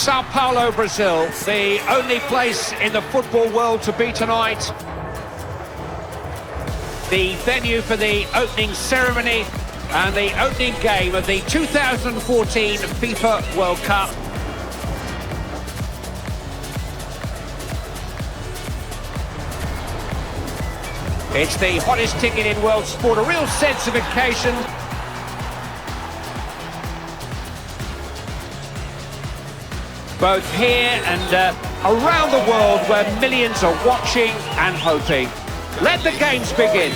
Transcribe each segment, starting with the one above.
São Paulo, Brazil, the only place in the football world to be tonight. The venue for the opening ceremony and the opening game of the 2014 FIFA World Cup. It's the hottest ticket in world sport, a real sense of occasion. Both here and around the world where millions are watching and hoping. Let the games begin.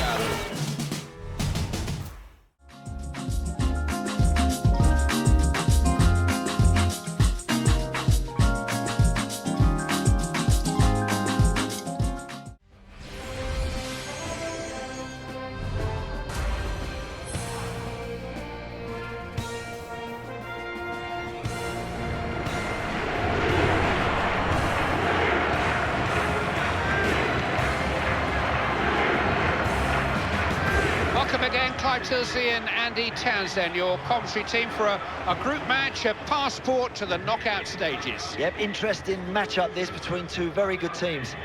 Welcome again, Clive Tilsey and Andy Townsend, your commentary team for a group match, a passport to the knockout stages. Yep, interesting match-up this between two very good teams.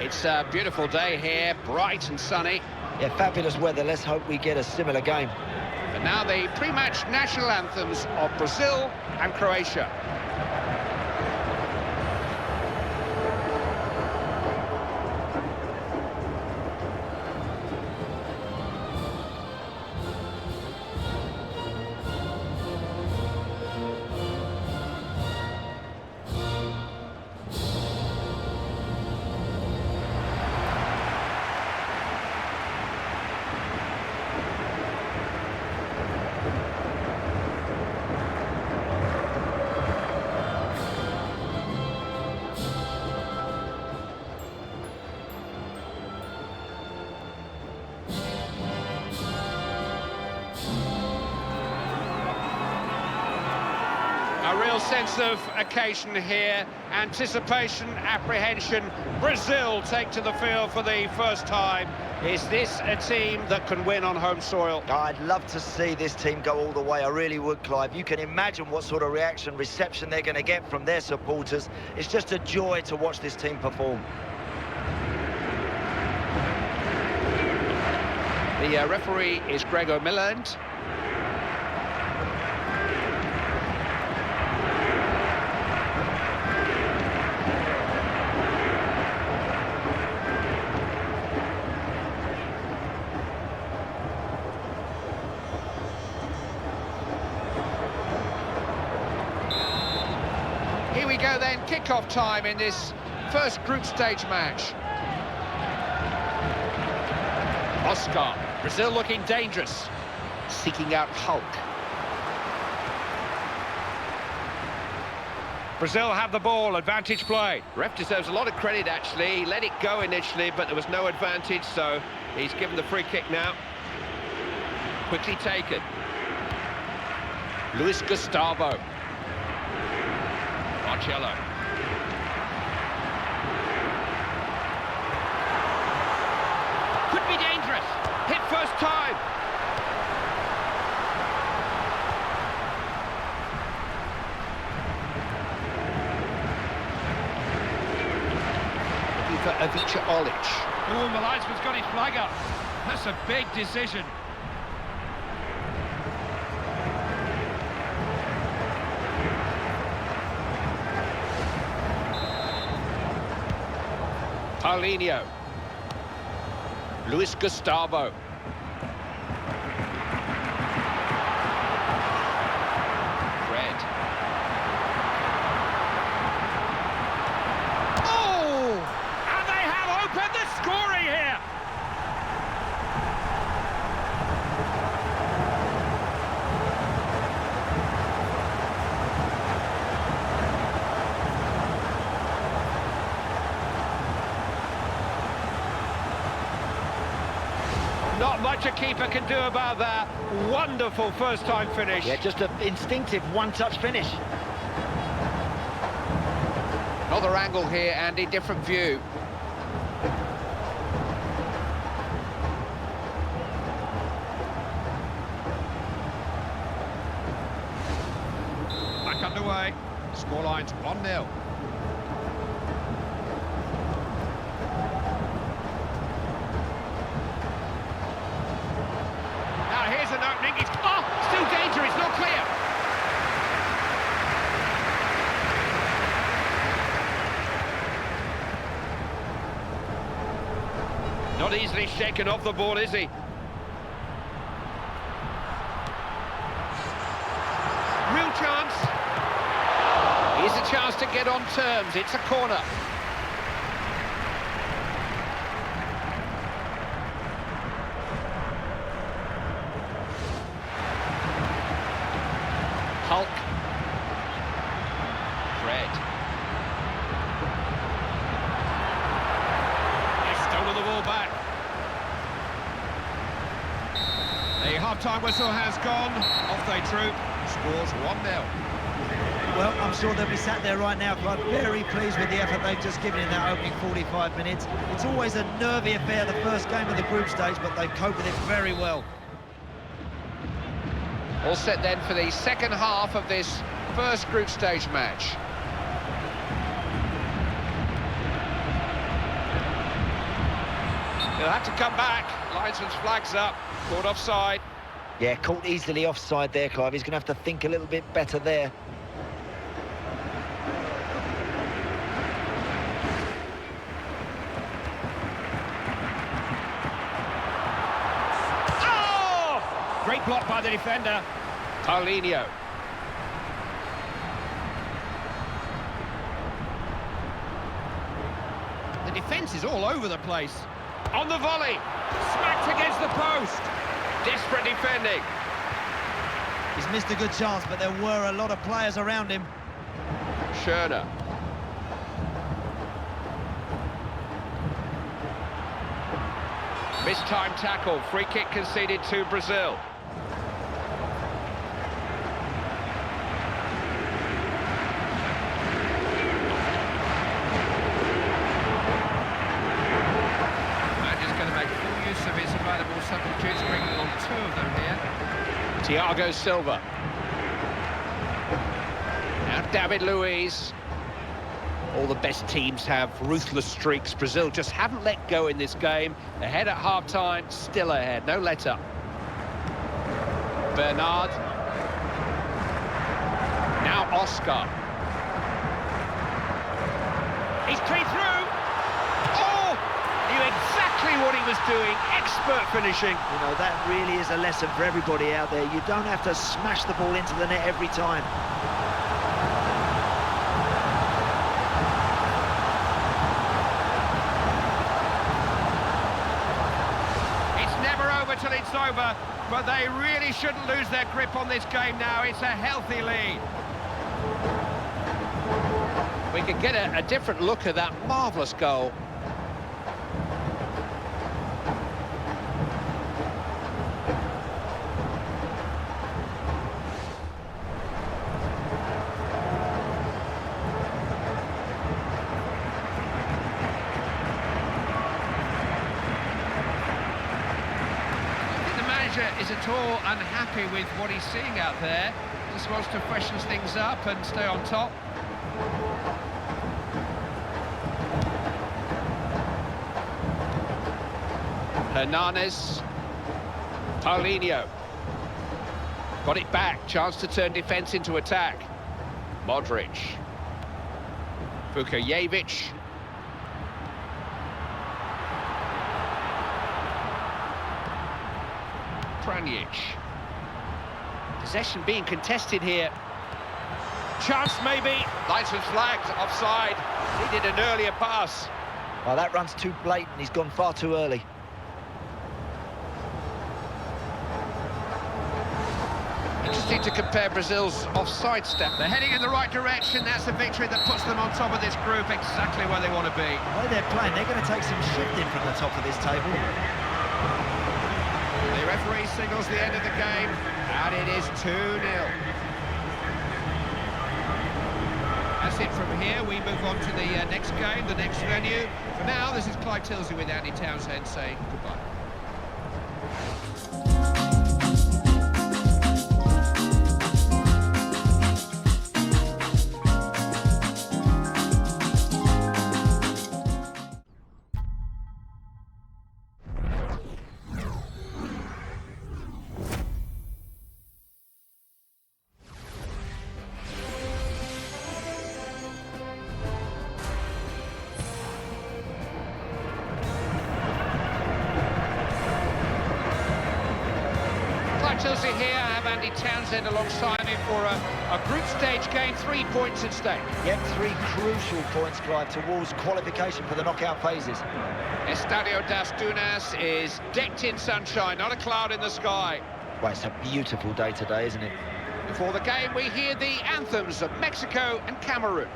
It's a beautiful day here, bright and sunny. Yeah, fabulous weather. Let's hope we get a similar game. And now the pre-match national anthems of Brazil and Croatia. A real sense of occasion here, anticipation, apprehension. Brazil take to the field for the first time. Is this a team that can win on home soil? I'd love to see this team go all the way. I really would, Clive. You can imagine what sort of reception they're going to get from their supporters. It's just a joy to watch this team perform. The referee is Gregor Milland. Here we go then, kick-off time in this first group stage match. Oscar, Brazil looking dangerous, seeking out Hulk. Brazil have the ball, advantage play. Ref deserves a lot of credit actually, he let it go initially but there was no advantage, so he's given the free kick now. Quickly taken. Luis Gustavo. Marcello. Could be dangerous. Hit first time. Looking for Ivica Olic. Oh, the linesman's got his flag up. That's a big decision. Paulinho. Luis Gustavo. Fred. Oh! And they have opened the scoring here! Not much a keeper can do about that. Wonderful first-time finish. Yeah, just an instinctive one-touch finish. Another angle here, Andy, different view. Scoreline's 1-0. Now here's an opening. It's still danger. It's not clear. Not easily shaken off the ball, is he? Real chance. Here's a chance to get on terms. It's a corner. Hulk. Fred. He's stolen the ball back. The half-time whistle has gone. Off they troop. Scores 1-0. Well, I'm sure they'll be sat there right now, Clive, very pleased with the effort they've just given in that opening 45 minutes. It's always a nervy affair, the first game of the group stage, but they've coped with it very well. All set then for the second half of this first group stage match. He'll have to come back. Linesman's flags up. Caught offside. Yeah, caught easily offside there, Clive. He's going to have to think a little bit better there. Oh! Great block by the defender. Paulinho. The defence is all over the place. On the volley. Smacked against the post. Desperate defending. He's missed a good chance, but there were a lot of players around him. Schöner. Mistimed tackle. Free kick conceded to Brazil. Of his available substitutes, bringing on two of them here. Thiago Silva. Now David Luiz. All the best teams have ruthless streaks. Brazil just haven't let go in this game. Ahead at half-time, still ahead, no let-up. Bernard. Now Oscar. He's clean through. Oh! Knew exactly what he was doing. Expert finishing. You know, that really is a lesson for everybody out there. You don't have to smash the ball into the net every time. It's never over till it's over, but they really shouldn't lose their grip on this game now. It's a healthy lead. We could get a different look at that marvellous goal. Is at all unhappy with what he's seeing out there. Just wants to freshen things up and stay on top. Hernanes. Paulinho. Got it back. Chance to turn defence into attack. Modric. Vukojevic. Pranjic. Possession being contested here. Chance maybe. Linesman's flagged. Offside. Needed an earlier pass. Well, that run's too blatant. He's gone far too early. Interesting to compare Brazil's offside stat. They're heading in the right direction. That's a victory that puts them on top of this group, exactly where they want to be. The way they're playing, they're going to take some shifting from the top of this table. The referee signals the end of the game, and it is 2-0. That's it from here. We move on to the next game, the next venue. For now, this is Clive Tilsley with Andy Townsend saying goodbye. Tilsey here. I have Andy Townsend alongside me for a group stage game, 3 points at stake. Yep, 3 crucial points, Clive, towards qualification for the knockout phases. Estadio das Dunas is decked in sunshine, not a cloud in the sky. Well, it's a beautiful day today, isn't it? Before the game, we hear the anthems of Mexico and Cameroon.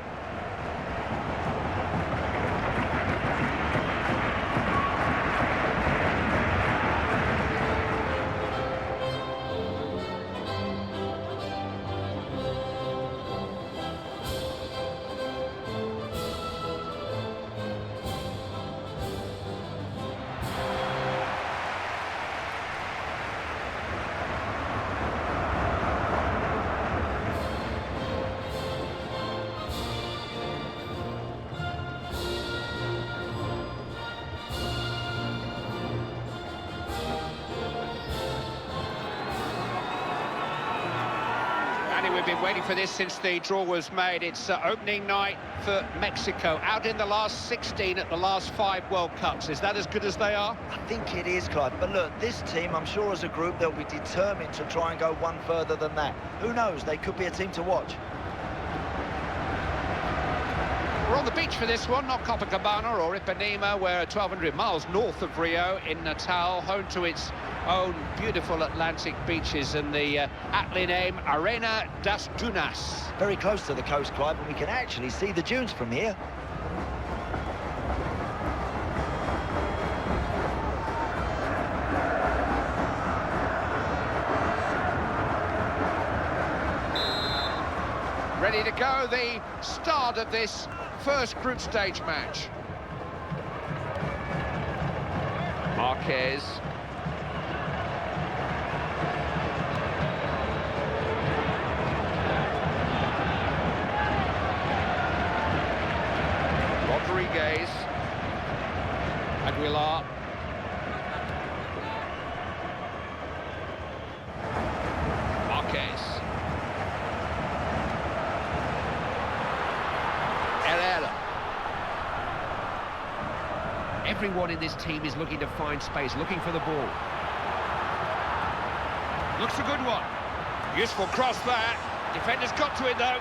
We've been waiting for this since the draw was made. It's opening night for Mexico, out in the last 16 at the last 5 World Cups. Is that as good as they are? I think it is, Clive. But look, this team, I'm sure as a group, they'll be determined to try and go one further than that. Who knows? They could be a team to watch. We're on the beach for this one, not Copacabana or Ipanema. We're 1,200 miles north of Rio in Natal, home to its own beautiful Atlantic beaches, and the aptly named Arena das Dunas. Very close to the coast, Clive, and we can actually see the dunes from here. Ready to go, the start of this first group stage match. Marquez. Rodriguez. Aguilar. Marquez. Everyone in this team is looking to find space, looking for the ball. Looks a good one. Useful cross there. Defender's got to it, though.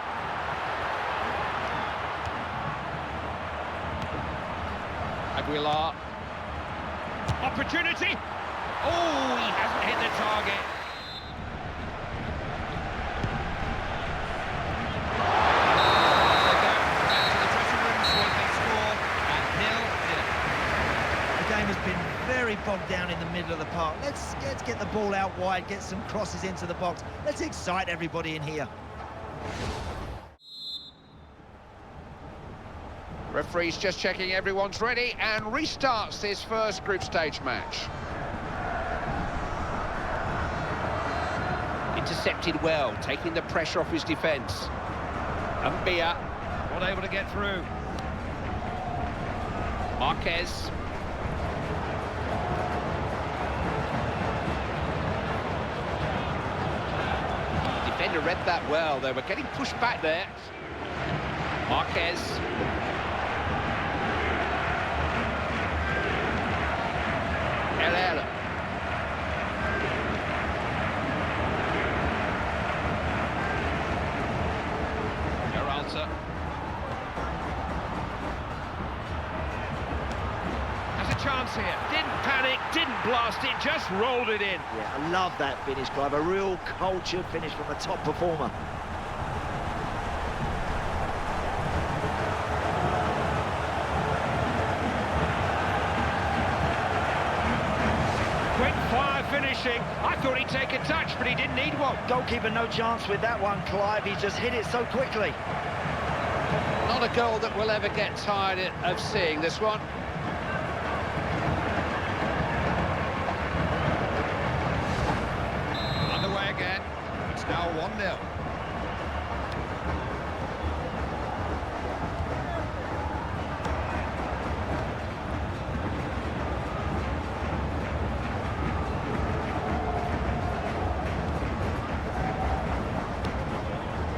Aguilar. Opportunity. Oh, he hasn't hit the target. Very bogged down in the middle of the park. Let's get the ball out wide, get some crosses into the box. Let's excite everybody in here. Referee's just checking everyone's ready and restarts this first group stage match. Intercepted well, taking the pressure off his defence. Mbia, not able to get through. Marquez. Defender read that well. They were getting pushed back there. Marquez. Herrera. Peralta. Has a chance here. Didn't panic, didn't blast it, just rolled it in. Yeah, I love that finish, Clive. A real cultured finish from a top performer. Quick fire finishing. I thought he'd take a touch, but he didn't need one. Goalkeeper no chance with that one, Clive. He just hit it so quickly. Not a goal that we'll ever get tired of seeing, this one. Underway again. It's now 1-0.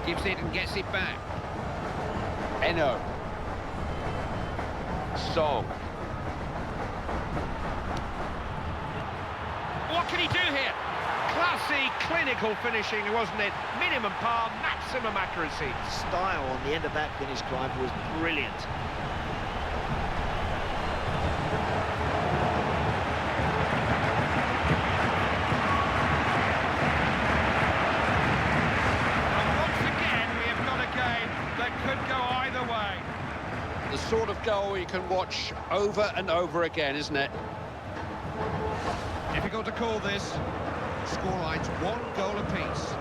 Gives it and gets it back. Eno. Song. What can he do here? Classy, clinical finishing, wasn't it? Minimum power, maximum accuracy. Style on the end of that finish, Clive, was brilliant. Could go either way. The sort of goal you can watch over and over again, isn't it? Difficult to call this. Scoreline's 1 goal apiece.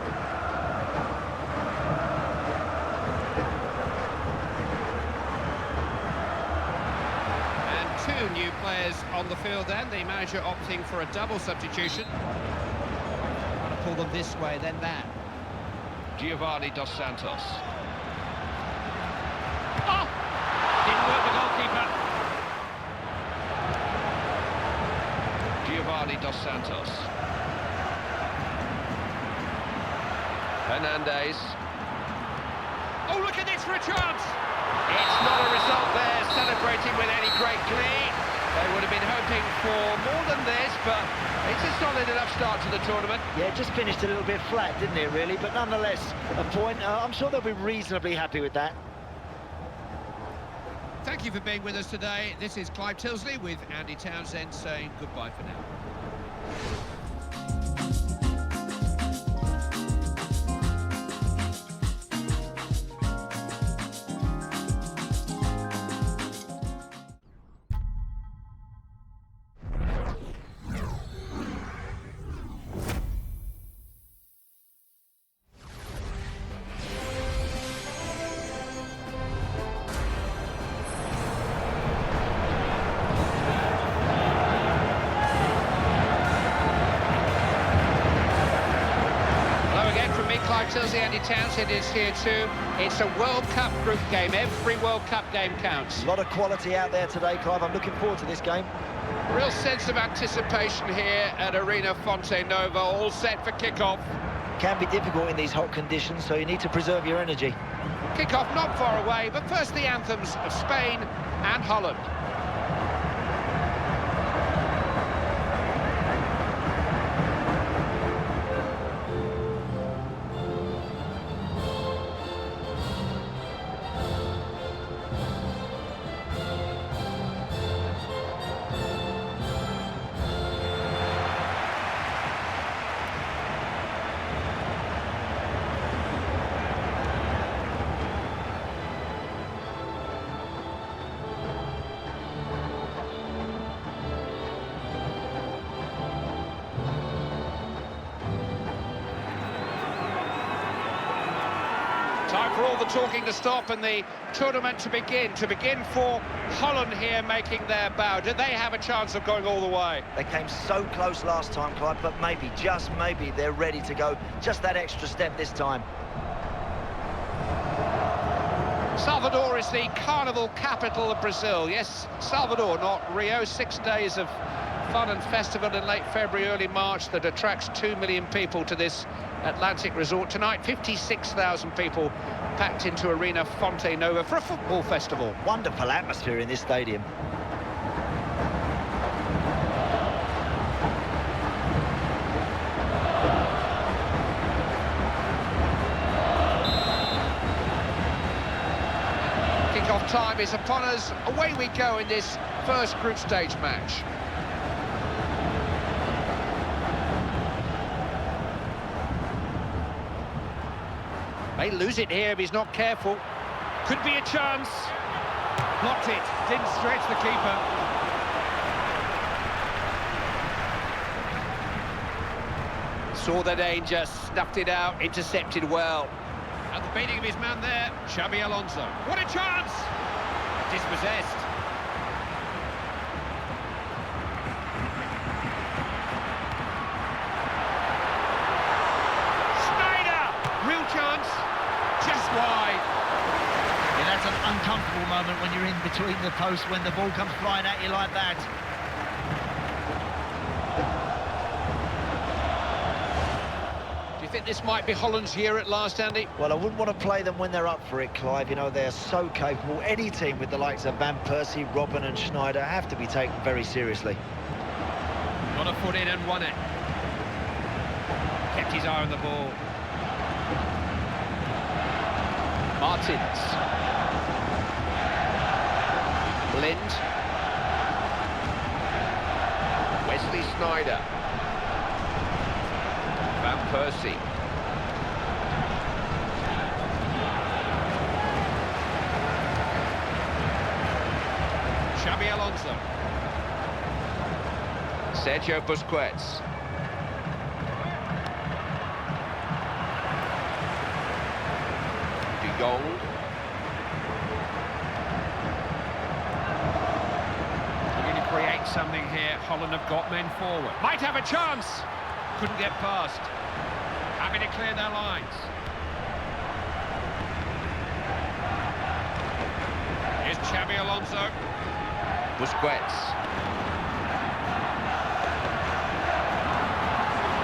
And 2 new players on the field then. The manager opting for a double substitution. Trying to pull them this way, then that. Giovanni Dos Santos. Didn't work the goalkeeper. Giovanni Dos Santos. Hernandez. Oh, look at this for a chance! It's not a result there, celebrating with any great glee. They would have been hoping for more than this, but it's a solid enough start to the tournament. Yeah, just finished a little bit flat, didn't it, really? But nonetheless, a point. I'm sure they'll be reasonably happy with that. Thank you for being with us today. This is Clive Tilsley with Andy Townsend saying goodbye for now. Tilsley, Andy Townsend is here too. It's a World Cup group game. Every World Cup game counts. A lot of quality out there today, Clive. I'm looking forward to this game. Real sense of anticipation here at Arena Fonte Nova, all set for kick-off. Can be difficult in these hot conditions, so you need to preserve your energy. Kick-off not far away, but first the anthems of Spain and Holland. Time for all the talking to stop and the tournament to begin. To begin for Holland here making their bow. Do they have a chance of going all the way? They came so close last time, Clive, but maybe, just maybe, they're ready to go just that extra step this time. Salvador is the carnival capital of Brazil. Yes, Salvador, not Rio. 6 days of fun and festival in late February, early March that attracts 2 million people to this Atlantic resort. Tonight, 56,000 people packed into Arena Fonte Nova for a football festival. Wonderful atmosphere in this stadium. Kick-off time is upon us. Away we go in this first group stage match. May lose it here if he's not careful. Could be a chance. Blocked it. Didn't stretch the keeper. Saw the danger, snuffed it out, intercepted well. At the beating of his man there, Xabi Alonso. What a chance! Dispossessed. Real chance, just wide. Yeah, that's an uncomfortable moment when you're in between the posts, when the ball comes flying at you like that. Do you think this might be Holland's year at last, Andy? Well, I wouldn't want to play them when they're up for it, Clive. You know, they're so capable. Any team with the likes of Van Persie, Robben and Schneider have to be taken very seriously. Got a foot in and won it. kept his eye on the ball. Martins. Lind. Wesley Sneijder. Van Persie. Xabi Alonso. Sergio Busquets. De Jong. We're going to create something here. Holland have got men forward. Might have a chance. Couldn't get past. Having to clear their lines. Here's Xabi Alonso. Busquets.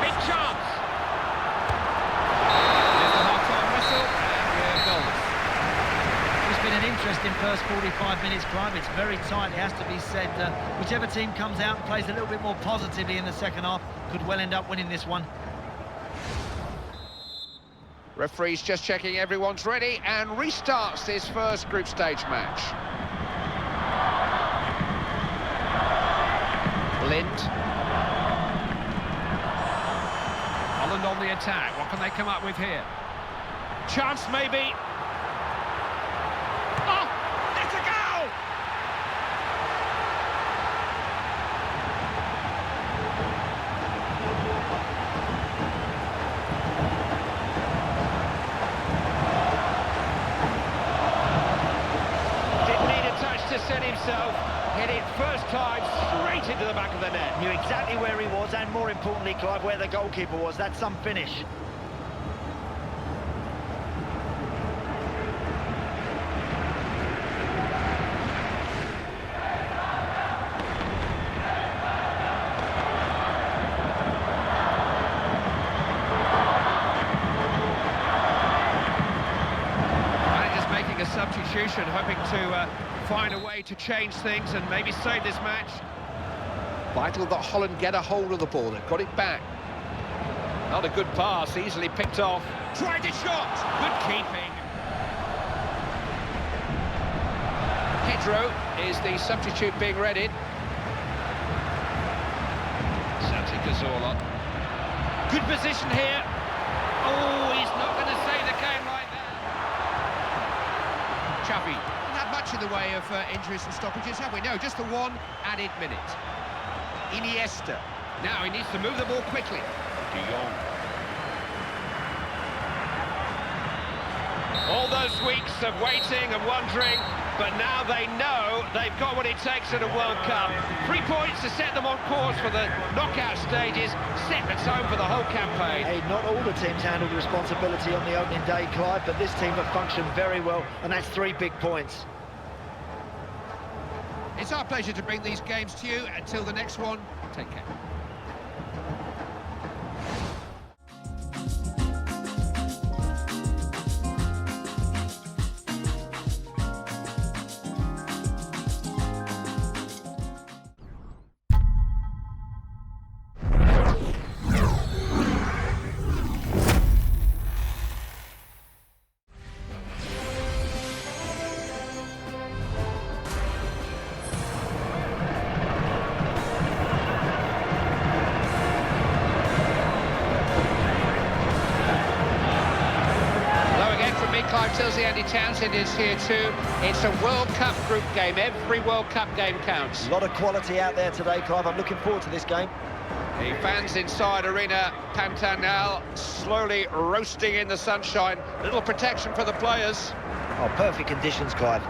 Big chance. There's the half-time whistle, and we're goals. It's been an interesting first 45 minutes, Clive. It's very tight, it has to be said. Whichever team comes out and plays a little bit more positively in the second half could well end up winning this one. Referee's just checking everyone's ready and restarts this first group stage match. Lind. Holland on the attack. What can they come up with here? Chance maybe. Oh, it's a goal! Didn't need a touch to set himself. Hit it first time straight into the back of the net. Knew exactly where he was and, more importantly, Clive, where the goalkeeper was. That's some finish. Manager's making a substitution, hoping to find a way to change things and maybe save this match. Vital that Holland get a hold of the ball. They've got it back. Not a good pass, easily picked off. Tried a shot. Good keeping. Pedro is the substitute being readied. Santi Cazorla. Good position here. Oh, he's not going to save the game like that. Xavi. Not much in the way of injuries and stoppages, have we? No, just the one added minute. Iniesta. Now he needs to move the ball quickly. De Jong. All those weeks of waiting and wondering, but now they know they've got what it takes at a World Cup. 3 points to set them on course for the knockout stages, set the tone for the whole campaign. Hey, not all the teams handled responsibility on the opening day, Clive, but this team have functioned very well, and that's 3 big points. It's our pleasure to bring these games to you. Until the next one, take care. Andy Townsend is here too. It's a World Cup group game. Every World Cup game counts. A lot of quality out there today, Clive. I'm looking forward to this game. The fans inside Arena Pantanal slowly roasting in the sunshine. Little protection for the players. Oh, perfect conditions, Clive.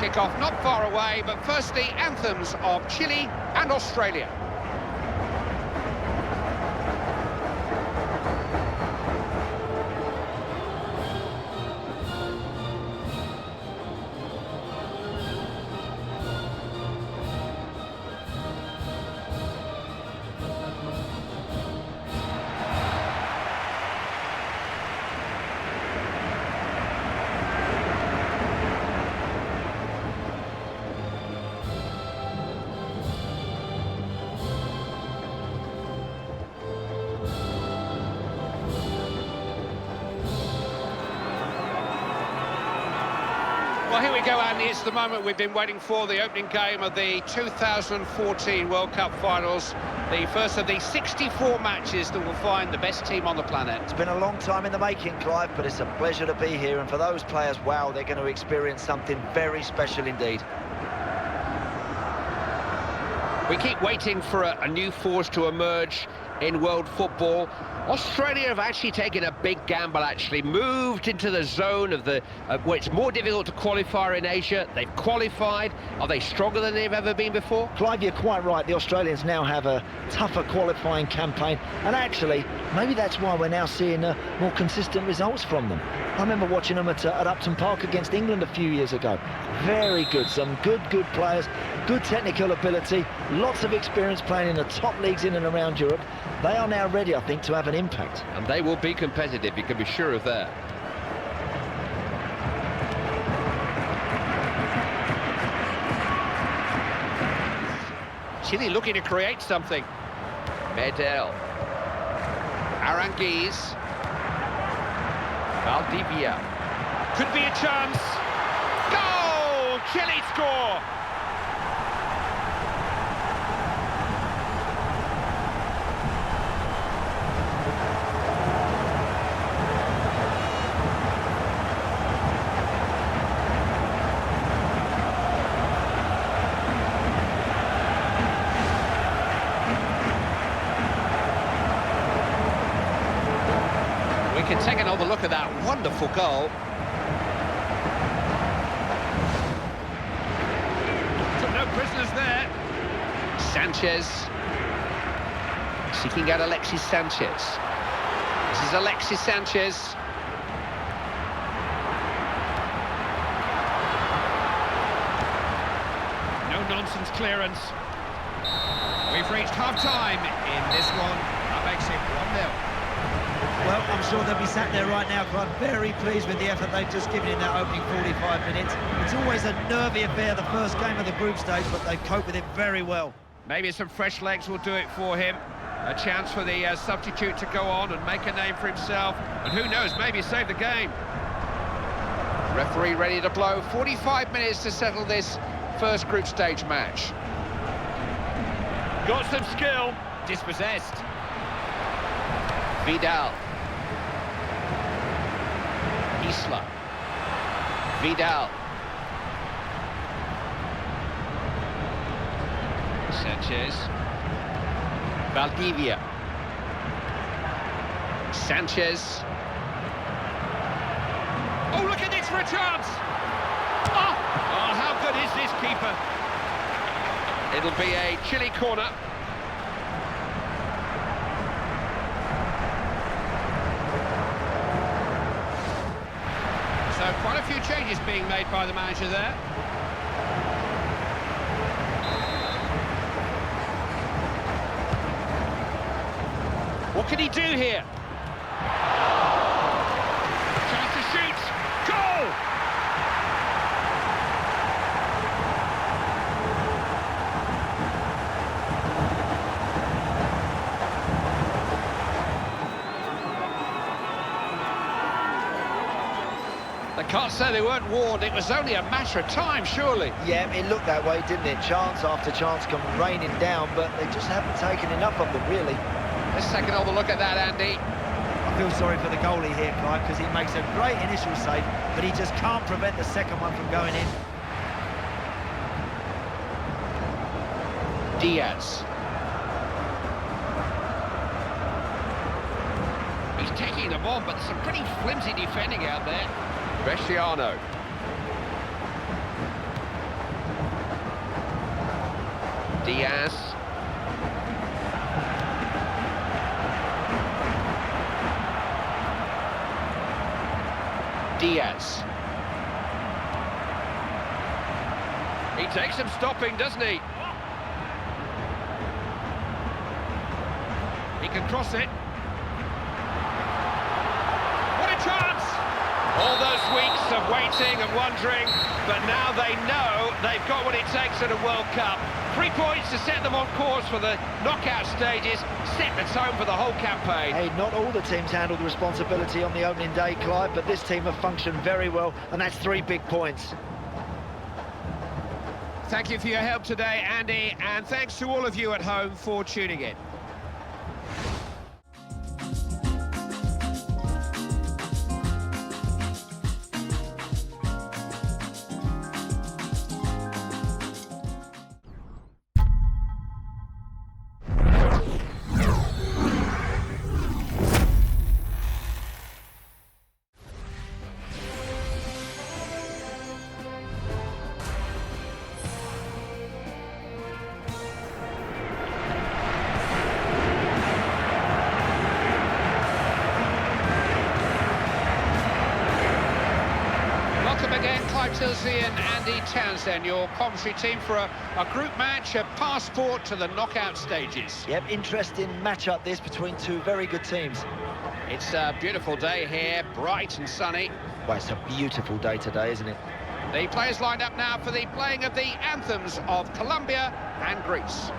Kick-off not far away, but first the anthems of Chile and Australia. Well, here we go, Andy. It's the moment we've been waiting for, the opening game of the 2014 World Cup Finals. The first of the 64 matches that will find the best team on the planet. It's been a long time in the making, Clive, but it's a pleasure to be here. And for those players, wow, they're going to experience something very special indeed. We keep waiting for a new force to emerge in world football. Australia have actually taken a big gamble, actually moved into the zone of where it's more difficult to qualify in Asia. They've qualified. Are they stronger than they've ever been before? Clive, you're quite right. The Australians now have a tougher qualifying campaign, and actually maybe that's why we're now seeing more consistent results from them. I remember watching them at Upton Park against England a few years ago. Very good, some good players, good technical ability, lots of experience playing in the top leagues in and around Europe. They are now ready, I think, to have an impact. And they will be competitive, you can be sure of that. Chile looking to create something. Medel. Aranguiz. Valdivia. Could be a chance. Goal! Chile score! We can take another look at that wonderful goal. Took no prisoners there. Sanchez. Seeking out Alexis Sanchez. This is Alexis Sanchez. No nonsense clearance. We've reached half-time in this one. That makes it 1-0. Well, I'm sure they'll be sat there right now, Clive, very pleased with the effort they've just given in that opening 45 minutes. It's always a nervy affair, the first game of the group stage, but they've coped with it very well. Maybe some fresh legs will do it for him. A chance for the substitute to go on and make a name for himself. And who knows, maybe save the game. Referee ready to blow. 45 minutes to settle this first group stage match. Got some skill. Dispossessed. Vidal. Isla. Vidal. Sanchez. Valdivia. Sanchez. Oh, look at this for a chance! Oh, how good is this keeper? It'll be a Chile corner. So quite a few changes being made by the manager there. What can he do here? Chance to shoot. Goal! They can't say they weren't warned. It was only a matter of time, surely. Yeah, it looked that way, didn't it? Chance after chance come raining down, but they just haven't taken enough of them, really. Let's take another look at that, Andy. I feel sorry for the goalie here, Clive, because he makes a great initial save, but he just can't prevent the second one from going in. Diaz. He's taking them on, but there's some pretty flimsy defending out there. Bresciano. Diaz. Diaz. He takes some stopping, doesn't he? He can cross it. What a chance! All those weeks of waiting and wondering, but now they know they've got what it takes at a World Cup. 3 points to set them on course for the knockout stages, set the tone for the whole campaign. Hey, not all the teams handled the responsibility on the opening day, Clive, but this team have functioned very well, and that's 3 big points. Thank you for your help today, Andy, and thanks to all of you at home for tuning in. Tilsey and Andy Townsend, your commentary team for a group match, a passport to the knockout stages. Yep, interesting match-up this between two very good teams. It's a beautiful day here, bright and sunny. Well, it's a beautiful day today, isn't it? The players lined up now for the playing of the anthems of Colombia and Greece.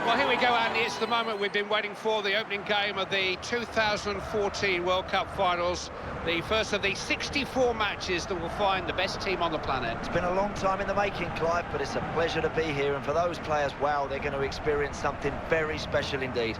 Well, here we go, Andy. It's the moment we've been waiting for, the opening game of the 2014 World Cup Finals. The first of the 64 matches that will find the best team on the planet. It's been a long time in the making, Clive, but it's a pleasure to be here. And for those players, wow, they're going to experience something very special indeed.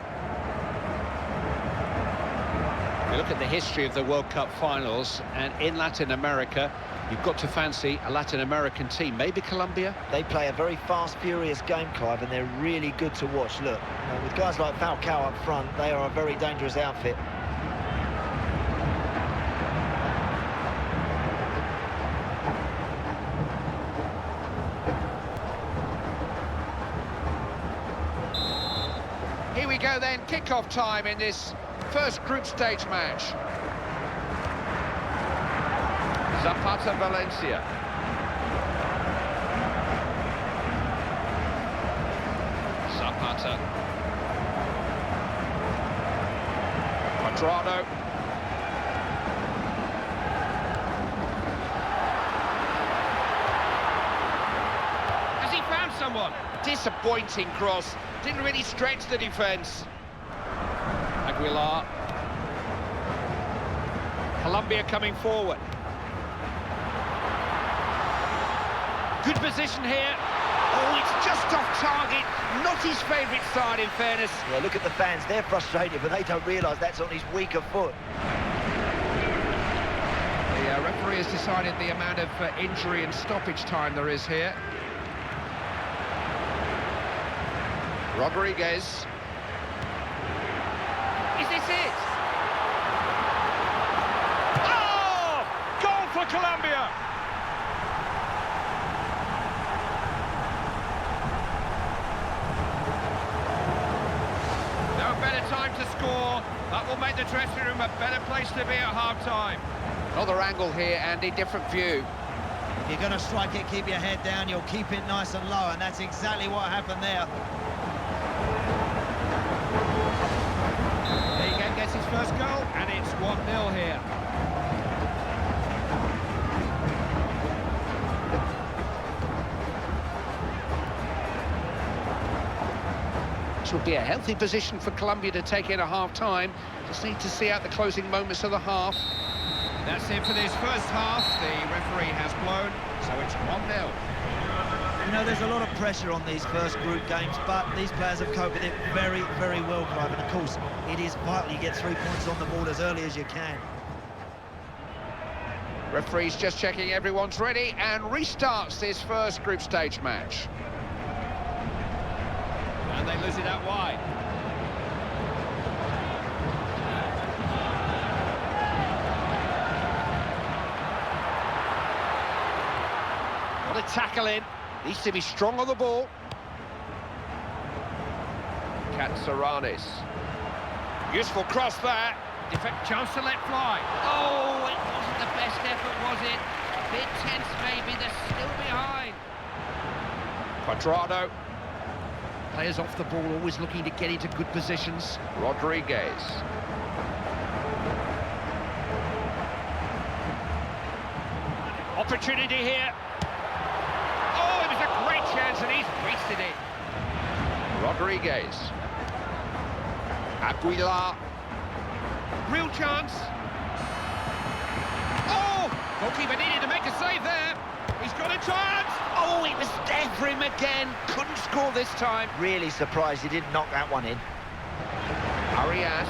We look at the history of the World Cup Finals, and in Latin America, you've got to fancy a Latin American team, maybe Colombia. They play a very fast, furious game, Clive, and they're really good to watch. Look, with guys like Falcao up front, they are a very dangerous outfit. Here we go then, kick-off time in this first group stage match. Zapata Valencia. Zapata. Quadrado. Has he found someone? Disappointing cross. Didn't really stretch the defence. Aguilar. Colombia coming forward. Good position here. Oh, it's just off target. Not his favourite side, in fairness. Yeah, look at the fans. They're frustrated, but they don't realise that's on his weaker foot. The referee has decided the amount of injury and stoppage time there is here. Rodriguez. Is this it? Oh! Goal for Colombia! No better time to score. That will make the dressing room a better place to be at half-time. Another angle here, Andy, different view. If you're going to strike it, keep your head down. You'll keep it nice and low, and that's exactly what happened there. Liga gets his first goal, and it's 1-0 here. This would be a healthy position for Colombia to take in a half-time. Just need to see out the closing moments of the half. That's it for this first half. The referee has blown, so it's 1-0. You know, there's a lot of pressure on these first group games, but these players have coped with it very, very well, Clive. And of course, it is vital you get 3 points on the board as early as you can. Referee's just checking everyone's ready and restarts this first group stage match. And they lose it out wide. What a tackle in. Needs to be strong on the ball. Katsaranis. Useful cross there. Chance to let fly. Oh, it wasn't the best effort, was it? A bit tense maybe, they're still behind. Quadrado. Players off the ball, always looking to get into good positions. Rodriguez. Opportunity here. Oh, it was a great chance and he's wasted it. Rodriguez. Aguilar. Real chance. Oh! Goalkeeper needed to make a save there. He's got a chance. Oh, it was dead for him again. Couldn't score this time. Really surprised he didn't knock that one in. Arias.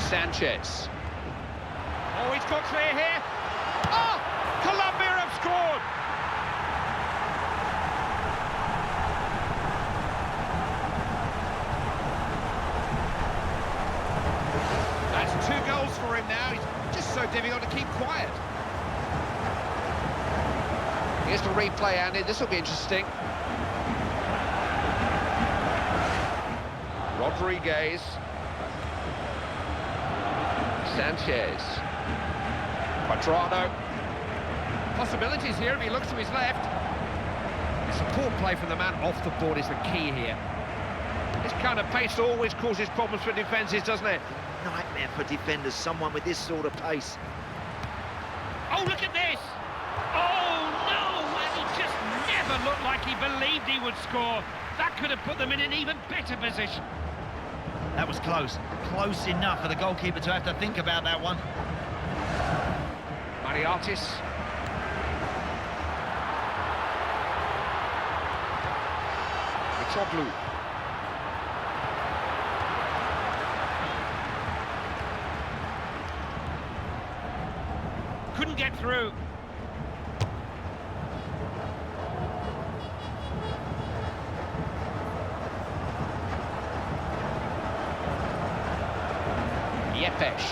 Sanchez. Oh, he's got clear here. Oh! Colombia have scored. That's 2 goals for him now. He's just so difficult to keep quiet. Here's the replay, Andy. This will be interesting. Rodriguez. Sanchez. Quadrado. Possibilities here if he looks to his left. Support play from the man off the board is the key here. This kind of pace always causes problems for defences, doesn't it? Nightmare for defenders, someone with this sort of pace. Oh, look at this! Oh, no! Well, he just never looked like he believed he would score. That could have put them in an even better position. That was close. Close enough for the goalkeeper to have to think about that one. Mariatis. Mitoglu. Couldn't get through. Yepes.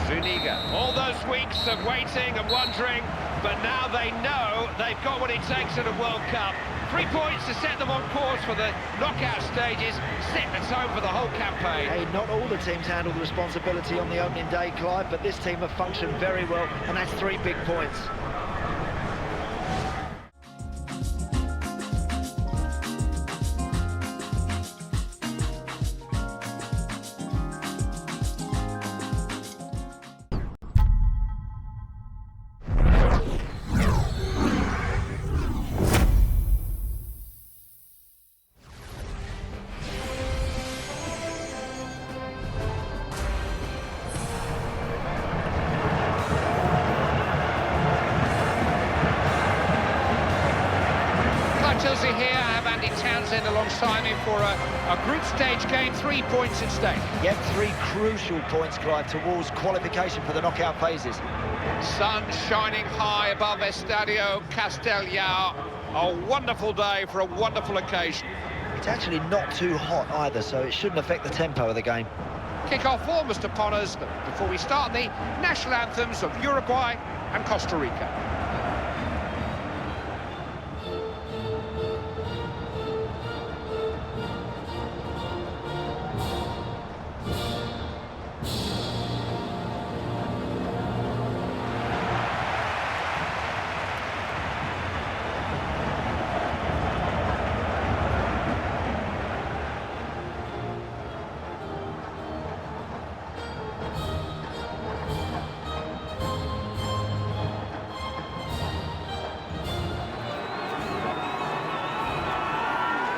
Zuniga. All those weeks of waiting and wondering, but now they know they've got what it takes at a World Cup. 3 points to set them on course for the knockout stages, set the tone for the whole campaign. Hey, not all the teams handle the responsibility on the opening day, Clive, but this team have functioned very well, and that's 3 big points. Chelsea here. I have Andy Townsend alongside me for a group stage game, 3 points at stake. Yep, 3 crucial points, Clive, towards qualification for the knockout phases. Sun shining high above Estadio Castellao. A wonderful day for a wonderful occasion. It's actually not too hot either, so it shouldn't affect the tempo of the game. Kick-off almost upon us, but before we start, the national anthems of Uruguay and Costa Rica.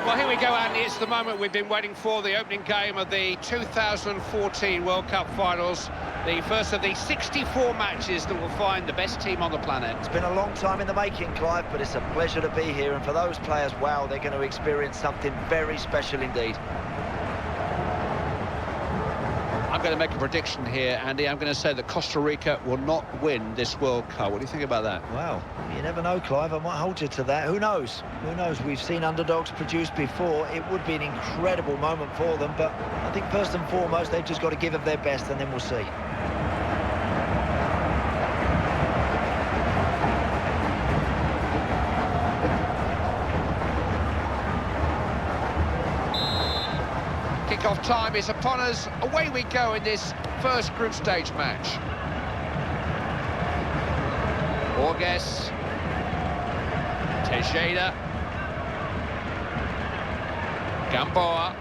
Well, here we go, Andy. It's the moment we've been waiting for, the opening game of the 2014 World Cup Finals. The first of the 64 matches that will find the best team on the planet. It's been a long time in the making, Clive, but it's a pleasure to be here. And for those players, wow, they're going to experience something very special indeed. I'm going to make a prediction here, Andy. I'm going to say that Costa Rica will not win this World Cup. What do you think about that? Well, you never know, Clive. I might hold you to that. Who knows? Who knows? We've seen underdogs produced before. It would be an incredible moment for them, but I think first and foremost, they've just got to give of their best, and then we'll see. Kick-off time is upon us. Away we go in this first group stage match. Borges. Teixeira. Gamboa.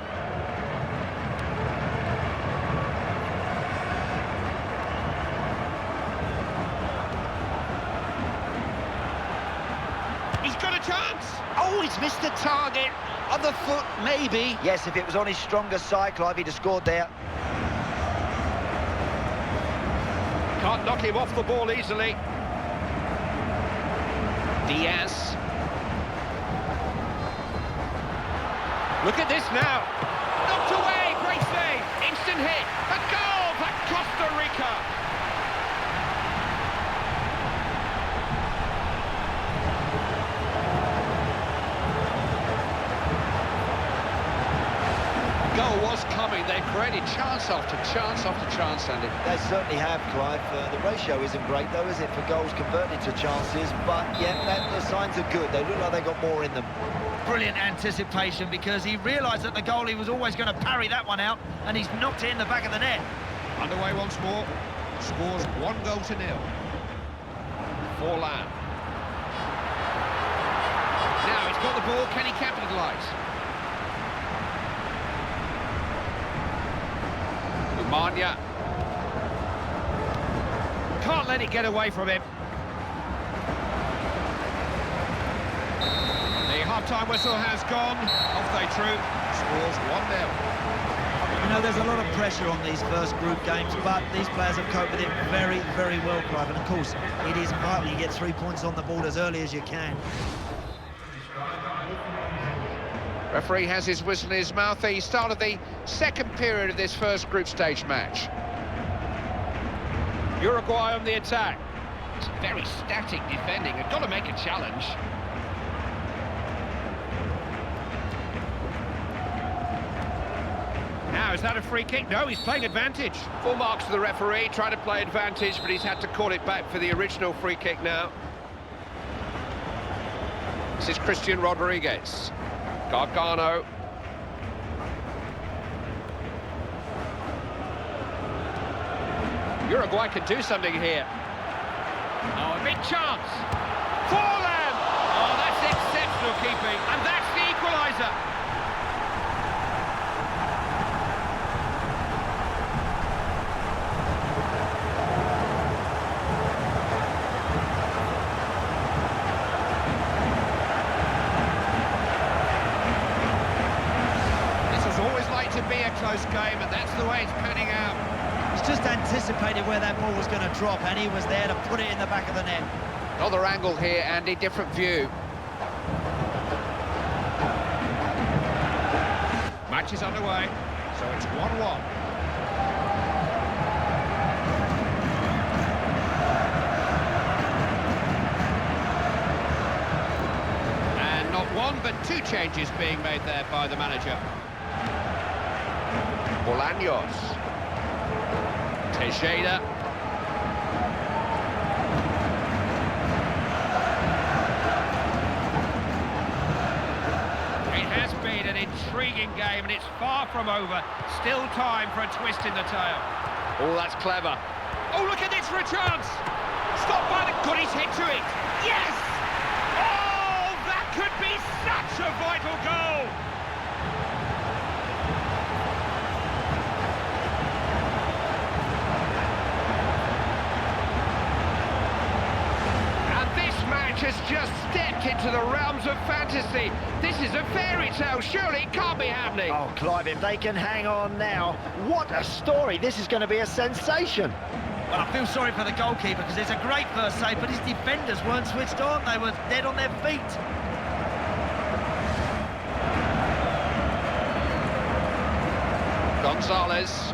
He's got a chance! Oh, he's missed the target. On the foot, maybe. Yes, if it was on his stronger side, Clive, he'd have scored there. Can't knock him off the ball easily. Diaz. Look at this now. Knocked away, great save. Instant hit. A goal for Costa Rica. Goal was coming. They created chance after chance after chance, Andy. They certainly have, Clive. The ratio isn't great, though, is it, for goals converted to chances? But, yeah, the signs are good. They look like they got more in them. Brilliant anticipation, because he realised that the goalie was always going to parry that one out, and he's knocked it in the back of the net. Underway once more. Scores 1-0. Forlan. Now he's got the ball. Can he capitalise? Mania. Can't let it get away from him. The half-time whistle has gone. Off they troop. Scores 1-0. You know, there's a lot of pressure on these first group games, but these players have coped with it very, very well, Clive. And, of course, it is vital you get 3 points on the board as early as you can. Referee has his whistle in his mouth. He started the second period of this first group stage match. Uruguay on the attack. It's very static defending. They've got to make a challenge. Now, is that a free kick? No, he's playing advantage. Full marks to the referee, trying to play advantage, but he's had to call it back for the original free kick now. This is Christian Rodriguez. Gargano. Uruguay can do something here. Oh, a big chance. Forlan! Oh, that's exceptional keeping. And that's the equaliser. To be a close game, and that's the way it's panning out. He's just anticipated where that ball was going to drop, and he was there to put it in the back of the net. Another angle here, Andy, different view. Match is underway, so it's 1-1. And not one, but two changes being made there by the manager. Bolaños. Teixeira. It has been an intriguing game, and it's far from over. Still time for a twist in the tail. Oh, that's clever. Oh, look at this for a chance. Stopped by the... Good, he's hit to it. Yes! Oh, that could be such a vital goal. Has just stepped into the realms of fantasy. This is a fairy tale. Surely it can't be happening. Oh, Clive, if they can hang on now, what a story. This is going to be a sensation. Well, I feel sorry for the goalkeeper, because it's a great first save, but his defenders weren't switched on. They were dead on their feet. Gonzalez.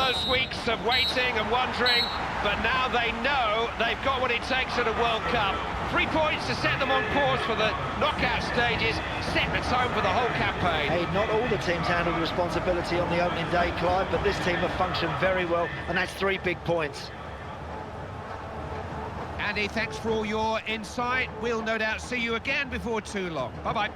those weeks of waiting and wondering, but now they know they've got what it takes at a World Cup. 3 points to set them on course for the knockout stages, set the tone for the whole campaign. Hey, not all the teams handled responsibility on the opening day, Clive, but this team have functioned very well, and that's 3 big points. Andy, thanks for all your insight. We'll no doubt see you again before too long. Bye-bye.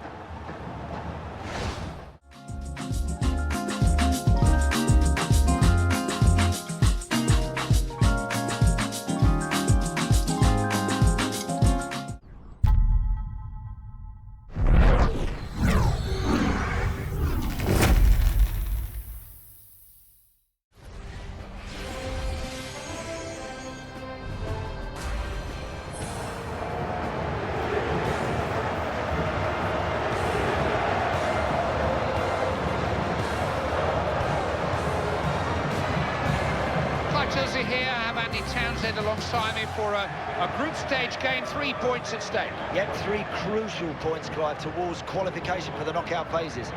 Here, I have Andy Townsend alongside me for a group stage game, 3 points at stake. Yep, 3 crucial points, Clive, towards qualification for the knockout phases.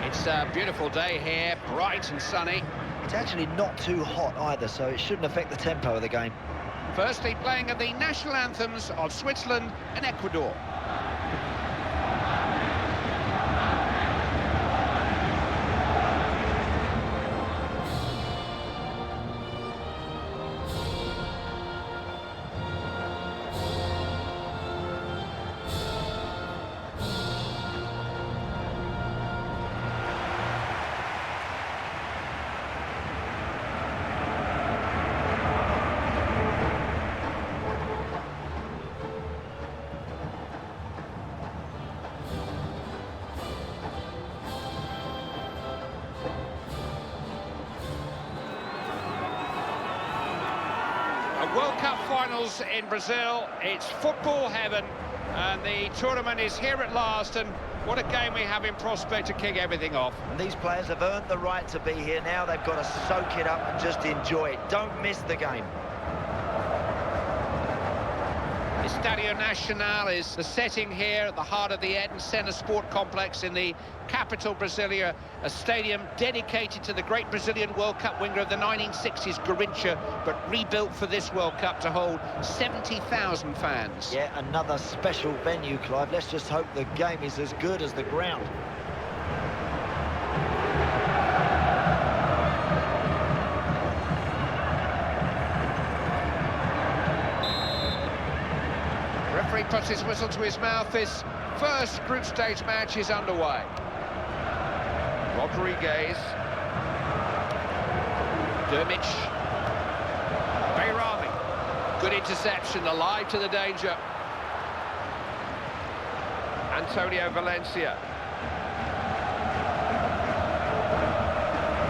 It's a beautiful day here, bright and sunny. It's actually not too hot either, so it shouldn't affect the tempo of the game. Firstly, playing at the national anthems of Switzerland and Ecuador. World Cup finals in Brazil, it's football heaven, and the tournament is here at last, and what a game we have in prospect to kick everything off. And these players have earned the right to be here now. They've got to soak it up and just enjoy it. Don't miss the game. Estadio Nacional is the setting here at the heart of the Eden Center Sport Complex in the capital Brasilia, a stadium dedicated to the great Brazilian World Cup winner of the 1960s, Garrincha, but rebuilt for this World Cup to hold 70,000 fans. Yeah, another special venue, Clive. Let's just hope the game is as good as the ground. Referee puts his whistle to his mouth. This first group stage match is underway. Rodriguez, Dermic, Bayrami, good interception, alive to the danger. Antonio Valencia.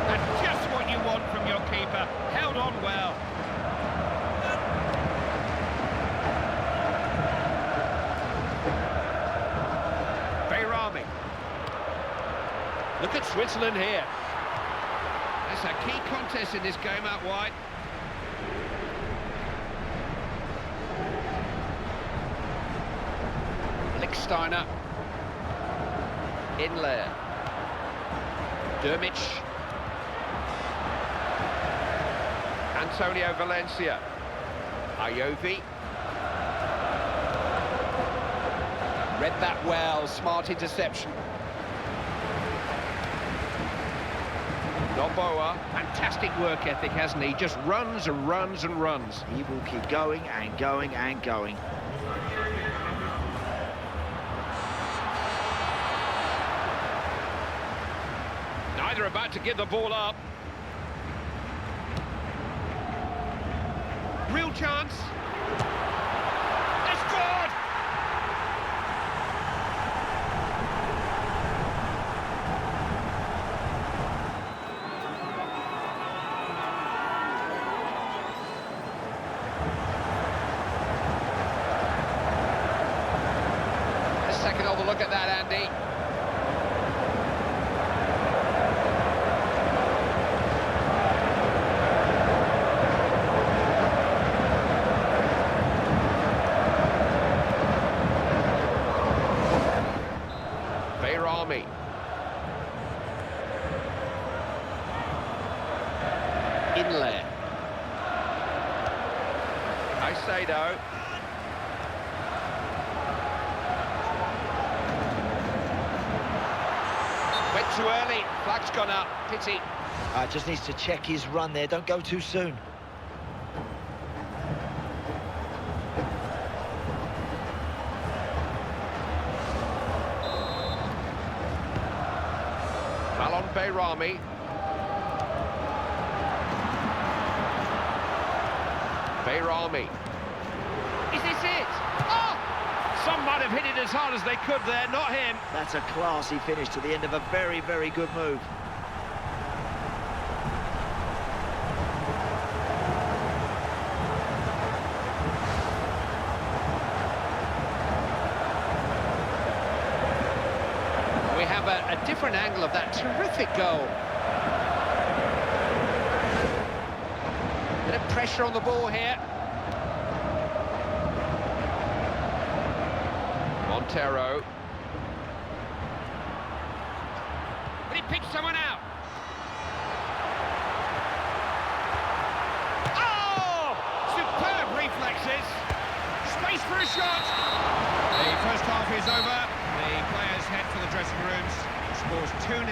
That's just what you want from your keeper, held on well. Look at Switzerland here. That's a key contest in this game out wide. Lichtsteiner. Inler. Dermic. Antonio Valencia. Ayovi. Read that well, smart interception. Noboa, fantastic work ethic, hasn't he? Just runs and runs and runs. He will keep going and going and going. Neither about to give the ball up. Real chance. They scored! Take another look at that, Andy. Inlet. Caicedo. Went too early. Flag's gone up. Pity. Just needs to check his run there. Don't go too soon. Malon Behrami. Behrami. Is this it? Oh! Some might have hit it as hard as they could there, not him. That's a classy finish to the end of a very, very good move. We have a different angle of that terrific goal. Bit of pressure on the ball here. Montero. But he picked someone out. Oh! Superb reflexes. Space for a shot. The first half is over. The players head for the dressing rooms. Scores 2-0.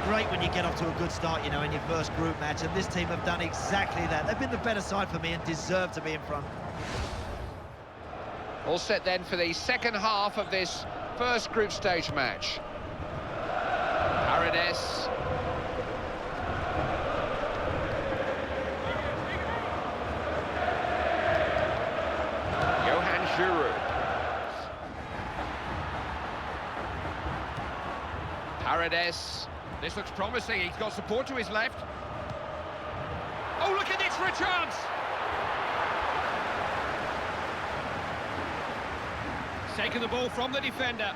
Great when you get off to a good start, you know, in your first group match, and this team have done exactly that. They've been the better side for me and deserve to be in front. All set then for the second half of this first group stage match. Paredes. Johan Giroud. Paredes. This looks promising. He's got support to his left. Oh, look at this for a chance! Taking the ball from the defender.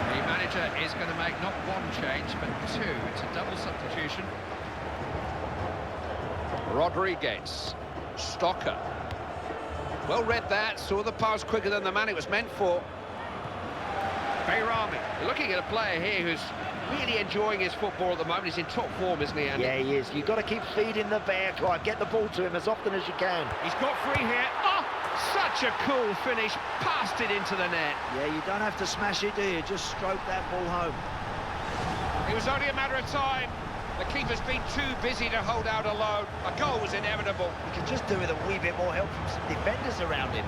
The manager is going to make not one change, but two. It's a double substitution. Rodriguez. Stocker. Well read that, saw the pass quicker than the man it was meant for. Behrami. You're looking at a player here who's really enjoying his football at the moment. He's in top form, isn't he, Andy? Yeah, he is. You've got to keep feeding the bear, Clive. Get the ball to him as often as you can. He's got free here. Oh, such a cool finish. Passed it into the net. Yeah, you don't have to smash it, do you? Just stroke that ball home. It was only a matter of time. The keeper's been too busy to hold out alone. A goal was inevitable. You can just do with a wee bit more help from some defenders around him.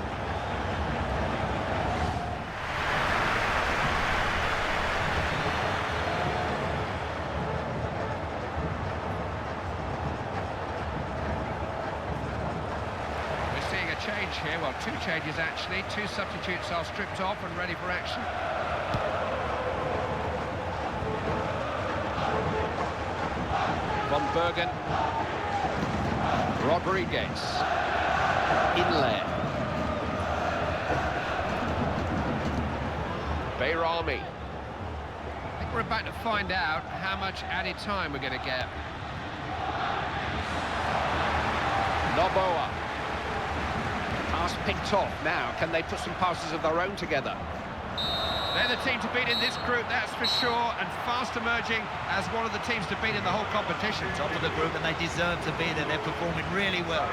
Change here, well, two changes actually. Two substitutes are stripped off and ready for action. Von Bergen. Rodriguez. Inlet. Behrami. I think we're about to find out how much added time we're going to get. Noboa. Pass picked off. Now, can they put some passes of their own together? They're the team to beat in this group, that's for sure, and fast emerging as one of the teams to beat in the whole competition. Top of the group, and they deserve to be there. They're performing really well.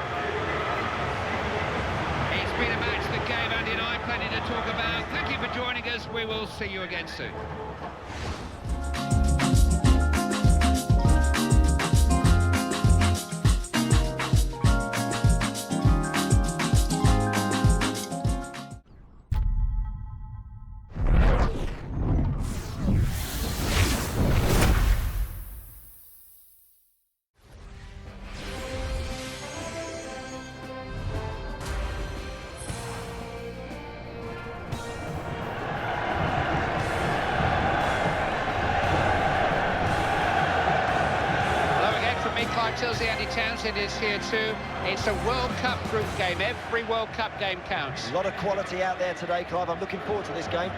It's been a match that gave Andy and I plenty to talk about. Thank you for joining us. We will see you again soon. Andy Townsend is here too. It's a World Cup group game. Every World Cup game counts. A lot of quality out there today, Clive. I'm looking forward to this game.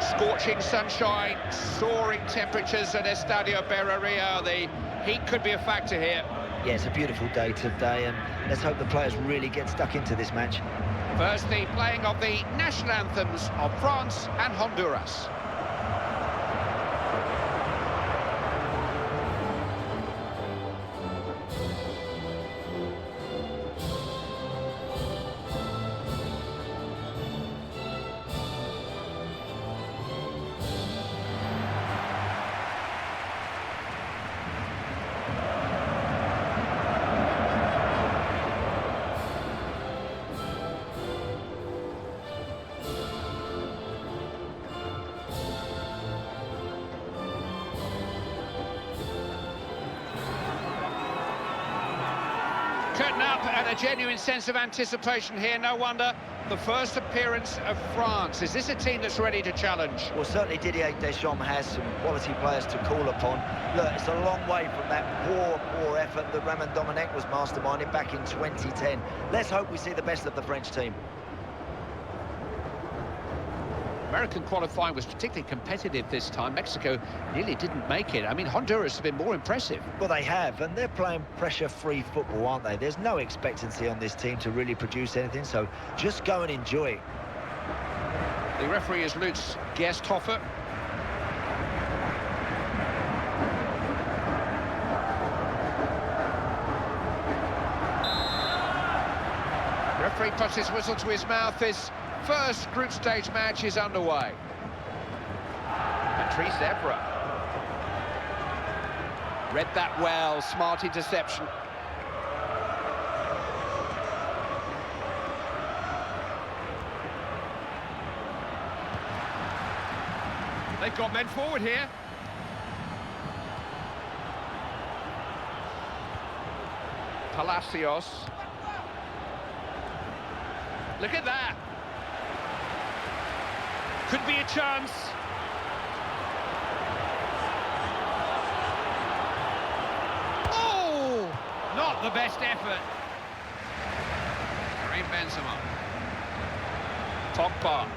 Scorching sunshine, soaring temperatures at Estadio Berrío. The heat could be a factor here. Yeah, it's a beautiful day today, and let's hope the players really get stuck into this match. First, the playing of the national anthems of France and Honduras. tighten up and a genuine sense of anticipation here. No wonder. The first appearance of France. Is this a team that's ready to challenge? Well, certainly Didier Deschamps has some quality players to call upon. Look, it's a long way from that poor effort that Raymond Domenech was masterminding back in 2010. Let's hope we see the best of the French team. American qualifying was particularly competitive this time. Mexico nearly didn't make it. I mean, Honduras have been more impressive. Well, they have, and they're playing pressure-free football, aren't they? There's no expectancy on this team to really produce anything, so just go and enjoy it. The referee is Lutz Gersthofer. Referee puts his whistle to his mouth. This first group stage match is underway. Patrice Evra. Read that well, smart interception. They've got men forward here. Palacios. Look at that. Could be a chance. Oh! Not the best effort. Karim Benzema. Pogba.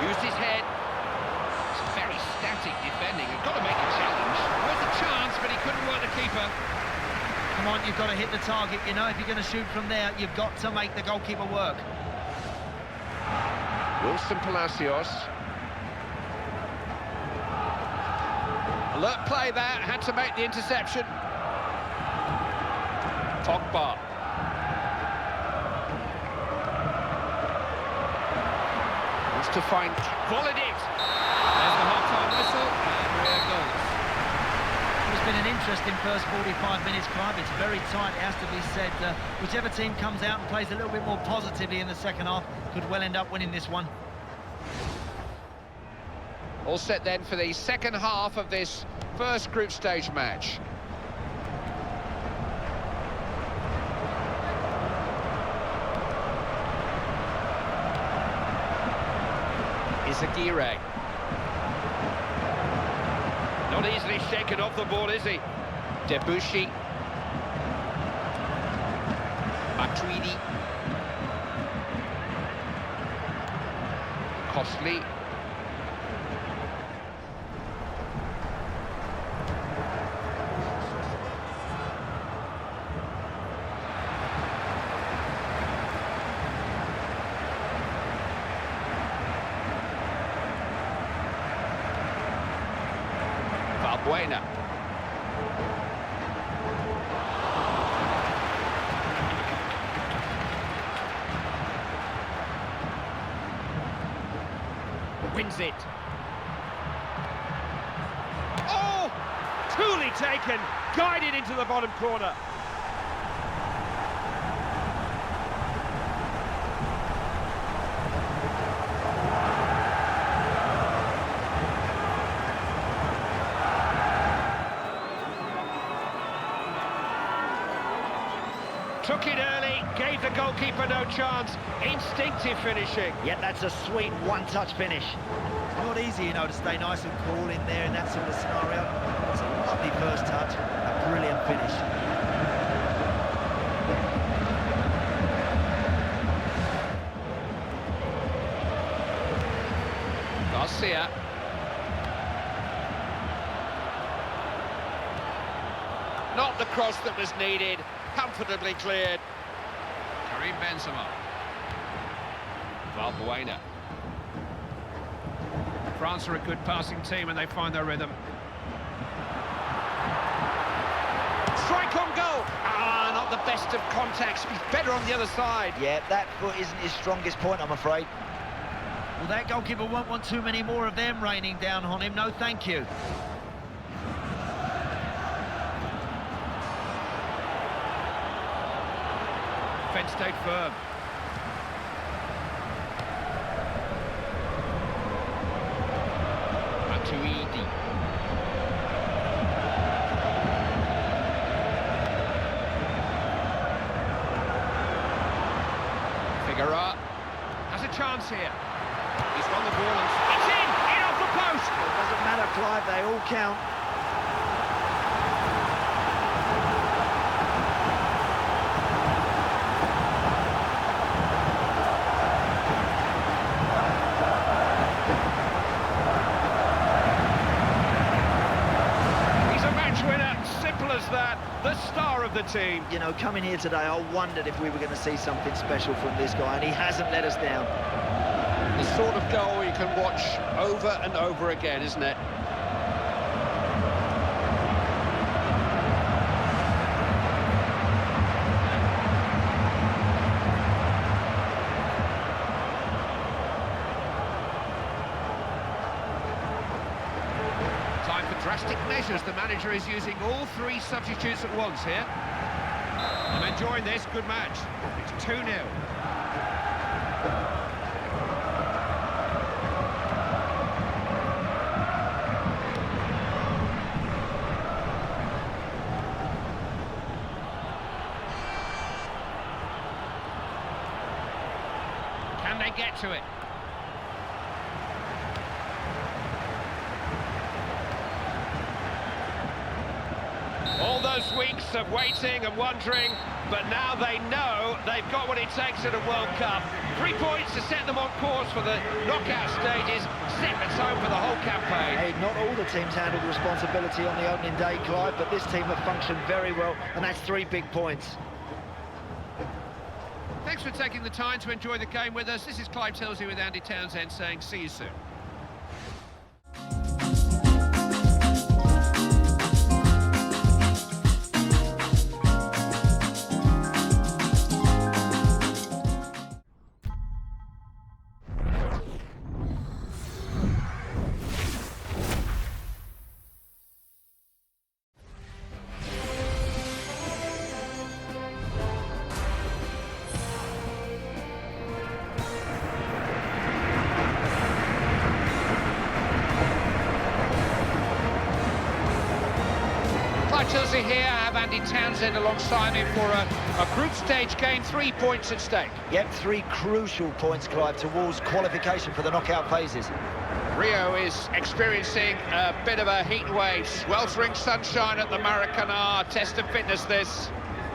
Used his head. It's very static defending. You've got to make a challenge. There was a chance, but he couldn't work the keeper. Come on, you've got to hit the target, you know. If you're going to shoot from there, you've got to make the goalkeeper work. Wilson Palacios. Alert play there, had to make the interception. Pogba. Wants to find... Volleyed it! There's the half-time whistle, and we're goals. It's been an interesting first 45 minutes, Clive. It's very tight, it has to be said. Whichever team comes out and plays a little bit more positively in the second half could well end up winning this one. All set then for the second half of this first group stage match. Izaguirre. Not easily shaken off the ball, is he? Debuchy. Matuidi. Costly. Valbuena. Wins it. Oh! Coolly taken, guided into the bottom corner. Took it early, gave the goalkeeper no chance. Instinctive finishing. Yeah, that's a sweet one-touch finish. It's not easy, you know, to stay nice and cool in there in that sort of scenario. It's a lovely first touch, a brilliant finish. Garcia. Not the cross that was needed. Comfortably cleared. Karim Benzema. Valbuena. France are a good passing team and they find their rhythm. Strike on goal! Ah, not the best of contacts. He's better on the other side. Yeah, that foot isn't his strongest point, I'm afraid. Well, that goalkeeper won't want too many more of them raining down on him. No, thank you. Defence stayed firm. Matuidi. Figueroa has a chance here. He's won the ball and it's in off the post. It doesn't matter, Clive, they all count. He's a match winner, simple as that, the star of the team. You know, coming here today, I wondered if we were going to see something special from this guy, and he hasn't let us down. The sort of goal you can watch over and over again, isn't it? Time for drastic measures. The manager is using all three substitutes at once here. I'm enjoying this. Good match. It's 2-0. Can they get to it? All those weeks of waiting and wondering, but now they know they've got what it takes at a World Cup. 3 points to set them on course for the knockout stages, set the tone for the whole campaign. Hey, not all the teams handled responsibility on the opening day, Clive, but this team have functioned very well, and that's 3 big points. Thanks for taking the time to enjoy the game with us. This is Clive Tilsey with Andy Townsend saying see you soon. Chelsea here, I have Andy Townsend alongside me for a group stage game, 3 points at stake. Yep, 3 crucial points, Clive, towards qualification for the knockout phases. Rio is experiencing a bit of a heat wave, sweltering sunshine at the Maracana, test of fitness this.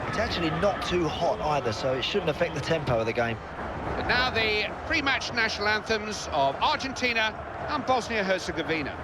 It's actually not too hot either, so it shouldn't affect the tempo of the game. But now the pre-match national anthems of Argentina and Bosnia-Herzegovina.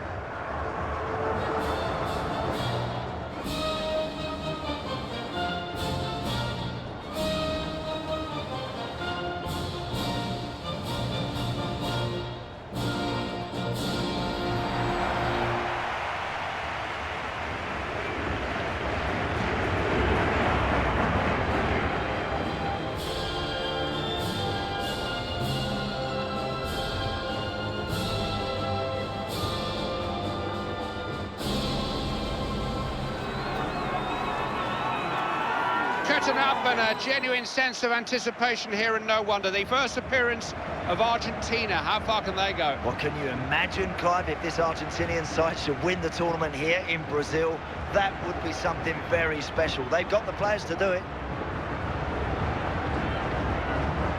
Curtain up and a genuine sense of anticipation here, and no wonder. The first appearance of Argentina, how far can they go? Well, can you imagine, Clive, if this Argentinian side should win the tournament here in Brazil? That would be something very special. They've got the players to do it.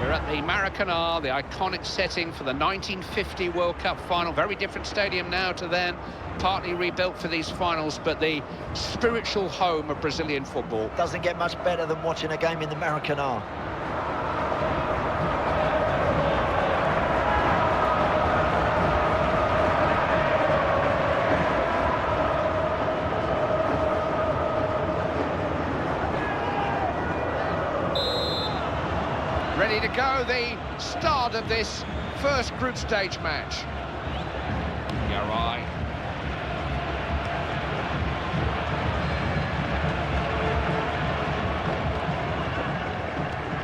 We're at the Maracana, the iconic setting for the 1950 World Cup final. Very different stadium now to then, partly rebuilt for these finals, but the spiritual home of Brazilian football. Doesn't get much better than watching a game in the Maracana. Ready to go, the start of this first group stage match. Ivory.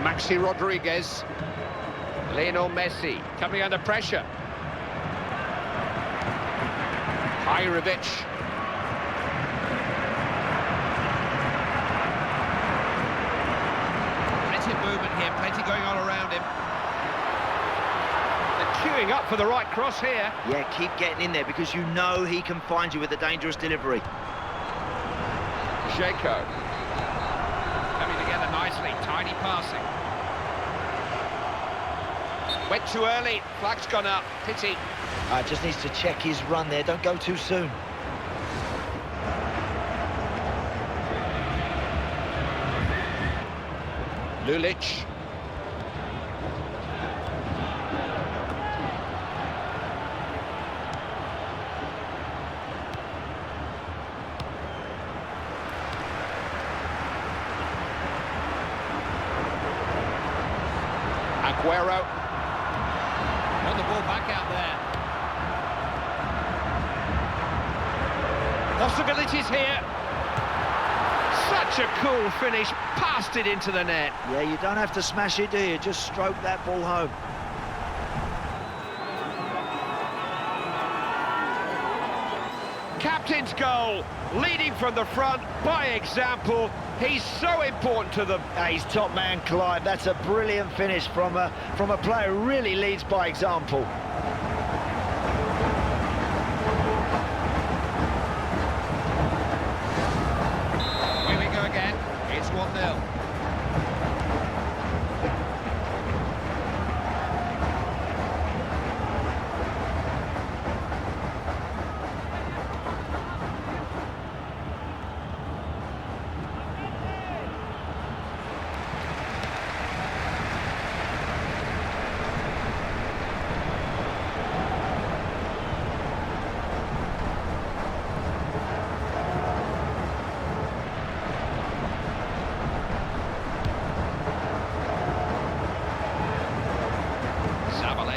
Maxi Rodriguez. Leo Messi coming under pressure. Ivory. Movement here, plenty going on around him. They're queuing up for the right cross here. Yeah, keep getting in there because you know he can find you with a dangerous delivery. Jaco. Coming together nicely, tidy passing. Went too early, flag's gone up, pity. Just needs to check his run there, don't go too soon. Lulic. Aguero. Won the ball back out there. Possibilities here. Such a cool finish, passed it into the net. Yeah, you don't have to smash it, do you? Just stroke that ball home. Captain's goal, leading from the front by example. He's so important to them. He's top man, Clive. That's a brilliant finish from a player who really leads by example. Here we go again. It's 1-0.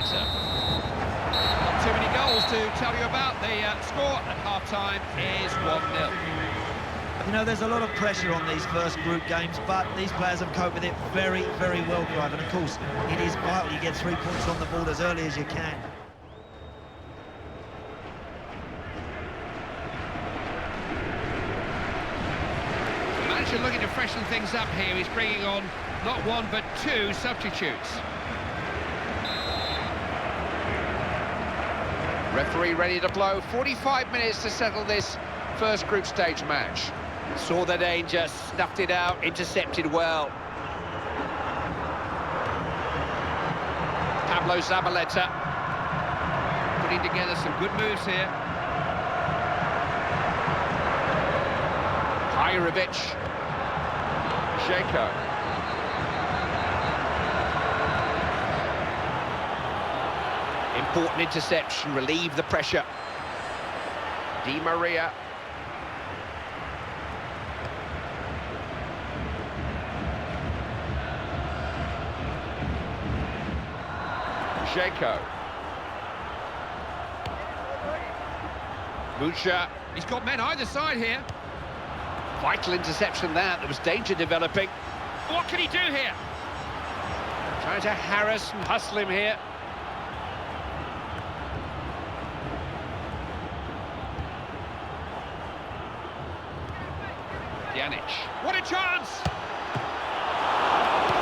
Not too many goals to tell you about. The score at half-time is 1-0. You know, there's a lot of pressure on these first group games, but these players have coped with it very, very well, Clive. And of course, it is vital you get 3 points on the board as early as you can. The manager looking to freshen things up here. He's bringing on not 1 but 2 substitutes. Referee ready to blow. 45 minutes to settle this first group stage match. Saw the danger, snuffed it out, intercepted well. Pablo Zabaleta Putting together some good moves here. Hajrovic. Dzeko. Important interception, relieve the pressure. Di Maria. Dzeko. Mucha. He's got men either side here. Vital interception there. There was danger developing. What can he do here? Trying to harass and hustle him here. Pjanic. What a chance!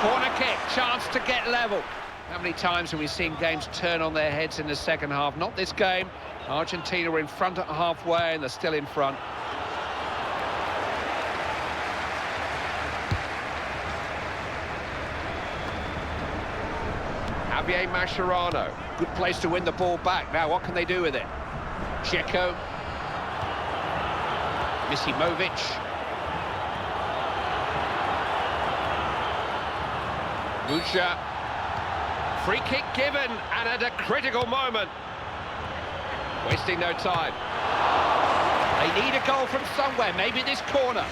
Corner kick, chance to get level. How many times have we seen games turn on their heads in the second half? Not this game. Argentina are in front at halfway and they're still in front. Javier Mascherano. Good place to win the ball back. Now, what can they do with it? Dzeko. Misimovic. Mucha. Free kick given, and at a critical moment. Wasting no time. They need a goal from somewhere, maybe this corner.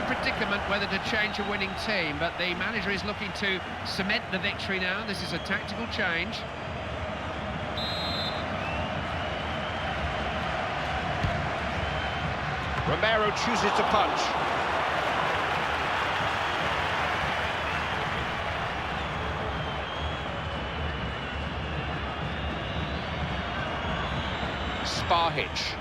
Predicament whether to change a winning team, but the manager is looking to cement the victory now. This is a tactical change. Romero chooses to punch. Sparhich.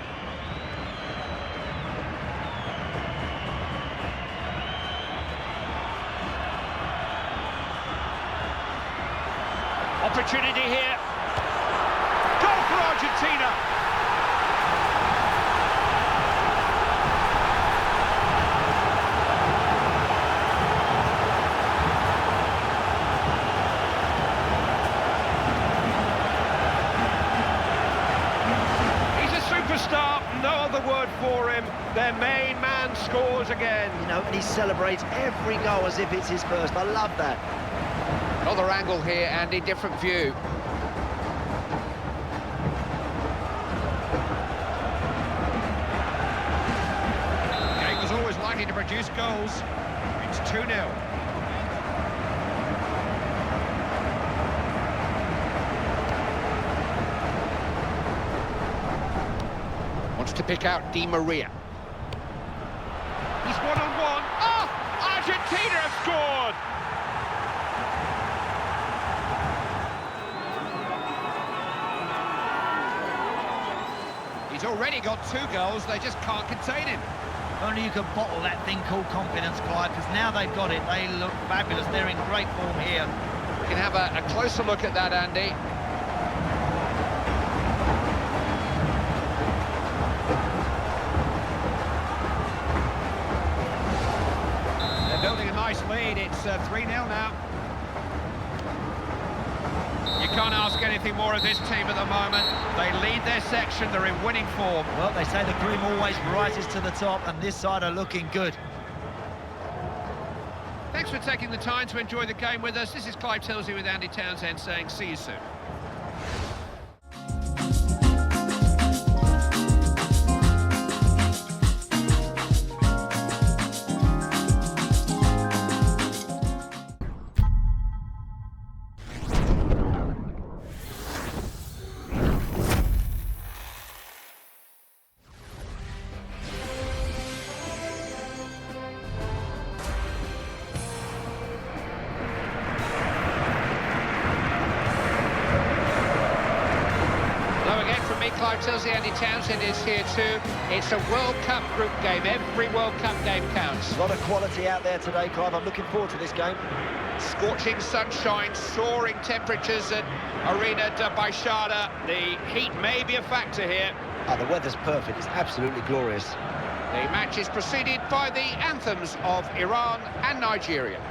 Opportunity here. Goal for Argentina. Superstar, no other word for him. Their main man scores again. You know, and he celebrates every goal as if it's his first. I love that. Another angle here, Andy, different view. The game was always likely to produce goals. It's 2-0. To pick out Di Maria. He's one-on-one. Oh! Argentina have scored! He's already got 2 goals, they just can't contain him. Only you can bottle that thing called confidence, Clive, because now they've got it. They look fabulous. They're in great form here. We can have a closer look at that, Andy. Building a nice lead, it's 3-0 now. You can't ask anything more of this team at the moment. They lead their section, they're in winning form. Well, they say the cream always rises to the top, and this side are looking good. Thanks for taking the time to enjoy the game with us. This is Clive Tilsley with Andy Townsend saying see you soon. Clive Tilsley, Andy Townsend is here too. It's a World Cup group game. Every World Cup game counts. A lot of quality out there today, Clive. I'm looking forward to this game. Scorching sunshine, soaring temperatures at Arena de Baixada. The heat may be a factor here. Oh, the weather's perfect. It's absolutely glorious. The match is preceded by the anthems of Iran and Nigeria.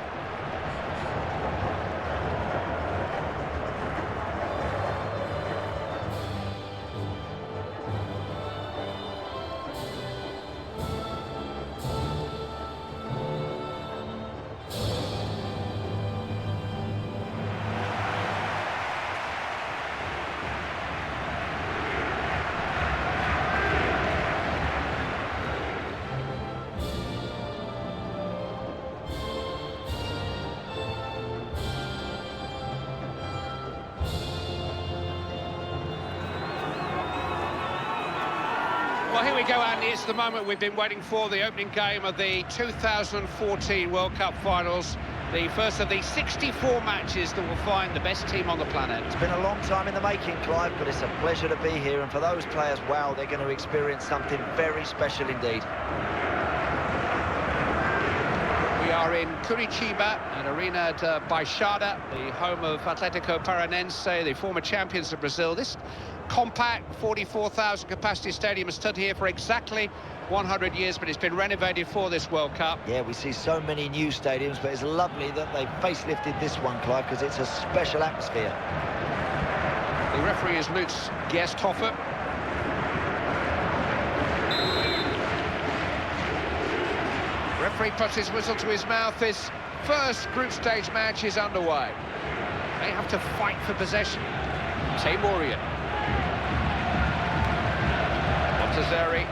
Well, here we go, Andy. It's the moment we've been waiting for, the opening game of the 2014 World Cup Finals. The first of the 64 matches that will find the best team on the planet. It's been a long time in the making, Clive, but it's a pleasure to be here. And for those players, wow, they're going to experience something very special indeed. We are in Curitiba, an Arena de Baixada, the home of Atlético Paranense, the former champions of Brazil. This compact 44,000 capacity stadium has stood here for exactly 100 years, but it's been renovated for this World Cup. Yeah, we see so many new stadiums, but it's lovely that they've facelifted this one, Clive, because it's a special atmosphere. The referee is Lutz Gersthofer. Referee puts his whistle to his mouth. His first group stage match is underway. They have to fight for possession. Taymorian. Montazeri.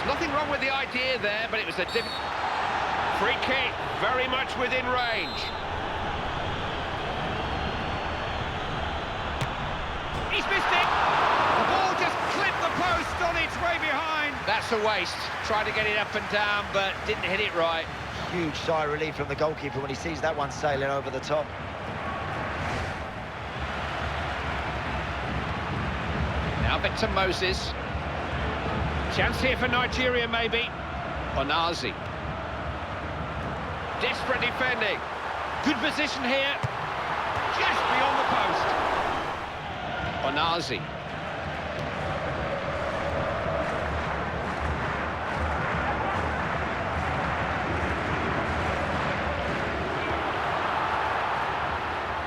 Nothing wrong with the idea there, but it was a free kick, very much within range. He's missed it. The ball just clipped the post on its way behind. That's a waste. Tried to get it up and down, but didn't hit it right. huge sigh of relief from the goalkeeper when he sees that one sailing over the top. Now Victor Moses. Chance here for Nigeria, maybe. Onazi. Desperate defending. Good position here. Just beyond the post. Onazi.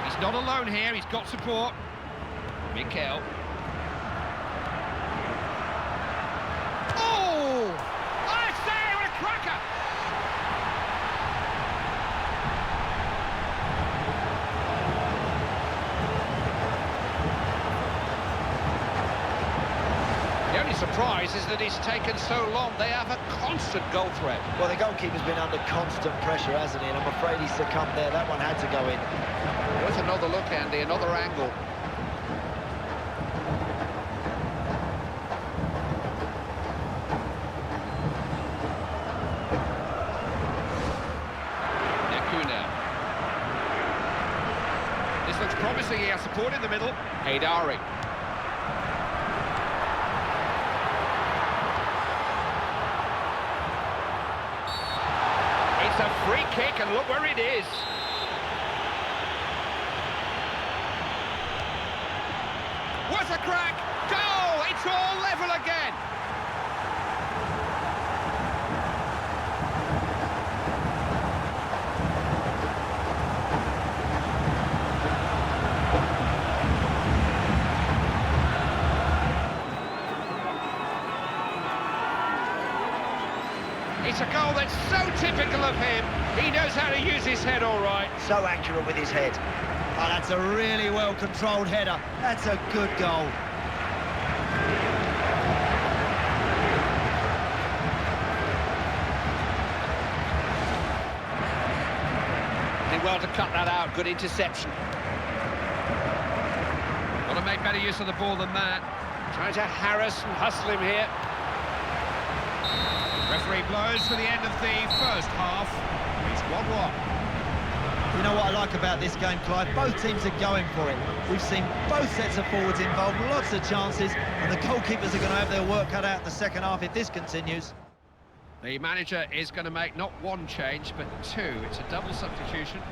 He's not alone here, he's got support. Mikel. Oh! I say, what a cracker! The only surprise is that it's taken so long. They have a constant goal threat. Well, the goalkeeper's been under constant pressure, hasn't he? And I'm afraid he succumbed there. That one had to go in. With another look, Andy, another angle. Nakuna. This looks promising. He has support in the middle. Haydari. It's a free kick, and look where it is. What a crack! Goal! It's all level again! It's a goal that's so typical of him. He knows how to use his head all right. So accurate with his head. Oh, that's a really well-controlled header. That's a good goal. Did well to cut that out. Good interception. Got to make better use of the ball than that. Trying to harass and hustle him here. Referee blows for the end of the first half. It's 1-1. You know what I like about this game, Clive? Both teams are going for it. We've seen both sets of forwards involved, lots of chances, and the goalkeepers are going to have their work cut out in the second half if this continues. The manager is going to make not one change, but two. It's a double substitution.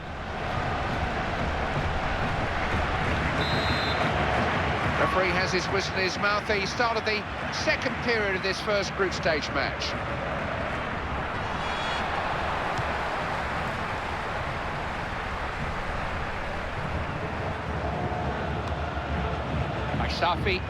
Referee has his whistle in his mouth. He started the second period of this first group stage match. Safi.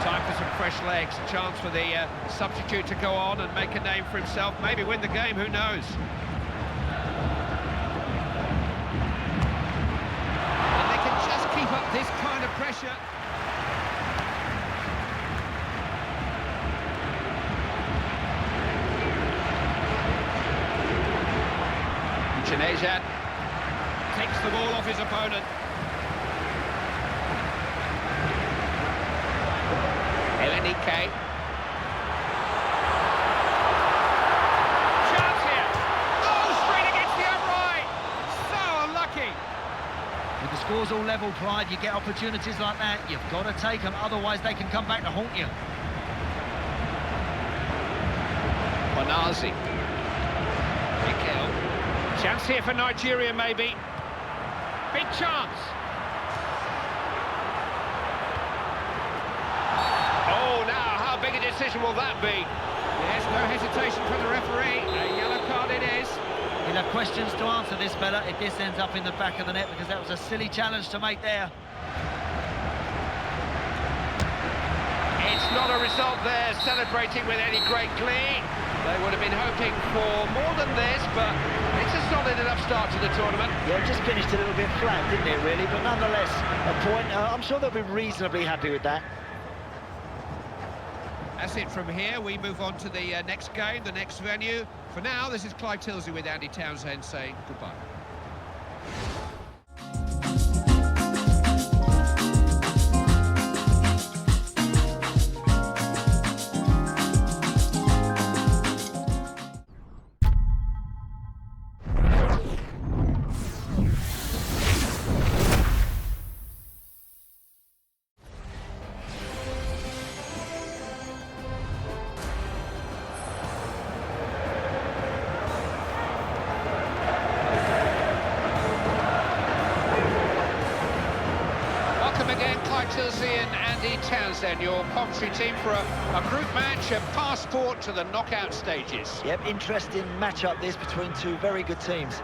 Time for some fresh legs, a chance for the substitute to go on and make a name for himself, maybe win the game, who knows? And they can just keep up this kind of pressure. Janejad takes the ball off his opponent. Elenike. Chance here. Oh, straight against the upright. So unlucky. With the scores all level, Clive, you get opportunities like that. You've got to take them, otherwise they can come back to haunt you. Onazi. Mikel. Chance here for Nigeria, maybe. Big chance. Oh, now, how big a decision will that be? Yes, no hesitation from the referee. A yellow card it is. He'll have questions to answer, this fella, if this ends up in the back of the net, because that was a silly challenge to make there. It's not a result there, celebrating with any great glee. They would have been hoping for more than this, but it's a solid enough start to the tournament. Yeah, just finished a little bit flat, didn't it, really? But nonetheless, a point. I'm sure they'll be reasonably happy with that. That's it from here. We move on to the next game, the next venue. For now, this is Clive Tilsley with Andy Townsend saying goodbye. And Andy Townsend, your commentary team for a group match, a passport to the knockout stages. Yep, interesting match-up this between two very good teams.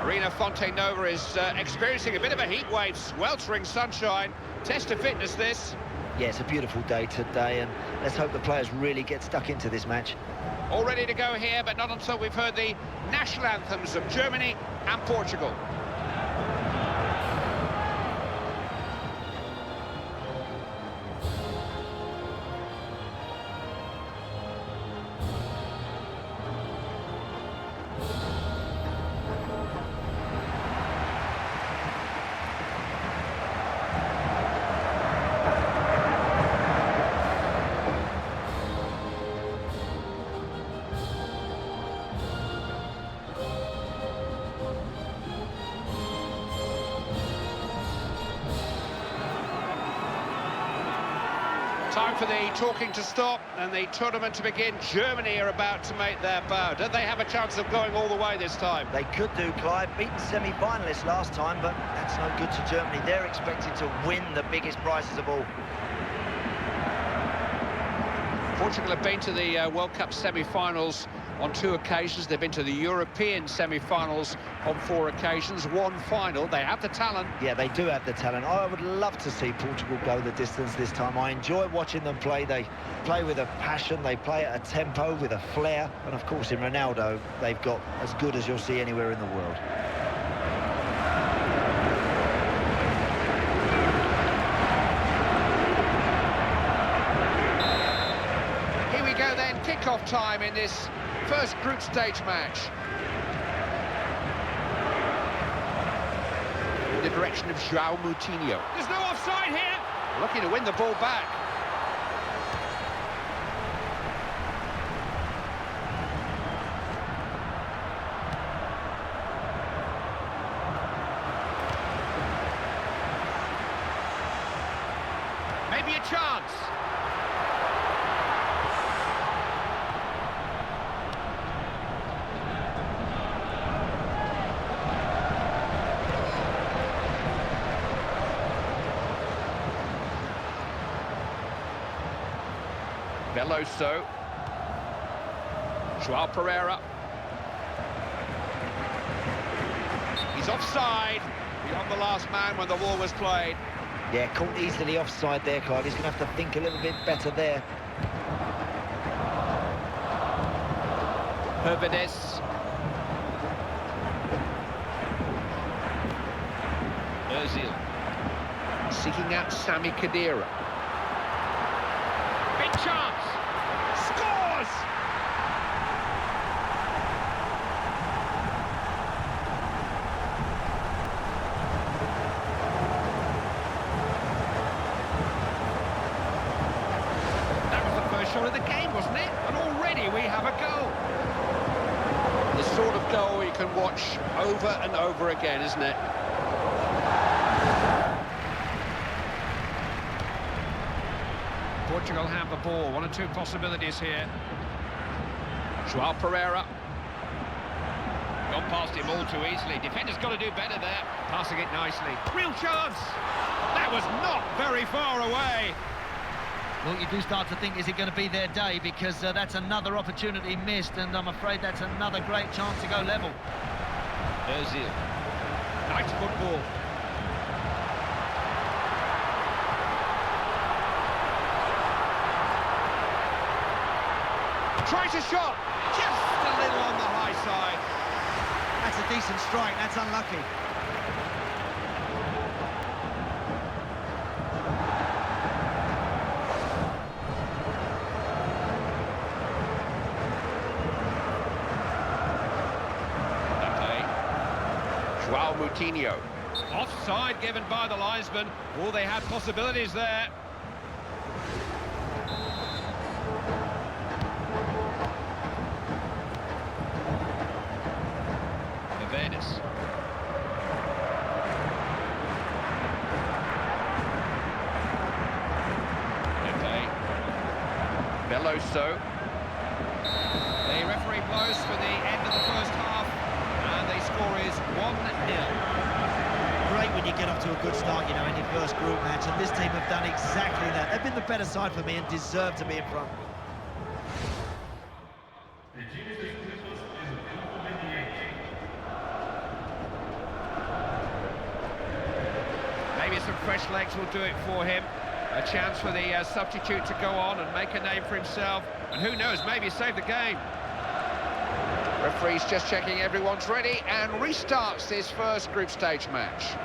Arena Fonte Nova is experiencing a bit of a heat wave, sweltering sunshine. Test of fitness this. Yeah, it's a beautiful day today, and let's hope the players really get stuck into this match. All ready to go here, but not until we've heard the national anthems of Germany and Portugal. Time for the talking to stop and the tournament to begin. Germany are about to make their bow. Don't they have a chance of going all the way this time? They could do, Clive. Beaten semi-finalists last time, but that's no good to Germany. They're expected to win the biggest prizes of all. Portugal have been to the World Cup semi-finals on 2 occasions. They've been to the European semi-finals on 4 occasions, 1 final. They have the talent. Yeah, they do have the talent. I would love to see Portugal go the distance this time. I enjoy watching them play. They play with a passion, they play at a tempo, with a flair. And of course, in Ronaldo, they've got as good as you'll see anywhere in the world. Here we go then, kick-off time in this first group stage match. In the direction of João Moutinho. There's no offside here. Looking to win the ball back. Maybe a chance. Veloso. João Pereira. He's offside. Beyond the last man when the ball was played. Yeah, caught easily offside there, Clive. He's going to have to think a little bit better there. Hervedes. Ozil. Seeking out Sami Khedira. Big chance. Scores! That was the first shot of the game, wasn't it? And already we have a goal. The sort of goal you can watch over and over again, isn't it? Portugal have the ball. 1 or 2 possibilities here. João Pereira. Gone past him all too easily. Defender's got to do better there. Passing it nicely. Real chance! That was not very far away. Well, you do start to think, is it going to be their day? Because that's another opportunity missed, and I'm afraid that's another great chance to go level. Ozil. Nice football. Tries a shot, just a little on the high side. That's a decent strike, that's unlucky. João Moutinho. Offside given by the linesman. Oh, they had possibilities there. Venice. Veloso. The referee blows for the end of the first half, and the score is 1-0. Great when you get off to a good start, you know, in your first group match, and this team have done exactly that. They've been the better side for me and deserve to be in front. Maybe some fresh legs will do it for him. A chance for the substitute to go on and make a name for himself. And who knows, maybe save the game. Referee's just checking everyone's ready and restarts this first group stage match.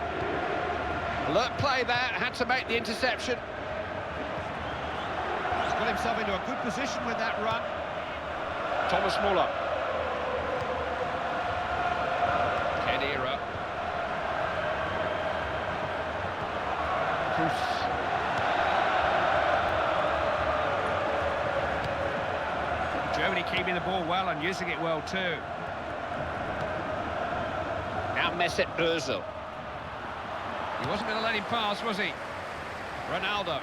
Alert play there, had to make the interception. He's got himself into a good position with that run. Thomas Muller. Kedira. Kroos. Germany keeping the ball well and using it well too. Now Mesut Ozil. He wasn't going to let him pass, was he? Ronaldo.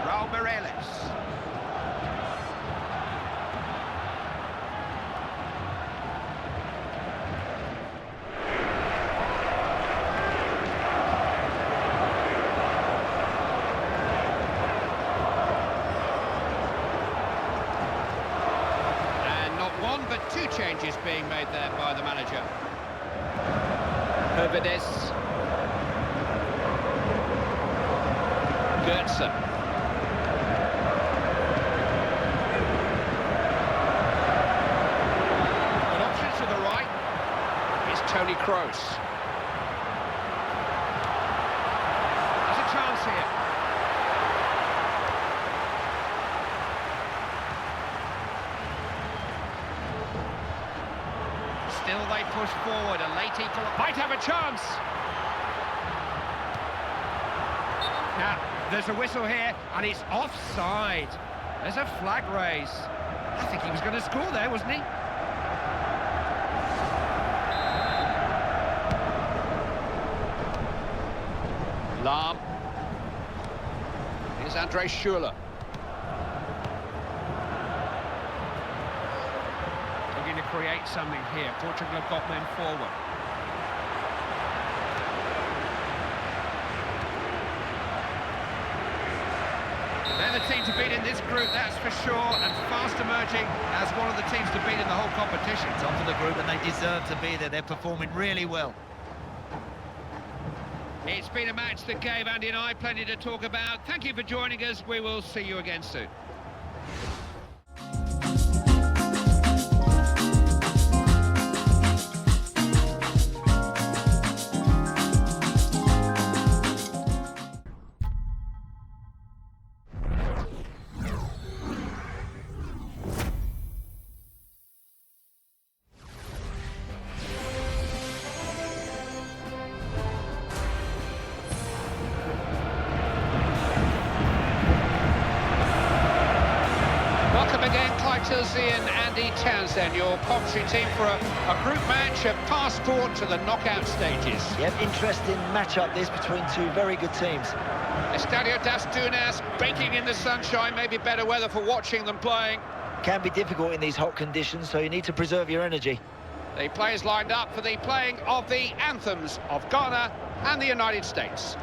Raul Meireles. But two changes being made there by the manager. Herbedes. Gertsen. An option to the right. It's Toni Kroos. There's a chance here. Still they push forward, a late equal might have a chance. Now, there's a whistle here, and it's offside. There's a flag raise. I think he was going to score there, wasn't he? Lahm. Here's André Schürrle. Looking to create something here. Portugal have got men forward. They're the team to beat in this group, that's for sure, and fast emerging as one of the teams to beat in the whole competition. Top of the group, and they deserve to be there. They're performing really well. It's been a match that gave Andy and I plenty to talk about. Thank you for joining us. We will see you again soon. And Andy Townsend, your commentary team for a group match, a passport to the knockout stages. Yep, interesting match-up this between two very good teams. Estadio das Dunas, baking in the sunshine, maybe better weather for watching than playing. Can be difficult in these hot conditions, so you need to preserve your energy. The players lined up for the playing of the anthems of Ghana and the United States.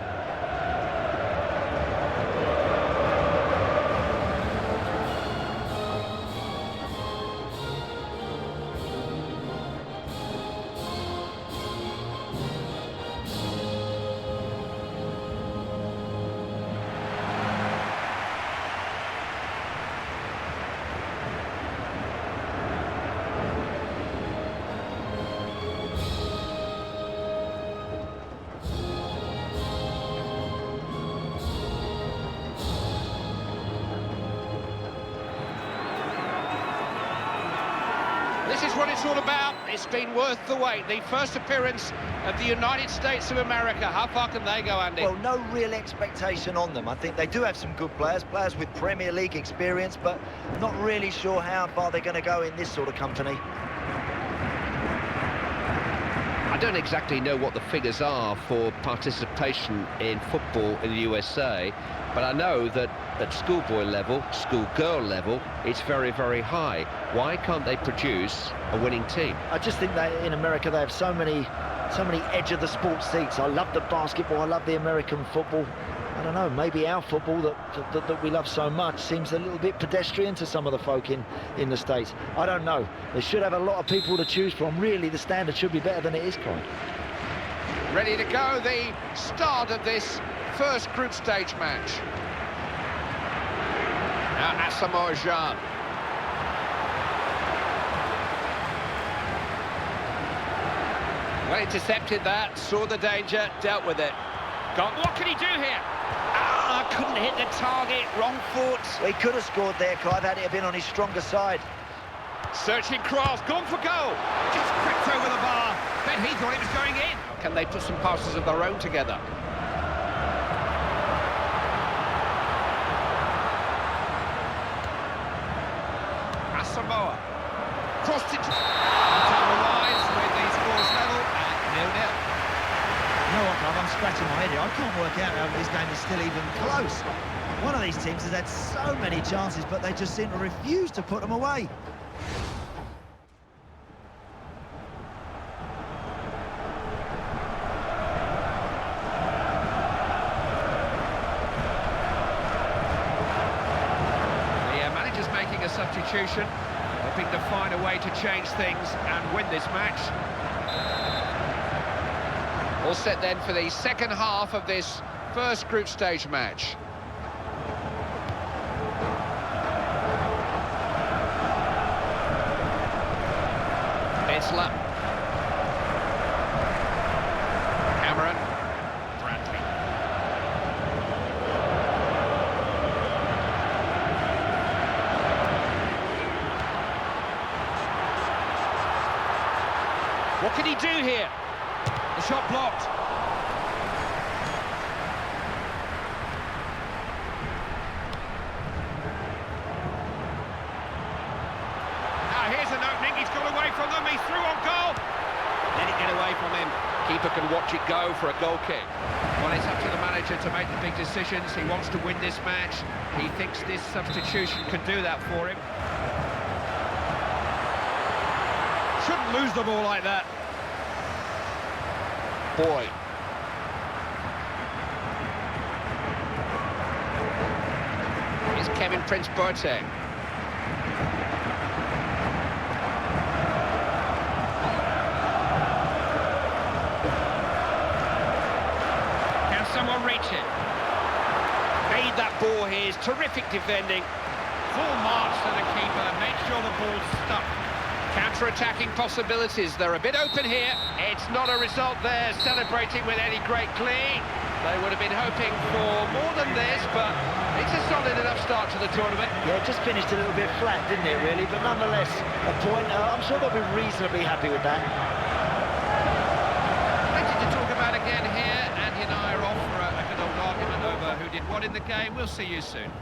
This is what it's all about. It's been worth the wait. The first appearance of the United States of America. How far can they go, Andy? Well, no real expectation on them. I think they do have some good players with Premier League experience, but not really sure how far they're going to go in this sort of company. I don't exactly know what the figures are for participation in football in the USA, but I know that at schoolboy level, schoolgirl level, it's very, very high. Why can't they produce a winning team? I just think that in America they have so many edge of the sport seats. I love the basketball, I love the American football. I don't know, maybe our football that we love so much seems a little bit pedestrian to some of the folk in the States. I don't know. They should have a lot of people to choose from. Really, the standard should be better than it is, Clyde. Ready to go, the start of this first group stage match. Now Asamoah Gyan. Well intercepted that, saw the danger, dealt with it. What can he do here? Ah, couldn't hit the target, wrong foot. Well, he could have scored there, Clive, had it been on his stronger side. Searching cross, gone for goal. Just crept over the bar. Bet he thought it was going in. Can they put some passes of their own together? Asamoah. Crossed it. Down the lines with the scores level at 0-0. You know what, Clive, I'm scratching my head here. I can't work out how this game is still even close. One of these teams has had so many chances, but they just seem to refuse to put them away. The manager's making a substitution, hoping to find a way to change things and win this match. All set then for the second half of this first group stage match. Cameroon. Bradley. What can he do here? The shot blocked. Now here's an opening, he's got away from them, he's through on goal. Let it get away from him. Keeper can watch it go for a goal kick. Well, it's up to the manager to make the big decisions. He wants to win this match. He thinks this substitution can do that for him. Shouldn't lose the ball like that. Boy. Here's Kevin Prince Boateng. Can someone reach it? Made that ball here. Is terrific defending. Full march to the keeper. Make sure the ball's stuck. Counter-attacking possibilities. They're a bit open here. It's not a result there, celebrating with any great glee. They would have been hoping for more than this, but it's a solid enough start to the tournament. Yeah, it just finished a little bit flat, didn't it, really? But nonetheless, a point. I'm sure they'll be reasonably happy with that. Plenty to talk about again here. Andy and I are off for a good old argument over who did what in the game. We'll see you soon.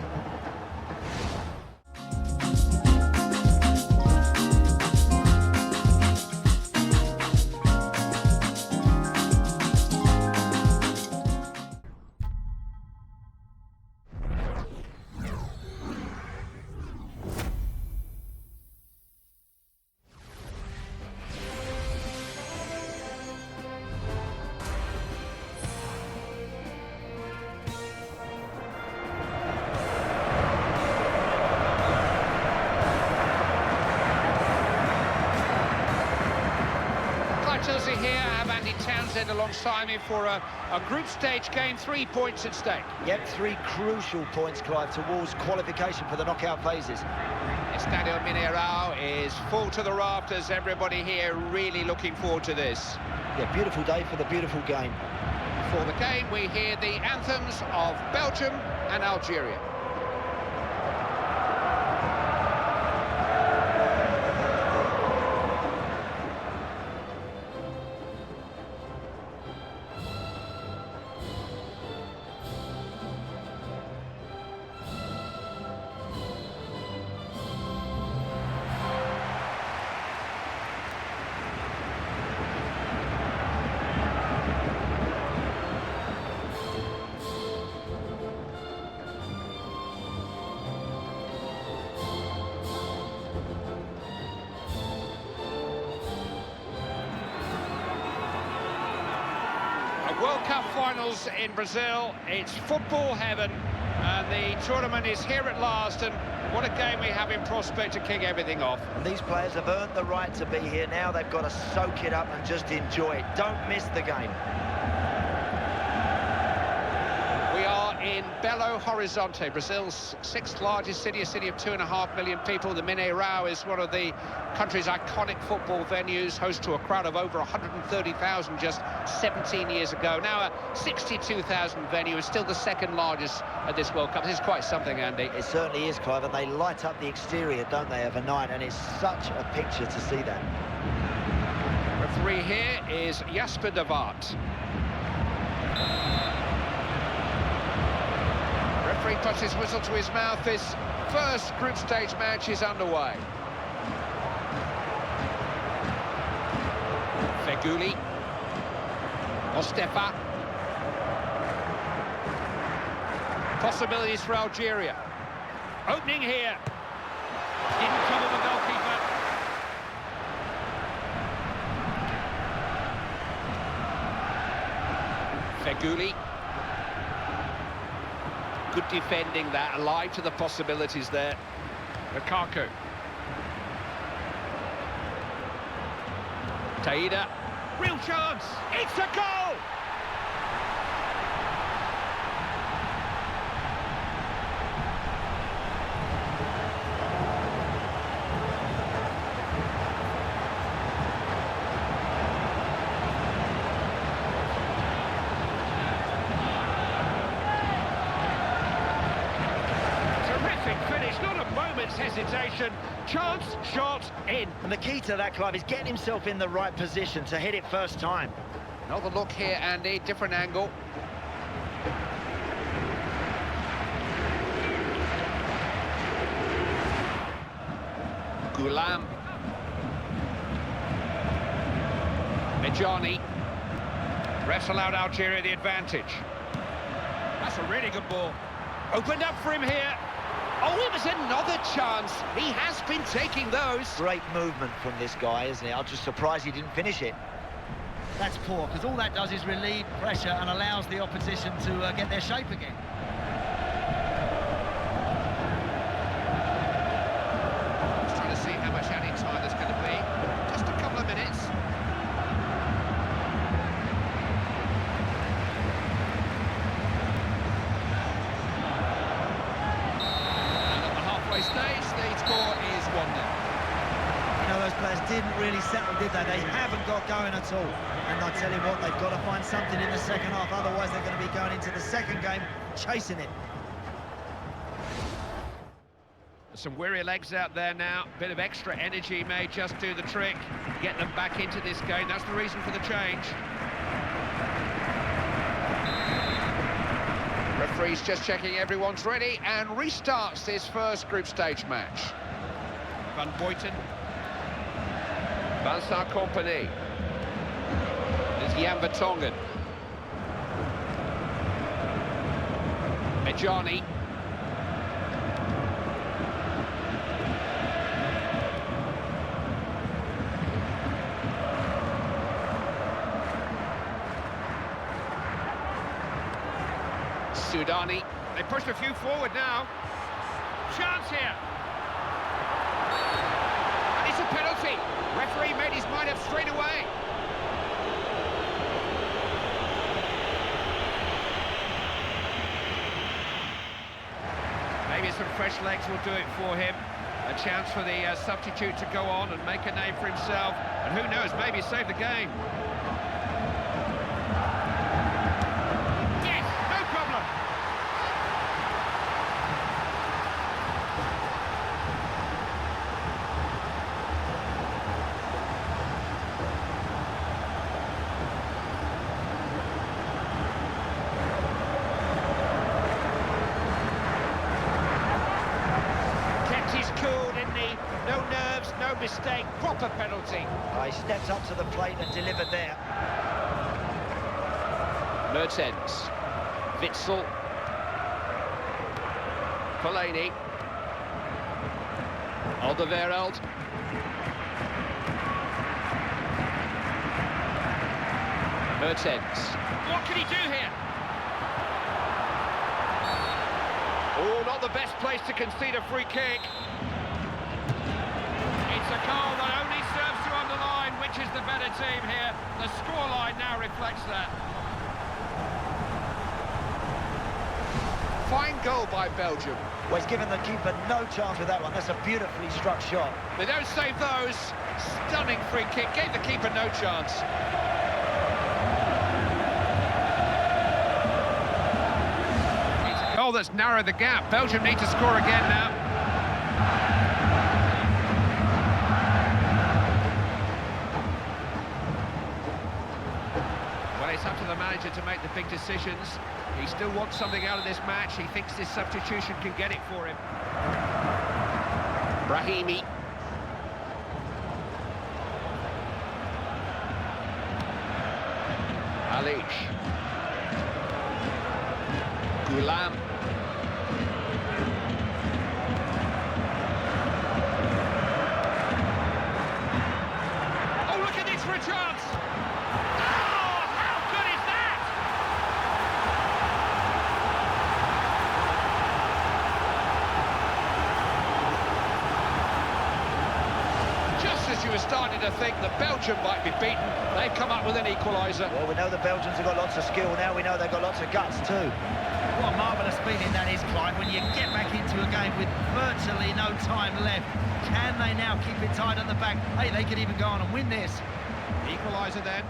Here, I have Andy Townsend alongside me for a group stage game, 3 points at stake. Yep, 3 crucial points, Clive, towards qualification for the knockout phases. Estadio Mineirão is full to the rafters. Everybody here really looking forward to this. Yeah, beautiful day for the beautiful game. For the game, we hear the anthems of Belgium and Algeria. World Cup finals in Brazil. It's football heaven, and the tournament is here at last, and what a game we have in prospect to kick everything off. And these players have earned the right to be here. Now they've got to soak it up and just enjoy it. Don't miss the game. We are in Belo Horizonte, Brazil's sixth largest city, a city of 2.5 million people. The Mineirão is one of the country's iconic football venues, host to a crowd of over 130,000 just 17 years ago. Now a 62,000 venue, is still the second largest at this World Cup. This is quite something, Andy. It certainly is, Clive, and they light up the exterior, don't they, overnight, and it's such a picture to see that. Referee here is Jasper de Waart. Referee puts his whistle to his mouth. His first group stage match is underway. Feghouli. Mostefa. Possibilities for Algeria. Opening here. Didn't trouble the goalkeeper. Feghouli. Good defending that, alive to the possibilities there. Lukaku. Taida. Real chance. It's a goal! Hesitation, chance, shot, in. And the key to that, Clive, is getting himself in the right position to hit it first time. Another look here, Andy, different angle. Goulam. Medjani. Refs allowed Algeria the advantage. That's a really good ball. Opened up for him here. Oh, it was another chance. He has been taking those. Great movement from this guy, isn't it? I'm just surprised he didn't finish it. That's poor, because all that does is relieve pressure and allows the opposition to get their shape again. Just trying to see how much added time there's going to be. Just a couple of minutes. Stage, the score is 1-0. You know, those players didn't really settle, did they? They haven't got going at all. And I tell you what, they've got to find something in the second half, otherwise they're going to be going into the second game chasing it. Some weary legs out there now. Bit of extra energy may just do the trick. Get them back into this game. That's the reason for the change. Referee's just checking everyone's ready and restarts this first group stage match. Van Buiten. Vincent Kompany. There's Jan Vertonghen. Medjani. Sudani. They pushed a few forward now. Chance here. And it's a penalty. Referee made his mind up straight away. Maybe some fresh legs will do it for him. A chance for the substitute to go on and make a name for himself. And who knows, maybe save the game. Mistake, proper penalty. He stepped up to the plate and delivered there. Mertens, Witsel, Fellaini, Alderweireld, Mertens, What can he do here? Oh, not the best place to concede a free kick. It's a goal that only serves to underline which is the better team here. The scoreline now reflects that. Fine goal by Belgium. Well, he's given the keeper no chance with that one. That's a beautifully struck shot. They don't save those. Stunning free kick. Gave the keeper no chance. It's a goal that's narrowed the gap. Belgium need to score again now. Well, it's up to the manager to make the big decisions. He still wants something out of this match. He thinks this substitution can get it for him. Brahimi. Alish. Gulam. Oh, look at this for a chance! You were starting to think that Belgium might be beaten. They've come up with an equaliser. Well, we know the Belgians have got lots of skill. Now we know they've got lots of guts too. What a marvellous feeling that is, Clive, when you get back into a game with virtually no time left. Can they now keep it tight at the back? Hey, they could even go on and win this. Equaliser then.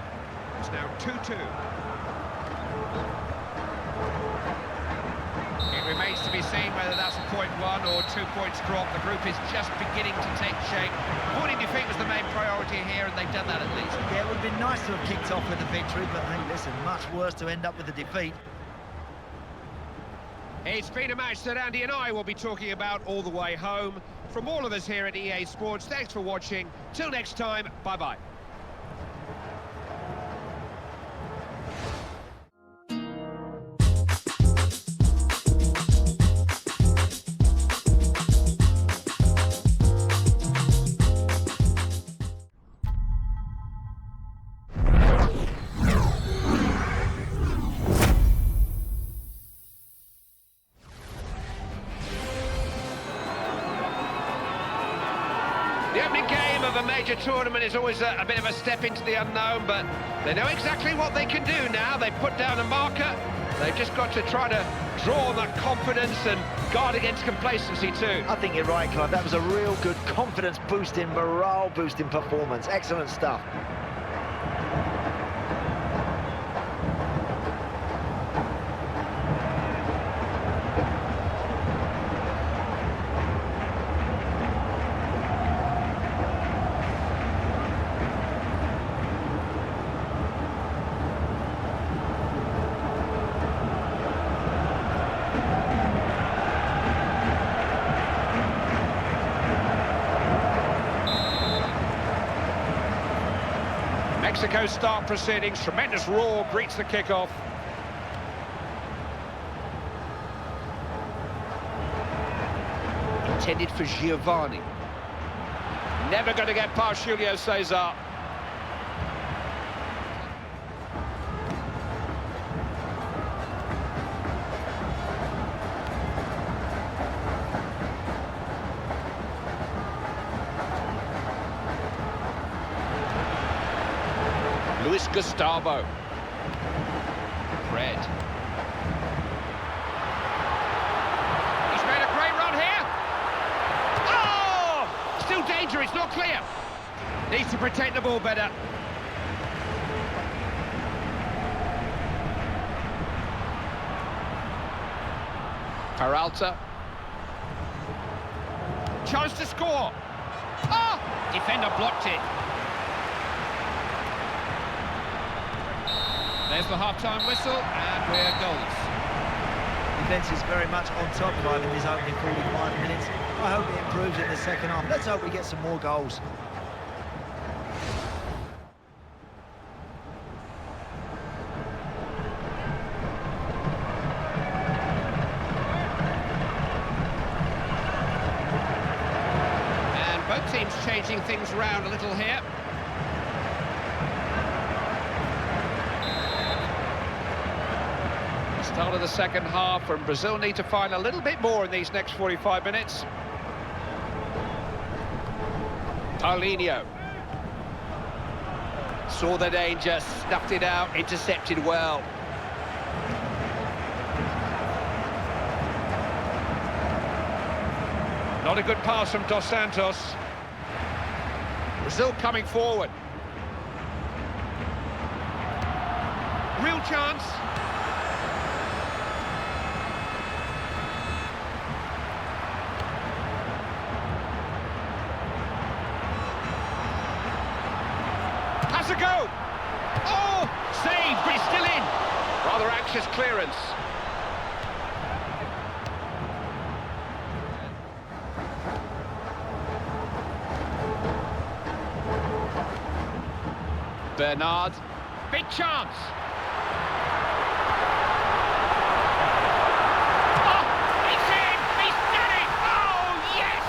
It's now 2-2. It remains to be seen whether that's a 0.1 or 2 points drop. The group is just beginning to take shape. Avoiding defeat was the main priority here, and they've done that at least. Yeah, it would have been nice to have kicked off with a victory, but hey, listen, much worse to end up with a defeat. It's been a match that Andy and I will be talking about all the way home. From all of us here at EA Sports, thanks for watching. Till next time, bye-bye. The opening game of a major tournament is always a bit of a step into the unknown, but they know exactly what they can do now. They've put down a marker. They've just got to try to draw that confidence and guard against complacency too. I think you're right, Clive. That was a real good confidence-boosting, morale-boosting performance. Excellent stuff. Mexico start proceedings. Tremendous roar greets the kickoff. Intended for Giovanni. Never going to get past Julio Cesar. Luis Gustavo. Fred. He's made a great run here. Oh! Still danger, it's not clear. Needs to protect the ball better. Peralta. Chance to score. Oh! Defender blocked it. There's the half-time whistle, and we're goals. Defence is very much on top, Clive, in these opening 45 minutes. I hope it improves in the second half. Let's hope we get some more goals. And both teams changing things around a little here. Start of the second half, and Brazil need to find a little bit more in these next 45 minutes. Paulinho. Saw the danger, snuffed it out, intercepted well. Not a good pass from Dos Santos. Brazil coming forward. Real chance. Has a go. Oh, saved, but it's still in. Rather anxious clearance. Bernard, big chance. Oh, it's in! He's done it! Oh, yes!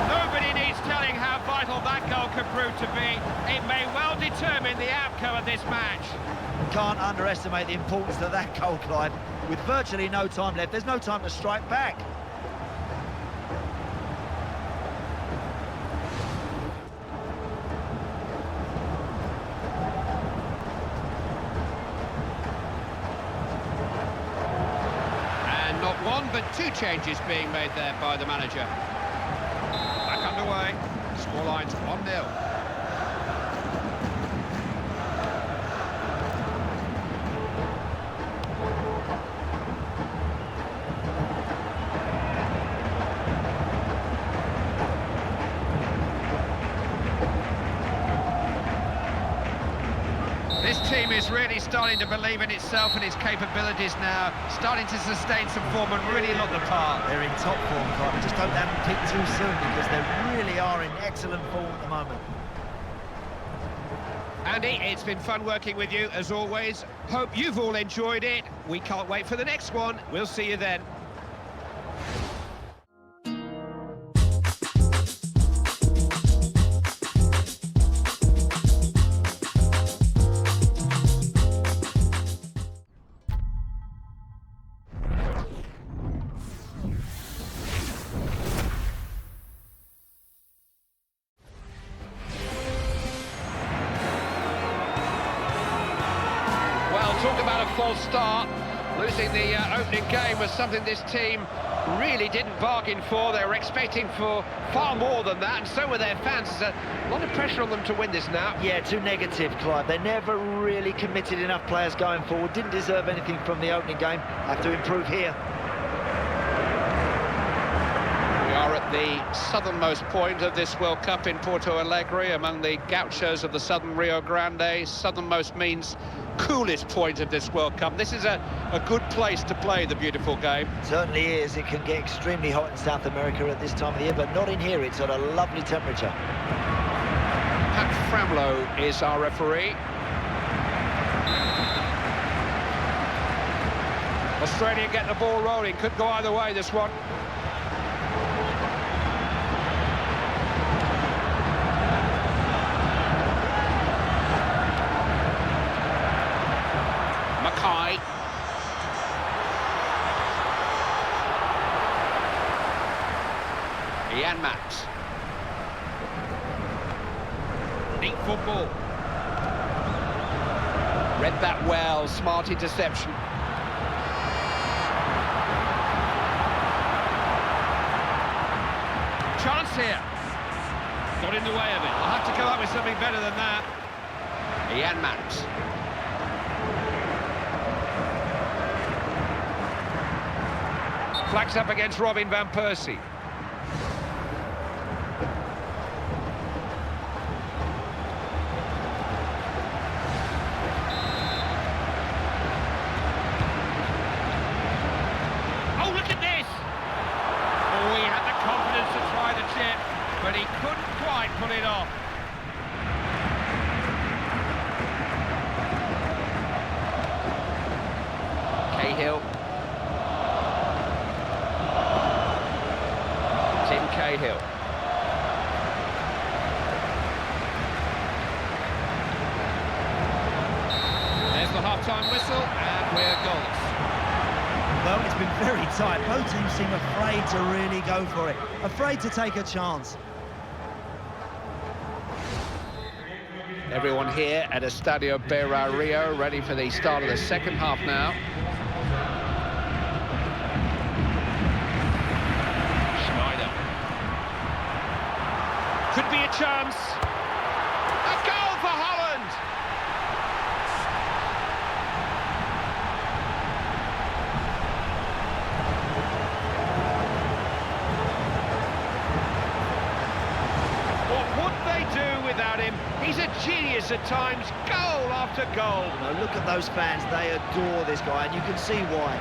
Nobody needs telling how vital that goal could prove to be. It may well determine the outcome of this match. Can't underestimate the importance of that goal, Clive. With virtually no time left, there's no time to strike back. And not one, but two changes being made there by the manager. Back underway. Scoreline's 1-0. This team is really starting to believe in itself and its capabilities now, starting to sustain some form and really look the part. They're in top form, Clive. I just hope they haven't peaked too soon, because they really are in excellent form at the moment. Andy, it's been fun working with you, as always. Hope you've all enjoyed it. We can't wait for the next one. We'll see you then. Talk about a false start. Losing the opening game was something this team really didn't bargain for. They were expecting for far more than that, and so were their fans. There's a lot of pressure on them to win this now. Yeah, too negative, Clive. They never really committed enough players going forward. Didn't deserve anything from the opening game. Have to improve here. We are at the southernmost point of this World Cup in Porto Alegre, among the gauchos of the southern Rio Grande. Southernmost means coolest point of this World Cup. This is a good place to play the beautiful game. Certainly is. It can get extremely hot in South America at this time of the year, but not in here. It's at a lovely temperature. Pat Framlow is our referee. Australia get the ball rolling. Could go either way, this one. Ian Max. Neat football. Read that well, smart interception. Chance here. Got in the way of it. I'll have to come up with something better than that. Ian Max. Flags up against Robin van Persie. But he couldn't quite pull it off. Cahill. There's the half-time whistle, and we're goals. Well, it's been very tight. Both teams seem afraid to really go for it, afraid to take a chance. Everyone here at Estadio Beira Rio, ready for the start of the second half now. Schneider. Could be a chance. A goal for Holland! What would they do without him? He's a genius at times, goal after goal. Now look at those fans, they adore this guy, and you can see why.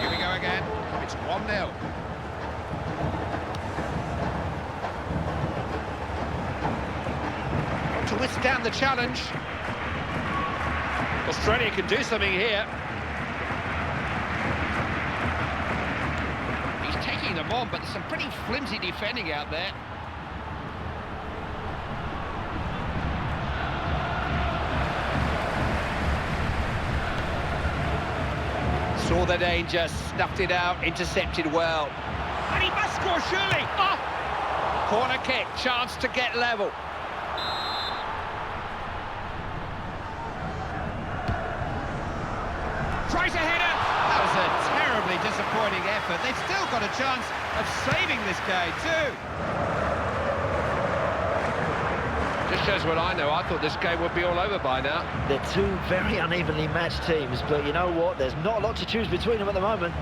Here we go again, it's 1-0. To withstand the challenge. Australia can do something here. He's taking them on, but there's some pretty flimsy defending out there. Saw the danger, snuffed it out, intercepted well. And he must score, surely! Oh! Corner kick, chance to get level. Tries a header. That was a terribly disappointing effort. They've still got a chance of saving this game too. Just shows what I know. I thought this game would be all over by now. They're two very unevenly matched teams, but you know what? There's not a lot to choose between them at the moment.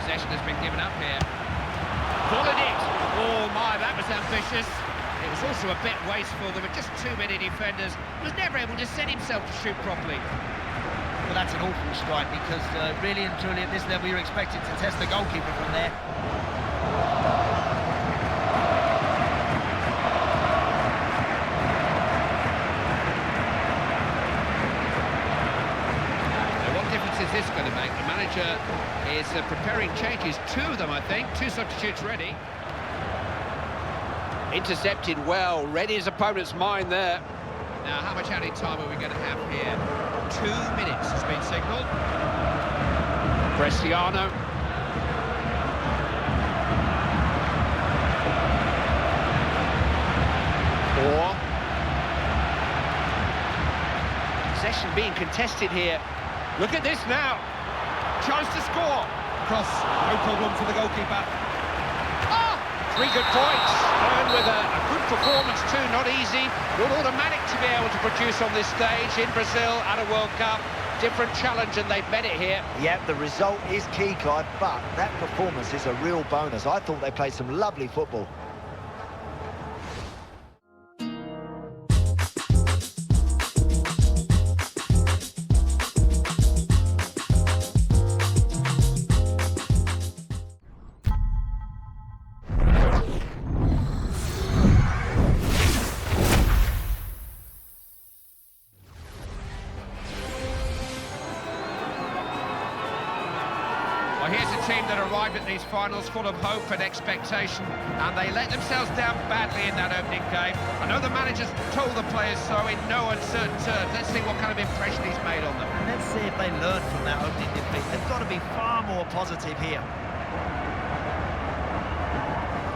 Possession has been given up here. Followed it. Oh my, that was ambitious. It was also a bit wasteful. There were just too many defenders. He was never able to set himself to shoot properly. Well, that's an awful strike because really and truly at this level you're expected to test the goalkeeper from there. Now, what difference is this going to make? The manager is preparing changes, 2 of them I think, 2 substitutes ready. Intercepted well, read his opponent's mind there. Now, how much added time are we going to have here? 2 minutes has been signalled. Cristiano. Possession being contested here. Look at this now. Chance to score. Cross, no problem for the goalkeeper. 3 good points, and with a good performance too, not easy, not automatic to be able to produce on this stage in Brazil at a World Cup. Different challenge, and they've met it here. Yep, the result is key, Clive, but that performance is a real bonus. I thought they played some lovely football. Well, here's a team that arrived at these finals full of hope and expectation, and they let themselves down badly in that opening game. I know the manager's told the players so in no uncertain terms. Let's see what kind of impression he's made on them. And let's see if they learn from that opening defeat. They've got to be far more positive here.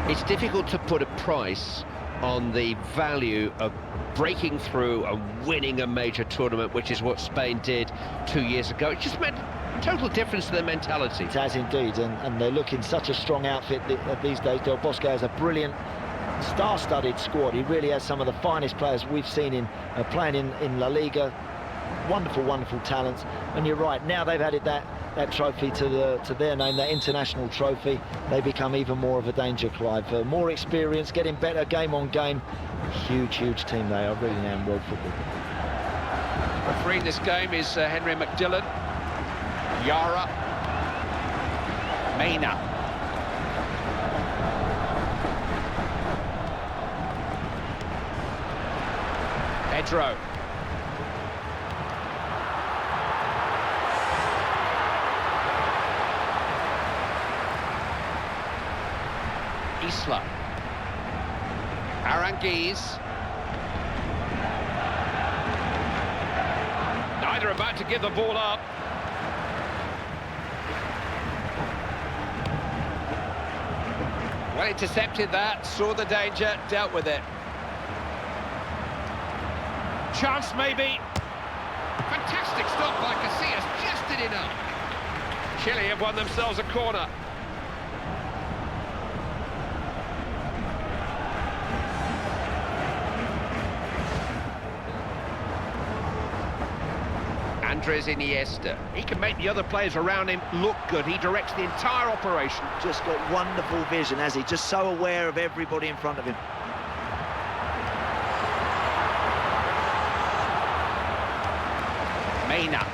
It's difficult to put a price on the value of breaking through and winning a major tournament, which is what Spain did 2 years ago. It just meant a total difference to their mentality. It has indeed, and they look in such a strong outfit these days. Del Bosque has a brilliant, star-studded squad. He really has some of the finest players we've seen in playing in La Liga. Wonderful, wonderful talents. And you're right, now they've added that trophy to their name, that international trophy. They become even more of a danger, Clive. More experience, getting better game on game. Huge, huge team they are, really now in world football. Refereeing this game is Henry McDillan. Yara. Mena. Pedro. Isla. Aranguiz. Neither about to give the ball up. Well intercepted that, saw the danger, dealt with it. Chance maybe. Fantastic stop by Casillas, just did enough. Chile have won themselves a corner. Andres Iniesta. He can make the other players around him look good. He directs the entire operation. Just got wonderful vision, has he? Just so aware of everybody in front of him. Mena.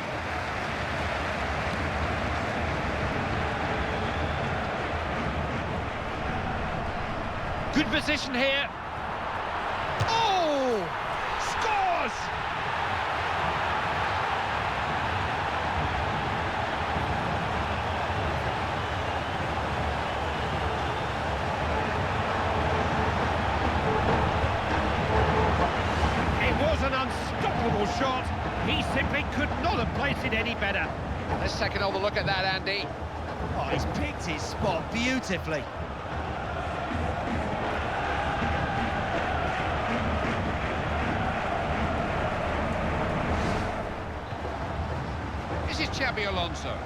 Good position here. Oh! Scores! An unstoppable shot. He simply could not have placed it any better. Let's take another look at that, Andy. Oh, he's picked his spot beautifully. This is Xabi Alonso.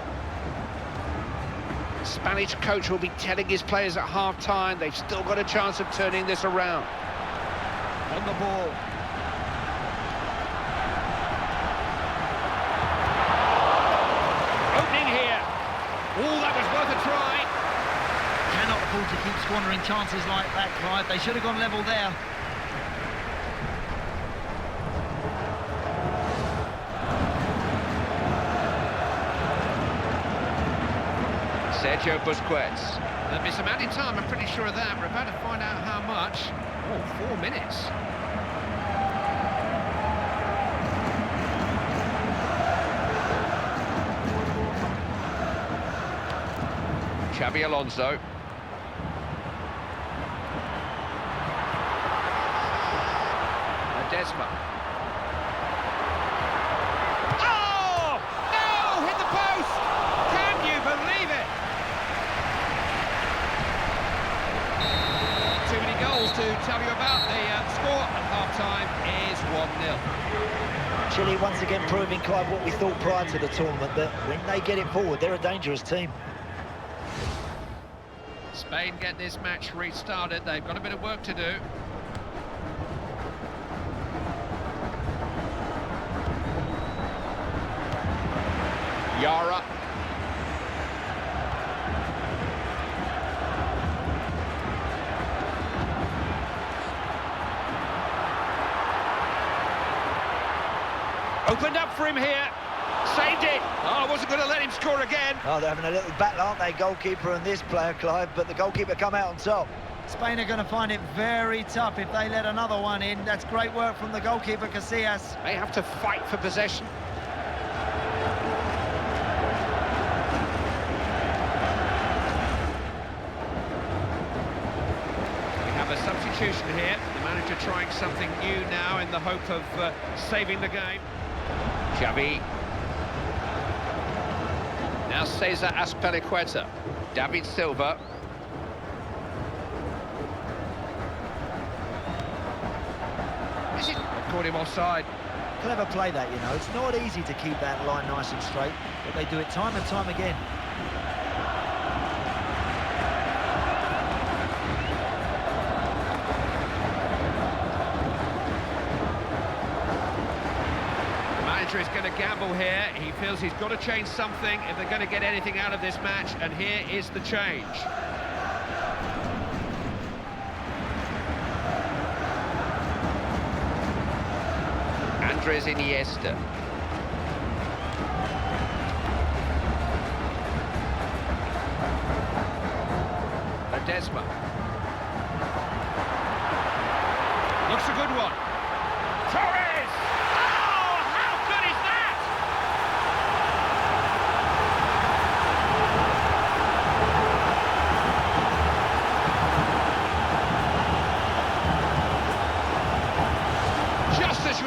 Spanish coach will be telling his players at half-time they've still got a chance of turning this around. On the ball. Oh, that was worth a try. Cannot afford to keep squandering chances like that, Clive. They should have gone level there. Sergio Busquets. There'll be some added time, I'm pretty sure of that. We're about to find out how much. Oh, 4 minutes. Xabi Alonso. Ledesma. Oh! No! Hit the post! Can you believe it? Too many goals to tell you about. The score at half-time is 1-0. Chile once again proving, Clive, what we thought prior to the tournament, that when they get it forward, they're a dangerous team. Spain get this match restarted. They've got a bit of work to do. Yara. Opened up for him here. Saved it. Oh, I wasn't going to let him score again. Oh, they're having a little battle, aren't they, goalkeeper and this player, Clive, but the goalkeeper come out on top. Spain are going to find it very tough if they let another one in. That's great work from the goalkeeper, Casillas. They have to fight for possession. We have a substitution here. The manager trying something new now in the hope of saving the game. Xavi. Now Cesar Azpilicueta. David Silva. Is it? They caught him offside. Clever play that, you know. It's not easy to keep that line nice and straight, but they do it time and time again. Is going to gamble here. He feels he's got to change something if they're going to get anything out of this match, and here is the change. Andres Iniesta. Ledesma. Looks a good one. Torres! Oh, how good is that?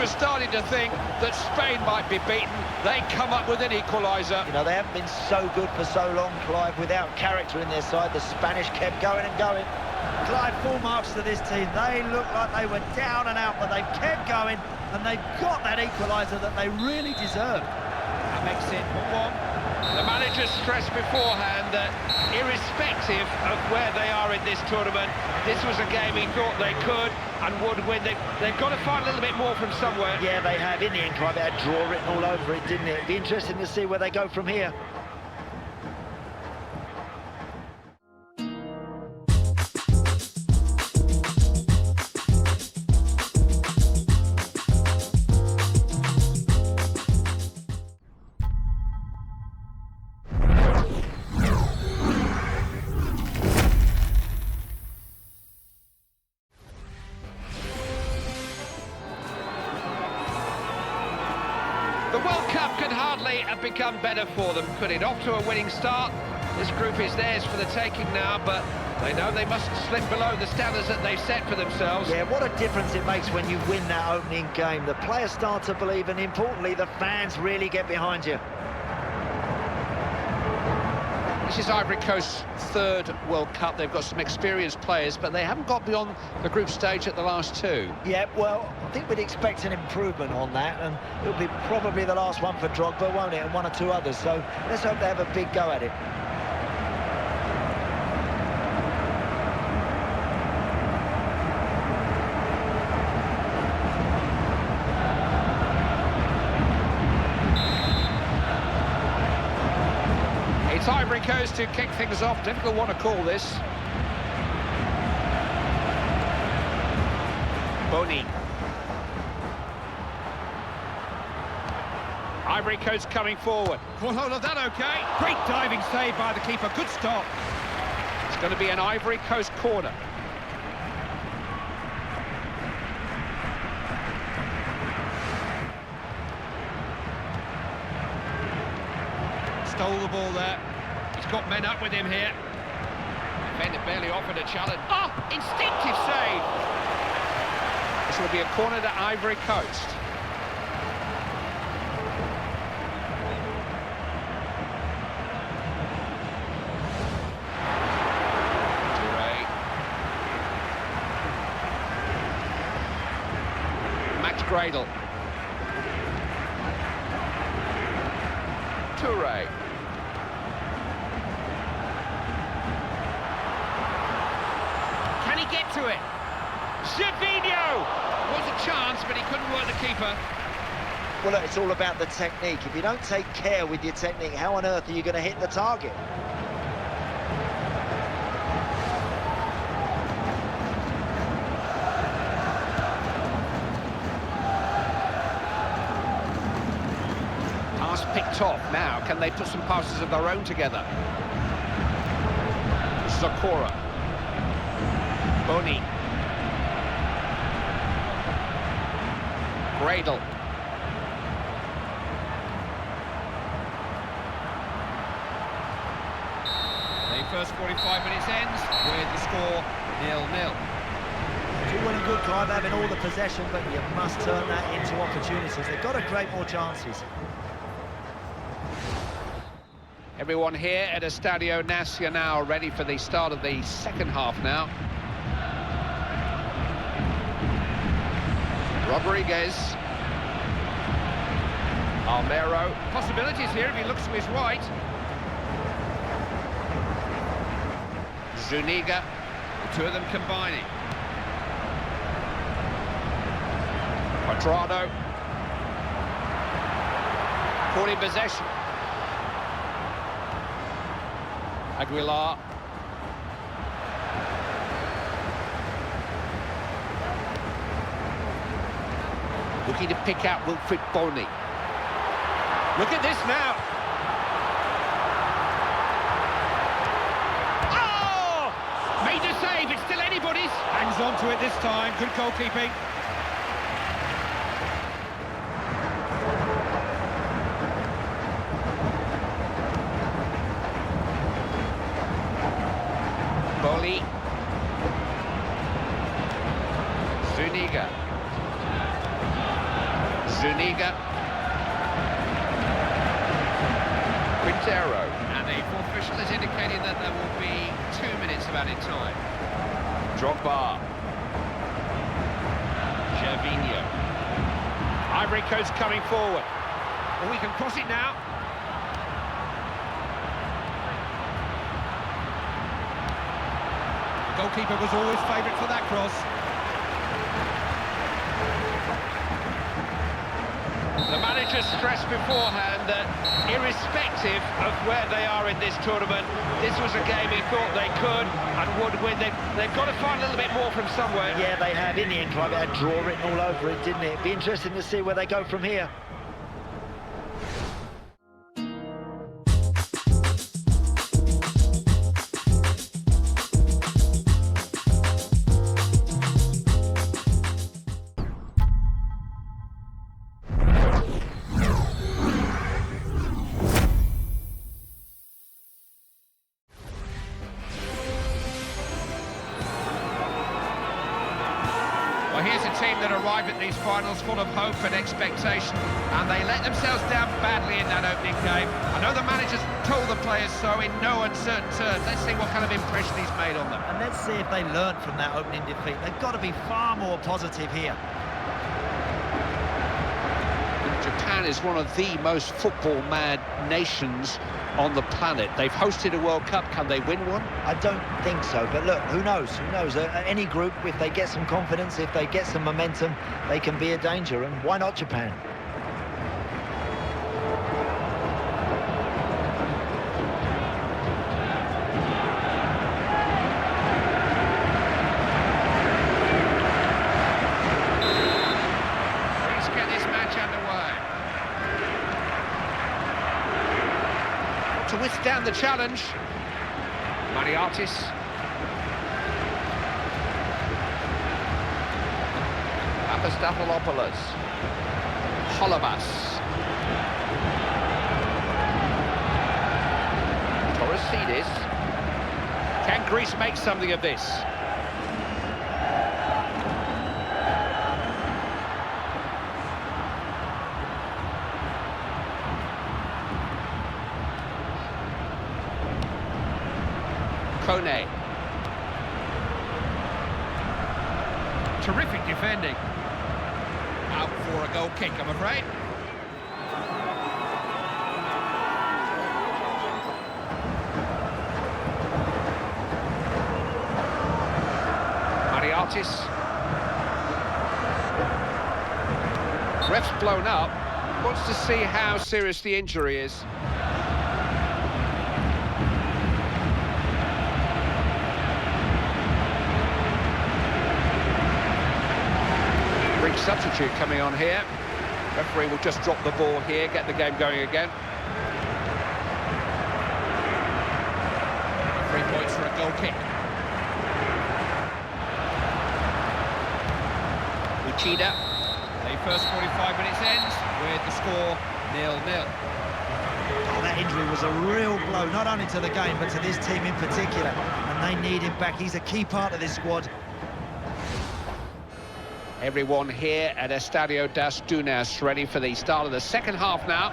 were starting to think that Spain might be beaten, they come up with an equaliser. You know, they haven't been so good for so long, Clive, without character in their side. The Spanish kept going and going. Clive, full marks to this team. They looked like they were down and out, but they've kept going, and they've got that equaliser that they really deserved. That makes it 1-1. The manager stressed beforehand that irrespective of where they are in this tournament, this was a game he thought they could and would win. They've got to find a little bit more from somewhere. Yeah, they have. In the end, Clive, they had draw written all over it, didn't it? It'd be interesting to see where they go from here. The World Cup could hardly have become better for them, could it? Off to a winning start. This group is theirs for the taking now, but they know they mustn't slip below the standards that they've set for themselves. Yeah, what a difference it makes when you win that opening game. The players start to believe, and importantly, the fans really get behind you. This is Ivory Coast's third World Cup. They've got some experienced players, but they haven't got beyond the group stage at the last two. Yeah, well, I think we'd expect an improvement on that, and it'll be probably the last one for Drogba, won't it, and one or two others, so let's hope they have a big go at it. It's Ivory Coast to kick things off. Difficult one to call this. Boni. Ivory Coast coming forward. Caught hold of that, okay. Great diving save by the keeper. Good stop. It's going to be an Ivory Coast corner. Stole the ball there. He's got men up with him here. Defender barely offered a challenge. Oh, instinctive save. This will be a corner to Ivory Coast. Gradle. Toure. Can he get to it? Savinho! Was a chance, but he couldn't work the keeper. Well, look, it's all about the technique. If you don't take care with your technique, how on earth are you going to hit the target? Picked off now. Can they put some passes of their own together? Zakora. Boni. Gradle. The first 45 minutes ends with the score 0-0. It's all well and good, Clive, having all the possession, but you must turn that into opportunities. They've got to create more chances. Everyone here at Estadio Nacional ready for the start of the second half now. Rodriguez. Almero. Possibilities here if he looks to his right. Zuniga. The two of them combining. Quadrado. Caught in possession. Aguilar. Looking to pick out Wilfried Boni. Look at this now. Oh! Made a save. It's still anybody's. Hangs on to it this time. Good goalkeeping. Boli. Zuniga. Zuniga. Quintero. And the fourth official is indicating that there will be 2 minutes of added time. Drogba. Gervinho. Ivory Coast coming forward. Well, we can cross it now. The goalkeeper was always favourite for that cross. The manager stressed beforehand that irrespective of where they are in this tournament, this was a game he thought they could and would win. They've got to find a little bit more from somewhere. Yeah, they have. In the end, Clive, had draw written all over it, didn't it? It'd be interesting to see where they go from here. Well, here's a team that arrive at these finals full of hope and expectation, and they let themselves down badly in that opening game. I know the manager's told the players so in no uncertain terms. Let's see what kind of impression he's made on them. And let's see if they learn from that opening defeat. They've got to be far more positive here. Japan is one of the most football-mad nations on the planet. They've hosted a World Cup. Can they win one? I don't think so, but look, who knows? Who knows? Any group, if they get some confidence, if they get some momentum, they can be a danger, and why not Japan? Let's get this match underway. To withstand the challenge, Mariatis. Papastathopoulos. Holobas. Torresidis. Can Greece make something of this? Kone. Terrific defending. Out for a goal kick, I'm afraid. Mariatis. Ref's blown up. Wants to see how serious the injury is. Big substitute coming on here. Referee will just drop the ball here, get the game going again. 3 points for a goal kick. Uchida. The first 45 minutes ends with the score 0-0. Oh, that injury was a real blow, not only to the game, but to this team in particular. And they need him back. He's a key part of this squad. Everyone here at Estadio das Dunas ready for the start of the second half now.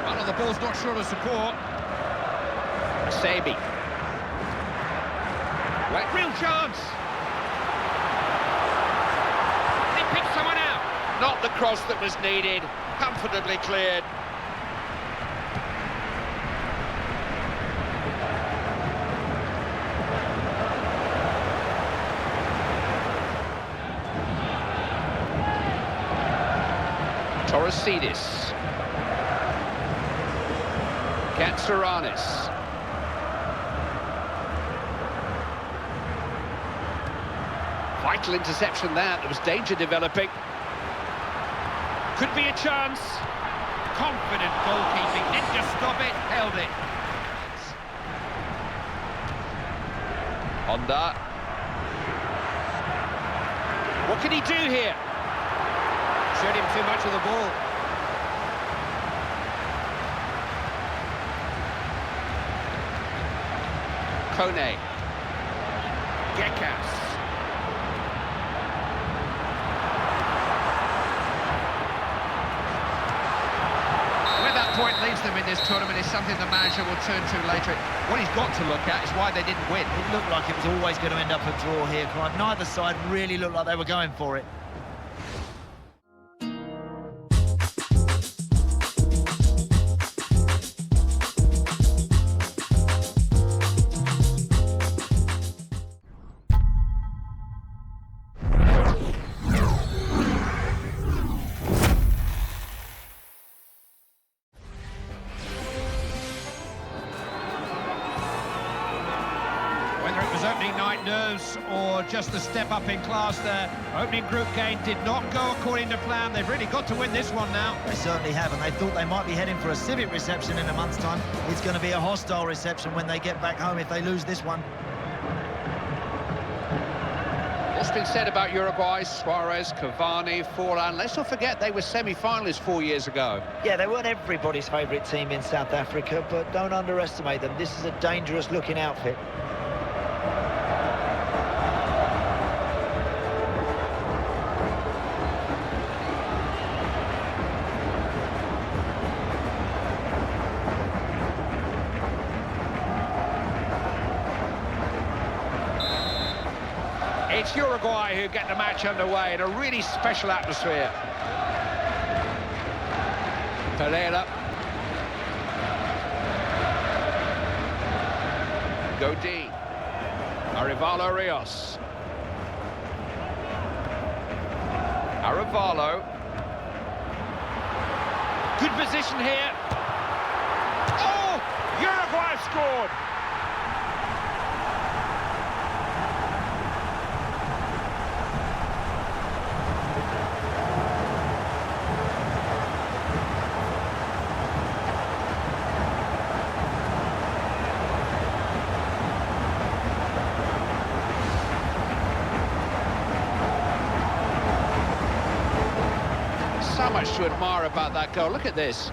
Well, the ball's not sure of support. Sebi. Right, real chance. He picked someone out. Not the cross that was needed. Comfortably cleared. Torresidis. Katsouras. Vital interception there. There was danger developing. Could be a chance. Confident goalkeeping. Didn't just stop it, held it. Honda. What can he do here? Showed him too much of the ball. Kone. Gekas. Where that point leaves them in this tournament is something the manager will turn to later. What he's got to look at is why they didn't win. It looked like it was always going to end up a draw here, Clive. Neither side really looked like they were going for it. Whether it was opening night nerves or just the step up in class, their opening group game did not go according to plan. They've really got to win this one now. They certainly have, and they thought they might be heading for a civic reception in a month's time. It's going to be a hostile reception when they get back home if they lose this one. What's been said about Uruguay, Suarez, Cavani, Forlan? Let's not forget they were semi-finalists 4 years ago. Yeah, they weren't everybody's favourite team in South Africa, but don't underestimate them. This is a dangerous-looking outfit. It's Uruguay who get the match underway in a really special atmosphere. Pereira. Godin. Arevalo Rios. Arevalo. Good position here. Oh! Uruguay scored! So much to admire about that goal. Look at this.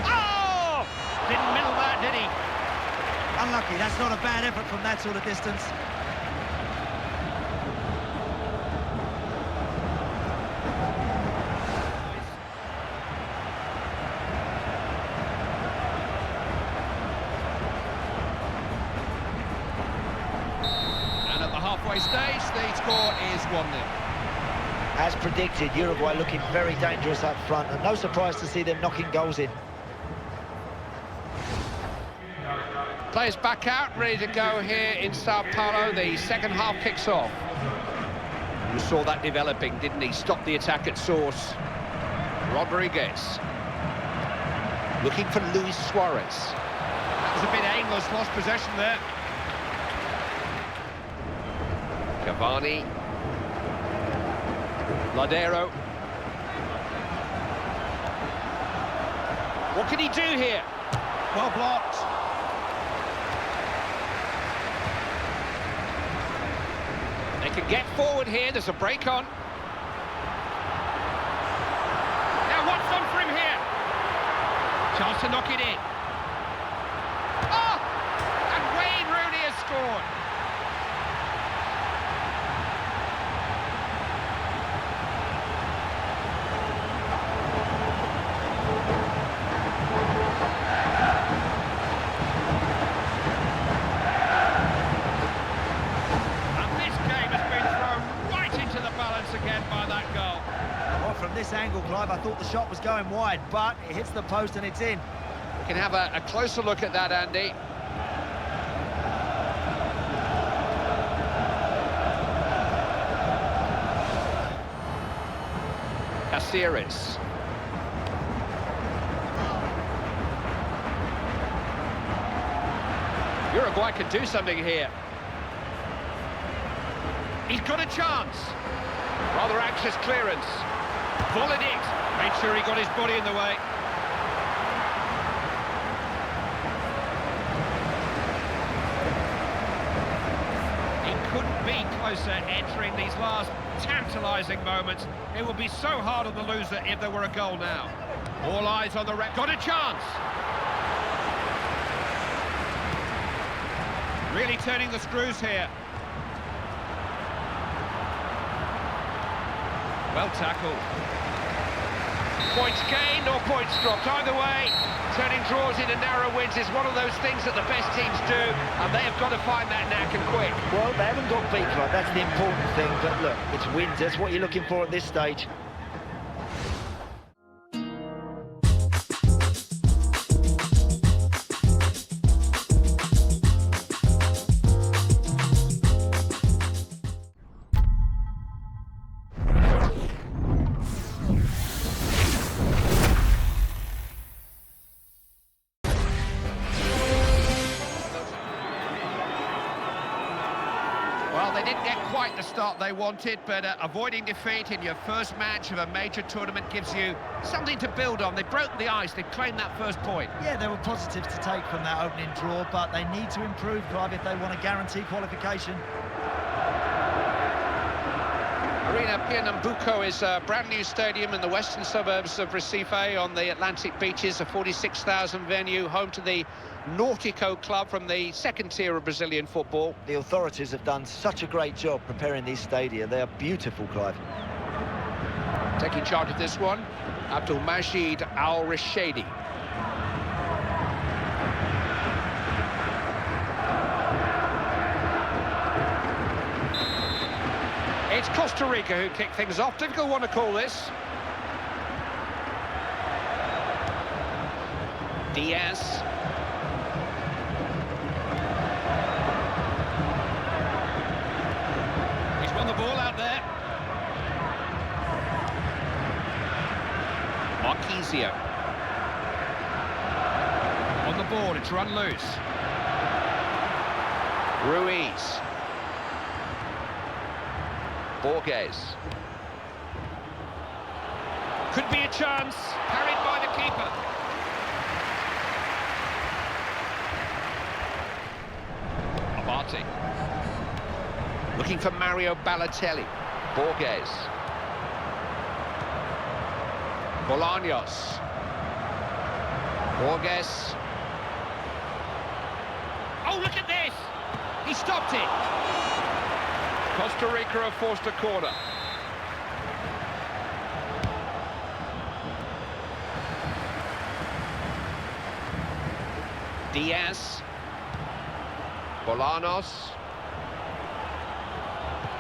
Oh! Didn't middle that, did he? Unlucky. That's not a bad effort from that sort of distance. Halfway stage, the score is 1-0. As predicted, Uruguay looking very dangerous up front, and no surprise to see them knocking goals in. Players back out, ready to go here in São Paulo. The second half kicks off. You saw that developing, didn't he? Stopped the attack at source. Rodriguez. Looking for Luis Suarez. That was a bit aimless, lost possession there. Cavani. Ladero. What can he do here? Well blocked. They can get forward here. There's a break on. Now what's done for him here? Chance to knock it in. Oh! And Wayne Rooney has scored. From this angle, Clive, I thought the shot was going wide, but it hits the post and it's in. We can have a closer look at that, Andy. Caceres. Uruguay can do something here. He's got a chance. Rather anxious clearance. Volleyed it. Made sure he got his body in the way. closer entering these last tantalising moments. It would be so hard on the loser if there were a goal now. All eyes on the ref. Got a chance! Really turning the screws here. Well tackled. Points gained or points dropped. Either way, turning draws into narrow wins is one of those things that the best teams do, and they have got to find that knack and quick. Well, they haven't got beat, right? That's the important thing. But look, it's wins. That's what you're looking for at this stage. Well, they didn't get quite the start they wanted, but avoiding defeat in your first match of a major tournament gives you something to build on. They've broken the ice, they've claimed that first point. Yeah, there were positives to take from that opening draw, but they need to improve, Clive, if they want to guarantee qualification. Arena Pernambuco is a brand new stadium in the western suburbs of Recife on the Atlantic beaches, a 46,000 venue, home to the Nautico club from the second tier of Brazilian football. The authorities have done such a great job preparing these stadia. They are beautiful, Clive. Taking charge of this one, Abdulmajid Al-Rashidi. It's Costa Rica who kick things off. Difficult one to call this. Diaz. He's won the ball out there. Marquisio. On the board, it's run loose. Ruiz. Borges. Could be a chance, carried by the keeper. Abate. Looking for Mario Balotelli. Borges. Bolaños. Borges. Oh, look at this! He stopped it! Costa Rica have forced a corner. Diaz. Bolaños.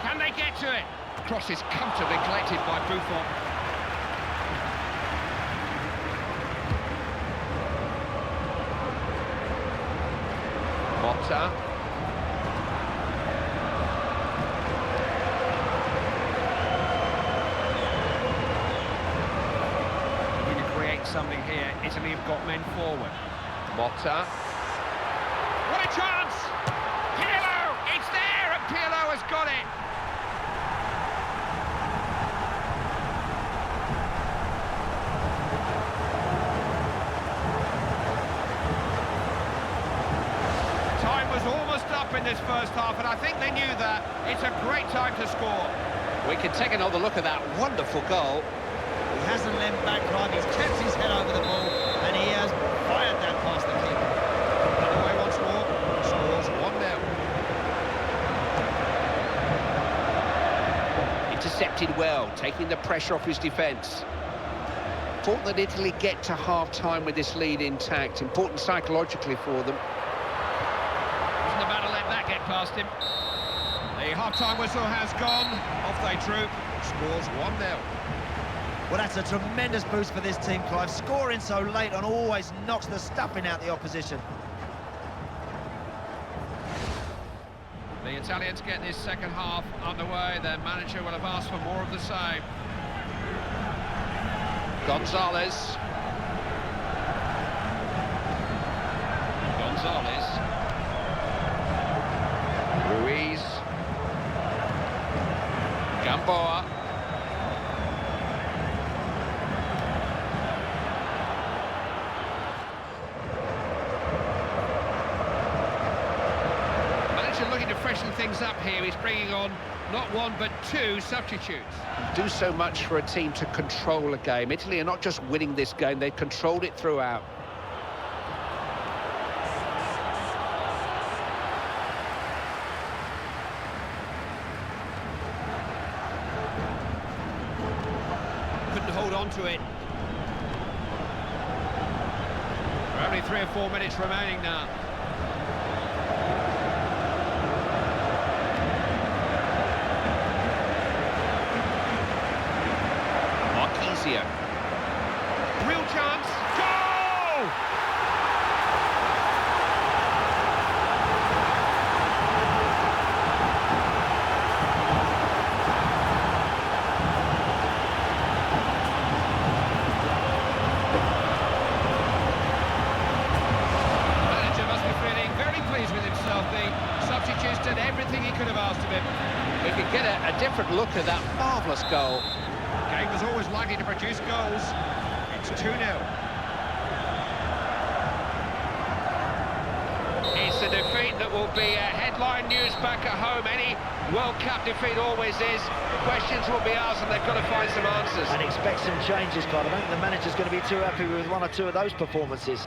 Can they get to it? Cross is comfortably collected by Buffon. Motta. Something here. Italy have got men forward. Motta. What a chance! Pirlo! It's there, and Pirlo has got it. Time was almost up in this first half, and I think they knew that. It's a great time to score. We can take another look at that wonderful goal. He hasn't leant back, Clive. He's kept his head over the ball, and he has fired that past the keeper. Away once more. Scores 1-0. Intercepted well, taking the pressure off his defence. Important that Italy get to half-time with this lead intact. Important psychologically for them. Wasn't about to let that get past him. The half-time whistle has gone. Off they troop. Scores 1-0. Well, that's a tremendous boost for this team, Clive. Scoring so late on always knocks the stuffing out the opposition. The Italians get this second half underway. Their manager will have asked for more of the same. Gonzalez. Ruiz. Gamboa. Manager looking to freshen things up here. He's bringing on not one but two substitutes. Do so much for a team to control a game. Italy are not just winning this game, they've controlled it throughout. Couldn't hold on to it. Only 3 or 4 minutes remaining now. Real chance. Goal! Manager must be feeling very pleased with himself. The substitutes did everything he could have asked of him. We could get a different look at that marvellous goal. Game was always likely to produce goals. It's 2-0. It's a defeat that will be headline news back at home. Any World Cup defeat always is. Questions will be asked and they've got to find some answers. And expect some changes, Clive. I don't think the manager's going to be too happy with one or two of those performances.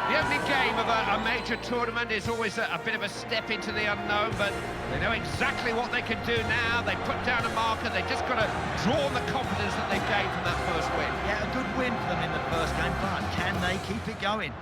The opening game of a major tournament is always a bit of a step into the unknown, but they know exactly what they can do now. They put down a marker. They just got to draw on the confidence that they've gained from that first win. Yeah, a good win for them in the first game, but can they keep it going?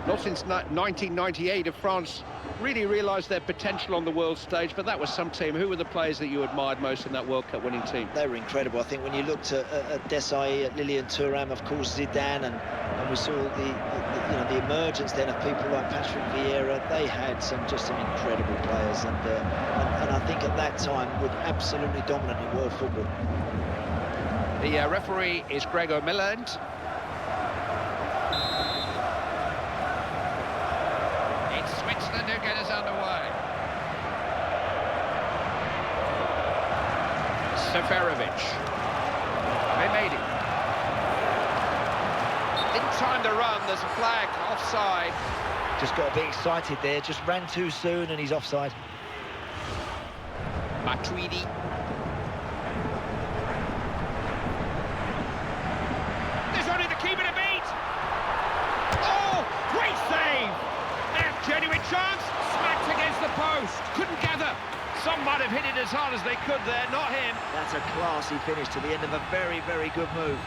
Not since 1998 have France really realised their potential on the world stage, but that was some team. Who were the players that you admired most in that World Cup winning team? They were incredible. I think when you looked at Desailly, at Lilian Thuram, of course Zidane, and we saw the emergence then of people like Patrick Vieira. They had some incredible players, and I think at that time were absolutely dominant in world football. The referee is Gregor Milland. It's Switzerland who get us underway. Seferovic. They made it. Didn't time to run. There's a flag offside. Just got to be excited there. Just ran too soon and he's offside. Matuidi. There's only the keeper to beat. Oh, great save. Genuine chance, smacked against the post. Couldn't gather. Some might have hit it as hard as they could there, not him. That's a classy finish to the end of a very, very good move.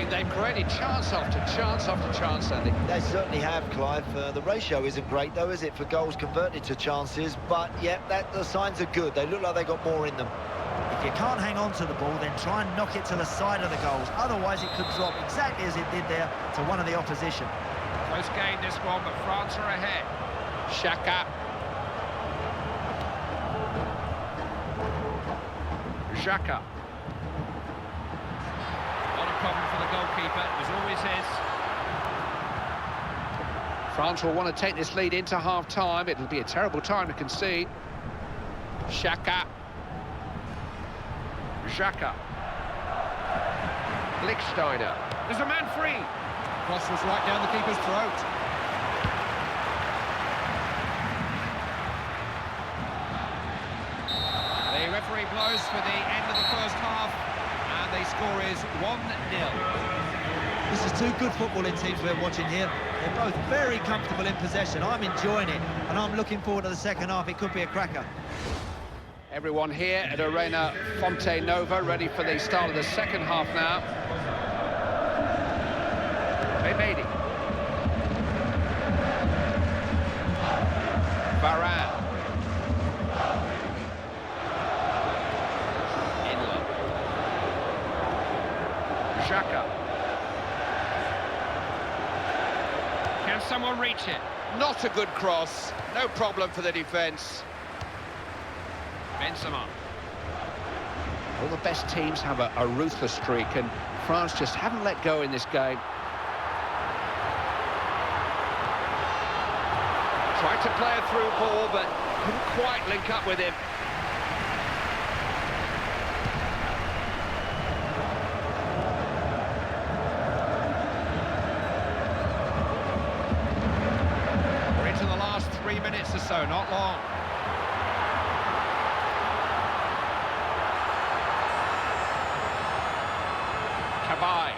They've created chance after chance after chance, Andy. They certainly have, Clive. The ratio isn't great, though, is it, for goals converted to chances? But, yeah, the signs are good. They look like they've got more in them. If you can't hang on to the ball, then try and knock it to the side of the goals. Otherwise, it could drop exactly as it did there to one of the opposition. Close game, this one, but France are ahead. Xhaka. Xhaka. Problem for the goalkeeper, it was always his. France will want to take this lead into half-time. It'll be a terrible time to concede. Xhaka. Xhaka. Lichtsteiner. There's a man free. Cross was right down the keeper's throat. The referee blows for the end of the first half. The score is 1-0. This is two good footballing teams we're watching here. They're both very comfortable in possession. I'm enjoying it, and I'm looking forward to the second half. It could be a cracker. Everyone here at Arena Fonte Nova ready for the start of the second half now. They made it. Varane. Xhaka. someone reach it? Not a good cross. No problem for the defence. Benzema. All the best teams have a ruthless streak, and France just haven't let go in this game. Tried to play a through ball, but couldn't quite link up with him. We're into the last 3 minutes or so, not long. Cabai.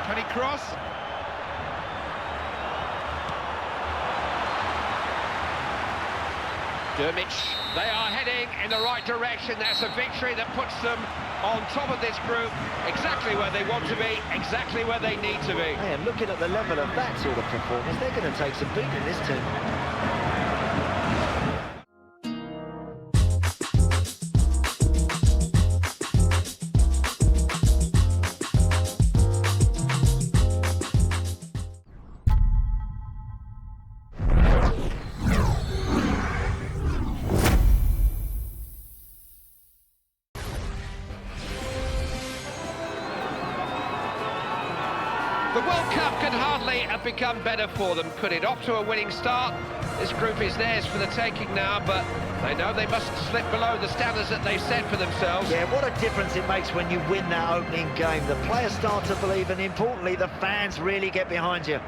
Toni Kroos. Dermich. They are heading in the right direction. That's a victory that puts them on top of this group, exactly where they want to be, exactly where they need to be. And looking at the level of that sort of performance, they're going to take some beating, this team. The World Cup could hardly have become better for them, could it? Off to a winning start. This group is theirs for the taking now, but they know they mustn't slip below the standards that they've set for themselves. Yeah, what a difference it makes when you win that opening game. The players start to believe, and importantly, the fans really get behind you.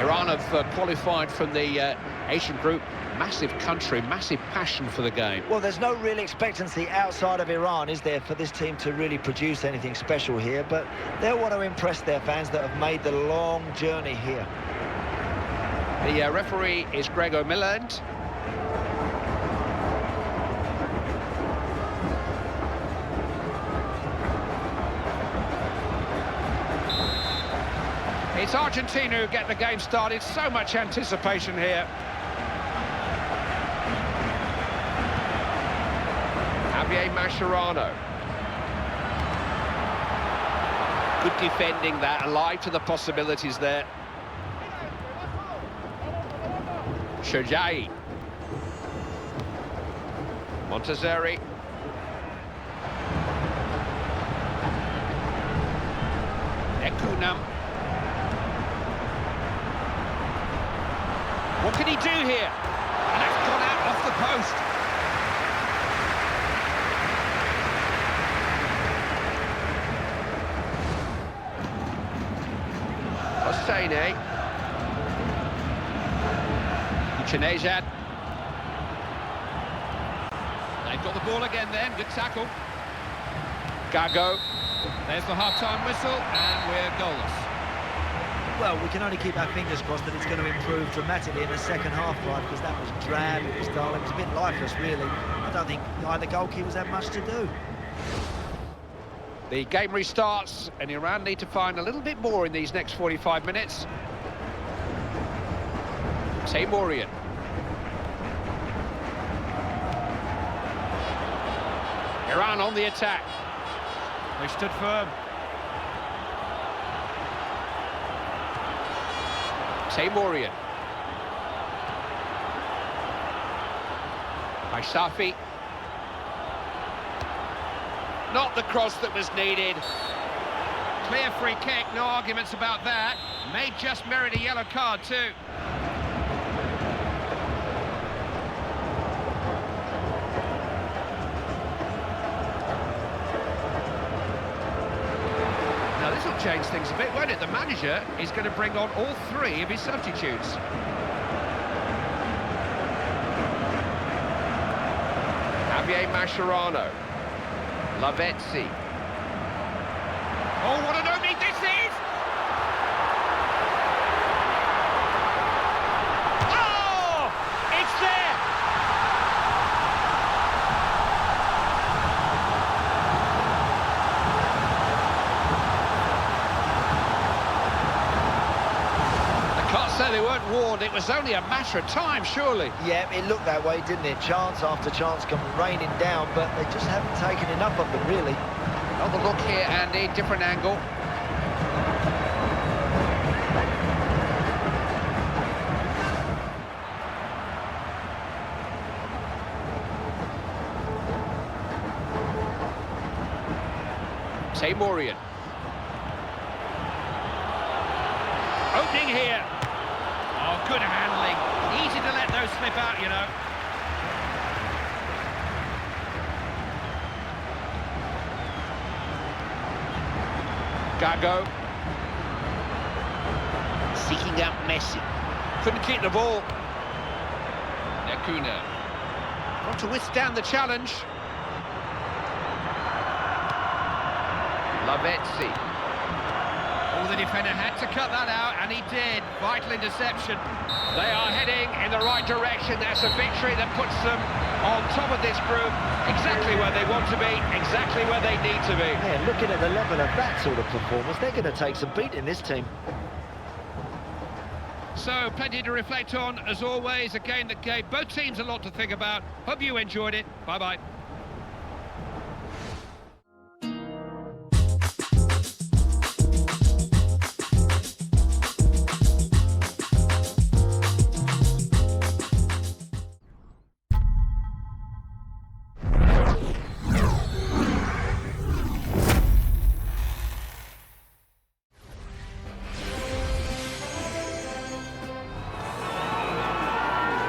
Iran have qualified from the Asian group. Massive country, massive passion for the game. Well, there's no real expectancy outside of Iran, is there, for this team to really produce anything special here, but they'll want to impress their fans that have made the long journey here. The referee is Gregor Milland. It's Argentina who get the game started. So much anticipation here. Javier Mascherano. Good defending that, alive to the possibilities there. Shojai. Montazeri. Ekunam. What can he do here? And that's gone out off the post. Hosseini. Uchenezad. They've got the ball again then, good tackle. Gago. There's the half-time whistle, and we're goalless. Well, we can only keep our fingers crossed that it's going to improve dramatically in the second half, right, because that was drab, it was dull, it was a bit lifeless, really. I don't think either goalkeepers had much to do. The game restarts, and Iran need to find a little bit more in these next 45 minutes. Teymourian. Iran on the attack. They stood firm. Teymourian. Aishafi. Not the cross that was needed. Clear free kick, no arguments about that. May just merit a yellow card too. Now this will change things a bit, won't it? The manager is going to bring on all three of his substitutes. Javier Mascherano. Lavezzi. Oh, what an opening this is! Oh! It's there! The Costa they weren't warned. It was only a matter of time, surely. Yeah, it looked that way, didn't it? Chance after chance come raining down, but they just haven't taken enough of them, really. Another look here, Andy, different angle. Taymorian. Opening here. Oh, good handling. Easy to let those slip out, you know. Gago. Seeking out Messi. Couldn't keep the ball. Nakuna. Got to withstand the challenge. Lavezzi. Oh, the defender had to cut that out, and he did. Vital interception. They are heading in the right direction. That's a victory that puts them on top of this group, exactly where they want to be, exactly where they need to be. Yeah, looking at the level of that sort of performance, they're going to take some beating, this team. So, plenty to reflect on, as always. A game that gave both teams a lot to think about. Hope you enjoyed it. Bye-bye.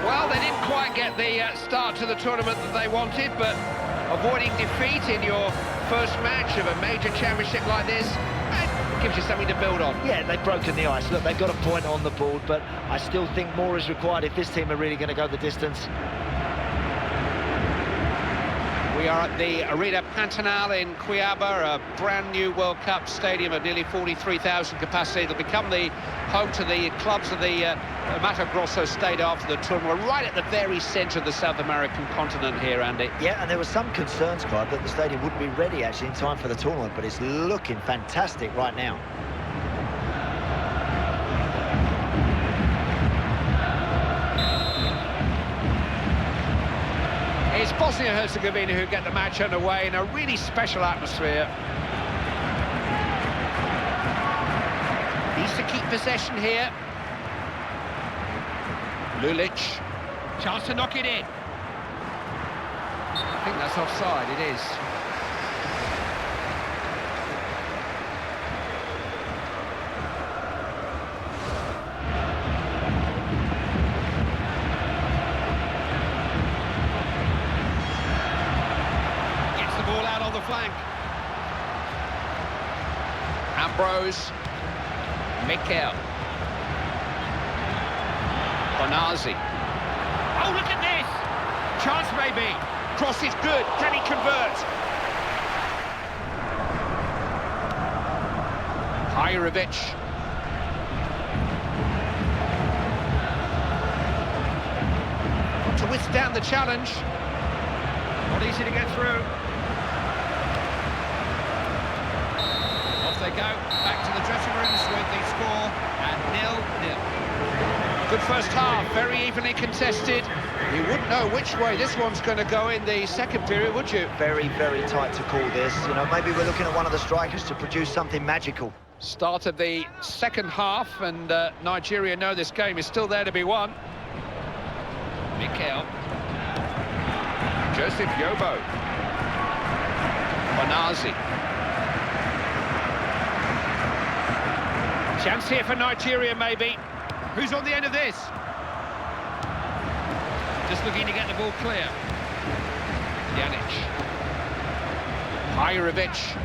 Well, they didn't quite get the start to the tournament that they wanted, but avoiding defeat in your first match of a major championship like this, it gives you something to build on. Yeah, they've broken the ice. Look, they've got a point on the board, but I still think more is required if this team are really going to go the distance. We are at the Arena Pantanal in Cuiabá, a brand new World Cup stadium of nearly 43,000 capacity. It'll become the home to the clubs of the Mato Grosso state after the tournament. We're right at the very centre of the South American continent here, Andy. Yeah, and there was some concerns, Clive, that the stadium wouldn't be ready actually in time for the tournament, but it's looking fantastic right now. It's Bosnia-Herzegovina who get the match underway in a really special atmosphere. Needs to keep possession here. Lulic. Chance to knock it in. I think that's offside, it is. Flank. Ambrose. Mikel. Bonazi. Oh, look at this! Chance maybe. Cross is good. Can he convert? Hajrovic. To withstand the challenge. Not easy to get through. They go back to the dressing rooms with the score at 0-0. Good first half, very evenly contested. You wouldn't know which way this one's going to go in the second period, would you? Very, very tight to call this. You know, maybe we're looking at one of the strikers to produce something magical. Start of the second half, and Nigeria know this game is still there to be won. Mikel. Joseph Yobo. Bonazi. Chance here for Nigeria, maybe. Who's on the end of this? Just looking to get the ball clear. Pjanic. Hajrovic.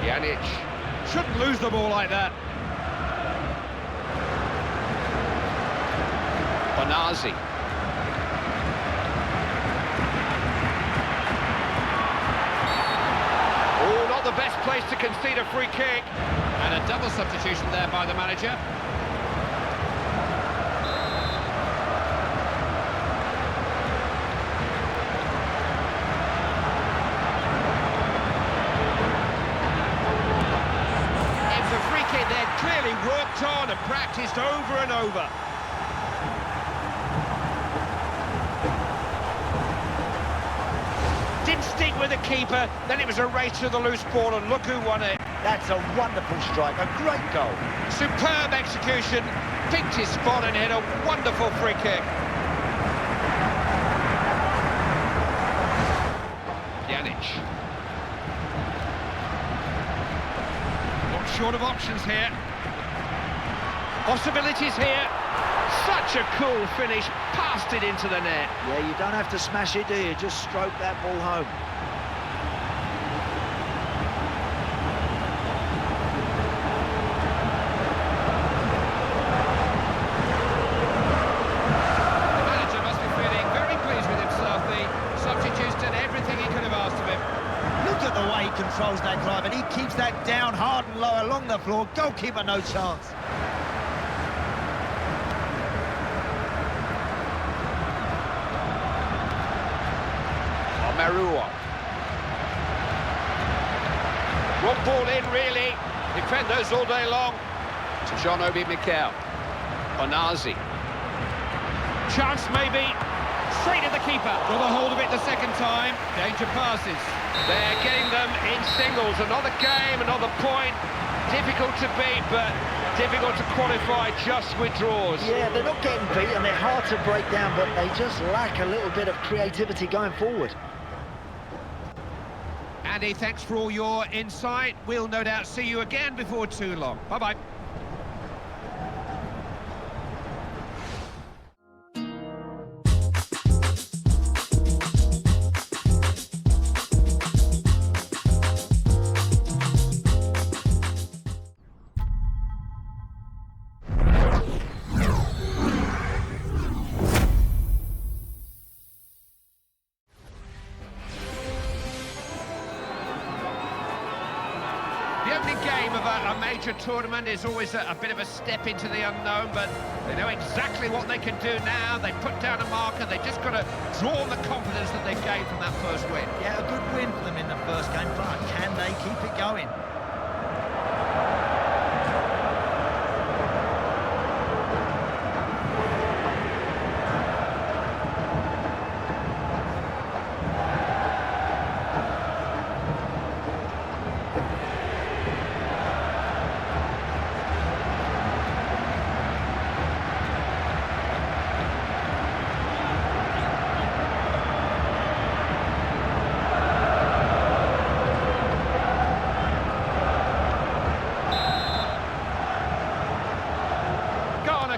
Pjanic. Shouldn't lose the ball like that. Bonazi. Oh, not the best place to concede a free kick. And a double substitution there by the manager. It's a free kick they'd clearly obviously worked on and practiced over and over. Didn't stick with the keeper, then it was a race to the loose ball, and look who won it. That's a wonderful strike, a great goal. Superb execution, picked his spot and hit a wonderful free kick. Pjanic. Not short of options here. Possibilities here. Such a cool finish, passed it into the net. Yeah, you don't have to smash it, do you? Just stroke that ball home. The manager must be feeling very pleased with himself. The substitute's done everything he could have asked of him. Look at the way he controls that drive, and he keeps that down hard and low along the floor. Goalkeeper, no chance. Marua. One ball in, really. Defenders all day long. To John Obi Mikel. Onazi. Chance maybe. Straight at the keeper. Got a hold of it the second time. Danger passes. They're getting them in singles. Another game, another point. Difficult to beat, but difficult to qualify just with draws. Yeah, they're not getting beat and they're hard to break down, but they just lack a little bit of creativity going forward. Andy, thanks for all your insight. We'll no doubt see you again before too long. Bye-bye. The opening game of a major tournament is always a bit of a step into the unknown, but they know exactly what they can do now. They put down a marker, they just got to draw on the confidence that they've gained from that first win. Yeah, a good win for them in the first game, but can they keep it going?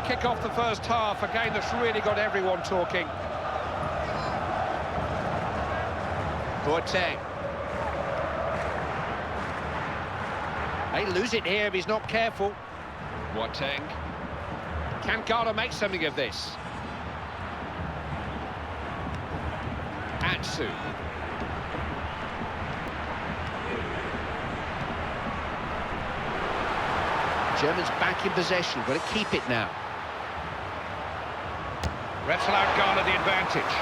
Kick off the first half, a game that's really got everyone talking. Boateng. They lose it here if he's not careful. Boateng. Can Ghana make something of this? Atsu. Germans back in possession, got to keep it now. Refs allowed Ghana the advantage.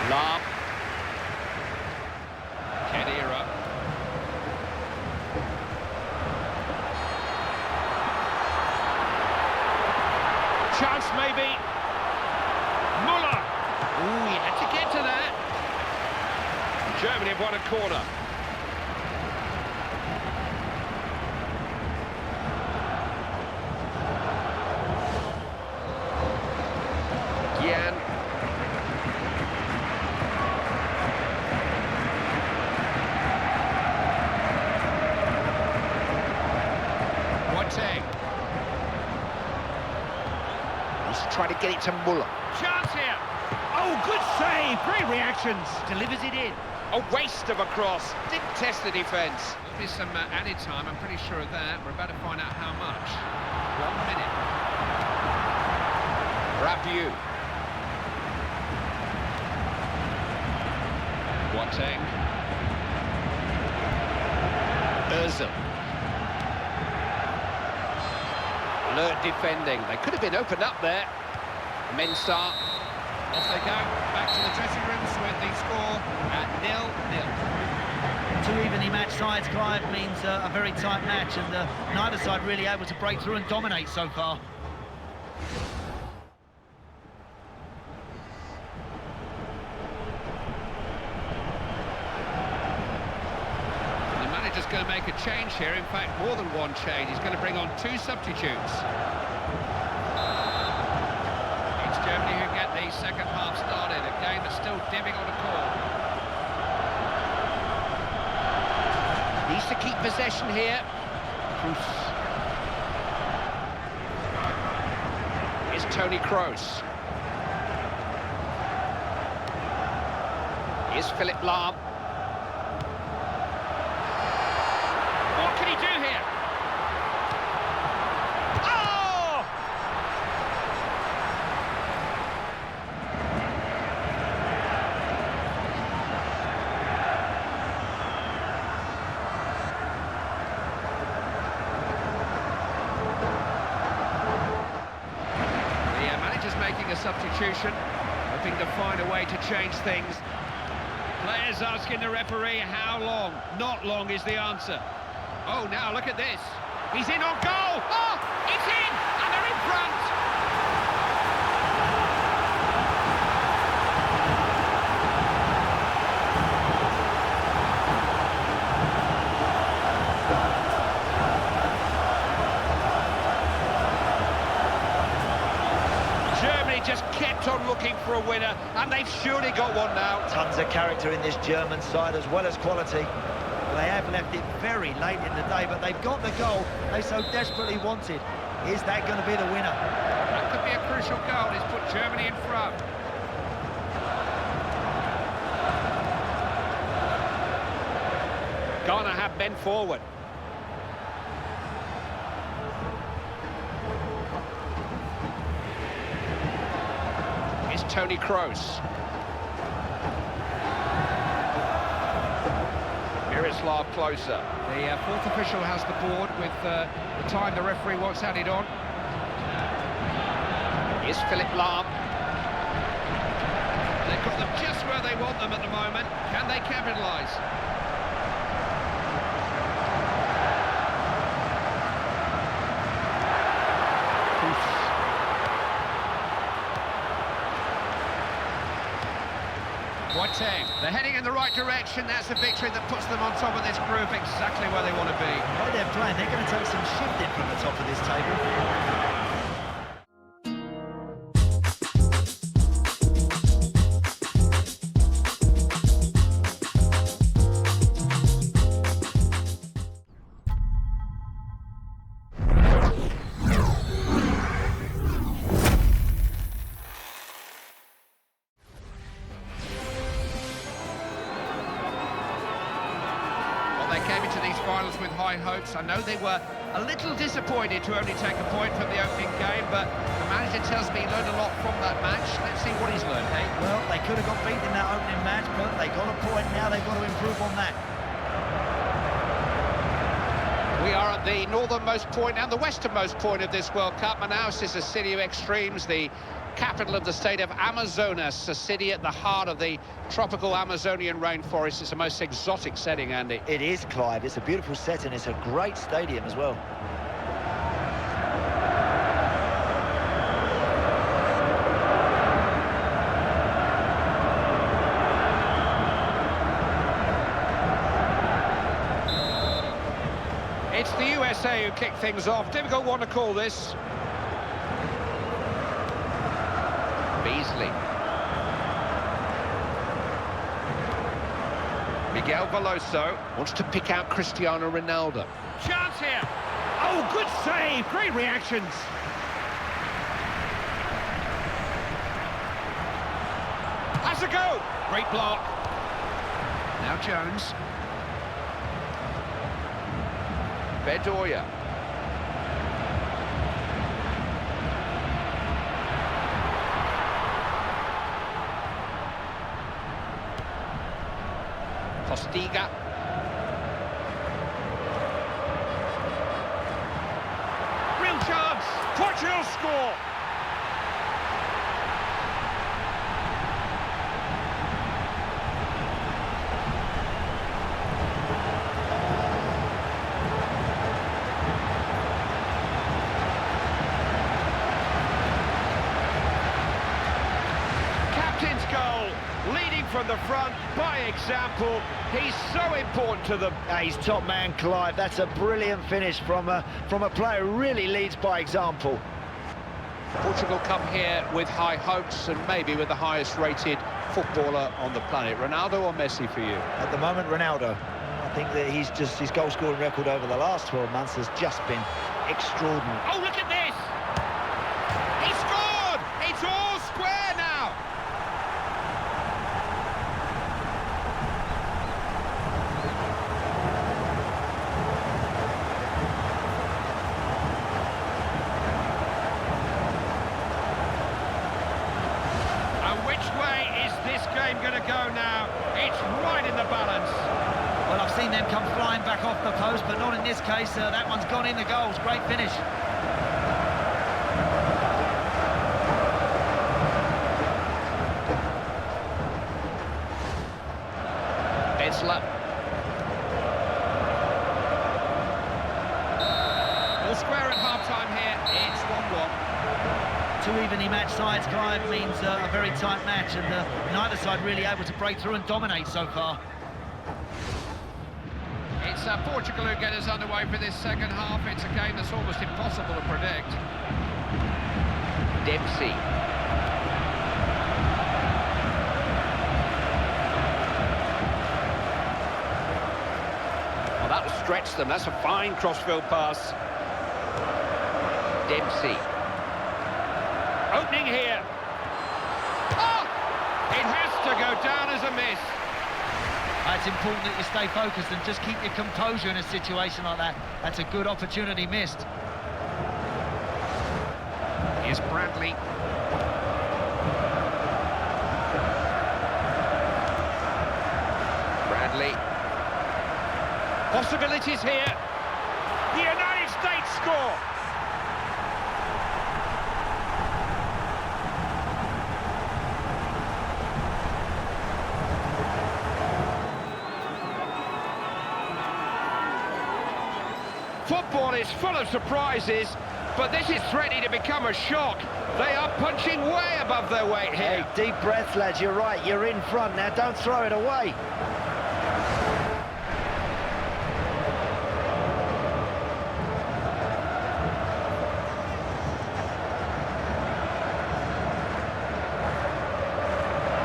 Lam. Kedira. Chance maybe. Muller. Ooh, he had to get to that. Germany have won a corner. He's trying to get it to Muller. Chance here. Oh, good save. Great reactions. Delivers it in. A waste of a cross. Didn't test the defence. There'll be some added time, I'm pretty sure of that. We're about to find out how much. 1 minute. Rabiot. Boateng. Özil. Alert defending. They could have been opened up there. Mensah. Off they go. Back to the dressing rooms with the score at 0-0. To even the match sides, Clive, means a very tight match, and neither side really able to break through and dominate so far. The manager's going to make a change here, in fact more than one change. He's going to bring on 2 substitutes. It's Germany who get the second half started, a game that's still dipping on a call. Needs to keep possession here. Kroos. It's Toni Kroos. Here's Philipp Lahm. What can he do here? Oh! The manager's making a substitution, hoping to find a way to change things. Players asking the referee how long. Not long is the answer. Oh, now look at this. He's in on goal. Oh, it's in, and they're in front. Germany just kept on looking for a winner, and they've surely got one now. Tons of character in this German side as well as quality. They have left it very late in the day, but they've got the goal they so desperately wanted. Is that going to be the winner? That could be a crucial goal. It's put Germany in front. Ghana have men forward. It's Toni Kroos. Miroslav closer. The fourth official has the board with the time the referee wants added on. Here's Philipp Lahm. They've got them just where they want them at the moment. Can they capitalise? They're heading in the right direction. That's a victory that puts them on top of this group, exactly where they want to be. The way they're playing, they're going to take some shifting from the top of this table. They came into these finals with high hopes. I know they were a little disappointed to only take a point from the opening game, but the manager tells me he learned a lot from that match. Let's see what he's learned, eh? Well, they could have got beaten in that opening match, but they got a point now. They've got to improve on that. We are at the northernmost point and the westernmost point of this World Cup. Manaus is a city of extremes, the capital of the state of Amazonas, a city at the heart of the tropical Amazonian rainforest. It's the most exotic setting, Andy. It is, Clive. It's a beautiful setting. It's a great stadium as well. It's the USA who kick things off. Difficult one to call this. Beasley. Miguel Veloso wants to pick out Cristiano Ronaldo. Chance here. Oh, good save. Great reactions. Has a go. Great block. Now Jones. Bedoya. Postiga. Real chance. Portugal score. from the front, by example. He's so important to them. He's top man, Clive. That's a brilliant finish from a player who really leads by example. Portugal come here with high hopes and maybe with the highest rated footballer on the planet. Ronaldo or Messi for you? At the moment, Ronaldo. I think that his goal scoring record over the last 12 months has just been extraordinary. Oh, look at this! He scored! It's all square now! And which way is this game going to go now? It's right in the balance. Well, I've seen them come flying back off the post, but not in this case. That one's gone in the goals. Great finish. Isla. All square at half-time here. It's 1-1. Two evenly matched sides, Clive, means a very tight match, and neither side really able to break through and dominate so far. It's Portugal who get us underway for this second half. It's a game that's almost impossible to predict. Dempsey. Well, that will stretch them. That's a fine crossfield pass. Dempsey. Opening here. Oh! It has to go down as a miss. It's important that you stay focused and just keep your composure in a situation like that. That's a good opportunity missed. Here's Bradley. Bradley. Possibilities here. The United States score. Football is full of surprises, but this is threatening to become a shock. They are punching way above their weight here. Hey, deep breath, lads. You're right. You're in front now. Don't throw it away.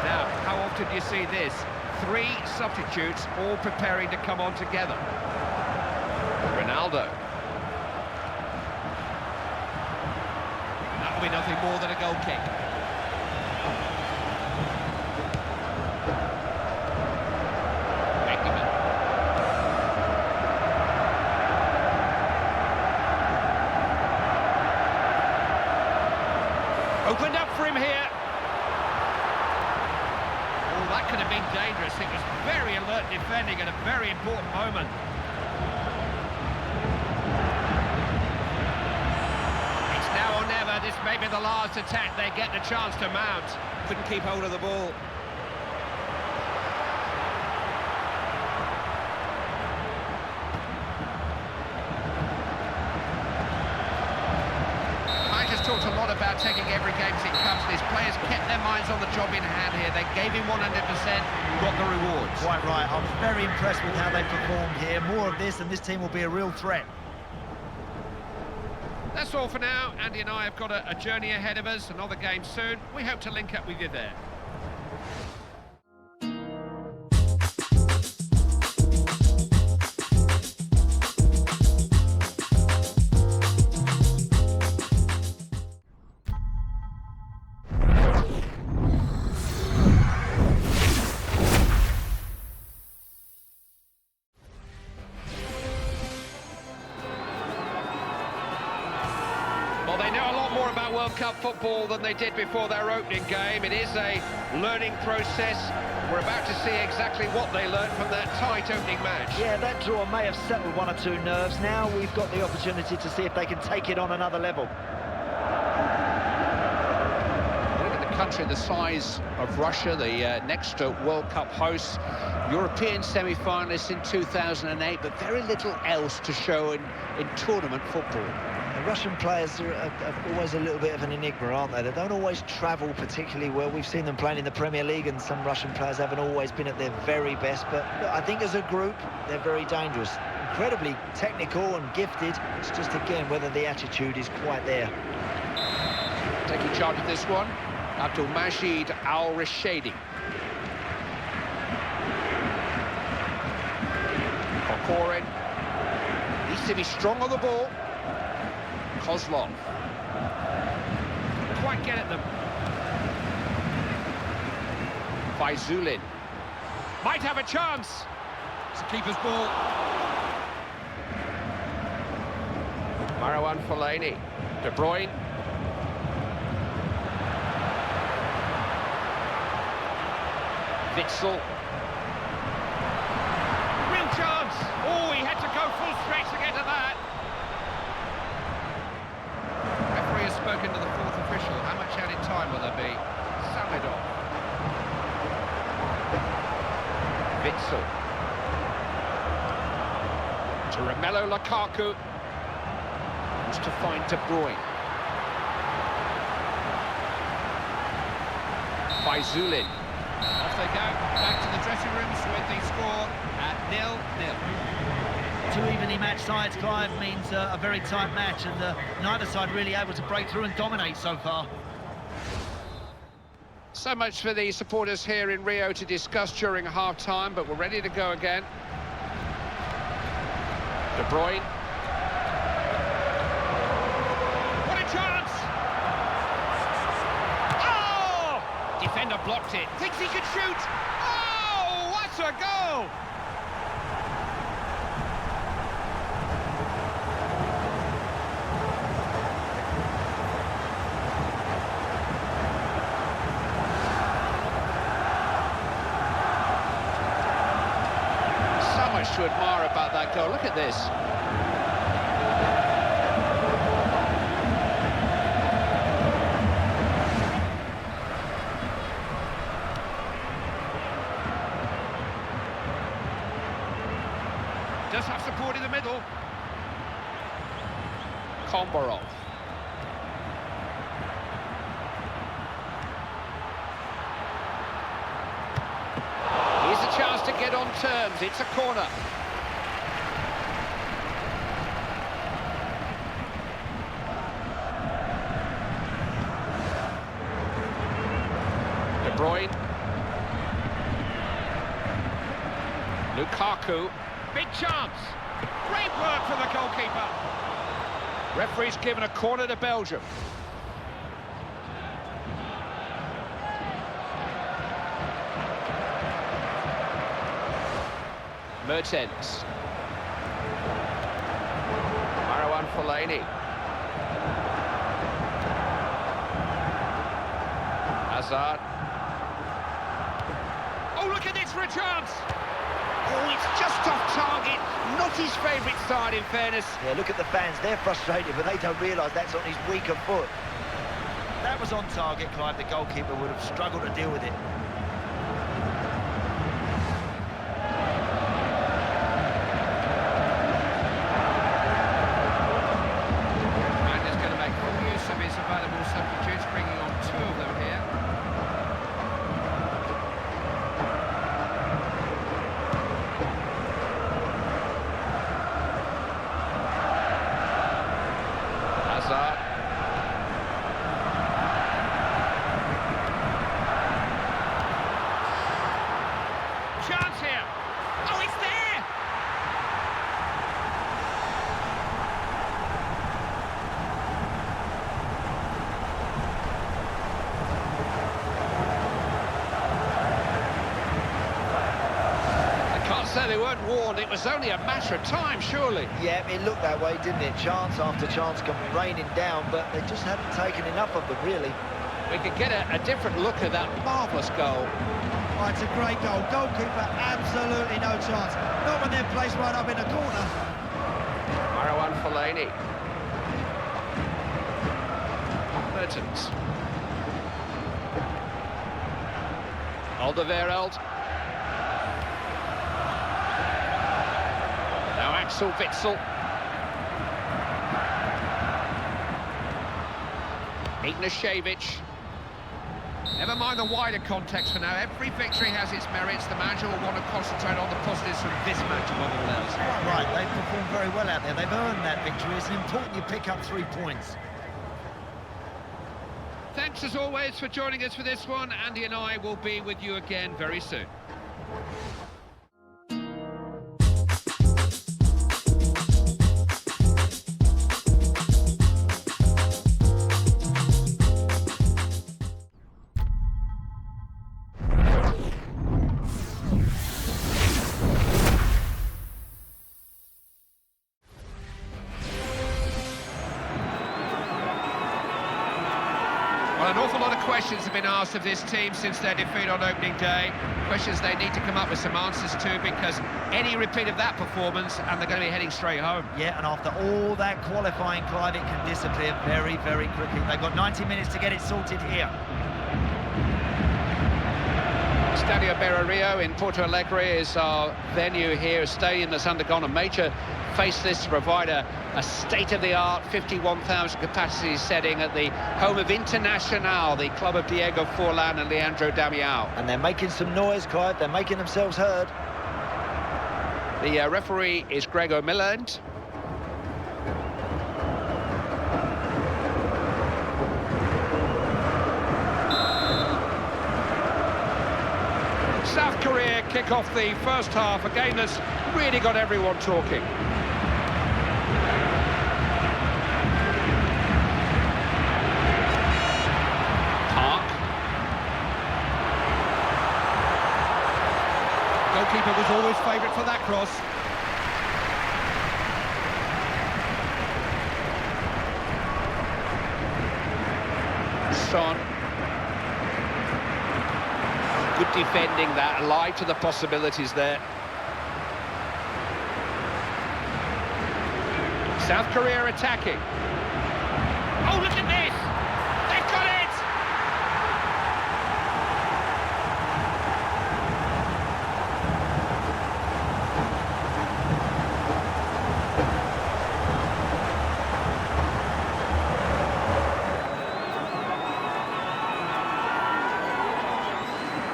Now, how often do you see this? 3 substitutes all preparing to come on together. Ronaldo. That'll be nothing more than a goal kick. Beckham. Opened up for him here. Oh, that could have been dangerous. It was very alert defending at a very important moment. This may be the last attack they get the chance to mount. Couldn't keep hold of the ball. The manager's talked a lot about taking every game as it comes. His players kept their minds on the job in hand here. They gave him 100%, got the rewards. Quite right. I'm very impressed with how they performed here. More of this and this team will be a real threat. That's all for now. Andy and I have got a journey ahead of us, another game soon. We hope to link up with you there. Well, they know a lot more about World Cup football than they did before their opening game. It is a learning process. We're about to see exactly what they learned from that tight opening match. Yeah, that draw may have settled 1 or 2 nerves. Now we've got the opportunity to see if they can take it on another level. Look at the country the size of Russia, the next World Cup hosts. European semi-finalists in 2008, but very little else to show in tournament football. Russian players are always a little bit of an enigma, aren't they? They don't always travel particularly well. We've seen them playing in the Premier League, and some Russian players haven't always been at their very best. But look, I think as a group, they're very dangerous. Incredibly technical and gifted. It's just, again, whether the attitude is quite there. Taking charge of this one, Abdulmajid Al-Rashidi. Kokorin needs to be strong on the ball. Kozlov. Quite get at them. Faizulin. Might have a chance. It's a keeper's ball. Marwan Fellaini. De Bruyne. Witsel. Real chance. Oh, he had to go full stretch to get to that. Referee has spoken to the fourth official. How much added time will there be? Samedov. Witsel. To Romelu Lukaku. Wants to find De Bruyne. Faizulin. Off they go, back to the dressing rooms with the score at 0-0. Two evenly matched sides, Clive, means a very tight match, and neither side really able to break through and dominate so far. So much for the supporters here in Rio to discuss during half-time, but we're ready to go again. De Bruyne. What a chance! Oh! Defender blocked it. Thinks he could shoot. Oh, what a goal! To admire about that goal. Look at this. Does have support in the middle. Kombarov. Chance to get on terms. It's a corner. De Bruyne. Lukaku. Big chance. Great work from the goalkeeper. Referee's given a corner to Belgium. Mertens. Marwan Fellaini. Hazard. Oh, look at this for a chance! Oh, it's just off target. Not his favourite side, in fairness. Yeah, look at the fans. They're frustrated, but they don't realise that's on his weaker foot. That was on target, Clive. The goalkeeper would have struggled to deal with it. Substitutes, bringing on two of them here. Hazard. Chance here. Oh, it's there! So they weren't warned. It was only a matter of time, surely. Yeah, it looked that way, didn't it? Chance after chance come raining down, but they just hadn't taken enough of them, really. We could get a different look at that marvellous goal. Oh, it's a great goal. Goalkeeper, absolutely no chance. Not when they're placed right up in the corner. Marwan Fellaini. Mertens. Alderweireld. Now Axel Witsel. Ignashevich. Never mind the wider context for now. Every victory has its merits. The manager will want to concentrate on the positives from this match above all else. Right, they've performed very well out there. They've earned that victory. It's important you pick up 3 points. Thanks as always for joining us for this one. Andy and I will be with you again very soon. Well, an awful lot of questions have been asked of this team since their defeat on opening day. Questions they need to come up with some answers to, because any repeat of that performance and they're going to be heading straight home. Yeah, and after all that qualifying, Clive, it can disappear very, very quickly. They've got 90 minutes to get it sorted here. Stadio Beira-Rio in Porto Alegre is our venue here, a stadium that's undergone a major facelift to provide a state-of-the-art 51,000 capacity setting at the home of Internacional, the club of Diego Forlan and Leandro Damião. And they're making some noise, Clive. They're making themselves heard. The referee is Grego Milland. South Korea kick off the first half, a game that's really got everyone talking. Park. Goalkeeper was always favourite for that cross. Son. Good defending that, alive to the possibilities there. South Korea attacking. Oh, look at this! They've got it!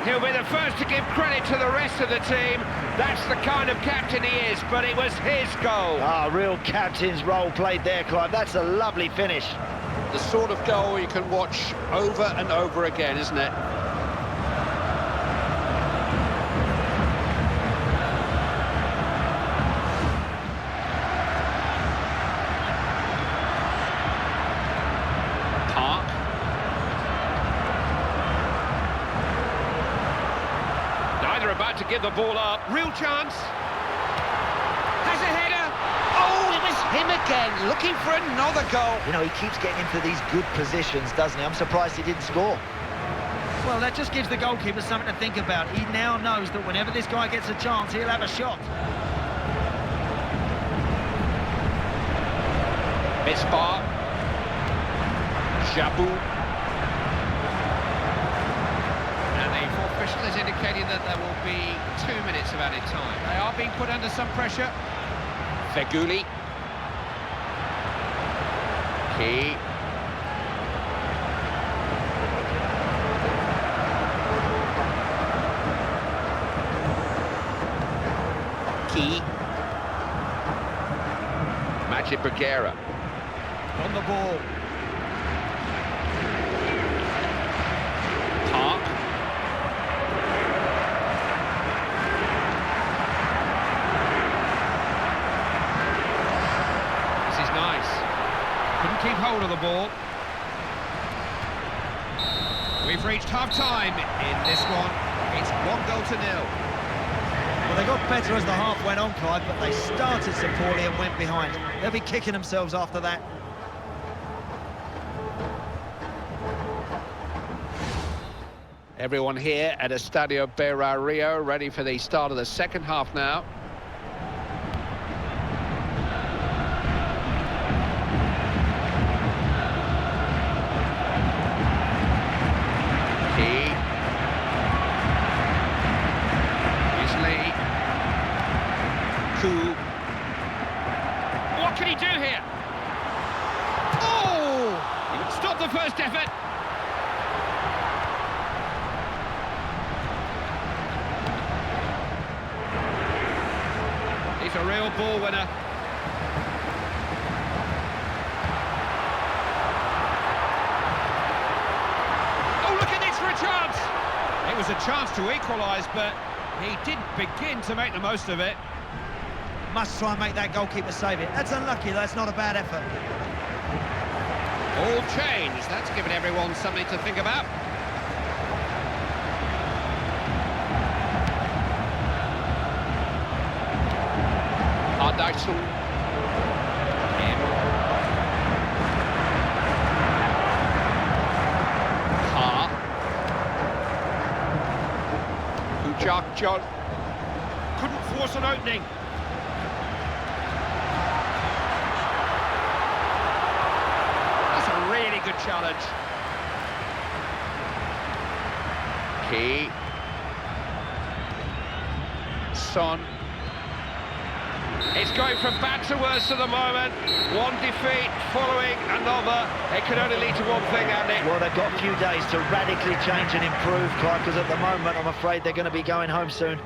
He'll be the first to give credit to the rest of the team. That's the kind of captain he is, but it was his goal. Ah, real captain's role played there, Clive. That's a lovely finish. The sort of goal you can watch over and over again, isn't it? Park. Neither about to give the ball up. Real chance. Has a header. Oh, it was him again, looking for another goal. You know, he keeps getting into these good positions, doesn't he? I'm surprised he didn't score. Well, that just gives the goalkeeper something to think about. He now knows that whenever this guy gets a chance, he'll have a shot. Misbar. Jabu. And the fourth official is indicating that there will be 2 minutes of added time. They are being put under some pressure. Feguli. Key. Key. Magic Bergera. On the ball. Park. This is nice. Couldn't keep hold of the ball. We've reached half-time in this one. It's 1-0. Well, they got better as the half went on, Clive, but they started so poorly and went behind. They'll be kicking themselves after that. Everyone here at Estadio Beira-Rio ready for the start of the second half now. Key. Isley. Koo. What can he do here? Oh! Stop Not the first effort. He's a real ball winner. Oh, look at this for a chance. It was a chance to equalise, but he didn't begin to make the most of it. Must try and make that goalkeeper save it. That's unlucky, that's not a bad effort. All changed. That's given everyone something to think about. Ardaisu. Ujak John. Couldn't force an opening. That's a really good challenge. Key. Son. It's going from bad to worse at the moment. One defeat following another. It can only lead to one thing, Andy. Well, they've got a few days to radically change and improve, Clive, because at the moment, I'm afraid they're going to be going home soon.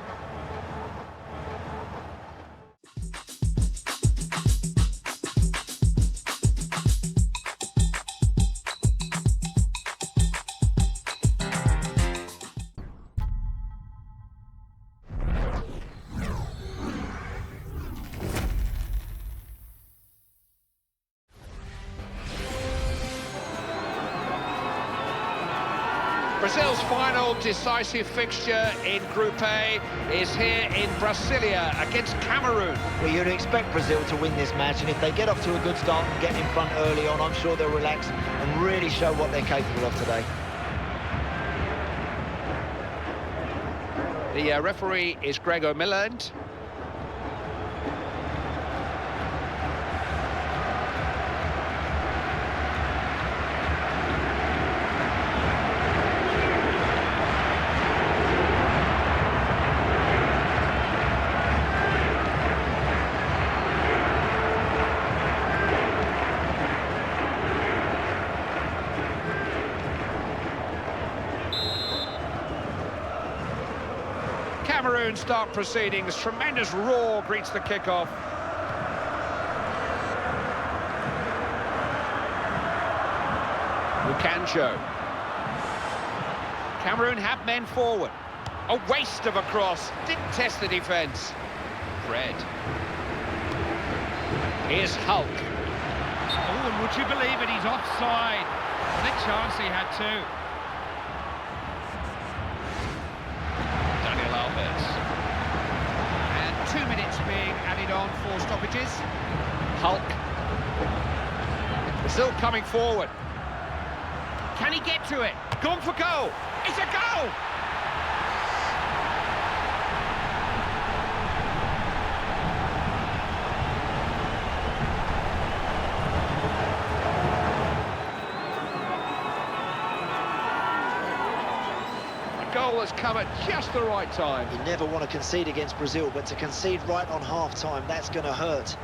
Brazil's final decisive fixture in Group A is here in Brasilia against Cameroon. Well, you'd expect Brazil to win this match, and if they get off to a good start and get in front early on, I'm sure they'll relax and really show what they're capable of today. The referee is Grego Milland. Cameroon start proceedings. Tremendous roar greets the kickoff. Mukanjo. Cameroon have men forward. A waste of a cross. Didn't test the defence. Fred. Here's Hulk. Oh, and would you believe it? He's offside. What a chance he had too. And 2 minutes being added on for stoppages. Hulk. Brazil coming forward. Can he get to it? Gone for goal. It's a goal! Goal has come at just the right time. You never want to concede against Brazil, but to concede right on half-time, that's going to hurt.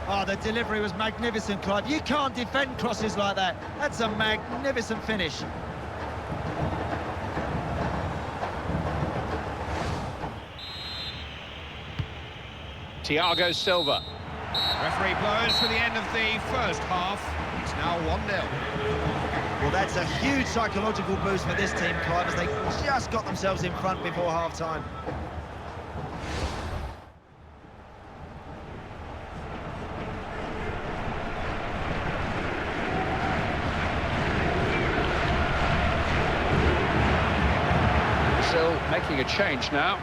Oh, the delivery was magnificent, Clive. You can't defend crosses like that. That's a magnificent finish. Thiago Silva. Referee blows for the end of the first half. It's now 1-0. Well, that's a huge psychological boost for this team, Clive, as they just got themselves in front before half-time. Brazil making a change now.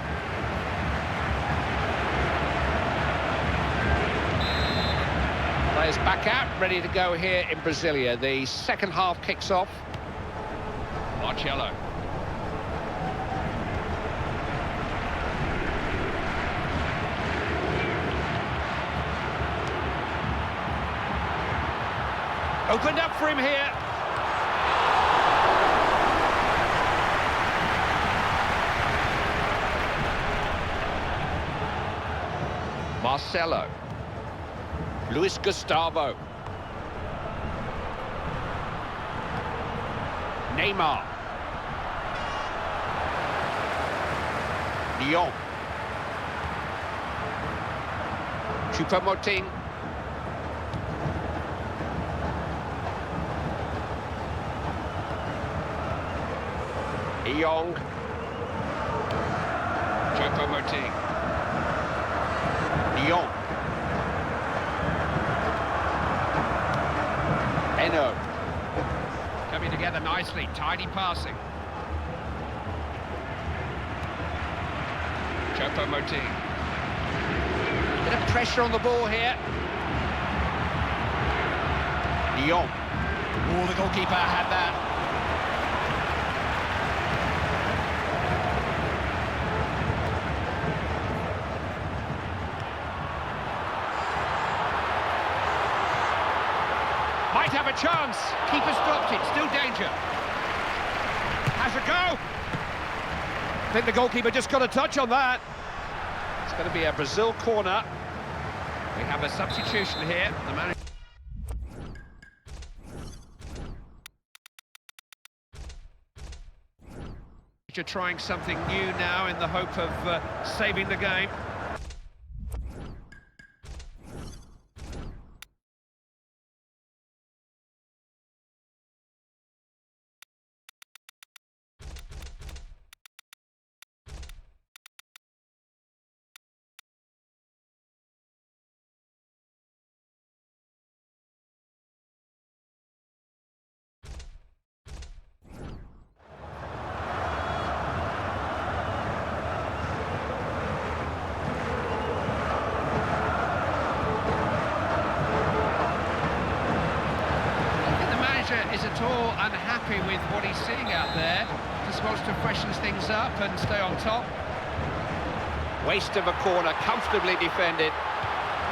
Players back out, ready to go here in Brasilia. The second half kicks off. Marcelo. Opened up for him here. Marcelo. Luis Gustavo. Neymar. Lyon. Choupo-Moting. Young. Choupo-Moting. Lyon. Eno. Coming together nicely, tidy passing. Choupo-Moting. Bit of pressure on the ball here. Lyon. Oh, the goalkeeper had that. Might have a chance. Keeper stopped it, still danger. Has a go. I think the goalkeeper just got a touch on that. It's going to be a Brazil corner. We have a substitution here. The manager trying something new now in the hope of saving the game. Is at all unhappy with what he's seeing out there. Just wants to freshen things up and stay on top. Waste of a corner, comfortably defended.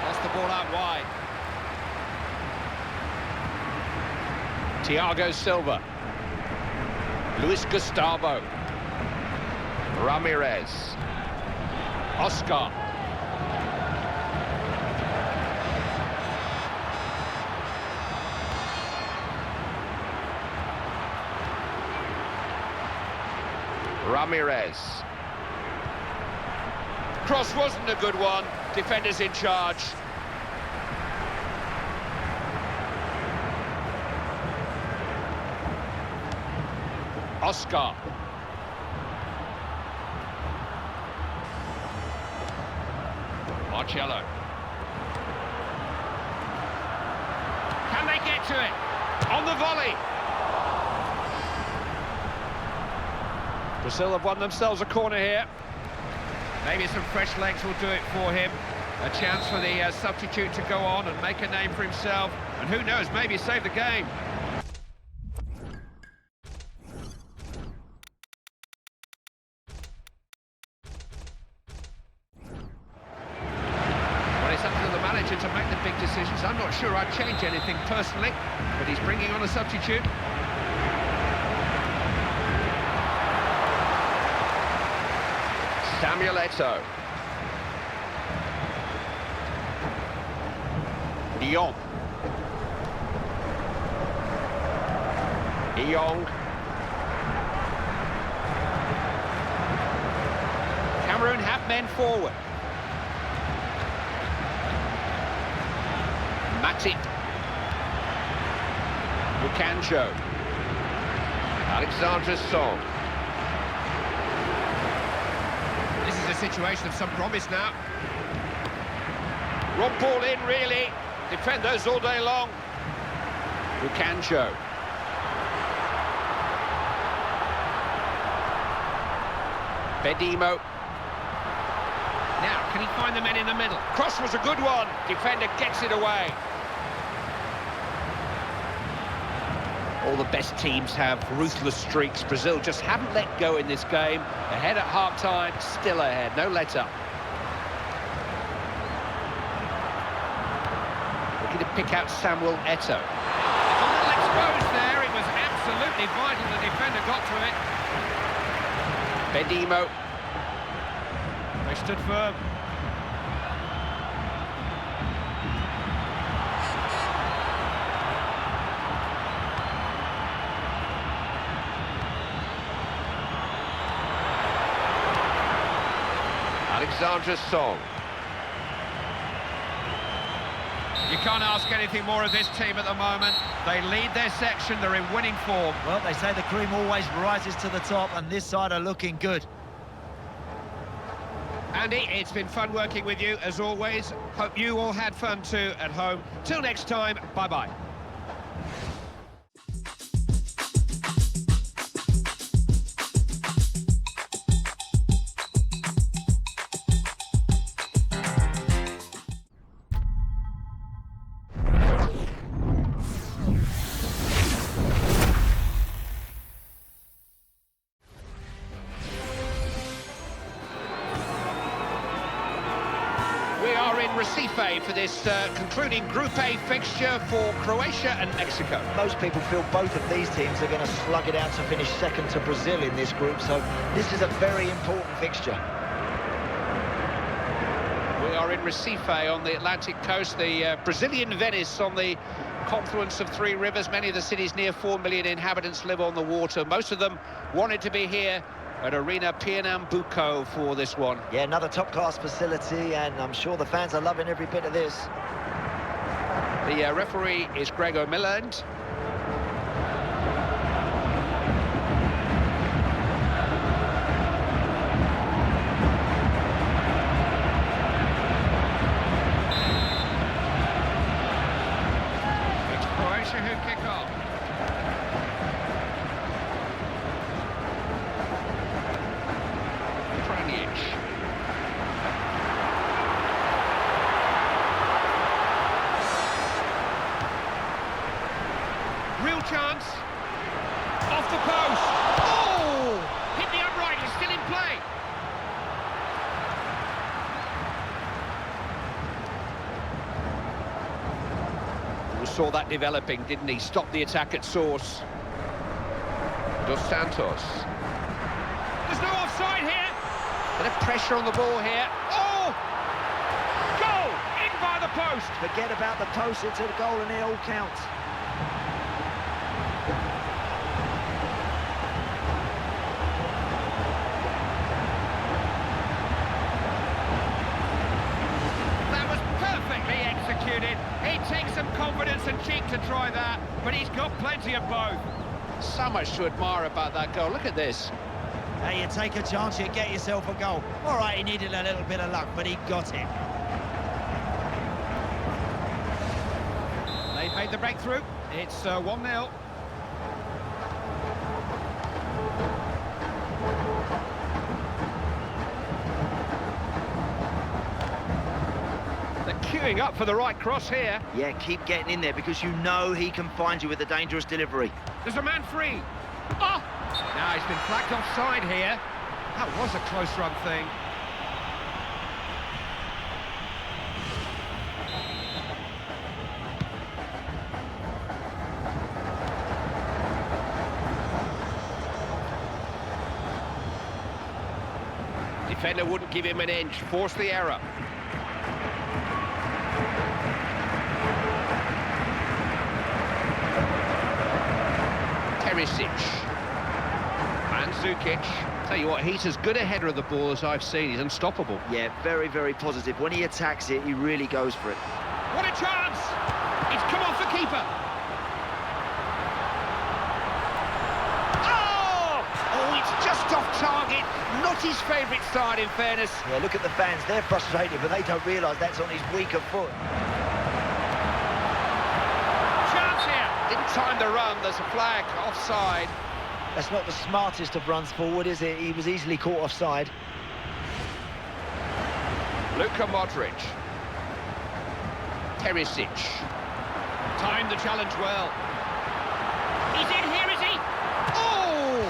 Lost the ball out wide. Thiago Silva. Luis Gustavo. Ramirez. Oscar. Ramirez. Cross wasn't a good one. Defenders in charge. Oscar. Marcello. Can they get to it? On the volley. Brazil have won themselves a corner here. Maybe some fresh legs will do it for him. A chance for the substitute to go on and make a name for himself. And who knows, maybe save the game. Well, it's up to the manager to make the big decisions. I'm not sure I'd change anything personally, but he's bringing on a substitute. Samuel Eto'o. Lyon. Young. Cameroon have men forward. Matip. Mukanjo. Alexander Song. This is a situation of some promise now. Wrong ball in, really. Defend those all day long. Mukanjo. Bedimo. Now, can he find the men in the middle? Cross was a good one. Defender gets it away. All the best teams have ruthless streaks. Brazil just haven't let go in this game. Ahead at half-time, still ahead, no let-up. Looking to pick out Samuel Eto'o. A little exposed there. It was absolutely vital the defender got to it. Bedimo. They stood firm. Alexander's song. You can't ask anything more of this team at the moment. They lead their section, they're in winning form. Well, they say the cream always rises to the top, and this side are looking good. Andy, it's been fun working with you, as always. Hope you all had fun too at home. Till next time, bye-bye. Recife for this concluding Group A fixture for Croatia and Mexico. Most people feel both of these teams are going to slug it out to finish second to Brazil in this group, so this is a very important fixture. We are in Recife on the Atlantic coast, the Brazilian Venice on the confluence of three rivers. Many of the city's near 4 million inhabitants live on the water. Most of them wanted to be here at Arena Pernambuco for this one. Yeah, another top-class facility, and I'm sure the fans are loving every bit of this. The referee is Gregor Milland. It's Croatia who kick off. Real chance. Off the post. Oh! Hit the upright, he's still in play. We saw that developing, didn't he? Stopped the attack at source. Dos Santos. There's no offside here. Bit of pressure on the ball here. Oh! Goal! In by the post. Forget about the post, it's a goal and it all counts. He takes some confidence and cheek to try that, but he's got plenty of both. So much to admire about that goal. Look at this. Hey, you take a chance, you get yourself a goal. All right, he needed a little bit of luck, but he got it. They've made the breakthrough. It's 1-0. Queuing up for the right cross here. Yeah, keep getting in there because you know he can find you with a dangerous delivery. There's a man free. Oh! Now he's been flagged offside here. That was a close run thing. Defender wouldn't give him an inch, forced the error. Mandzukic. Tell you what, he's as good a header of the ball as I've seen. He's unstoppable. Yeah, very, very positive. When he attacks it, he really goes for it. What a chance! It's come off the keeper. Oh, it's just off target. Not his favourite side, in fairness. Yeah, look at the fans. They're frustrated, but they don't realise that's on his weaker foot. Chance here. Didn't time the run. There's a flag offside. That's not the smartest of runs forward, is it? He was easily caught offside. Luka Modric. Perisic. Timed the challenge well. He's in here, is he? Oh!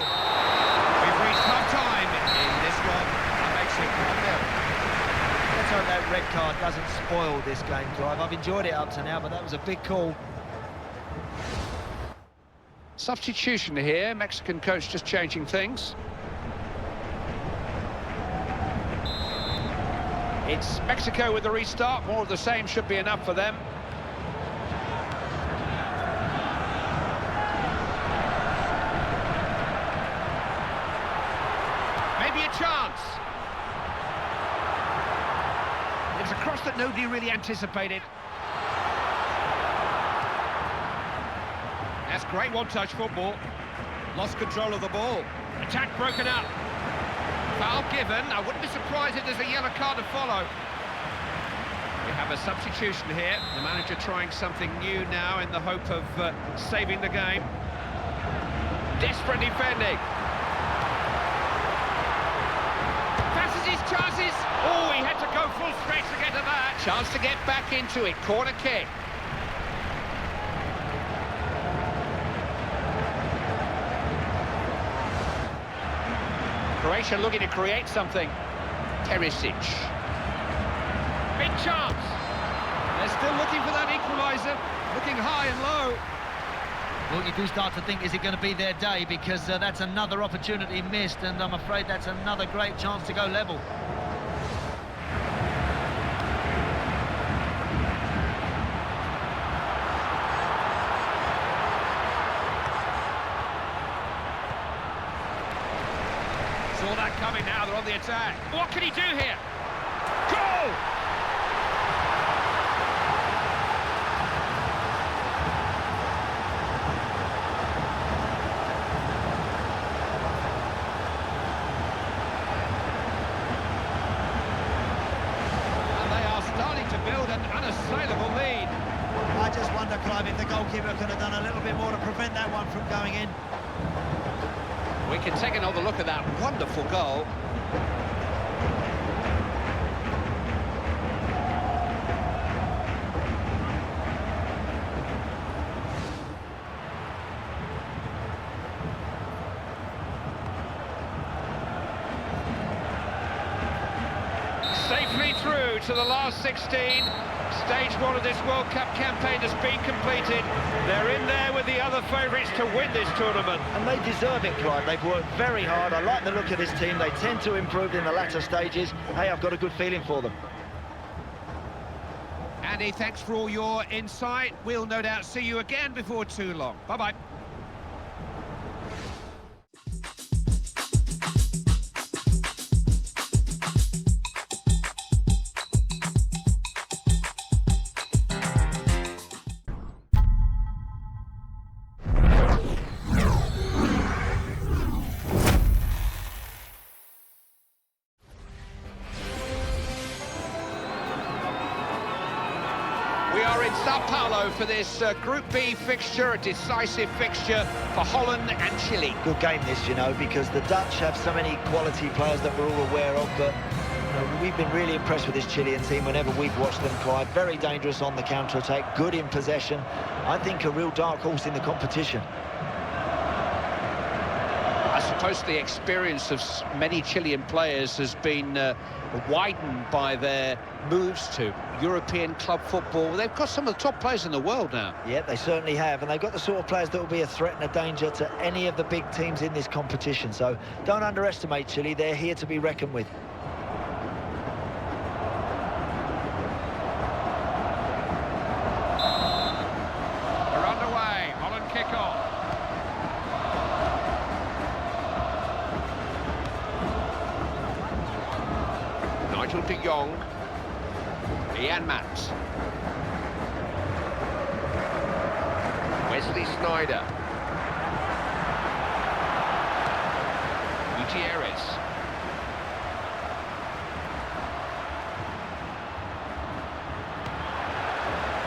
We've reached half-time in this one. That makes it 1-0. Let's hope that red card doesn't spoil this game, Clive. I've enjoyed it up to now, but that was a big call. Substitution here. Mexican coach just changing things. It's Mexico with the restart. More of the same should be enough for them. Maybe a chance. a cross that nobody really anticipated. That's great one-touch football. Lost control of the ball. Attack broken up. Foul given. I wouldn't be surprised if there's a yellow card to follow. We have a substitution here. The manager trying something new now in the hope of saving the game. Desperate defending. Passes his chances. Oh, he had to go full stretch to get to that. Chance to get back into it. Corner kick. Croatia looking to create something. Teresic. Big chance. They're still looking for that equaliser. Looking high and low. Well, you do start to think, is it going to be their day? Because that's another opportunity missed, and I'm afraid that's another great chance to go level. Saw that coming now, they're on the attack. What can he do here? Goal! And they are starting to build an unassailable lead. I just wonder, Clive, if the goalkeeper could have done a little bit more to prevent that one from going in. We can take another look at that wonderful goal. Safely through to the last 16. Stage one of this World Cup campaign has been completed. They're in there with the other favourites to win this tournament. And they deserve it, Clive. They've worked very hard. I like the look of this team. They tend to improve in the latter stages. Hey, I've got a good feeling for them. Andy, thanks for all your insight. We'll no doubt see you again before too long. Bye-bye. We are in São Paulo for this Group B fixture, a decisive fixture for Holland and Chile. Good game this, you know, because the Dutch have so many quality players that we're all aware of, but we've been really impressed with this Chilean team whenever we've watched them, Clive. Very dangerous on the counter-attack, good in possession. I think a real dark horse in the competition. I suppose the experience of many Chilean players has been widened by their moves to European club football. They've got some of the top players in the world now. Yeah, they certainly have, and they've got the sort of players that will be a threat and a danger to any of the big teams in this competition. So don't underestimate Chile. They're here to be reckoned with. They're underway. Holland kick-off. Nigel de Jong. Ian Matz. Wesley Sneijder. Gutierrez.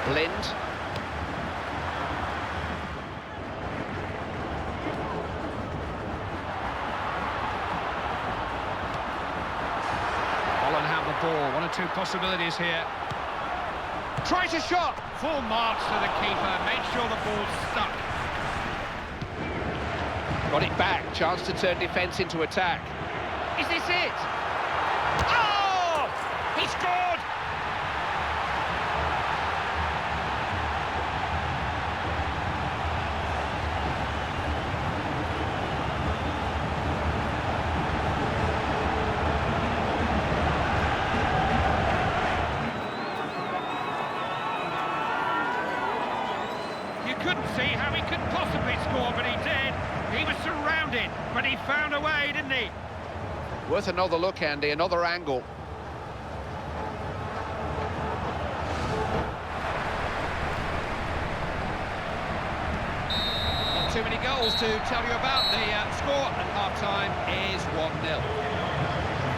Blind. Holland have the ball. One or two possibilities here. Tries a shot. Full marks to the keeper. Made sure the ball's stuck. Got it back. Chance to turn defence into attack. Is this it? Oh! He scored! Couldn't see how he could possibly score, but he did. He was surrounded, but he found a way, didn't he? Worth another look, Andy, another angle. many goals to tell you about. The score at half-time is 1-0.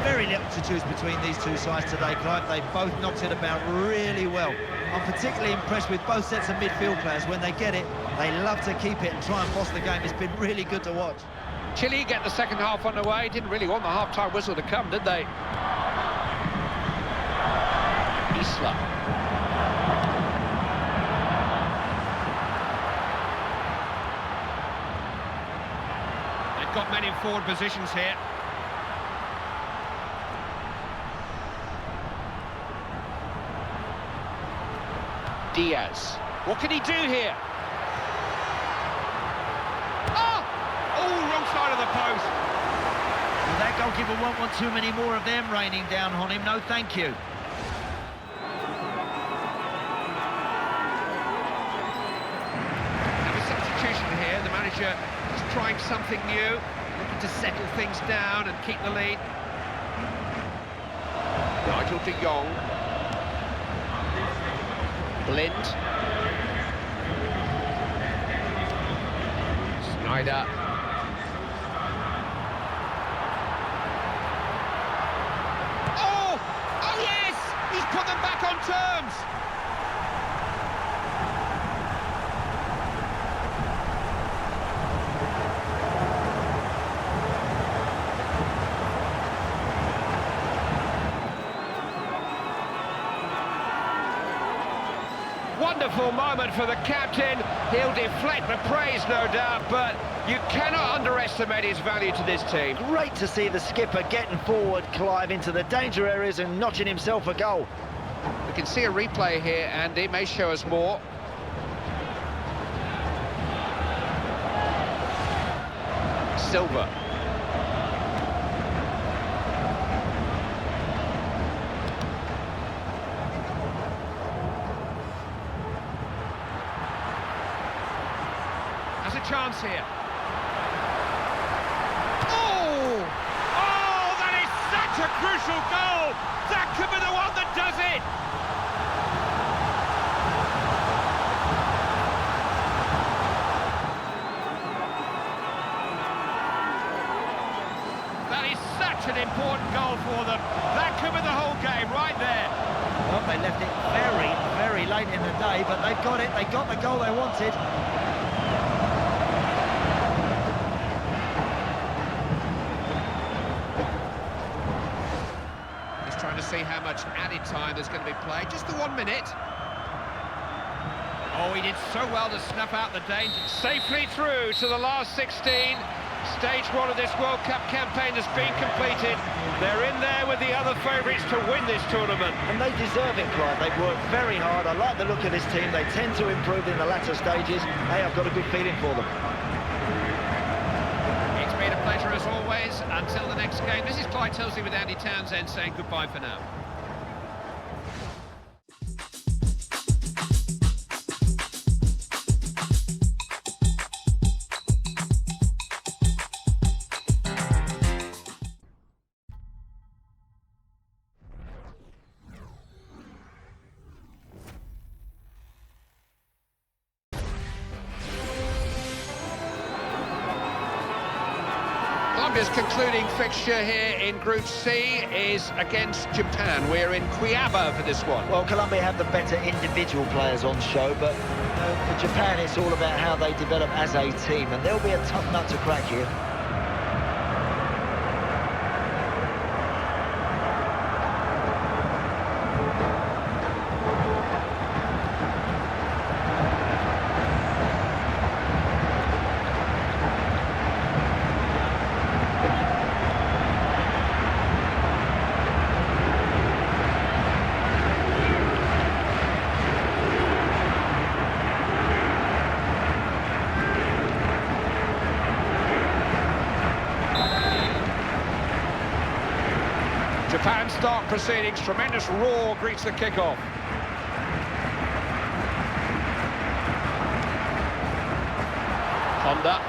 Very little to choose between these two sides today, Clive. They both knocked it about really well. I'm particularly impressed with both sets of midfield players. When they get it, they love to keep it and try and boss the game. It's been really good to watch. Chile get the second half underway. Didn't really want the half-time whistle to come, did they? Isla. They've got men in forward positions here. Diaz. What can he do here? Wrong side of the post. Well, that goalkeeper won't want too many more of them raining down on him. No, thank you. And a substitution here. The manager is trying something new, looking to settle things down and keep the lead. Nigel de Jong. Blind. Snyder. Oh yes! He's put them back on terms! Wonderful moment for the captain. He'll deflect the praise, no doubt, but you cannot underestimate his value to this team. Great to see the skipper getting forward, Clive, into the danger areas and notching himself a goal. We can see a replay here, and it may show us more. Silva. Has a chance here. That is such a crucial goal! That could be the one that does it! That is such an important goal for them. That could be the whole game right there. Well, they left it very, very late in the day, but they've got it. They got the goal they wanted. Trying to see how much added time there's going to be played. Just the 1 minute. Oh, he did so well to snuff out the danger. Safely through to the last 16. Stage 1 of this World Cup campaign has been completed. They're in there with the other favourites to win this tournament. And they deserve it, Clive. They've worked very hard. I like the look of this team. They tend to improve in the latter stages. Hey, I've got a good feeling for them. It's been a pleasure as always. Until the next game, this is Clyde Tilsley with Andy Townsend saying goodbye for now. Colombia's concluding fixture here in Group C is against Japan. We're in Cuiabá for this one. Well, Colombia have the better individual players on show, but for Japan, it's all about how they develop as a team, and there'll be a tough nut to crack here. Japan start proceedings. Tremendous roar greets the kickoff. Honda.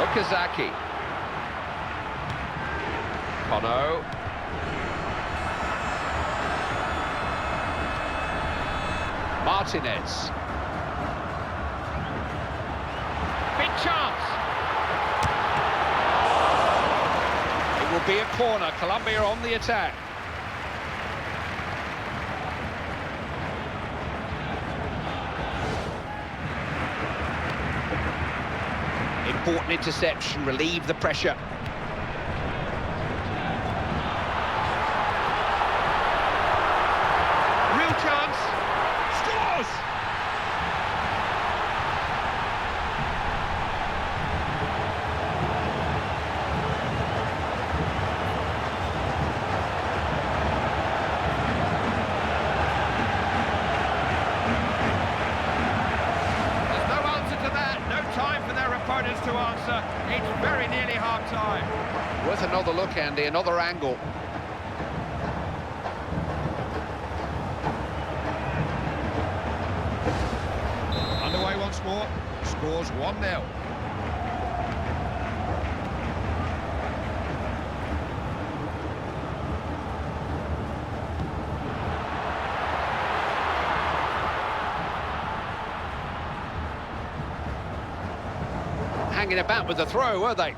Okazaki. Kono. Martinez. Big chance. It will be a corner. Colombia on the attack. Important interception, relieve the pressure. Real chance. Scores! To answer. It's very nearly half-time. Worth another look, Andy, another angle. Underway once more. Scores 1-0. Hanging about with the throw, were they?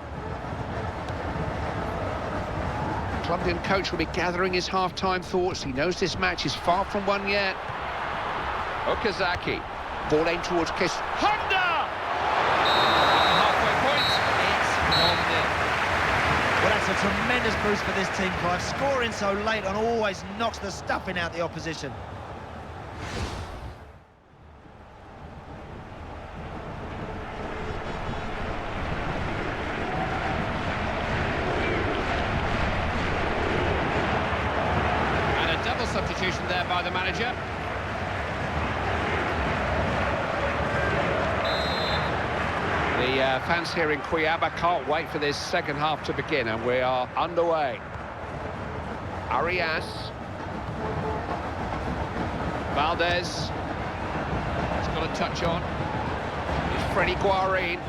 Colombian coach will be gathering his half-time thoughts. He knows this match is far from won yet. Okazaki, ball aimed towards Kiss. Honda! Halfway point, it's 1-0. Well, that's a tremendous boost for this team, Clive. Scoring so late and always knocks the stuffing out the opposition. Substitution there by the manager. The fans here in Cuiabá can't wait for this second half to begin, and we are underway. Arias. Valdez. He's got a touch on. It's Freddie Guarín.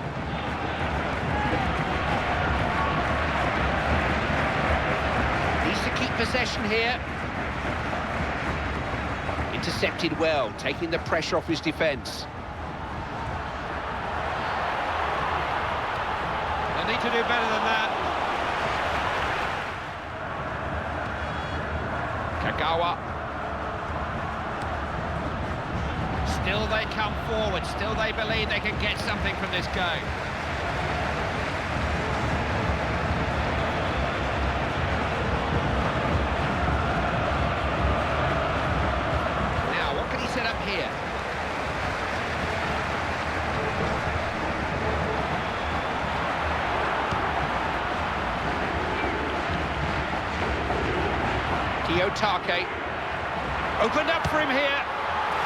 Needs to keep possession here. Intercepted well, taking the pressure off his defence. They need to do better than that. Kagawa. Still they come forward, still they believe they can get something from this game. Set up here. Kiyotake opened up for him here.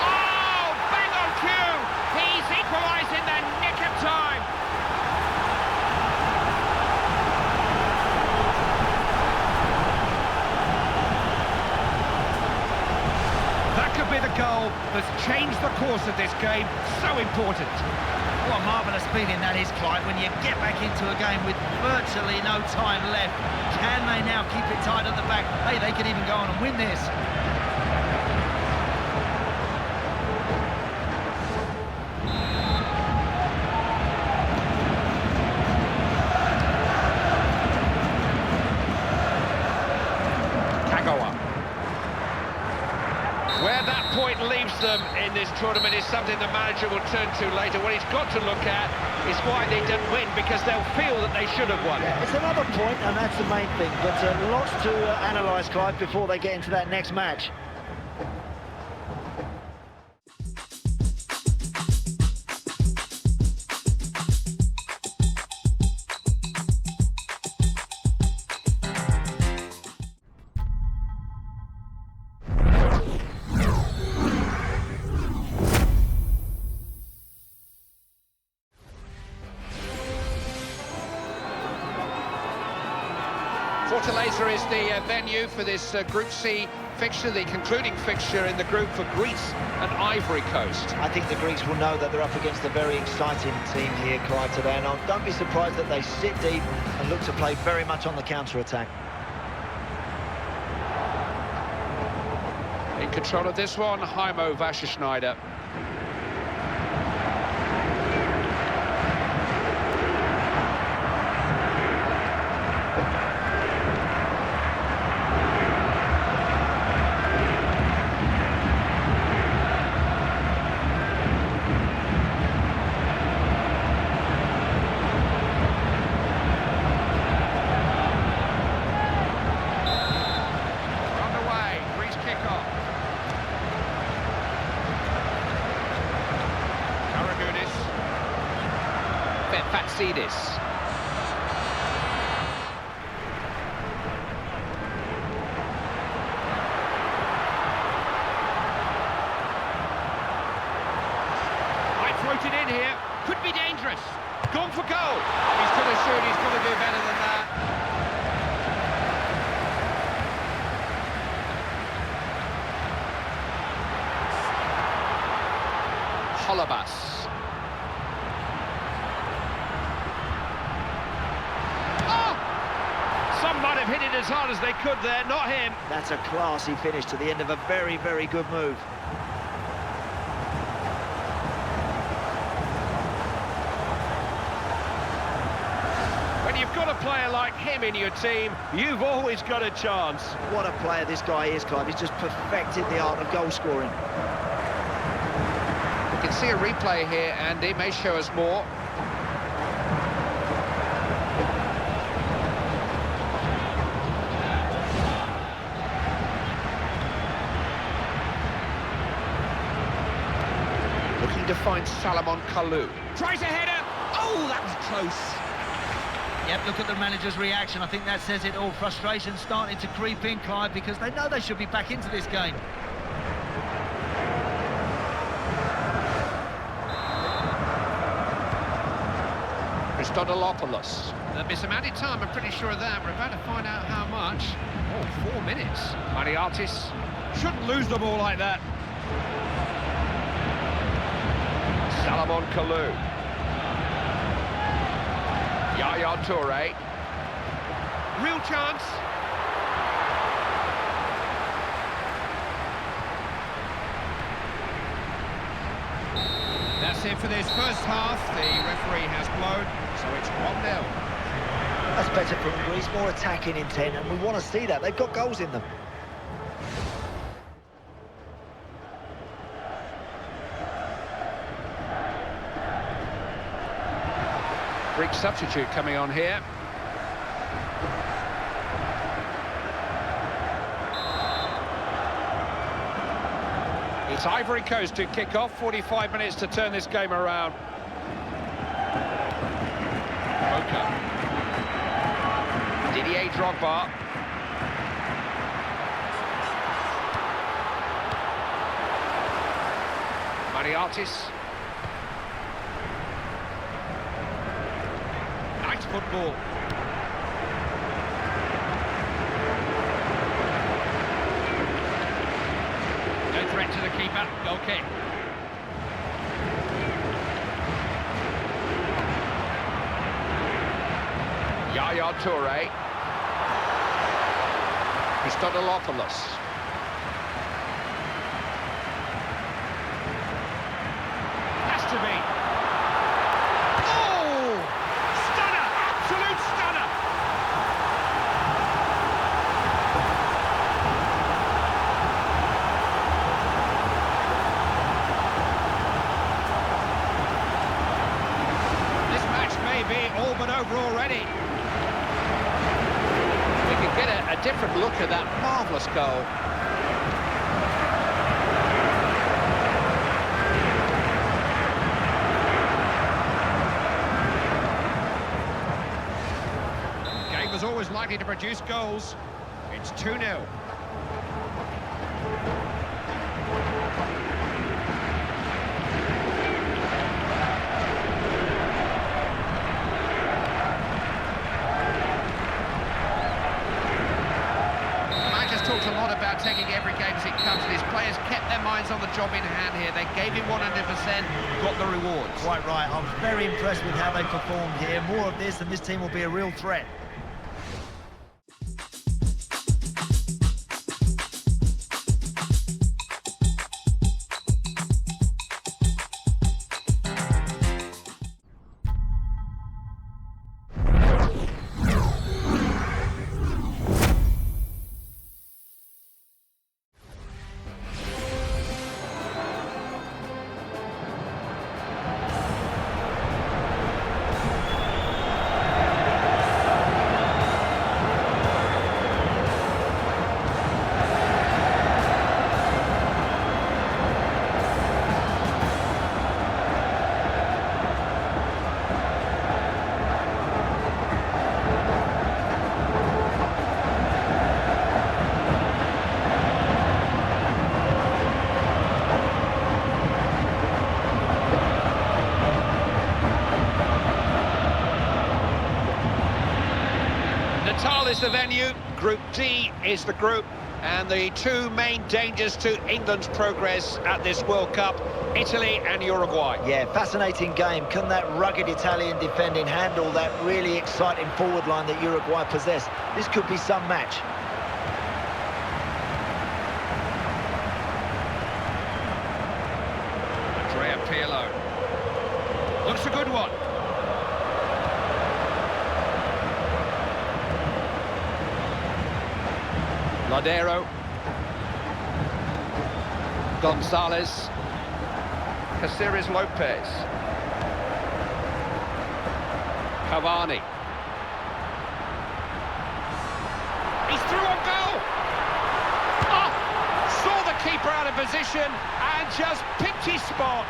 Oh, bang on cue! He's equalised in the nick of time. Be the goal that's changed the course of this game. So important. What a marvellous feeling that is, Clive, when you get back into a game with virtually no time left. Can they now keep it tight at the back? Hey, they could even go on and win this. Where that point leaves them in this tournament is something the manager will turn to later. What he's got to look at is why they didn't win, because they'll feel that they should have won. Yeah, it's another point, and that's the main thing. But lots to analyse, Clive, before they get into that next match. Fortaleza is the venue for this Group C fixture, the concluding fixture in the group for Greece and Ivory Coast. I think the Greeks will know that they're up against a very exciting team here, Clive, today, and don't be surprised that they sit deep and look to play very much on the counter-attack. In control of this one, Heimo Wasserschneider. see this. Might float it in here. Could be dangerous. Gone for goal. He's going to shoot. He's going to do better than that. Holobas. Some might have hit it as hard as they could there, not him. That's a classy finish to the end of a very, very good move. When you've got a player like him in your team, you've always got a chance. What a player this guy is, Clive. He's just perfected the art of goal scoring. We can see a replay here, and it may show us more. Looking to find Salomon Kalou. Tries a header. Oh, that was close. Yep, look at the manager's reaction. I think that says it all. Frustration starting to creep in, Clive, because they know they should be back into this game. Christodolopoulos. There'll be some added time, I'm pretty sure of that. We're about to find out how much. Oh, 4 minutes. Mariatis. Shouldn't lose the ball like that. Salomon Kalou. Yaya Toure. Real chance. That's it for this first half. The referee has blown, so it's 1-0. That's better for Greece, more attacking intent, and we want to see that. They've got goals in them. Greek substitute coming on here. It's Ivory Coast to kick off. 45 minutes to turn this game around. Oka. Didier Drogba. Mariatis. Nice football. No threat to the keeper. Goal kick. Yaya Toure. Christodolopoulos. Has to be. Oh! Stunner! Absolute stunner! This match may be all but over already. We can get a different look at that marvellous goal. Game was always likely to produce goals. It's 2-0. Talked a lot about taking every game as it comes, and his players kept their minds on the job in hand here. They gave him 100%, got the rewards. Quite right. I was very impressed with how they performed here. More of this and this team will be a real threat. is the venue, Group D is the group, and the two main dangers to England's progress at this World Cup, Italy and Uruguay. Yeah, fascinating game. Can that rugged Italian defending handle that really exciting forward line that Uruguay possess? This could be some match. Pirlo. Looks a good one. Ladero. Gonzalez. Caceres Lopez. Cavani. He's through on goal. Oh, saw the keeper out of position and just picked his spot.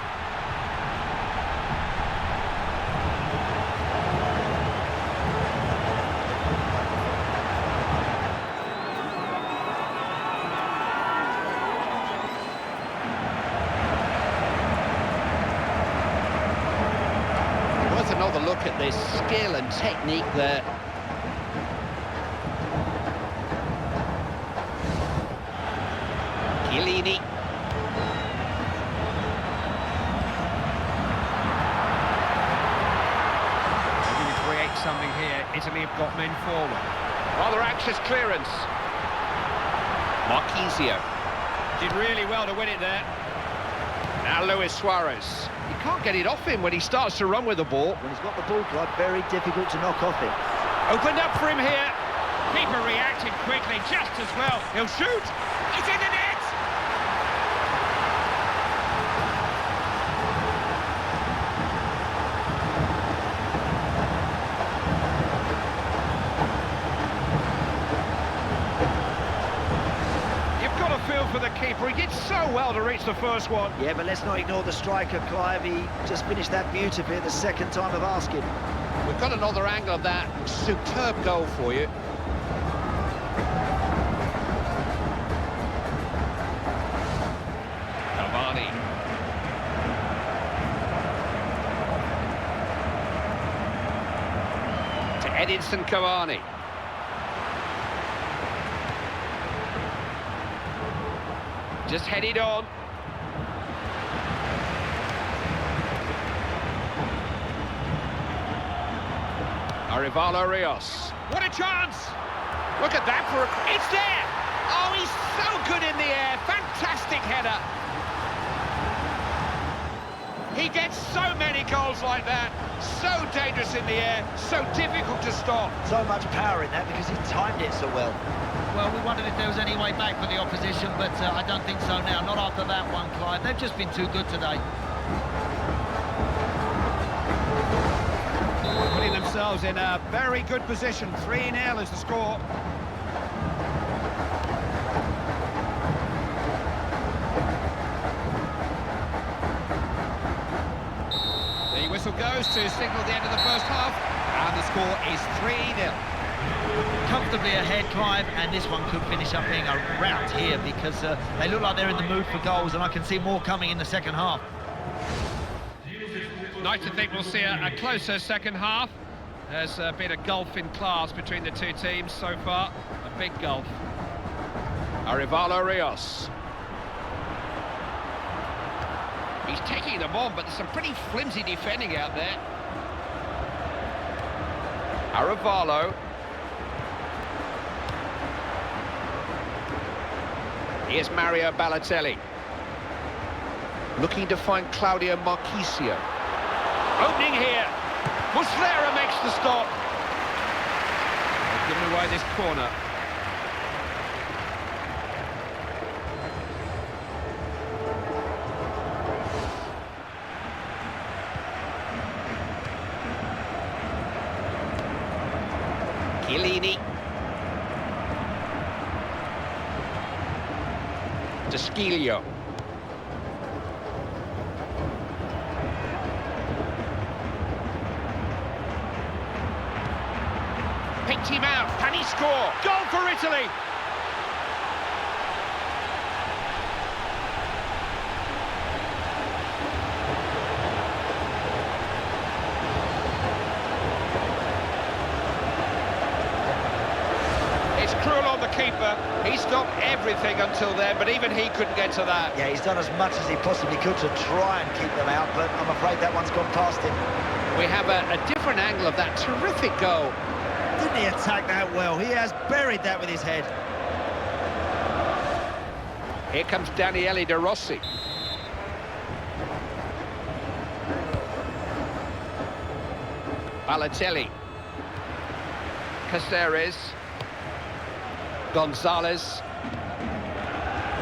Another look at this skill and technique there. Chiellini. Maybe we create something here. Italy have got men forward. Rather anxious clearance. Marchisio. Did really well to win it there. Now Luis Suarez. You can't get it off him when he starts to run with the ball. When he's got the ball, Clive, very difficult to knock off him. Opened up for him here. Keeper reacted quickly, just as well. He'll shoot. It's in the net. For the keeper, he did so well to reach the first one. Yeah, but let's not ignore the striker, Clive. He just finished that beautifully at the second time of asking. We've got another angle of that superb goal for you. Cavani. To Edinson Cavani. Just headed on. Arevalo Rios. What a chance! Look at that for it's there! Oh, he's so good in the air. Fantastic header. He gets so many goals like that. So dangerous in the air, so difficult to stop. So much power in that because he timed it so well. Well, we wondered if there was any way back for the opposition, but I don't think so now. Not after that one, Clive. They've just been too good today. Putting themselves in a very good position. 3-0 is the score. The whistle goes to signal the end of the first half, and the score is 3-0. Comfortably ahead, Clive, and this one could finish up being a rout here because they look like they're in the mood for goals, and I can see more coming in the second half. Nice to think we'll see a closer second half. There's been a gulf in class between the two teams so far, a big gulf. Arevalo Rios. He's taking them on, but there's some pretty flimsy defending out there. Arevalo. Here's Mario Balotelli. Looking to find Claudio Marchisio. Opening here. Muslera makes the stop. They've given away this corner. Chiellini. Deschilio. Picked him out. Can he score? Goal for Italy. It's cruel on the keeper. He stopped everything until then, but even he couldn't get to that. Yeah, he's done as much as he possibly could to try and keep them out, but I'm afraid that one's gone past him. We have a different angle of that terrific goal. Didn't he attack that well? He has buried that with his head. Here comes Daniele De Rossi. Balotelli. Caceres. Gonzalez.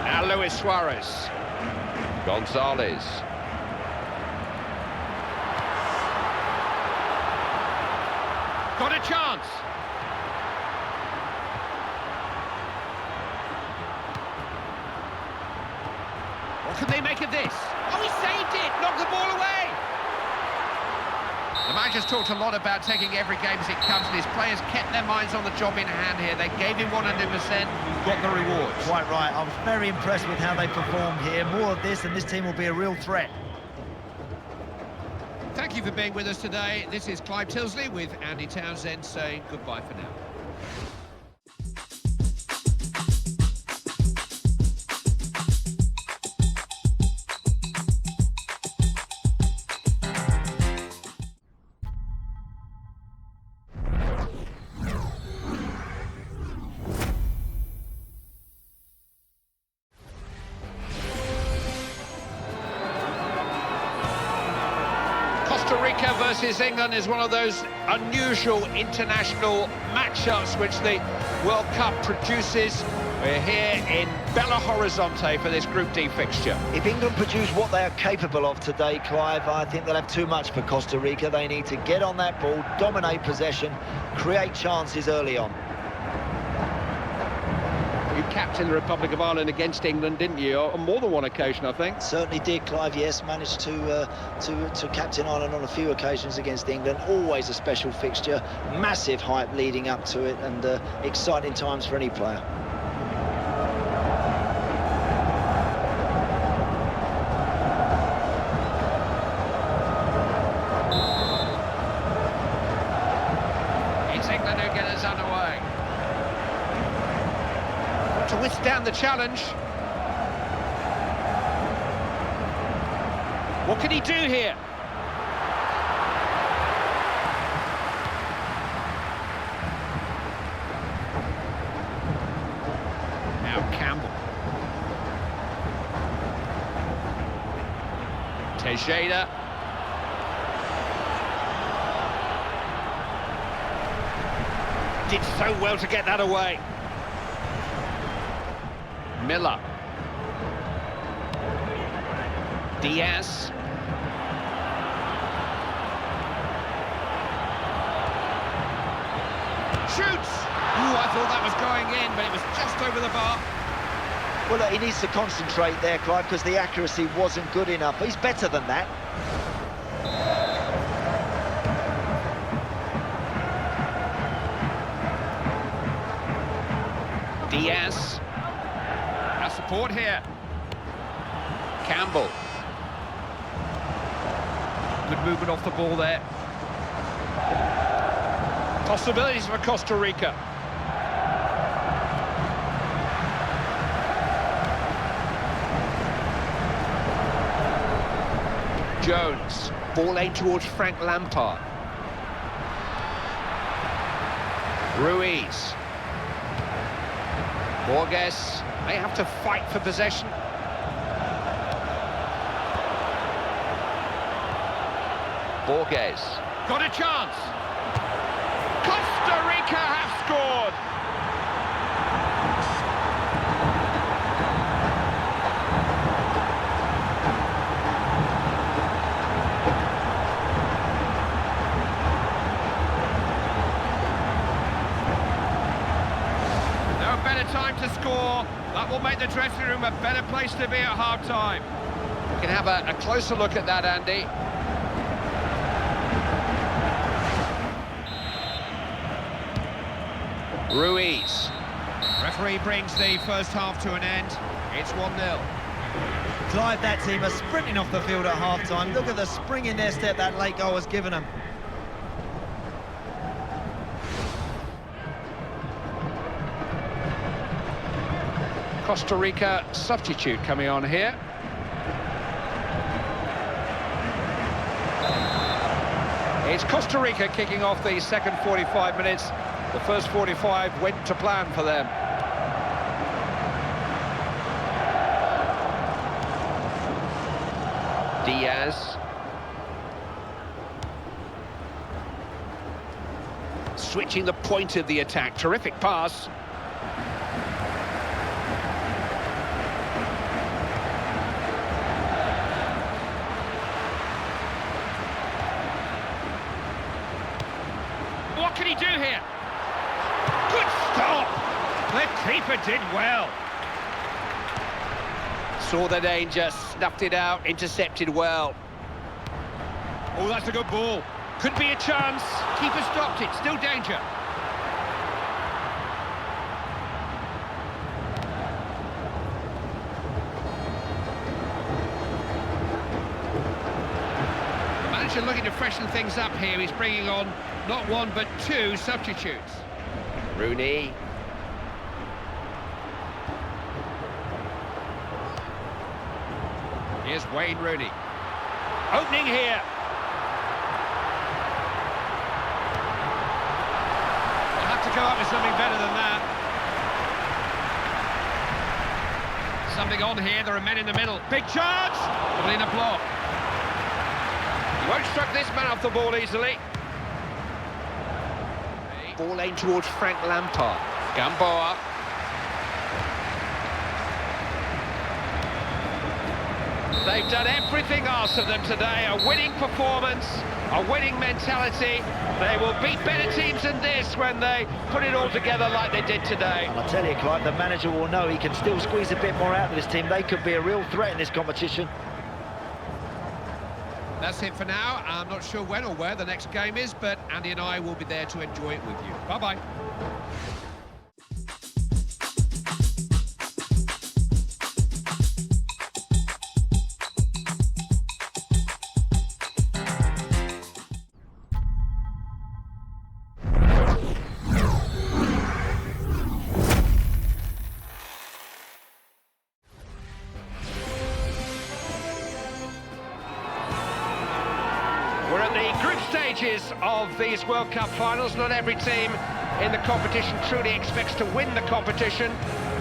Now Luis Suarez. Gonzalez. Got a chance. What can they make of this? Oh, he saved it! Knocked the ball away! The manager's talked a lot about taking every game as it comes, and his players kept their minds on the job in hand here. They gave him 100%, got the rewards. Quite right. I was very impressed with how they performed here. More of this, and this team will be a real threat. Thank you for being with us today. This is Clive Tilsley with Andy Townsend saying goodbye for now. Costa Rica versus England is one of those unusual international matchups which the World Cup produces. We're here in Belo Horizonte for this Group D fixture. If England produce what they are capable of today, Clive, I think they'll have too much for Costa Rica. They need to get on that ball, dominate possession, create chances early on. You captained the Republic of Ireland against England, didn't you? On more than one occasion, I think. Certainly did, Clive, yes. Managed to captain Ireland on a few occasions against England. Always a special fixture. Massive hype leading up to it, and exciting times for any player. It's England who get us underway. To withstand the challenge. What can he do here? Now Campbell. Tejeda. Did so well to get that away. Miller. Diaz. Shoots! Ooh, I thought that was going in, but it was just over the bar. Well, look, he needs to concentrate there, Clive, because the accuracy wasn't good enough. He's better than that. Diaz. Now support here. Campbell. Good movement off the ball there. Possibilities for Costa Rica. Jones. Ball aimed towards Frank Lampard. Ruiz. Borges. They have to fight for possession. Borges. Got a chance. Costa Rica have scored. No better time to score. That will make the dressing room a better place to be at half-time. We can have a closer look at that, Andy. Ruiz. Referee brings the first half to an end. It's 1-0. Clive, that team are sprinting off the field at half-time. Look at the spring in their step that late goal has given them. Costa Rica substitute coming on here. It's Costa Rica kicking off the second 45 minutes. The first 45 went to plan for them. Diaz. Switching the point of the attack. Terrific pass. What can he do here? Good stop! The keeper did well. Saw the danger, snuffed it out, intercepted well. Oh, that's a good ball. Could be a chance. Keeper stopped it, still danger. The manager looking to freshen things up here. He's bringing on not one but two substitutes. Rooney. Here's Wayne Rooney. Opening here. They'll have to come up with something better than that. Something on here. There are men in the middle. Big chance! But in a block. He won't struck this man off the ball easily. Ball aimed towards Frank Lampard. Gamboa. They've done everything asked of them today. A winning performance, a winning mentality. They will beat better teams than this when they put it all together like they did today. And I tell you, Clive, the manager will know he can still squeeze a bit more out of this team. They could be a real threat in this competition. That's it for now. I'm not sure when or where the next game is, but Andy and I will be there to enjoy it with you. Bye-bye. We're at the group stages of these World Cup finals. Not every team in the competition truly expects to win the competition,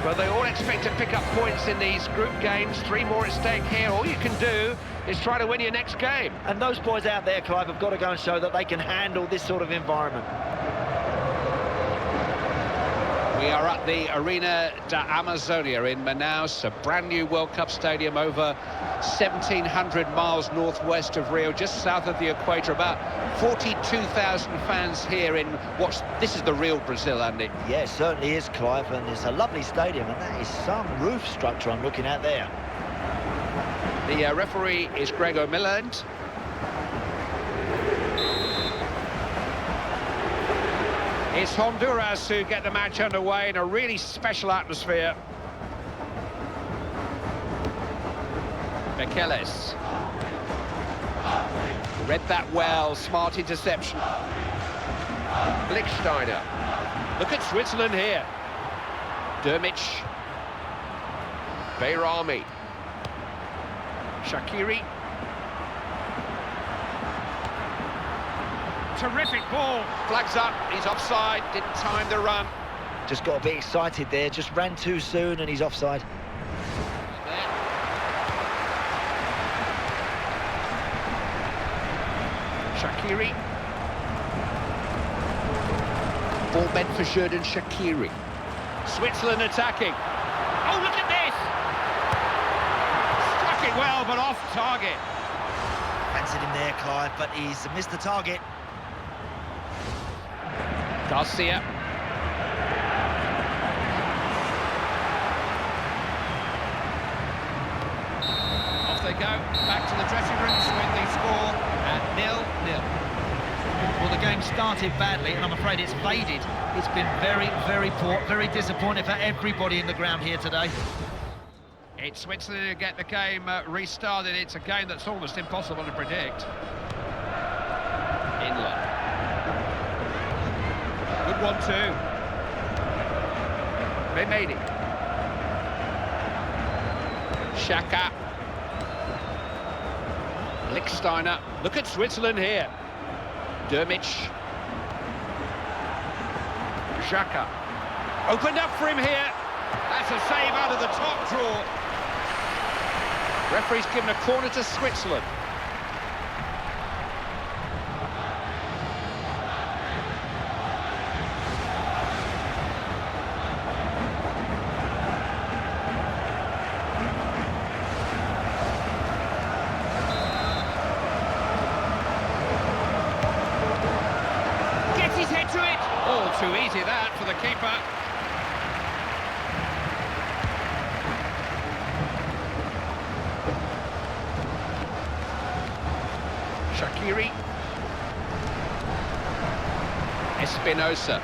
but they all expect to pick up points in these group games. 3 more at stake here. All you can do is try to win your next game. And those boys out there, Clive, have got to go and show that they can handle this sort of environment. We are at the Arena da Amazonia in Manaus, a brand new World Cup stadium over 1,700 miles northwest of Rio, just south of the equator. About 42,000 fans here in this is the real Brazil, Andy. Yeah, it certainly is, Clive, and it's a lovely stadium, and that is some roof structure I'm looking at there. The referee is Gregor Milland. It's Honduras who get the match underway in a really special atmosphere. Bekeles. Read that well, smart interception. Blicksteiner. Look at Switzerland here. Dermich. Bayrami. Shaqiri. Terrific ball. Flags up, he's offside, didn't time the run. Just got a bit excited there, just ran too soon and he's offside. Shaqiri. Ball meant for Xherdan Shaqiri. Switzerland attacking. Oh, look at this! Struck it well, but off target. Fancied him there, Clive, but he's missed the target. Garcia. Off they go, back to the dressing rooms with the score at 0-0. Well, the game started badly, and I'm afraid it's faded. It's been very, very poor, very disappointing for everybody in the ground here today. It's Switzerland who get the game restarted. It's a game that's almost impossible to predict. Inland. Good 1-2. They made it. Xhaka. Lichtsteiner. Look at Switzerland here. Dermich. Xhaka. Opened up for him here. That's a save out of the top draw. Referee's given a corner to Switzerland. Gets his head to it. All too easy that for the keeper. Shaqiri. Espinosa.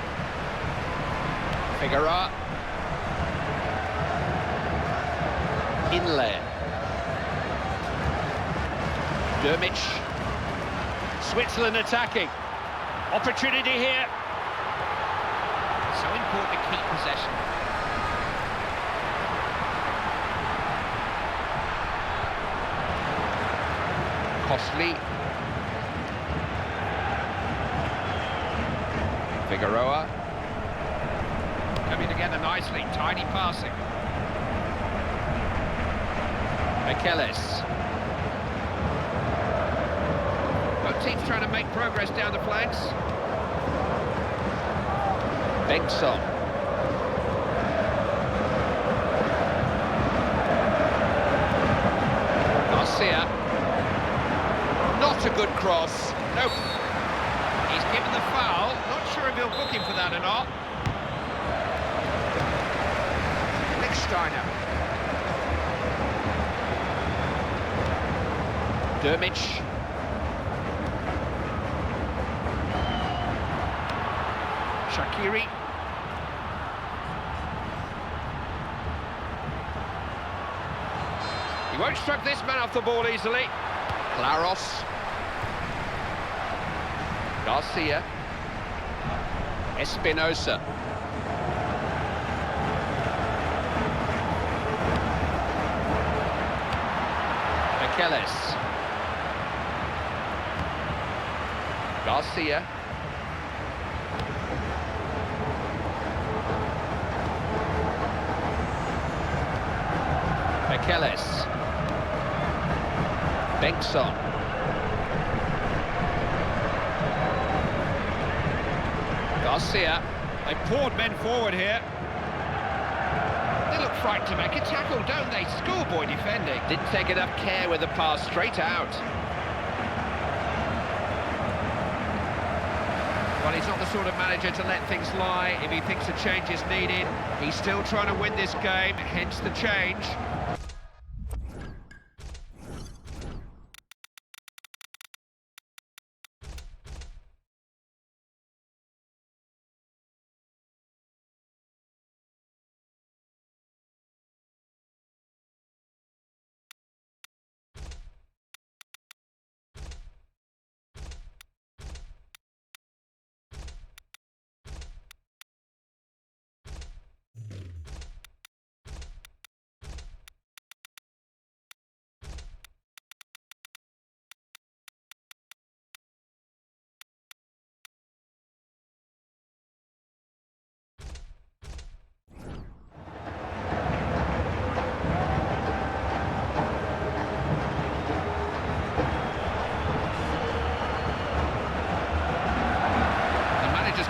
Figueroa. Inlair. Dermich. Switzerland attacking. Opportunity here. So important to keep possession. Costly. Figueroa. Coming together nicely, tidy passing. Michelis. Both teams trying to make progress down the flanks. Bengtsson. Garcia. Not a good cross. Nope. He's given the foul. Not sure if he'll book him for that or not. Lichtsteiner. Dermich. Shaqiri. He won't strike this man off the ball easily. Claros. Garcia. Espinosa. Michelis. Garcia. Michelis. Bengtsson. Garcia. They poured men forward here. They look frightened to make a tackle, don't they? Schoolboy defending. Didn't take enough care with the pass, straight out. Well, he's not the sort of manager to let things lie. If he thinks a change is needed, he's still trying to win this game, hence the change.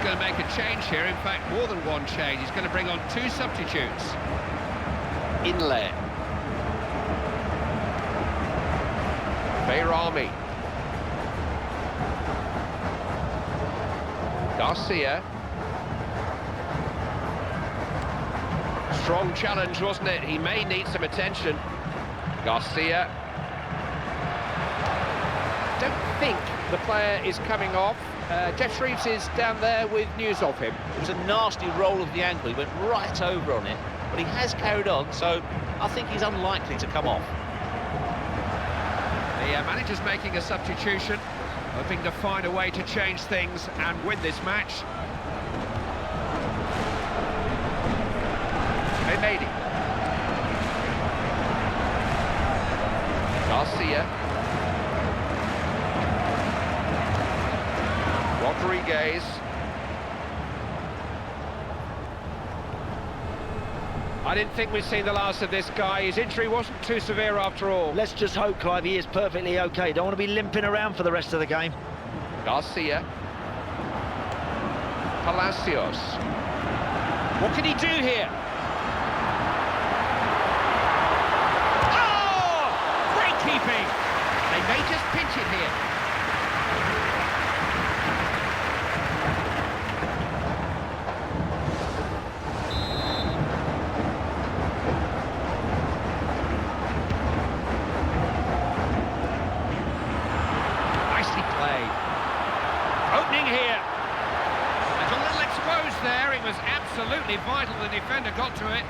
Going to make a change here, in fact more than one change. He's going to bring on two substitutes. Inlair. Bayrami. Garcia. Strong challenge, wasn't it? He may need some attention. Garcia. Don't think the player is coming off. Jeff Shreves is down there with news of him. It was a nasty roll of the ankle. He went right over on it, but he has carried on, so I think he's unlikely to come off. The manager's making a substitution, hoping to find a way to change things and win this match. They made it. I didn't think we'd seen the last of this guy. His injury wasn't too severe after all. Let's just hope, Clive, he is perfectly okay. Don't want to be limping around for the rest of the game. Garcia. Palacios. What can he do here? Oh! Great keeping! They may just pinch it here. Nicely played. Opening here. And a little exposed there. It was absolutely vital the defender got to it.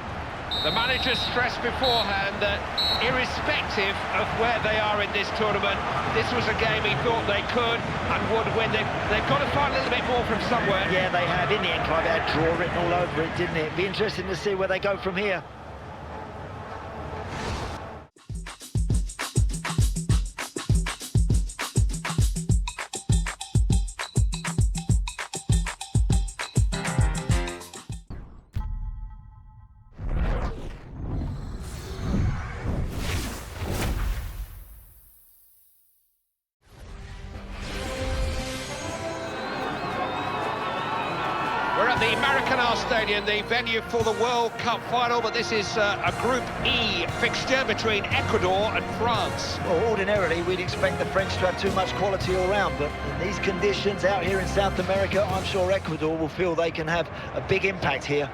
The manager stressed beforehand that irrespective of where they are in this tournament, this was a game he thought they could and would win. They've got to find a little bit more from somewhere. Yeah, they have. In the end, Clive, they had draw written all over it, didn't it? Be interesting to see where they go from here. We're at the Maracana Stadium, the venue for the World Cup final, but this is a Group E fixture between Ecuador and France. Well, ordinarily, we'd expect the French to have too much quality all round, but in these conditions out here in South America, I'm sure Ecuador will feel they can have a big impact here.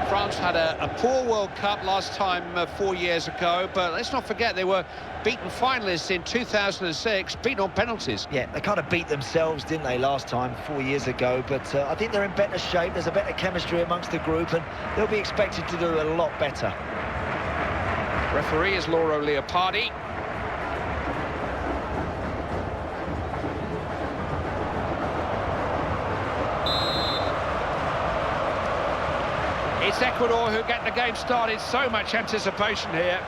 France had a poor World Cup last time 4 years ago, but let's not forget they were beaten finalists in 2006, beaten on penalties. Yeah, they kind of beat themselves, didn't they, last time, 4 years ago, but I think they're in better shape. There's a better chemistry amongst the group, and they'll be expected to do a lot better. Referee is Lauro Leopardi. It's Ecuador who get the game started. So much anticipation here.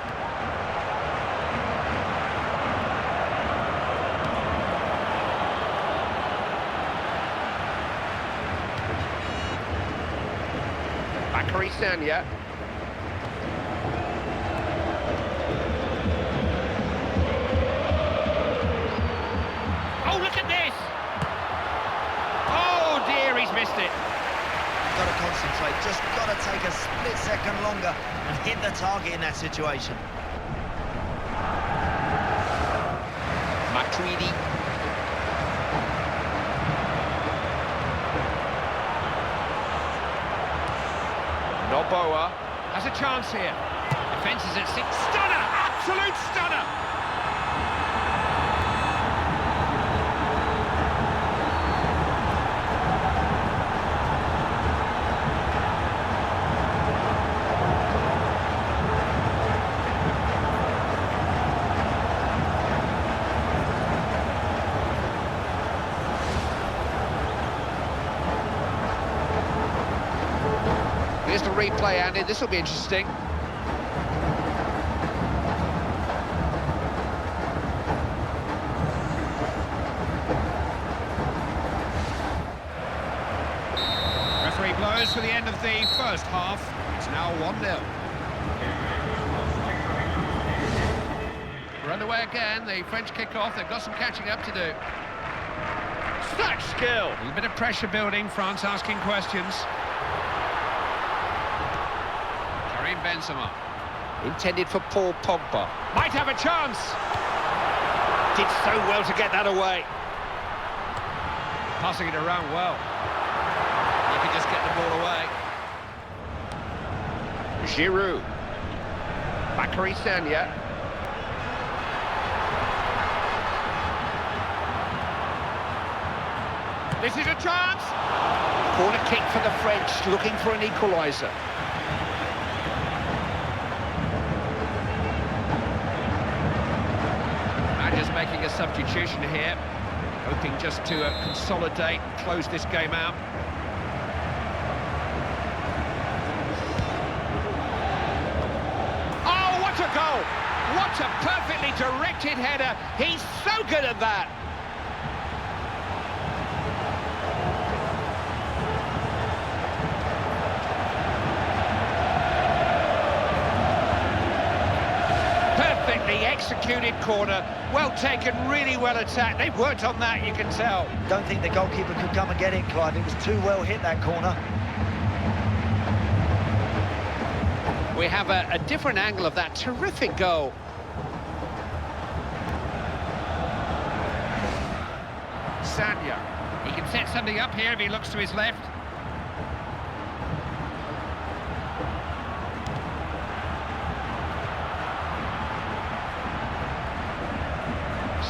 Bakary Sagna. Oh, look at this! Oh dear, he's missed it. Got to concentrate, just got to take a split second longer and hit the target in that situation. Matuidi. Noboa has a chance here. Defence is at 6. Stunner! Absolute stunner! Here's the replay, Andy. This will be interesting. Referee blows for the end of the first half. It's now 1-0. We're underway again. The French kick off. They've got some catching up to do. Such skill. A little bit of pressure building. France asking questions. Benzema. Intended for Paul Pogba. Might have a chance. Did so well to get that away. Passing it around well. You can just get the ball away. Giroud. Bakary Sagna. This is a chance. Corner kick for the French, looking for an equaliser. Making a substitution here, hoping just to consolidate and close this game out. Oh, what a goal! What a perfectly directed header. He's so good at that. executed corner. Well taken, really well attacked. They've worked on that, you can tell. Don't think the goalkeeper could come and get it, Clive. It was too well hit, that corner. We have a different angle of that terrific goal. Sanya. He can set something up here if he looks to his left.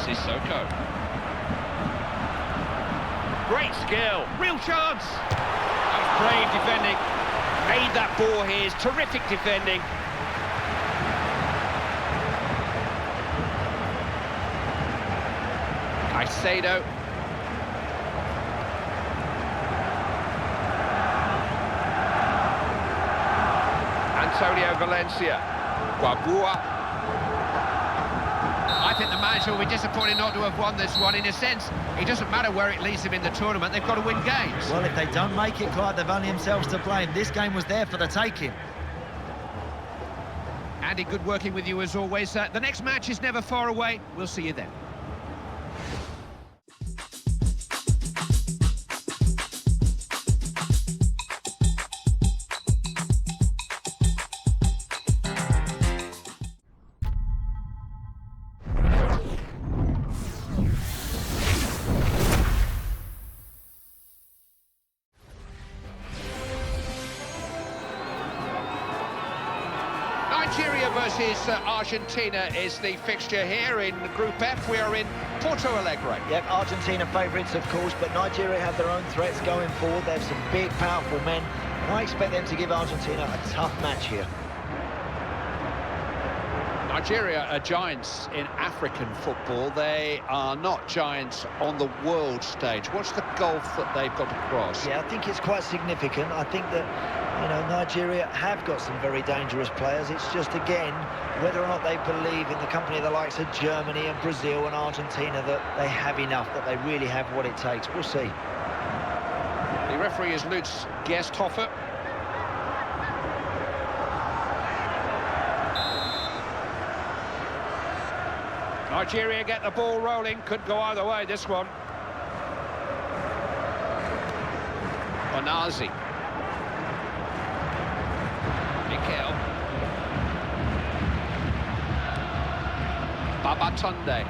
Sissoko. Great skill, real chance. That was brave defending. Made that ball his, terrific defending. Caicedo. Antonio Valencia. Guagua. I think the manager will be disappointed not to have won this one. In a sense, it doesn't matter where it leaves them in the tournament, they've got to win games. Well, if they don't make it, Clive, they've only themselves to blame. This game was there for the taking. Andy, good working with you as always. The next match is never far away. We'll see you then. Nigeria versus Argentina is the fixture here in Group F. We are in Porto Alegre. Yep, Argentina favourites, of course, but Nigeria have their own threats going forward. They have some big, powerful men, and I expect them to give Argentina a tough match here. Nigeria are giants in African football. They are not giants on the world stage. What's the gulf that they've got across? Yeah, I think it's quite significant. I think that, you know, Nigeria have got some very dangerous players. It's just, again, whether or not they believe in the company of the likes of Germany and Brazil and Argentina that they have enough, that they really have what it takes. We'll see. The referee is Lutz Gersthofer. Nigeria get the ball rolling, could go either way, this one. Onazi. Mikel. Babatunde.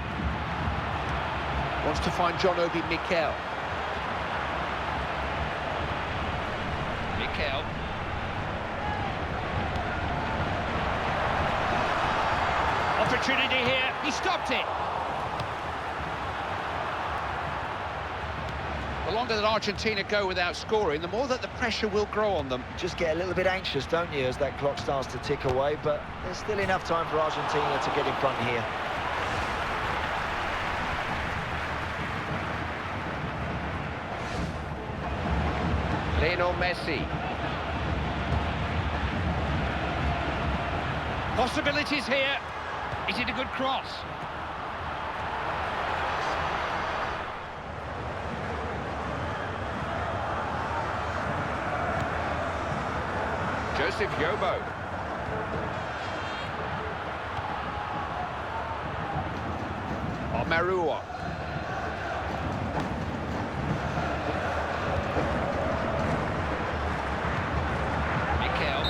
Wants to find John Obi Mikel. Mikel. Opportunity here, he stopped it. The longer that Argentina go without scoring, the more that the pressure will grow on them. Just get a little bit anxious, don't you, as that clock starts to tick away, but there's still enough time for Argentina to get in front here. Leo Messi. Possibilities here. Is it a good cross? Joseph Yobo. Omerua. Mikel.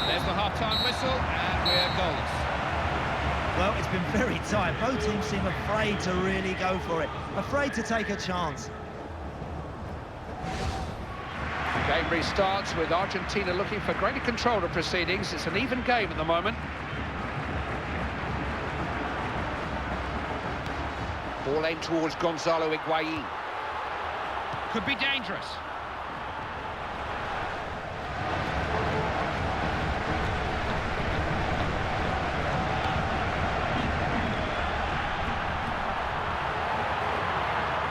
There's the half-time whistle, and we're goalless. Well, it's been very tight. Both teams seem afraid to really go for it, afraid to take a chance. Game restarts with Argentina looking for greater control of proceedings. It's an even game at the moment. Ball aimed towards Gonzalo Higuain. Could be dangerous.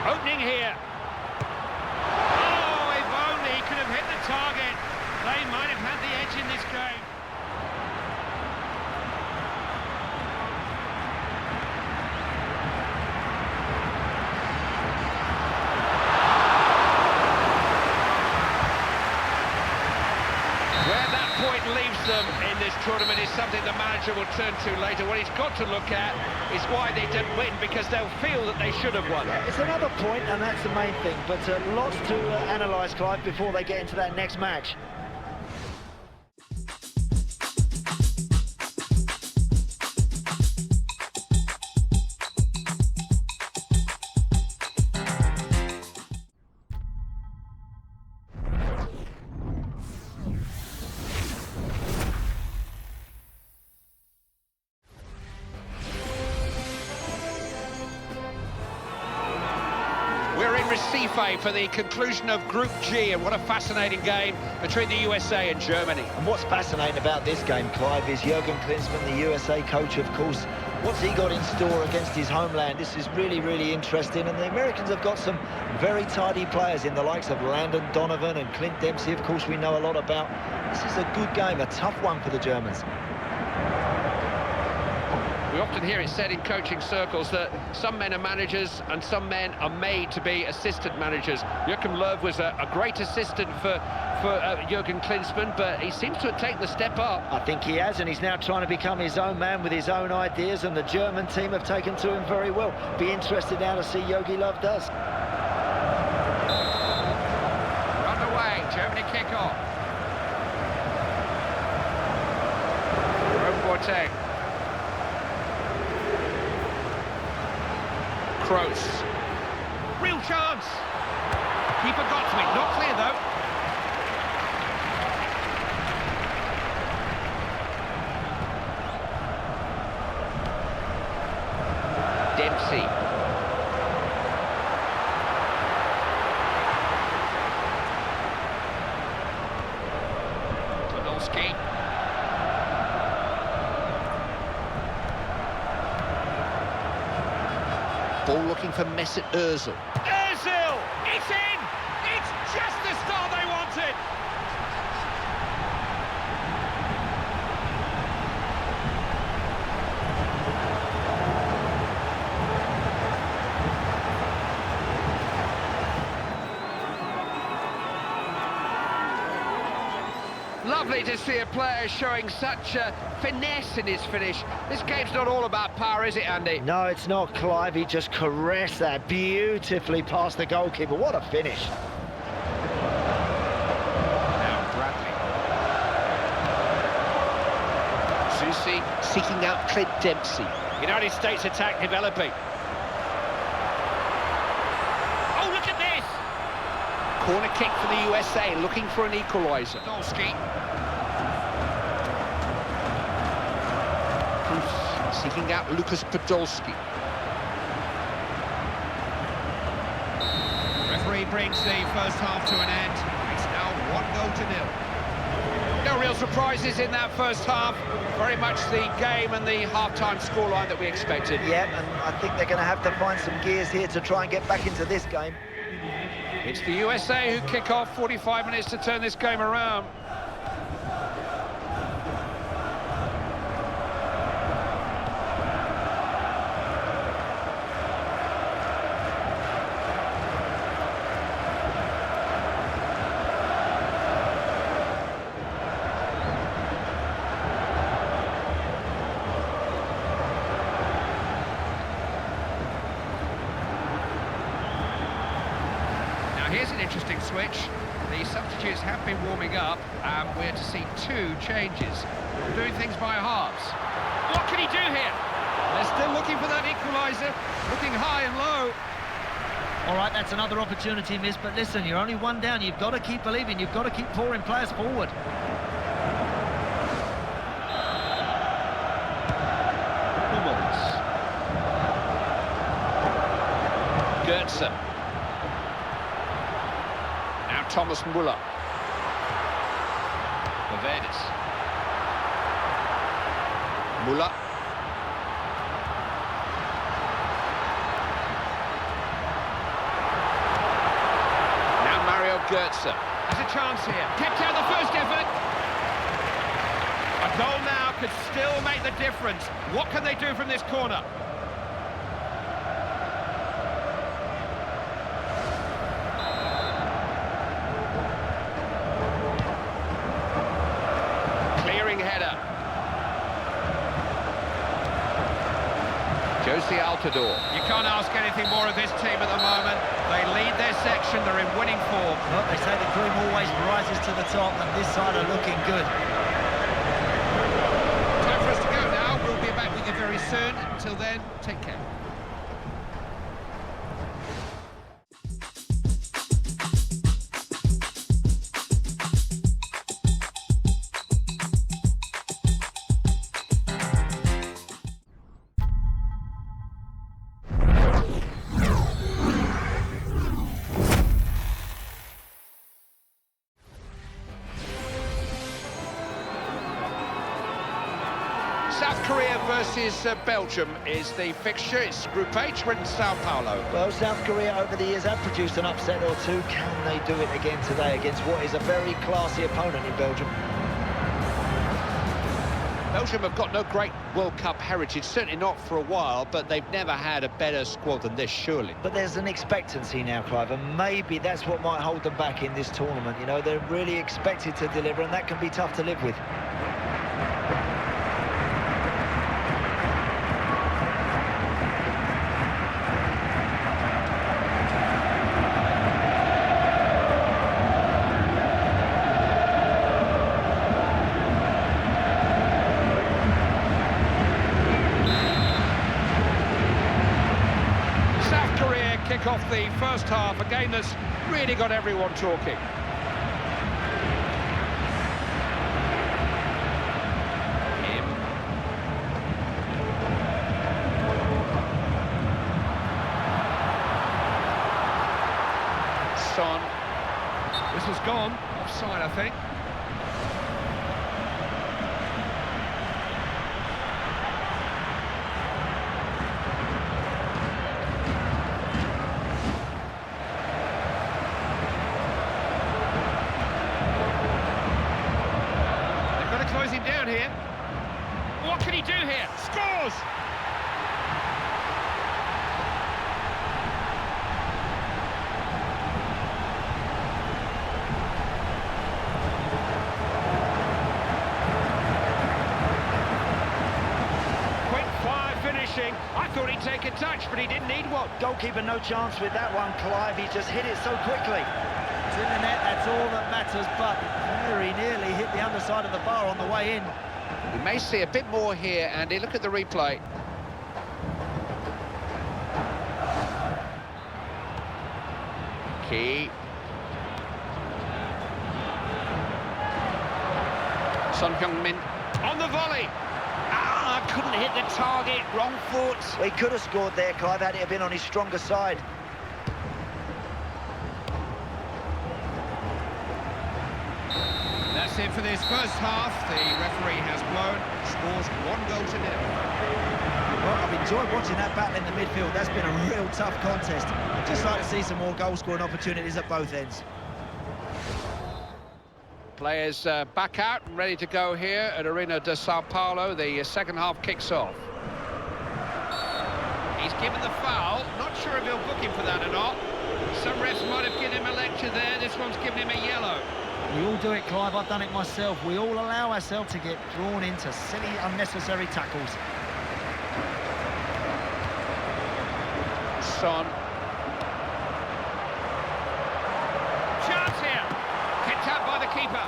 Opening here. Oh, if only he could have hit the target. They might have had the edge in this game. Where that point leaves them in this tournament is something the manager will turn to later. What he's got to look at is why they didn't win, because they'll feel that they should have won. It's another point, and that's the main thing, but lots to analyse, Clive, before they get into that next match. We're in Recife for the conclusion of Group G, and what a fascinating game between the USA and Germany. And what's fascinating about this game, Clive, is Jurgen Klinsmann, the USA coach, of course. What's he got in store against his homeland? This is really, really interesting. And the Americans have got some very tidy players in the likes of Landon Donovan and Clint Dempsey, of course, we know a lot about. This is a good game, a tough one for the Germans. We often hear it said in coaching circles that some men are managers and some men are made to be assistant managers. Joachim Löw was a great assistant for Jurgen Klinsmann, but he seems to have taken the step up. I think he has, and he's now trying to become his own man with his own ideas, and the German team have taken to him very well. Be interested now to see Jogi Löw does. Underway, Germany kick off. Jerome Boateng. Kroos. Real chance. Keeper got to it. Not clear though. Dempsey. Podolski. Ball looking for Mesut Ozil. Ozil! It's in! It's just the start they wanted! Lovely to see a player showing such finesse in his finish. This game's not all about power, is it, Andy? No, it's not, Clive. He just caressed that beautifully past the goalkeeper. What a finish. Now Bradley. Susi seeking out Clint Dempsey. United States attack developing. Oh, look at this! Corner kick for the USA, looking for an equaliser. Podolski. Seeking out Lucas Podolski. Referee brings the first half to an end. It's now 1-0. No real surprises in that first half. Very much the game and the half-time scoreline that we expected. Yeah, and I think they're going to have to find some gears here to try and get back into this game. It's the USA who kick off. 45 minutes to turn this game around. Here's an interesting switch. The substitutes have been warming up, and we're to see two changes. Doing things by halves. What can he do here? They're still looking for that equaliser, looking high and low. All right, that's another opportunity missed, but listen, you're only one down. You've got to keep believing. You've got to keep pouring players forward. Goetze. Thomas Müller. Paredes. Müller. Now Mario Goetze. Has a chance here. Kept out the first effort. A goal now could still make the difference. What can they do from this corner? Goes the Altador. You can't ask anything more of this team at the moment. They lead their section, they're in winning form. Well, they say the cream always rises to the top, and this side are looking good. Time for us to go now. We'll be back with you very soon. Until then, take care. South Korea versus Belgium is the fixture. It's Group H, we're in São Paulo. Well, South Korea over the years have produced an upset or two. Can they do it again today against what is a very classy opponent in Belgium? Belgium have got no great World Cup heritage, certainly not for a while, but they've never had a better squad than this, surely. But there's an expectancy now, Clive, and maybe that's what might hold them back in this tournament. You know, they're really expected to deliver, and that can be tough to live with. Kick off the first half, a game that's really got everyone talking. Son. Whistle's gone, offside I think. Close him down here. What can he do here? Scores! Quick fire finishing. I thought he'd take a touch, but he didn't need one. Goalkeeper no chance with that one, Clive. He just hit it so quickly. It's in the net, that's all that matters, but very nearly hit the underside of the bar on the way in. We may see a bit more here, Andy. Look at the replay. Key. Son Heung-min on the volley. Ah, couldn't hit the target, wrong foot. Well, he could have scored there, Clive, had it have been on his stronger side. That's it for this first half. The referee has blown. Scores 1-0. Well, I've enjoyed watching that battle in the midfield. That's been a real tough contest. I'd just like to see some more goal-scoring opportunities at both ends. Players back out and ready to go here at Arena de São Paulo. The second half kicks off. He's given the foul. Not sure if he'll book him for that or not. Some refs might have given him a lecture there. This one's given him a yellow. We all do it, Clive. I've done it myself. We all allow ourselves to get drawn into silly, unnecessary tackles. Son. Chance here. Kept out by the keeper.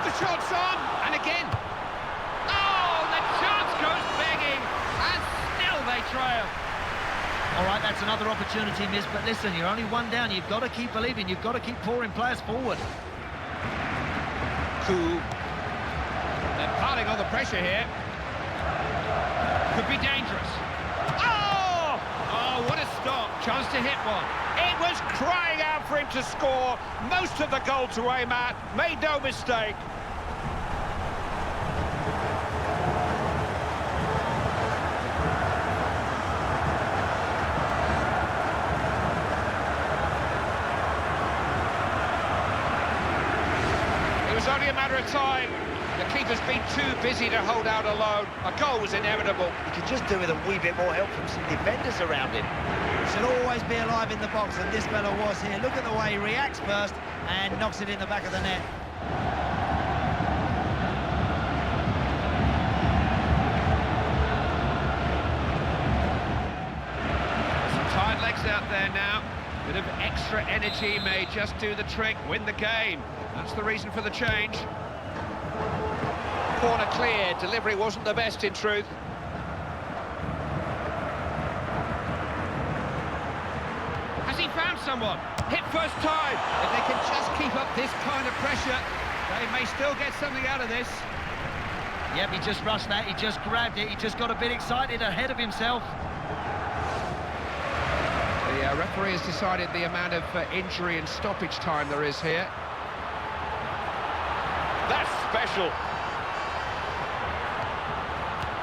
The shot's on, and again. Oh, the chance goes begging, and still they trail. All right, that's another opportunity missed, but listen, you're only one down. You've got to keep believing. You've got to keep pouring players forward. Cool. They're piling on the pressure here. Could be dangerous. Oh! Oh, what a stop. Chance to hit one. It was crying out for him to score. Most of the goal to aim at. Made no mistake. Only a matter of time. The keeper's been too busy to hold out alone. A goal was inevitable. He could just do with a wee bit more help from some defenders around him. Should always be alive in the box, and this fella was here. Look at the way he reacts first and knocks it in the back of the net. Bit of extra energy may just do the trick, win the game. That's the reason for the change. Corner clear, delivery wasn't the best in truth. Has he found someone? Hit first time. If they can just keep up this kind of pressure, they may still get something out of this. Yep, he just rushed that, he just grabbed it, he just got a bit excited ahead of himself. The referee has decided the amount of injury and stoppage time there is here. That's special.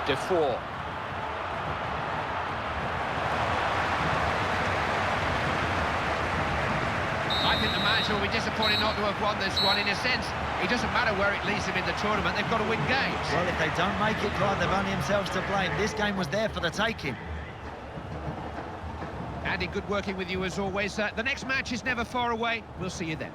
Defour. I think the manager will be disappointed not to have won this one. In a sense, it doesn't matter where it leaves them in the tournament, they've got to win games. Well, if they don't make it, Clive, they've only themselves to blame. This game was there for the taking. Andy, good working with you as always. The next match is never far away. We'll see you then.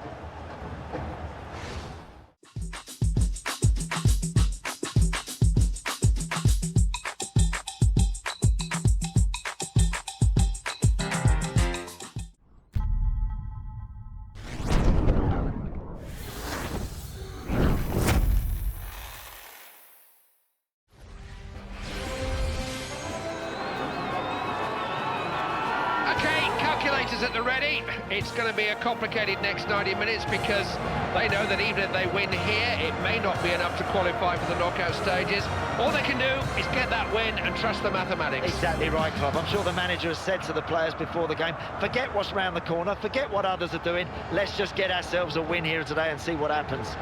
Calculators at the ready. It's going to be a complicated next 90 minutes because they know that even if they win here, it may not be enough to qualify for the knockout stages. All they can do is get that win and trust the mathematics. Exactly right, Club. I'm sure the manager has said to the players before the game, forget what's round the corner, forget what others are doing. Let's just get ourselves a win here today and see what happens.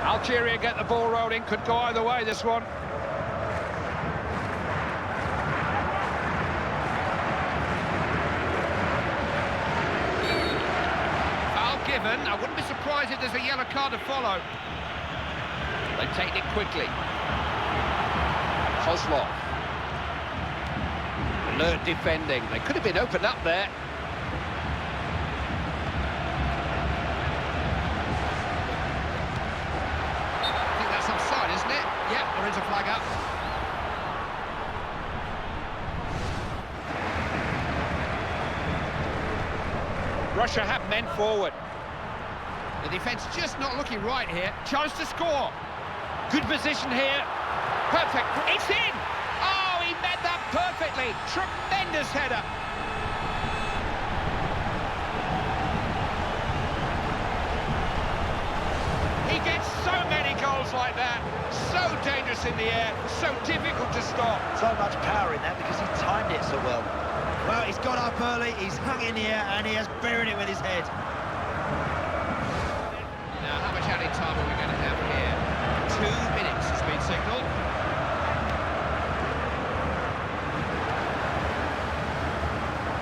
Algeria get the ball rolling, could go either way this one. Foul given. I wouldn't be surprised if there's a yellow card to follow. They've taken it quickly. Kozlov. Alert defending. They could have been opened up there. Yep, there is a flag up. Russia have men forward. The defence just not looking right here. Chance to score. Good position here. Perfect. It's in! Oh, he met that perfectly. Tremendous header. He gets so many goals like that. So dangerous in the air, so difficult to stop. So much power in that because he timed it so well. Well, he's got up early, he's hung in the air, and he has buried it with his head. Now, how much added time are we going to have here? 2 minutes has been signalled.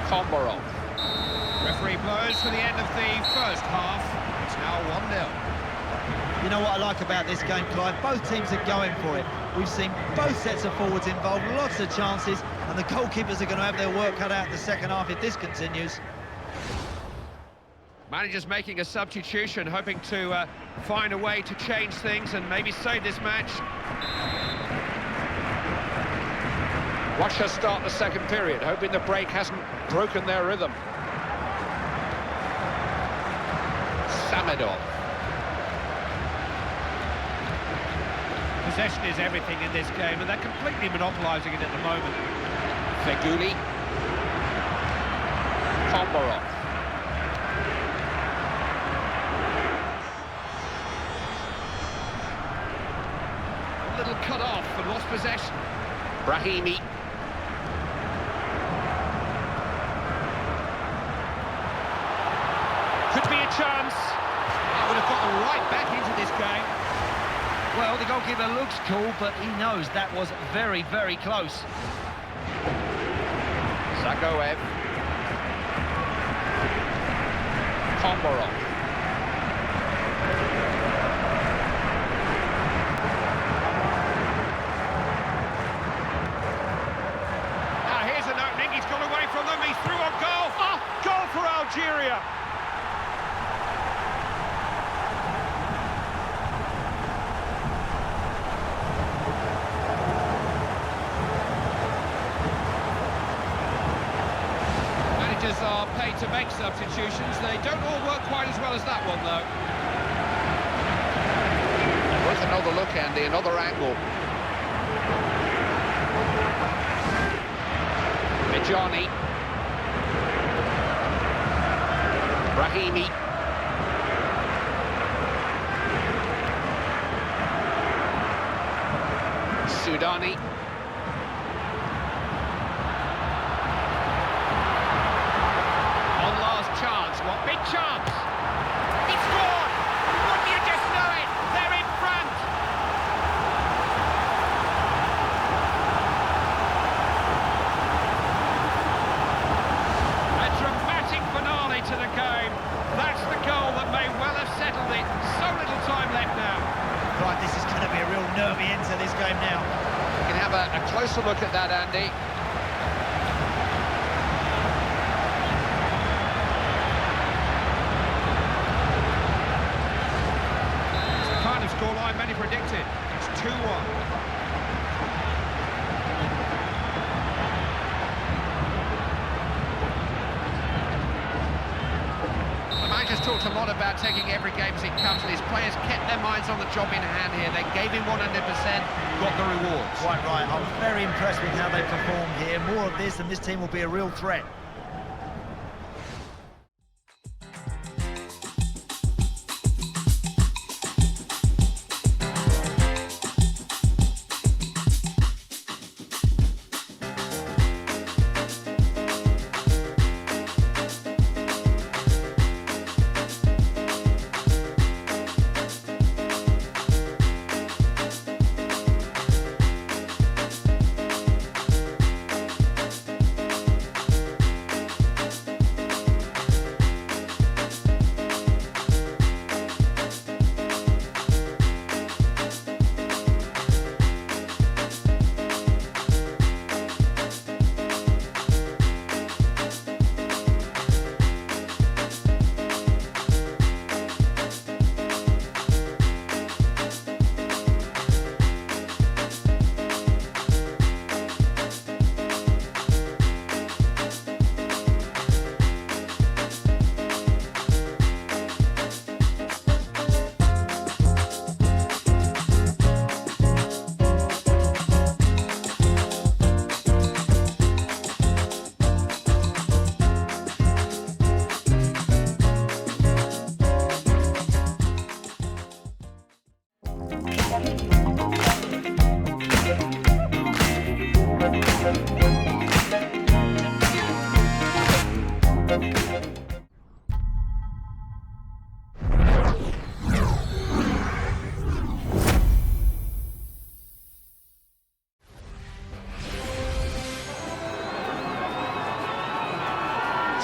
Kombarov. Referee blows for the end of the first half. It's now 1-0. You know what I like about this game, Clive? Both teams are going for it. We've seen both sets of forwards involved, lots of chances, and the goalkeepers are going to have their work cut out in the second half if this continues. Manager's making a substitution, hoping to find a way to change things and maybe save this match. Russia start the second period, hoping the break hasn't broken their rhythm. Samedov. Possession is everything in this game, and they're completely monopolising it at the moment. Feguli. Kombarov. A little cut off and lost possession. Brahimi. Could be a chance. That would have got them right back into this game. Well, the goalkeeper looks cool, but he knows that was very, very close. Zagoev. Kombarov. are paid to make substitutions. They don't all work quite as well as that one, though. Worth another look, Andy, another angle. Johnny. Brahimi. Sudani. One last chance. What big chance! He scored! Wouldn't you just know it? They're in front! A dramatic finale to the game. That's the goal that may well have settled it. So little time left now. Right, this is going to be a real nervy end to this game now. We can have a closer look at that, Andy. It's the kind of scoreline many predicted. It's 2-1. Just talked a lot about taking every game as it comes, and his players kept their minds on the job in hand here. They gave him 100%, got the rewards. Quite right. I was very impressed with how they performed here. More of this, and this team will be a real threat.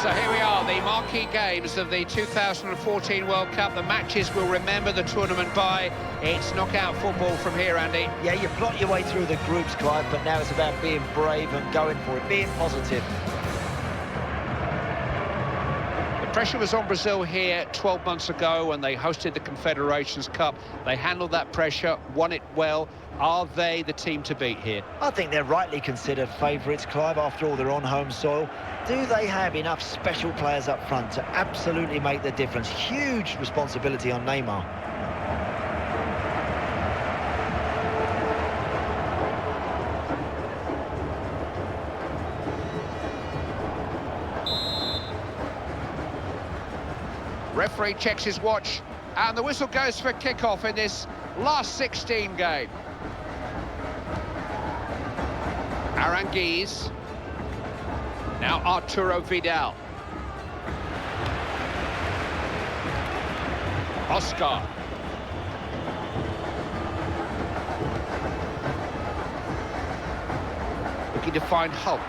So here we are, the marquee games of the 2014 World Cup. The matches we'll remember the tournament by. It's knockout football from here, Andy. Yeah, you plot your way through the groups, Clive, but now it's about being brave and going for it, being positive. The pressure was on Brazil here 12 months ago when they hosted the Confederations Cup. They handled that pressure, won it well. Are they the team to beat here? I think they're rightly considered favourites, Clive. After all, they're on home soil. Do they have enough special players up front to absolutely make the difference? Huge responsibility on Neymar. Referee checks his watch, and the whistle goes for kickoff in this last 16 game. Aranguiz. Now Arturo Vidal. Oscar. Looking to find Hulk.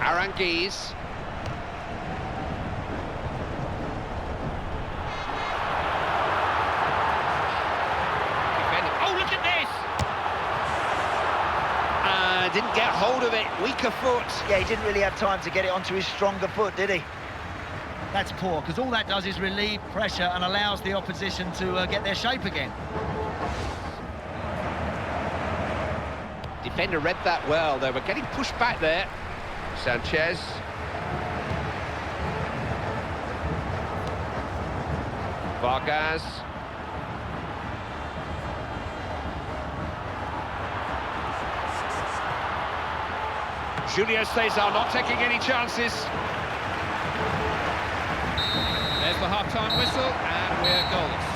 Aranguiz. Didn't get hold of it, weaker foot. Yeah, he didn't really have time to get it onto his stronger foot, did he? That's poor, because all that does is relieve pressure and allows the opposition to get their shape again. Defender read that well. They were getting pushed back there. Sanchez. Vargas. Julio Cesar not taking any chances. There's the half-time whistle, and we're goals.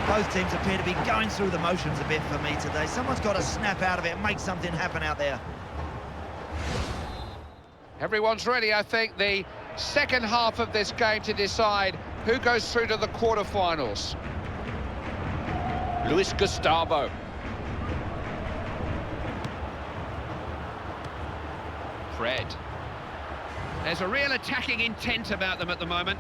Both teams appear to be going through the motions a bit for me today. Someone's got to snap out of it and make something happen out there. Everyone's ready, I think, the second half of this game to decide who goes through to the quarter-finals. Luis Gustavo. Fred. There's a real attacking intent about them at the moment.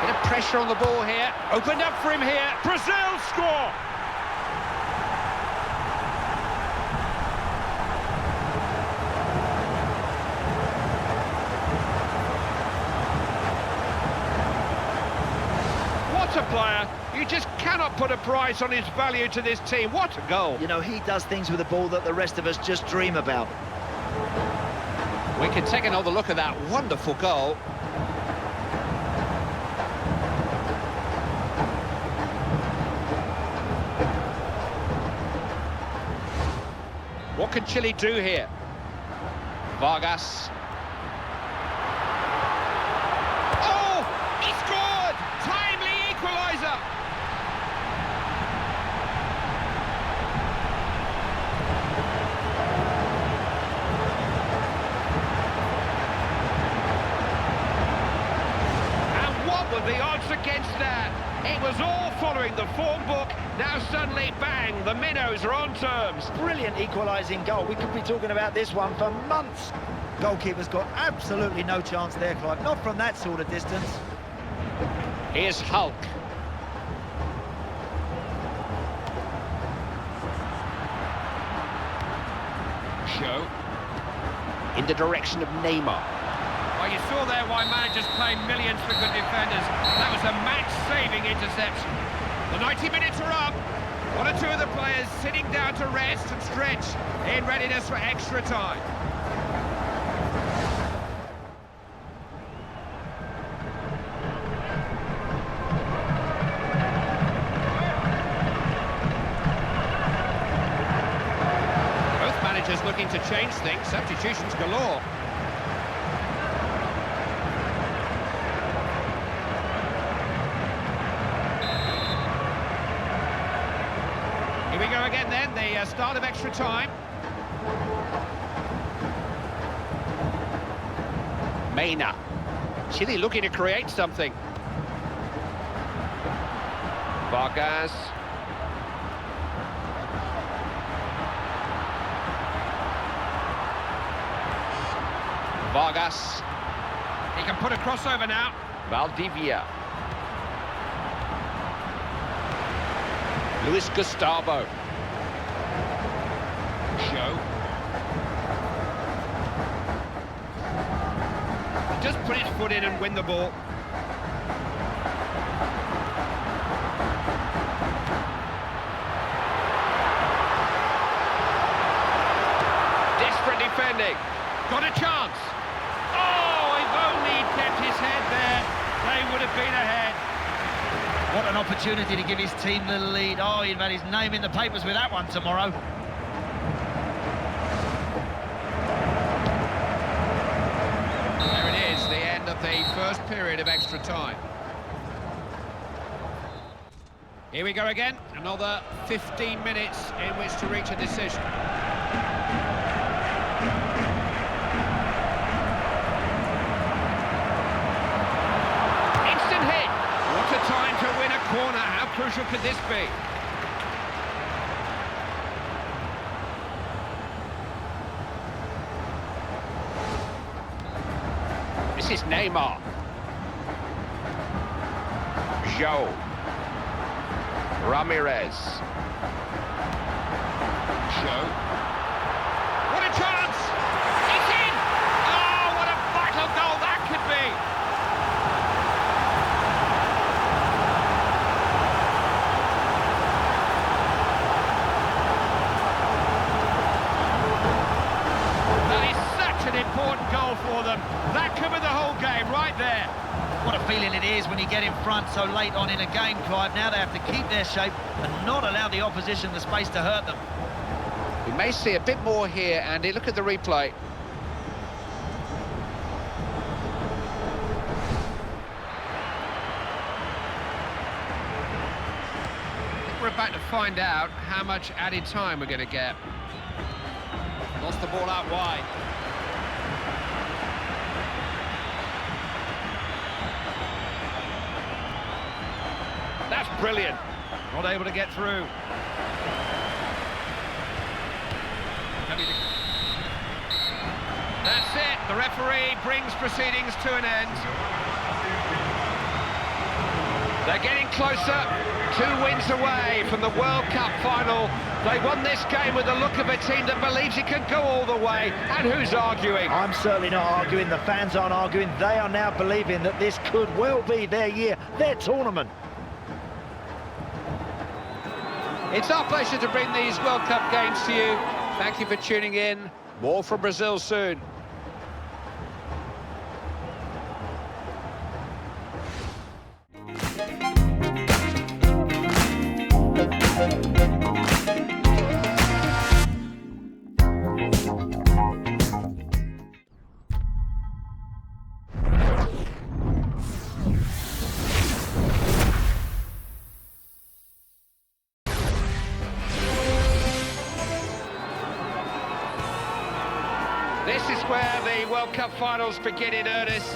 Bit of pressure on the ball here. Opened up for him here. Brazil score! What a player. You just cannot put a price on his value to this team. What a goal. You know, he does things with the ball that the rest of us just dream about. We can take another look at that wonderful goal. What can Chile do here? Vargas. Oh! He scored! Timely equaliser! And what were the odds against that? It was all following the form book. Now suddenly, bang, the minnows are on terms. Brilliant equalising goal. We could be talking about this one for months. Goalkeeper's got absolutely no chance there, Clive. Not from that sort of distance. Here's Hulk. Show. In the direction of Neymar. Well, you saw there why managers pay millions for good defenders. That was a match-saving interception. The 90 minutes are up. One or two of the players sitting down to rest and stretch in readiness for extra time. Both managers looking to change things. Substitutions galore. Here we go again then, the start of extra time. Mena. Chile looking to create something. Vargas. Vargas. He can put a crossover now. Valdivia. Luis Gustavo. Show. Just put his foot in and win the ball. Desperate defending. Got a chance. Oh, if only he'd kept his head there, they would have been ahead. What an opportunity to give his team the lead. Oh, he'd have had his name in the papers with that one tomorrow. There it is, the end of the first period of extra time. Here we go again, another 15 minutes in which to reach a decision. Instant hit! What a time to win a corner, how crucial could this be? This is Neymar. Joe. Ramirez. Show. What a chance! It's in! Oh, what a vital goal that could be! for them. That could be the whole game right there. What a feeling it is when you get in front so late on in a game, Clive. Now they have to keep their shape and not allow the opposition the space to hurt them. We may see a bit more here, Andy. Look at the replay. We're about to find out how much added time we're going to get. Lost the ball out wide. That's brilliant. Not able to get through. That's it. The referee brings proceedings to an end. They're getting closer. 2 wins away from the World Cup final. They won this game with the look of a team that believes it can go all the way. And who's arguing? I'm certainly not arguing. The fans aren't arguing. They are now believing that this could well be their year, their tournament. It's our pleasure to bring these World Cup games to you. Thank you for tuning in. More from Brazil soon. This is where the World Cup finals begin in earnest.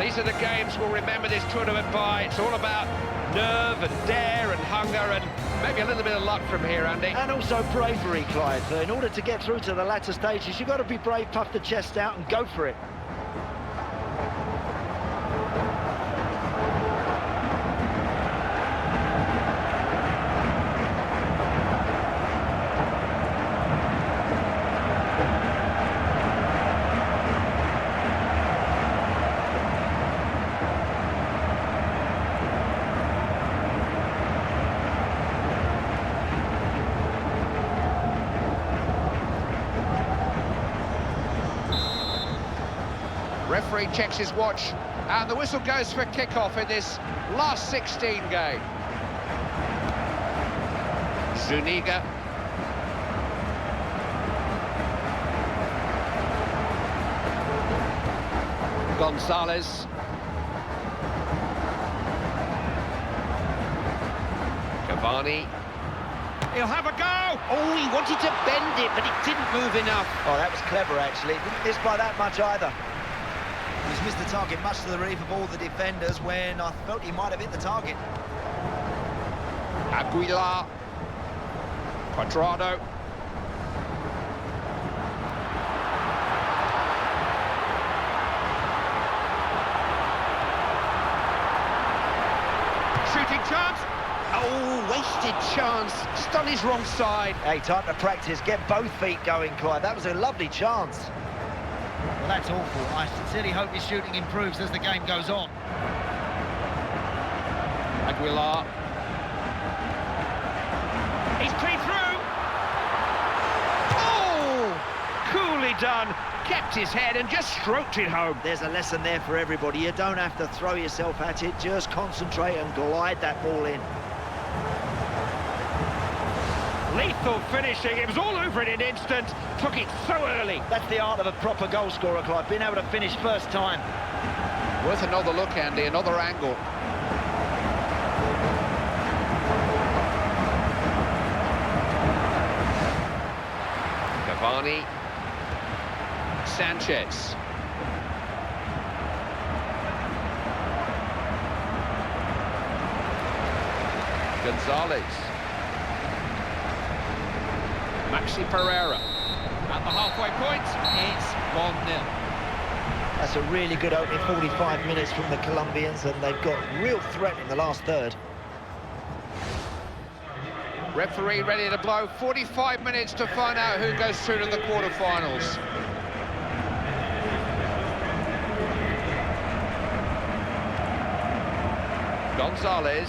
These are the games we'll remember this tournament by. It's all about nerve and dare and hunger and maybe a little bit of luck from here, Andy. And also bravery, Clive. In order to get through to the latter stages, you've got to be brave, puff the chest out and go for it. Referee checks his watch, and the whistle goes for kick-off in this last 16 game. Zuniga. Gonzalez. Cavani. He'll have a go! Oh, he wanted to bend it, but it didn't move enough. Oh, that was clever, actually. Didn't miss by that much either. He's missed the target, much to the relief of all the defenders, when I felt he might have hit the target. Aguilar. Quadrado. Shooting chance. Oh, wasted chance. Just on his wrong side. Hey, time to practice. Get both feet going, Clive. That was a lovely chance. Well, that's awful. I sincerely hope his shooting improves as the game goes on. Aguilar. He's clean through. Oh! Coolly done. Kept his head and just stroked it home. There's a lesson there for everybody. You don't have to throw yourself at it. Just concentrate and glide that ball in. Lethal finishing. It was all over in an instant. Took it so early. That's the art of a proper goal scorer, Clive. Being able to finish first time. Worth another look, Andy. Another angle. Cavani. Sanchez. Gonzalez. Maxi Pereira. At the halfway point, it's 1-0. That's a really good opening 45 minutes from the Colombians, and they've got real threat in the last third. Referee ready to blow. 45 minutes to find out who goes through to the quarterfinals. Gonzalez.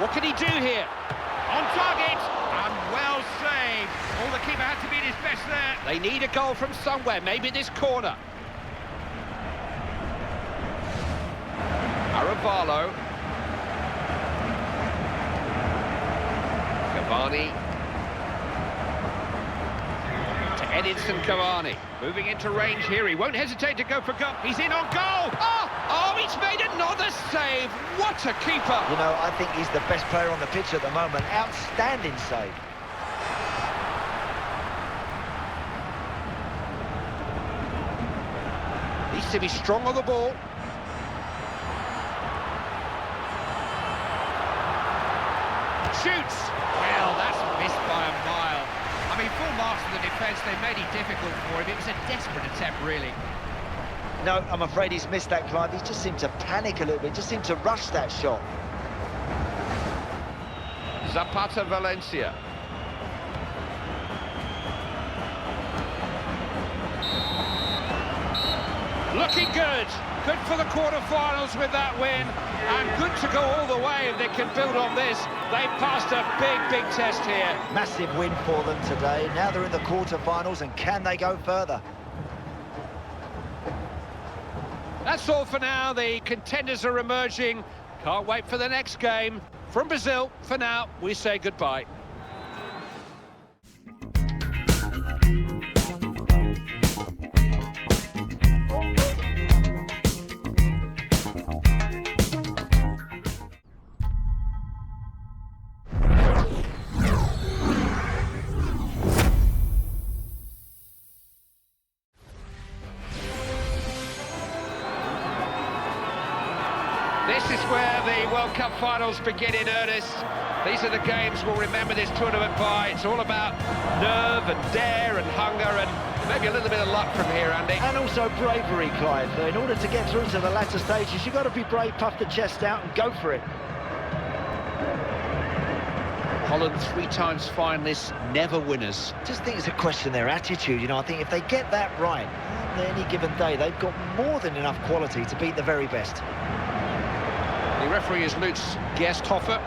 What can he do here? On target and Well saved. Oh, the keeper had to be at his best there. They need a goal from somewhere, maybe this corner. Aravalo. Cavani. To Edinson Cavani. Moving into range here. He won't hesitate to go for goal. He's in on goal. Oh, he's made another save. What a keeper. You know, I think he's the best player on the pitch at the moment. Outstanding save. Needs to be strong on the ball. Shoots. Well, that's missed by a mile. I mean, full marks for the defence. They made it difficult for him. It was a desperate attempt, really. No, I'm afraid he's missed that, Clive. He just seemed to panic a little bit, just seemed to rush that shot. Zapata Valencia. Looking good. Good for the quarter-finals with that win. And good to go all the way if they can build on this. They passed a big test here. Massive win for them today. Now they're in the quarter-finals, and can they go further? That's all for now. The contenders are emerging. Can't wait for the next game. From Brazil, for now, we say goodbye. This is where the World Cup finals begin in earnest. These are the games we'll remember this tournament by. It's all about nerve and dare and hunger and maybe a little bit of luck from here, Andy. And also bravery, Clive. In order to get through to the latter stages, you've got to be brave, puff the chest out and go for it. Holland 3 times finalists, never winners. Just think it's a question of their attitude. You know, I think if they get that right, on any given day, they've got more than enough quality to beat the very best. The referee is Lutz Gersthofer.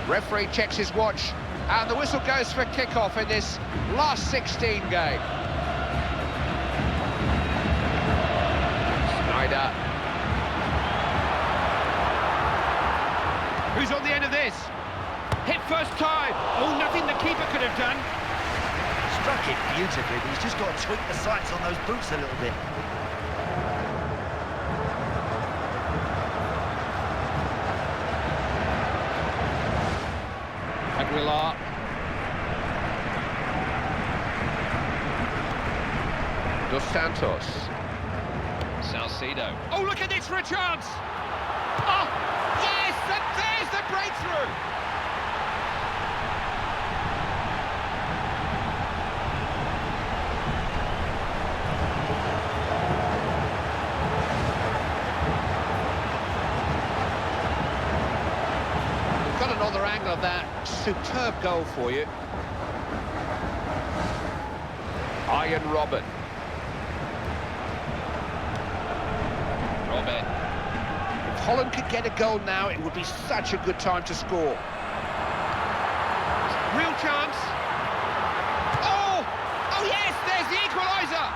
Referee checks his watch, and the whistle goes for kickoff in this last 16 game. Snyder. Who's on the end of this? Hit first time. Oh, nothing the keeper could have done. Struck it beautifully, but he's just got to tweak the sights on those boots a little bit. Aguilar. Dos Santos. Salcido. Oh, look at this for a chance. Oh, yes, and there's the breakthrough. We've got another angle of that superb goal for you. Ian Robben. If Holland could get a goal now, it would be such a good time to score. Real chance. Oh! Oh yes, there's the equaliser!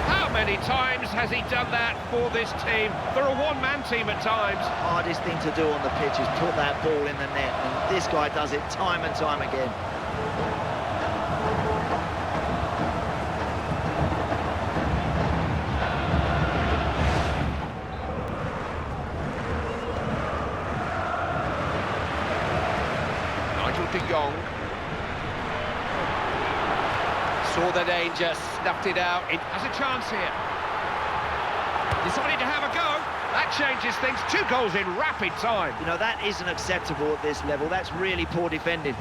How many times has he done that for this team? They're a one-man team at times. Hardest thing to do on the pitch is put that ball in the net, and this guy does it time and time again. Nigel de Jong saw the danger, snuffed it out. It has a chance here. Decided to have a go. That changes things. 2 goals in rapid time. You know, that isn't acceptable at this level. That's really poor defending.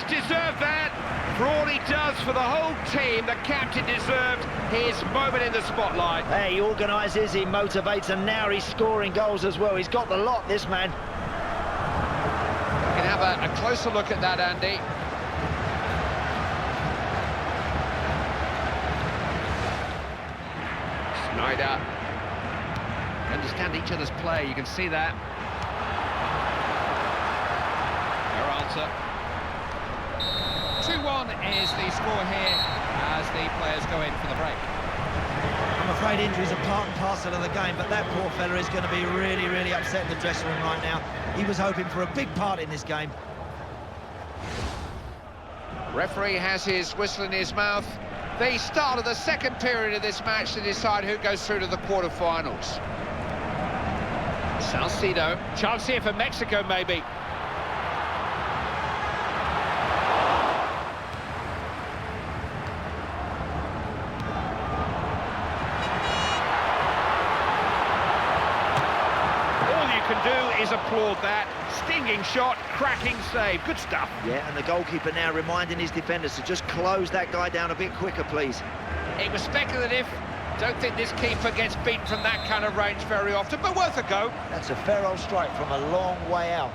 deserved that. For all he does for the whole team, the captain deserved his moment in the spotlight. Hey, he organises, he motivates, and now he's scoring goals as well. He's got the lot, this man. We can have a closer look at that, Andy. Snyder. Understand each other's play, you can see that. Peralta. 2-1 is the score here as the players go in for the break. I'm afraid injuries are part and parcel of the game, but that poor fella is going to be really, really upset in the dressing room right now. He was hoping for a big part in this game. Referee has his whistle in his mouth. The start of the second period of this match to decide who goes through to the quarter-finals. Salcido. Chance here for Mexico, maybe. Is applaud that. Stinging shot, cracking save. Good stuff. Yeah, and the goalkeeper now reminding his defenders to just close that guy down a bit quicker, please. It was speculative. Don't think this keeper gets beaten from that kind of range very often, but worth a go. That's a fair old strike from a long way out.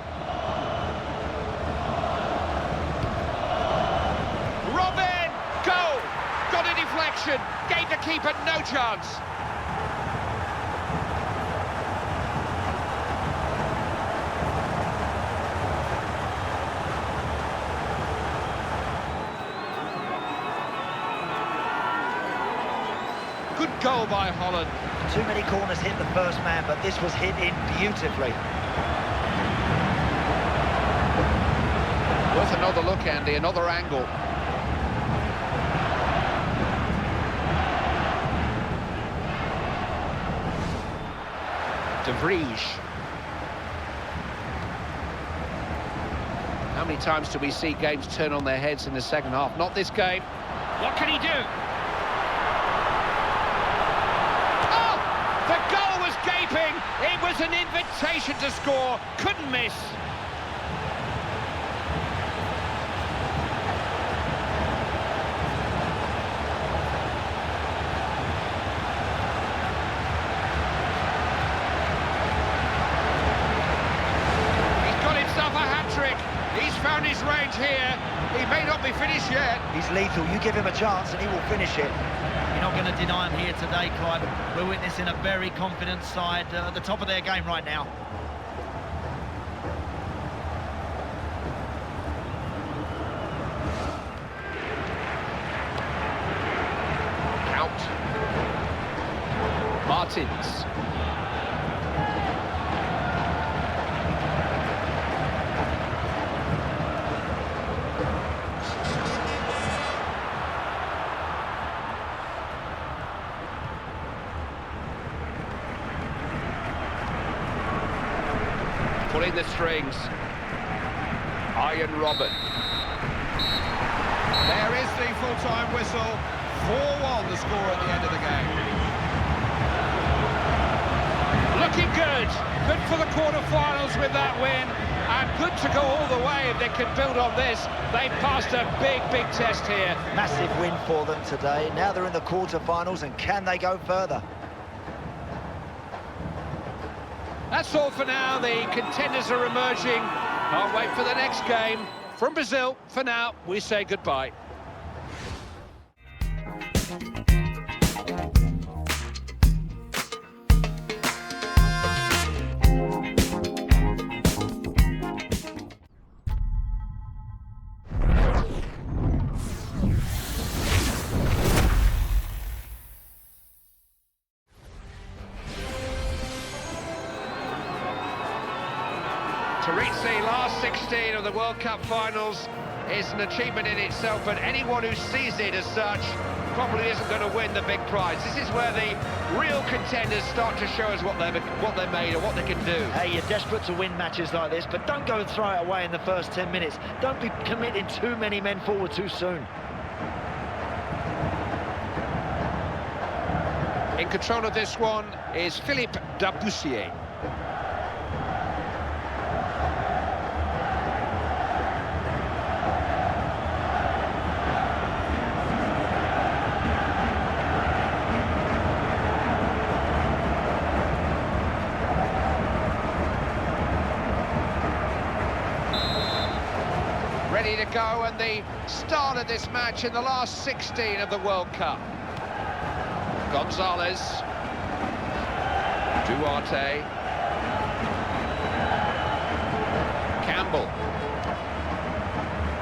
Robin! Goal! Got a deflection. Gave the keeper no chance. Good goal by Holland. Too many corners hit the first man, but this was hit in beautifully. Worth another look, Andy, another angle. De Vries. How many times do we see games turn on their heads in the second half? Not this game. What can he do? The goal was gaping. It was an invitation to score. Couldn't miss. He's got himself a hat-trick. He's found his range here. He may not be finished yet. He's lethal. You give him a chance and he will finish it. You're not going to deny him here today, Clive. We're witnessing a very confident side at the top of their game right now. Count. Martins. Pulling the strings. Iron Robin. There is the full-time whistle. 4-1 the score at the end of the game. Looking good. Good for the quarter-finals with that win. And good to go all the way if they can build on this. They passed a big, big test here. Massive win for them today. Now they're in the quarter-finals, and can they go further? That's all for now. The contenders are emerging. Can't wait for the next game. From Brazil, for now, we say goodbye. To reach the last 16 of the World Cup finals is an achievement in itself, but anyone who sees it as such probably isn't going to win the big prize. This is where the real contenders start to show us what they're made of, what they can do. Hey, you're desperate to win matches like this, but don't go and throw it away in the first 10 minutes. Don't be committing too many men forward too soon. In control of this one is Philippe Dabussier. ready to go, and the start of this match in the last 16 of the World Cup. Gonzalez, Duarte, Campbell,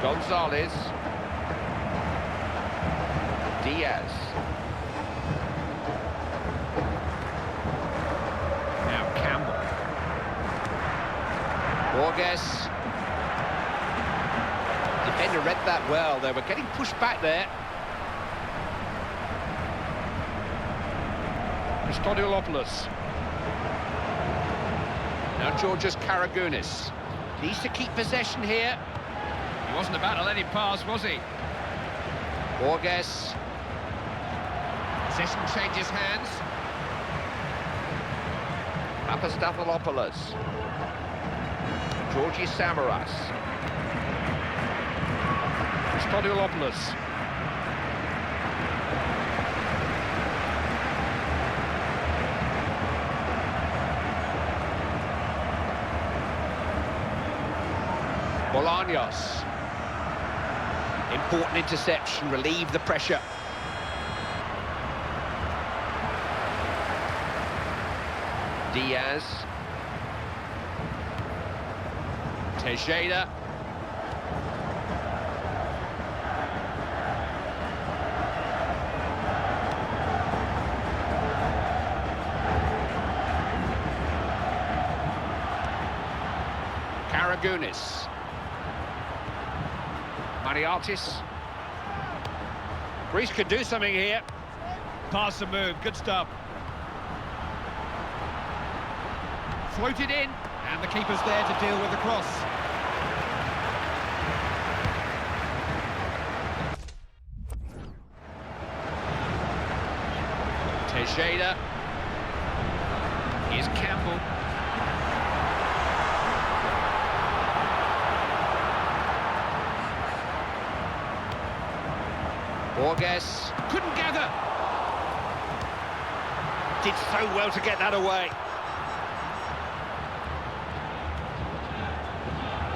Gonzalez, Diaz. Now Campbell. Borges. Defender read that well. They were getting pushed back there. Christodoulos. Now Georgios Karagounis. Needs to keep possession here. He wasn't about to let it pass, was he? Borges. Possession changes hands. Papastathopoulos. Georgi Samaras. Christodoulos. Bolaños. Important interception, relieve the pressure. Diaz. Tejeda. Karagounis. Mariatis. Greece could do something here. Pass the move, good stuff. Floated in, and the keeper's there to deal with the cross. Tejeda. Here's Campbell. Borges couldn't gather. Did so well to get that away.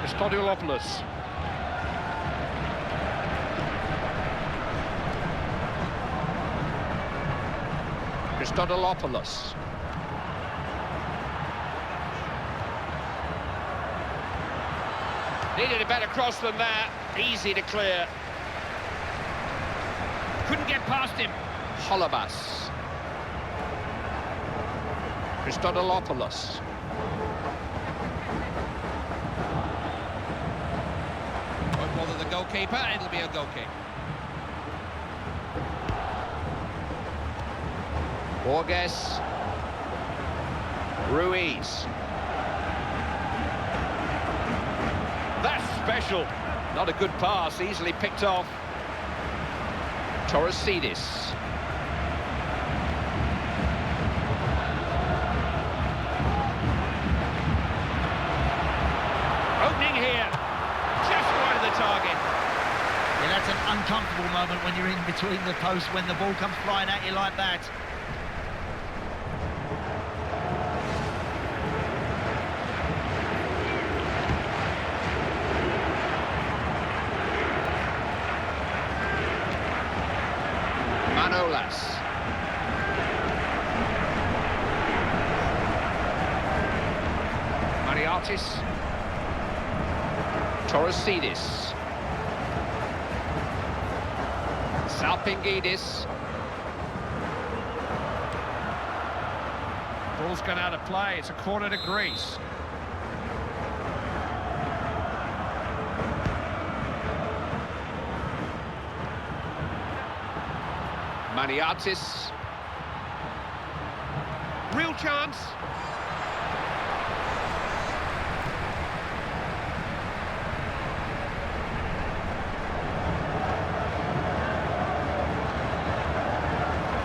Christodoulos. Christodoulos. Needed a better cross than that. Easy to clear. Couldn't get past him. Holobas. Christodoulos. Won't bother the goalkeeper, it'll be a goal kick. Borges. Ruiz. That's special. Not a good pass, easily picked off. Torresidis. Opening here. Just wide of the target. Yeah, that's an uncomfortable moment when you're in between the posts, when the ball comes flying at you like that. Manolas. Mariatis. Torresidis. Salpingidis. Ball's gone out of play, it's a corner to Greece. Maniatis. Real chance.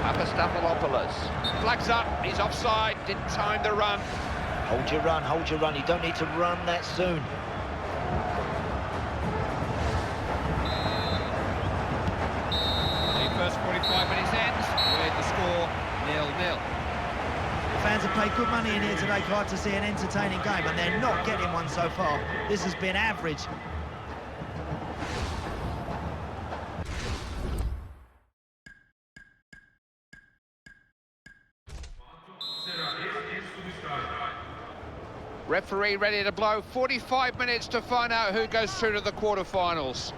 Papastathopoulos. Flags up, he's offside, didn't time the run. Hold your run, hold your run. You don't need to run that soon. The first 45 minutes ends with the score 0-0. Fans have paid good money in here today, Clive, to see an entertaining game, and they're not getting one so far. This has been average. Referee ready to blow. 45 minutes to find out who goes through to the quarterfinals.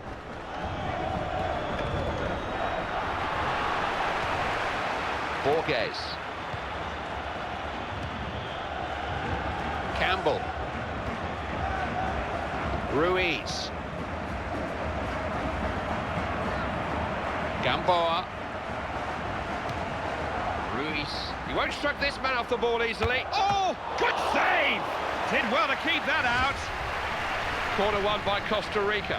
Borges. Campbell. Ruiz. Gamboa. Ruiz. He won't strike this man off the ball easily. Oh, good save! Did well to keep that out. Corner won by Costa Rica.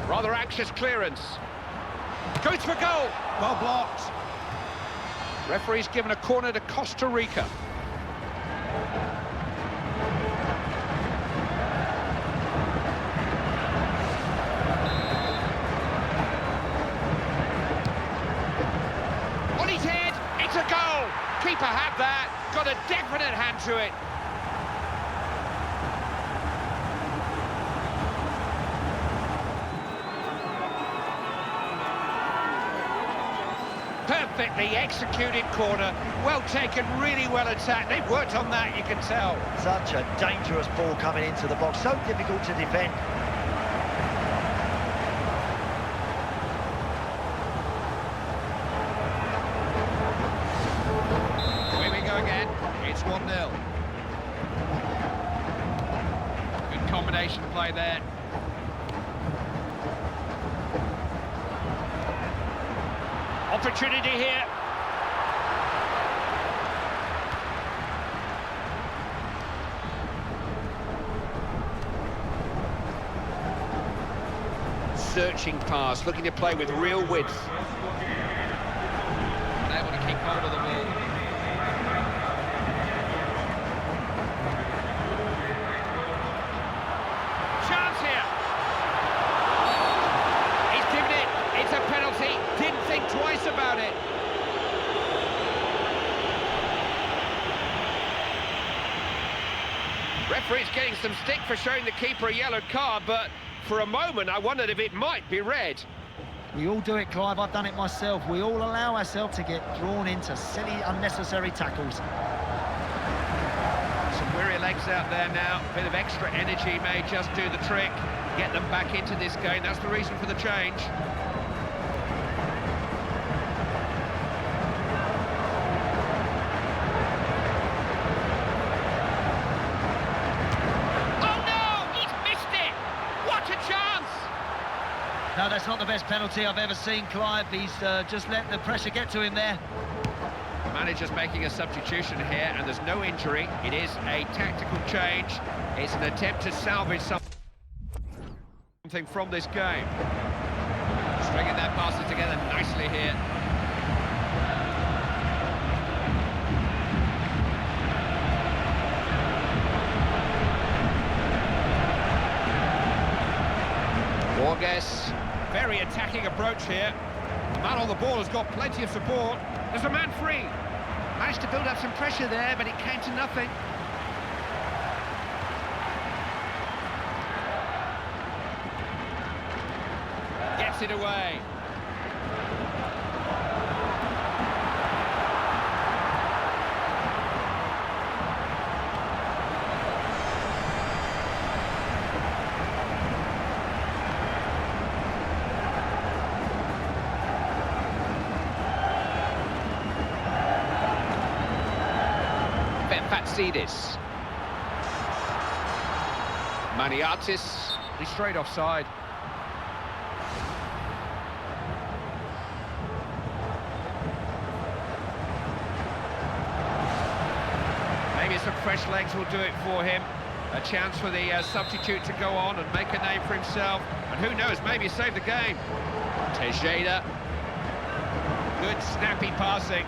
Rather anxious clearance. Goes for goal. Well blocked. Referee's given a corner to Costa Rica. On his head, it's a goal. Keeper had that, got a definite hand to it. Perfectly executed corner, well taken, really well attacked. They've worked on that, you can tell. Such a dangerous ball coming into the box, so difficult to defend. Here we go again, it's 1-0. Good combination play there. Opportunity here. Searching pass, looking to play with real width. Able to keep hold of the ball. Chance here. He's given it. It's a penalty. Didn't think twice about it. Referee's getting some stick for showing the keeper a yellow card, but for a moment I wondered if it might be red. We all do it, Clive. I've done it myself. We all allow ourselves to get drawn into silly, unnecessary tackles. Some weary legs out there now. A bit of extra energy may just do the trick. Get them back into this game. That's the reason for the change. No, that's not the best penalty I've ever seen, Clive. He's just let the pressure get to him there. The manager's making a substitution here, and there's no injury. It is a tactical change. It's an attempt to salvage something from this game. Stringing their passes together nicely here. Borges. Very attacking approach here. The man on the ball has got plenty of support. There's a man free. Managed to build up some pressure there, but it came to nothing. Gets it away. Fatsides. Maniatis. He's straight offside. Maybe some fresh legs will do it for him. A chance for the substitute to go on and make a name for himself. And who knows, maybe save the game. Tejeda. Good snappy passing.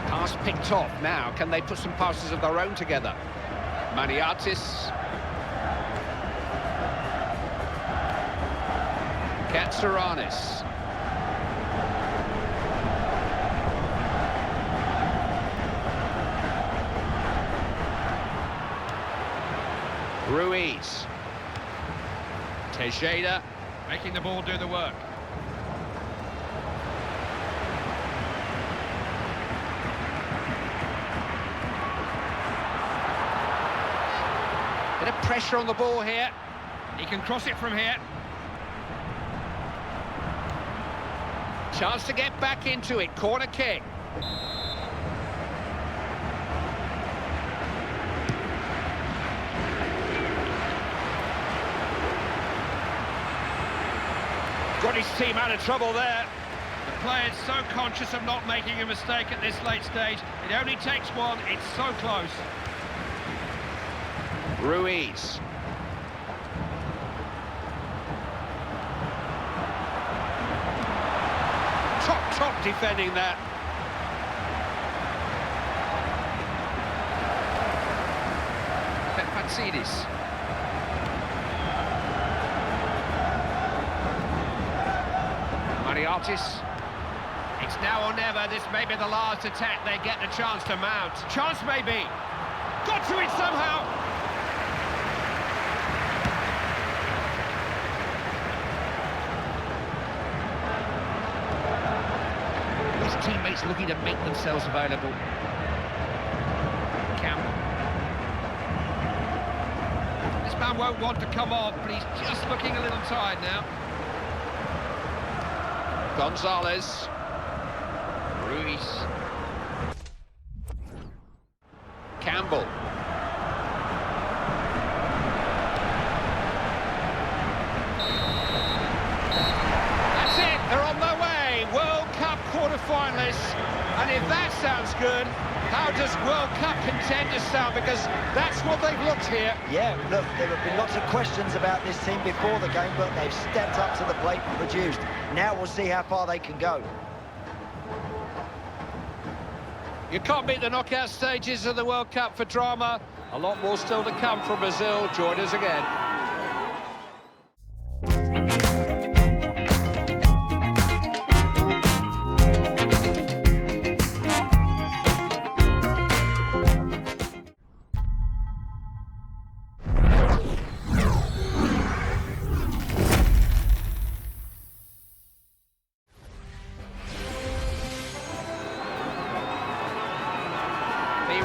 Pass picked off. Now, can they put some passes of their own together? Maniatis. Katsouras. Ruiz. Tejeda making the ball do the work. Bit of pressure on the ball here. He can cross it from here. Chance to get back into it. Corner kick. Got his team out of trouble there. The player's so conscious of not making a mistake at this late stage. It only takes one. It's so close. Ruiz. Top defending that. Petfatsidis. Mariatis. It's now or never. This may be the last attack they get the chance to mount. Chance maybe. Got to it somehow. His teammates looking to make themselves available. Campbell. This man won't want to come off, but he's just looking a little tired now. Gonzalez. Ruiz. Campbell. That's it, they're on their way. World Cup quarter-finalists. And if that sounds good, how does World Cup contenders sound? Because that's what they've looked here. Yeah, look, there have been lots of questions about this team before the game, but they've stepped up to the plate and produced. Now we'll see how far they can go. You can't beat the knockout stages of the World Cup for drama. A lot more still to come from Brazil. Join us again.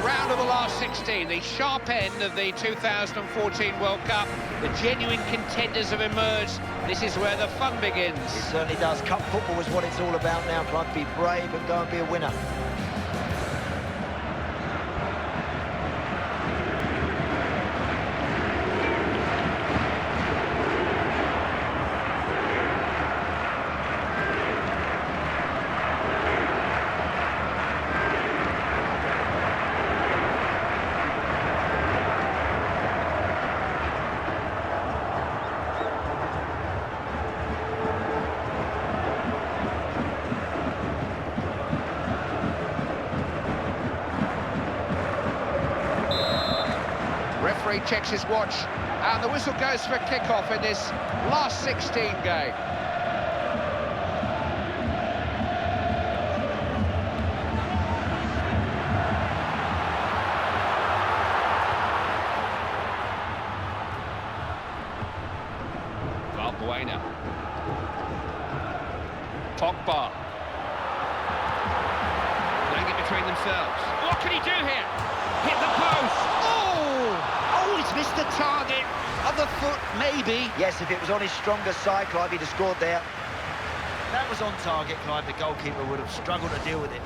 Round of the last 16, the sharp end of the 2014 World Cup. The genuine contenders have emerged. This is where the fun begins. It certainly does. Cup football is what it's all about now. Try and be brave and go and be a winner. Referee checks his watch, and the whistle goes for a kick-off in this last 16 game. Valbuena. Pogba. Playing it between themselves. What can he do here? Hit the post. Oh, he's missed the target. Other foot, maybe. Yes, if it was on his stronger side, Clive, he'd have scored there. That was on target, Clive. The goalkeeper would have struggled to deal with it.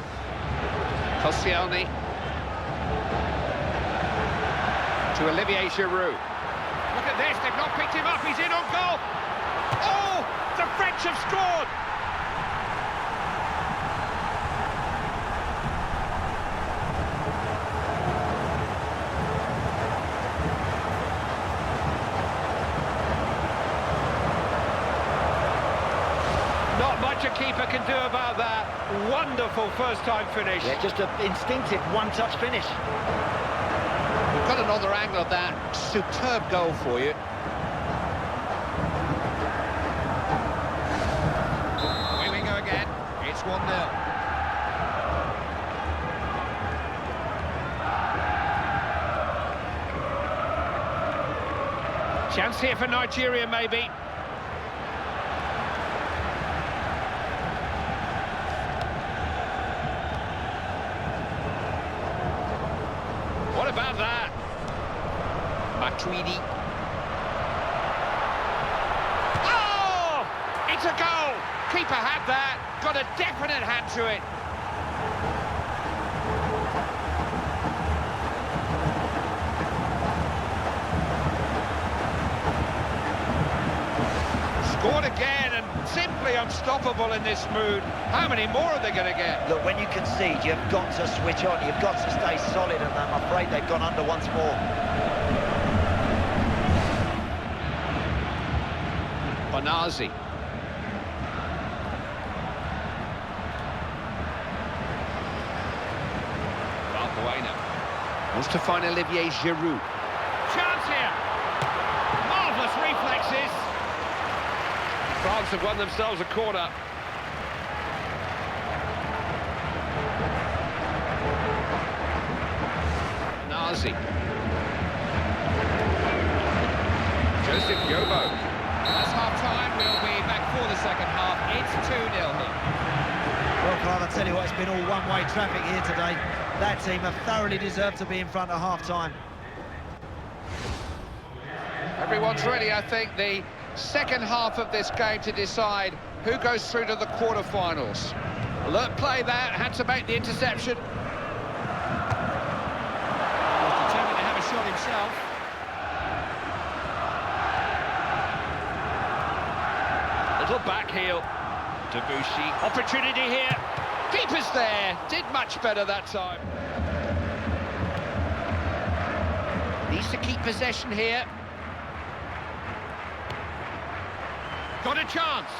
Koscielny. To Olivier Giroud. Look at this, they've not picked him up. He's in on goal. Oh, the French have scored. Not much a keeper can do about that. Wonderful first-time finish. Yeah, just an instinctive one-touch finish. We've got another angle of that. Superb goal for you. Away we go again. It's 1-0. Chance here for Nigeria, maybe. What about that? Matchday. Oh! It's a goal! Keeper had that. Got a definite hand to it. Scored again, and simply unstoppable in this mood. How many more are they going to get? Look, when you concede, you've got to switch on. You've got to stay solid, and I'm afraid they've gone under once more. Bonazi. Wants to find Olivier Giroud. Chance here. Marvellous reflexes. France have won themselves a corner. Nazi. Joseph Yobo. That's half-time. We'll be back for the second half. It's 2-0 here. Well, Clive, I tell you what, it's been all one-way traffic here today. That team have thoroughly deserved to be in front at half-time. Everyone's ready, I think. The second half of this game to decide who goes through to the quarter-finals. Alert play there, had to make the interception. He's determined to have a shot himself. Little back heel. Debussy. Opportunity here. Keeper's there. Did much better that time. Needs to keep possession here. Got a chance.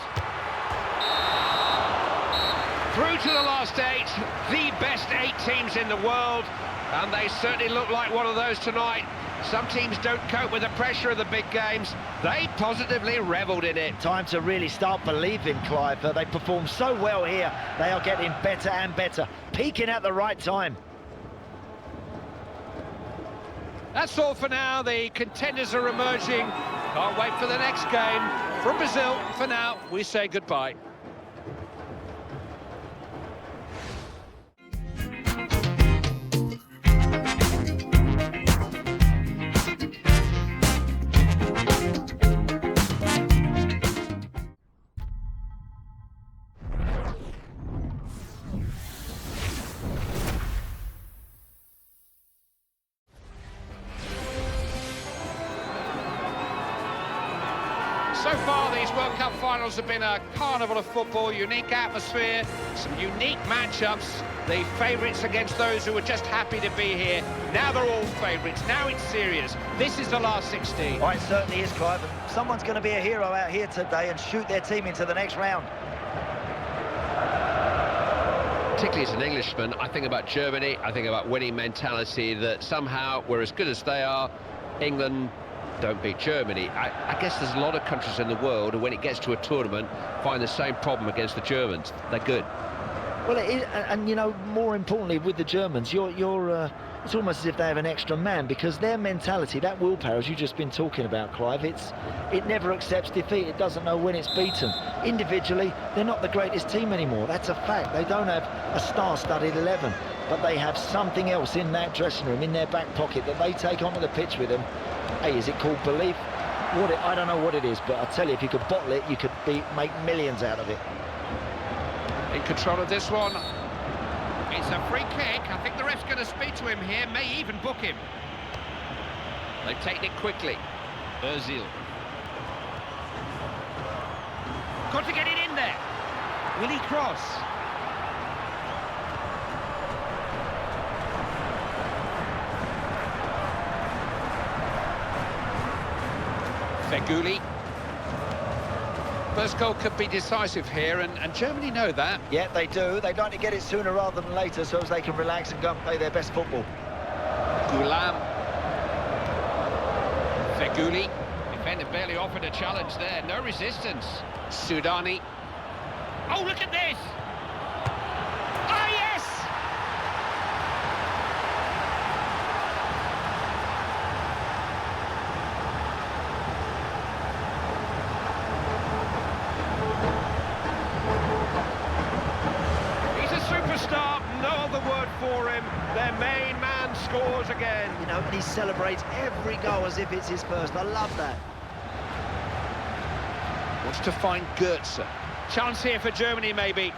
Through to the last 8. The best 8 teams in the world. And they certainly look like one of those tonight. Some teams don't cope with the pressure of the big games. They positively revelled in it. Time to really start believing, Clive. They perform so well here. They are getting better and better, peaking at the right time. That's all for now. The contenders are emerging. Can't wait for the next game. From Brazil, for now, we say goodbye. So far, these World Cup finals have been a carnival of football, unique atmosphere, some unique matchups. The favourites against those who were just happy to be here. Now they're all favourites. Now it's serious. This is the last 16. Oh, it certainly is, Clive. And someone's going to be a hero out here today and shoot their team into the next round. Particularly as an Englishman, I think about Germany, I think about winning mentality, that somehow we're as good as they are. England don't beat Germany. I guess there's a lot of countries in the world who, when it gets to a tournament, find the same problem against the Germans. They're good. Well, it is, and you know, more importantly, with the Germans, it's almost as if they have an extra man, because their mentality, that willpower, as you've just been talking about, Clive, it never accepts defeat. It doesn't know when it's beaten. Individually, they're not the greatest team anymore. That's a fact. They don't have a star-studded 11, but they have something else in that dressing room, in their back pocket, that they take onto the pitch with them. Hey, is it called belief? I don't know what it is, but I tell you, if you could bottle it, you could make millions out of it. In control of this one. It's a free kick. I think the ref's going to speak to him here, may even book him. They've taken it quickly. Brazil. Got to get it in there. Will he cross? Feghouli. First goal could be decisive here, and Germany know that. Yeah, they do. They'd like to get it sooner rather than later, so as they can relax and go and play their best football. Goulam. Feghouli. Defender barely offered a challenge there. No resistance. Sudani. Oh, look at this! Oh, yes! He's a superstar. No other word for him. Their main man Holland scores again. You know, and he celebrates every goal as if it's his first. I love that. Wants to find Goetze. Chance here for Germany, maybe.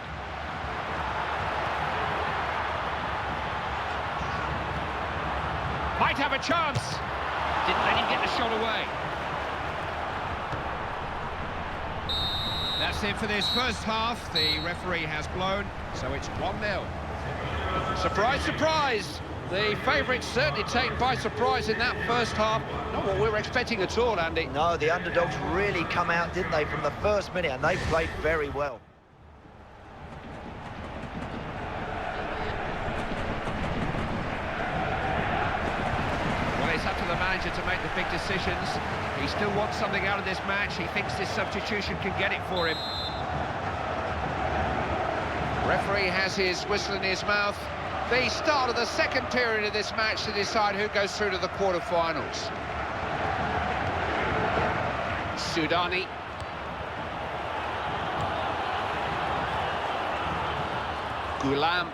Might have a chance. Didn't let him get the shot away. That's it for this first half. The referee has blown, so it's 1-0. Surprise, surprise. The favourites certainly taken by surprise in that first half. Not what we were expecting at all, Andy. No, the underdogs really come out, didn't they, from the first minute, and they played very well. Well, it's up to the manager to make the big decisions. He still wants something out of this match. He thinks this substitution can get it for him. Referee has his whistle in his mouth. The start of the second period of this match to decide who goes through to the quarter-finals. Sudani. Gulam.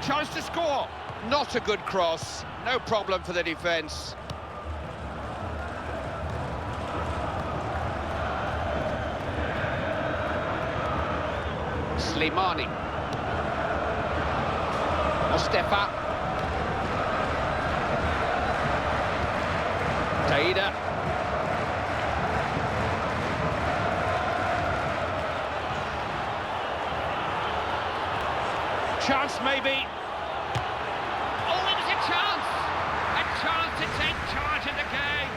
Chance to score. Not a good cross. No problem for the defence. Slimani. Mostefa. Taida. Chance maybe. Oh, it was a chance! A chance to take charge of the game.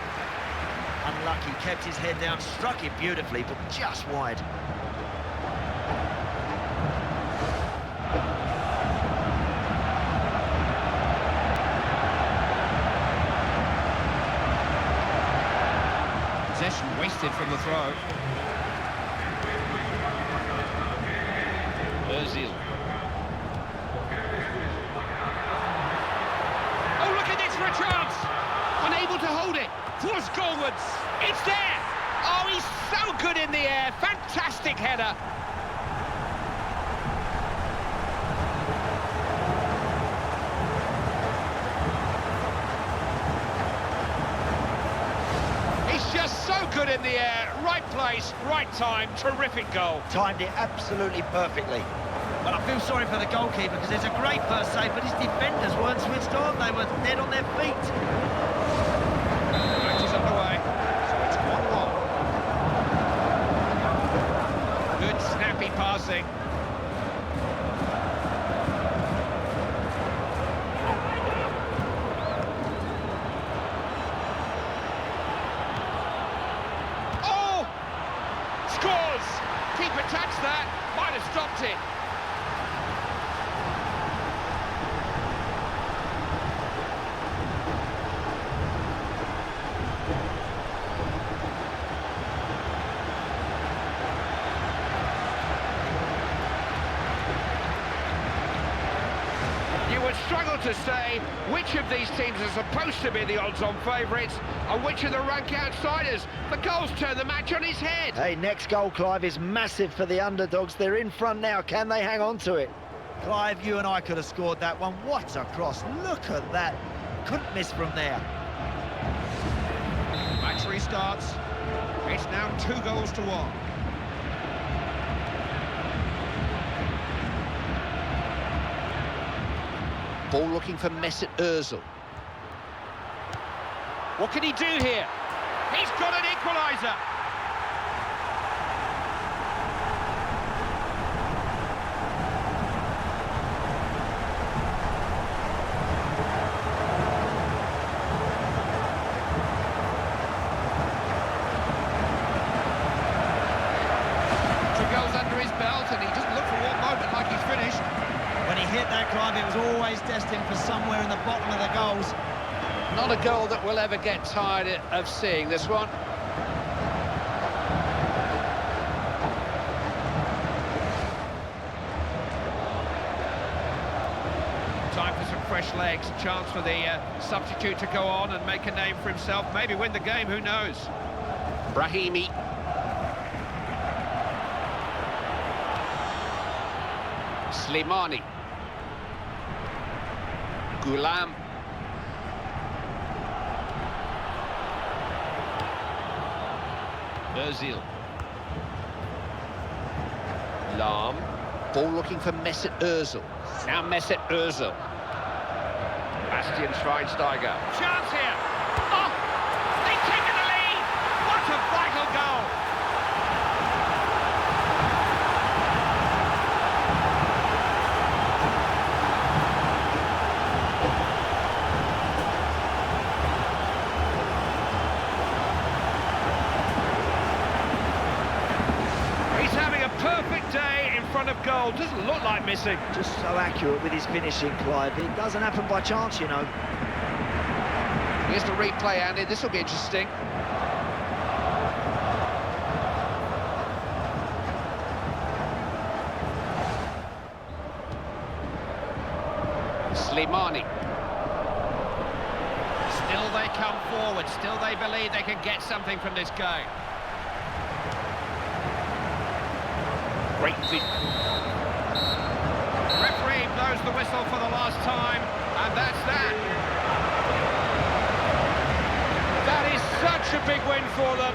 Unlucky, kept his head down, struck it beautifully, but just wide. Possession wasted from the throw. Ozil. Oh, look at this for a chance! Unable to hold it. Forced goalwards. It's there! Oh, he's so good in the air. Fantastic header. Just so good in the air, right place, right time, terrific goal. Timed it absolutely perfectly. Well, I feel sorry for the goalkeeper because it's a great first save, but his defenders weren't switched on. They were dead on their feet. Match is underway, so it's 1-1. Good snappy passing. Keeper touched that, might have stopped it. You would struggle to say which of these teams are supposed to be the odds-on favourites and which are the rank outsiders. The goals turn the match on its head. Hey, next goal, Clive, is massive for the underdogs. They're in front now. Can they hang on to it? Clive, you and I could have scored that one. What a cross. Look at that. Couldn't miss from there. Match restarts. It's now 2-1. Ball looking for Mesut Ozil. What can he do here? He's got an equaliser. Two goals under his belt, and he doesn't look for one moment like he's finished. When he hit that, Clive, it was always destined for somewhere in the bottom of the goals. Not a goal that we'll ever get tired of seeing, this one. Time for some fresh legs. Chance for the substitute to go on and make a name for himself. Maybe win the game, who knows? Brahimi. Slimani. Gulam. Özil. Lahm. Ball looking for Mesut Özil. Now Mesut Özil. Bastian Schweinsteiger. Chance here. Oh, they've taken the lead. What a vital goal. He's having a perfect day in front of goal. Doesn't look like missing. Just so accurate with his finishing, Clive. It doesn't happen by chance, you know. Here's the replay, Andy. This will be interesting. Slimani. Still they come forward. Still they believe they can get something from this game. Great vision. Referee blows the whistle for the last time, and that's that. That is such a big win for them.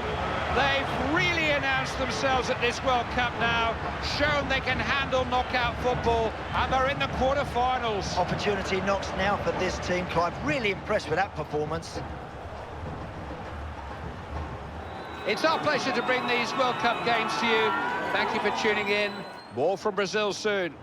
They've really announced themselves at this World Cup now, shown they can handle knockout football, and they're in the quarter-finals. Opportunity knocks now for this team, Clive. Really impressed with that performance. It's our pleasure to bring these World Cup games to you. Thank you for tuning in. More from Brazil soon.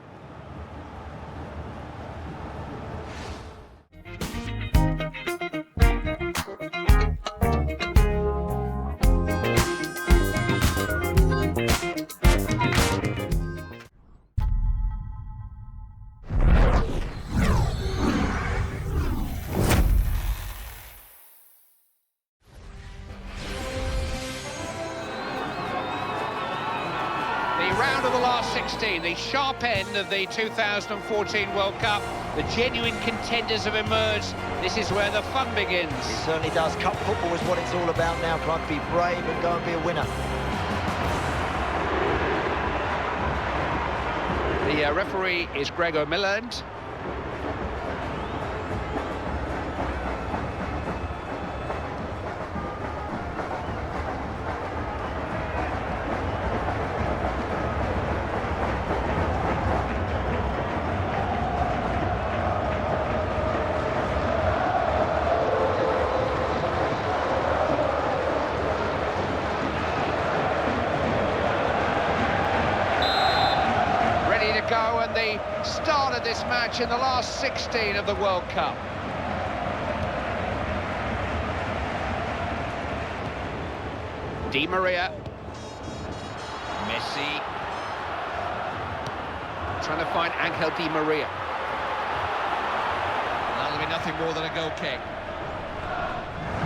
Round of the last 16, the sharp end of the 2014 World Cup. The genuine contenders have emerged. This is where the fun begins. It certainly does. Cup football is what it's all about now. Clive, be brave and go and be a winner. The referee is Gregor Milland. Go and the start of this match in the last 16 of the World Cup. Di Maria. Messi. Trying to find Angel Di Maria. That'll be nothing more than a goal kick.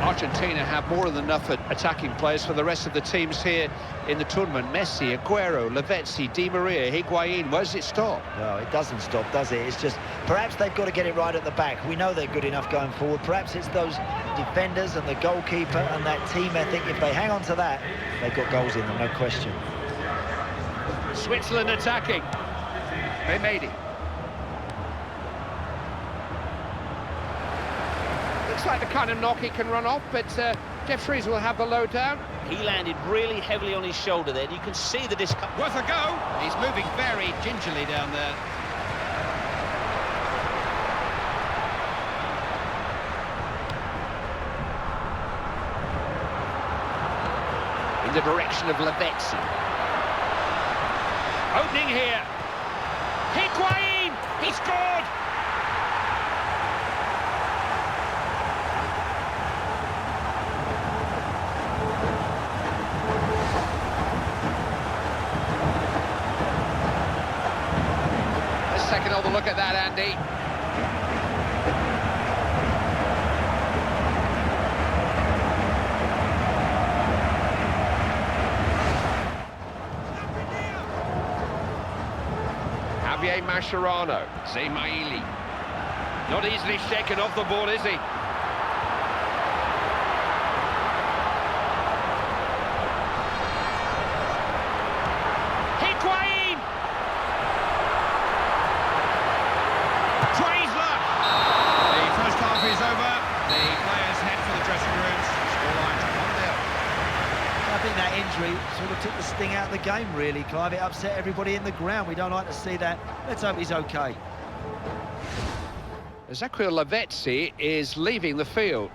Argentina have more than enough attacking players for the rest of the teams here in the tournament. Messi, Aguero, Lavezzi, Di Maria, Higuain. Where does it stop? No, it doesn't stop, does it? It's just, perhaps they've got to get it right at the back. We know they're good enough going forward. Perhaps it's those defenders and the goalkeeper and that team ethic. If they hang on to that, they've got goals in them, no question. Switzerland attacking. They made it. Looks like the kind of knock he can run off, but Jeff Shreves will have the lowdown. He landed really heavily on his shoulder there. You can see the discomfort. Worth a go. He's moving very gingerly down there. In the direction of Lavezzi. Opening here. Higuain! He scored! Take another look at that, Andy. Javier Mascherano. Zemaili. Not easily shaken off the ball, is he? Higuain! Draisler! The first half is over. The players head for the dressing rooms. Scoreline 1-0. I think that injury game, really, Clive. It upset everybody in the ground. We don't like to see that. Let's hope he's okay. Ezequiel Lavezzi is leaving the field.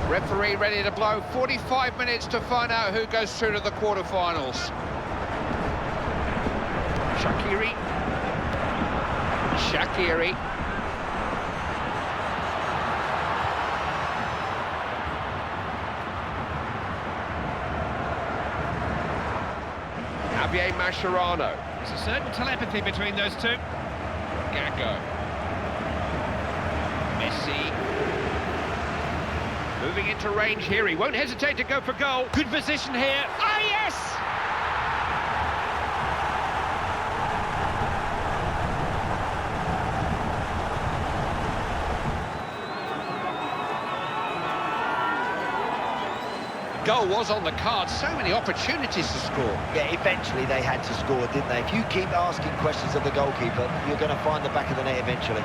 Referee ready to blow. 45 minutes to find out who goes through to the quarterfinals. Shaqiri. Javier Mascherano. There's a certain telepathy between those two. Gacko. Messi. Moving into range here. He won't hesitate to go for goal. Good position here. Ah, yes! Goal was on the card. So many opportunities to score. Yeah, eventually they had to score, didn't they? If you keep asking questions of the goalkeeper, you're going to find the back of the net eventually.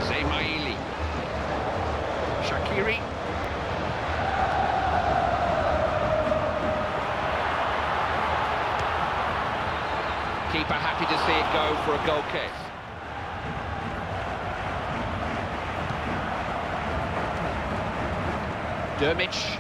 Zemaili. Shaqiri. Keeper happy to see it go for a goal kick. Dermich.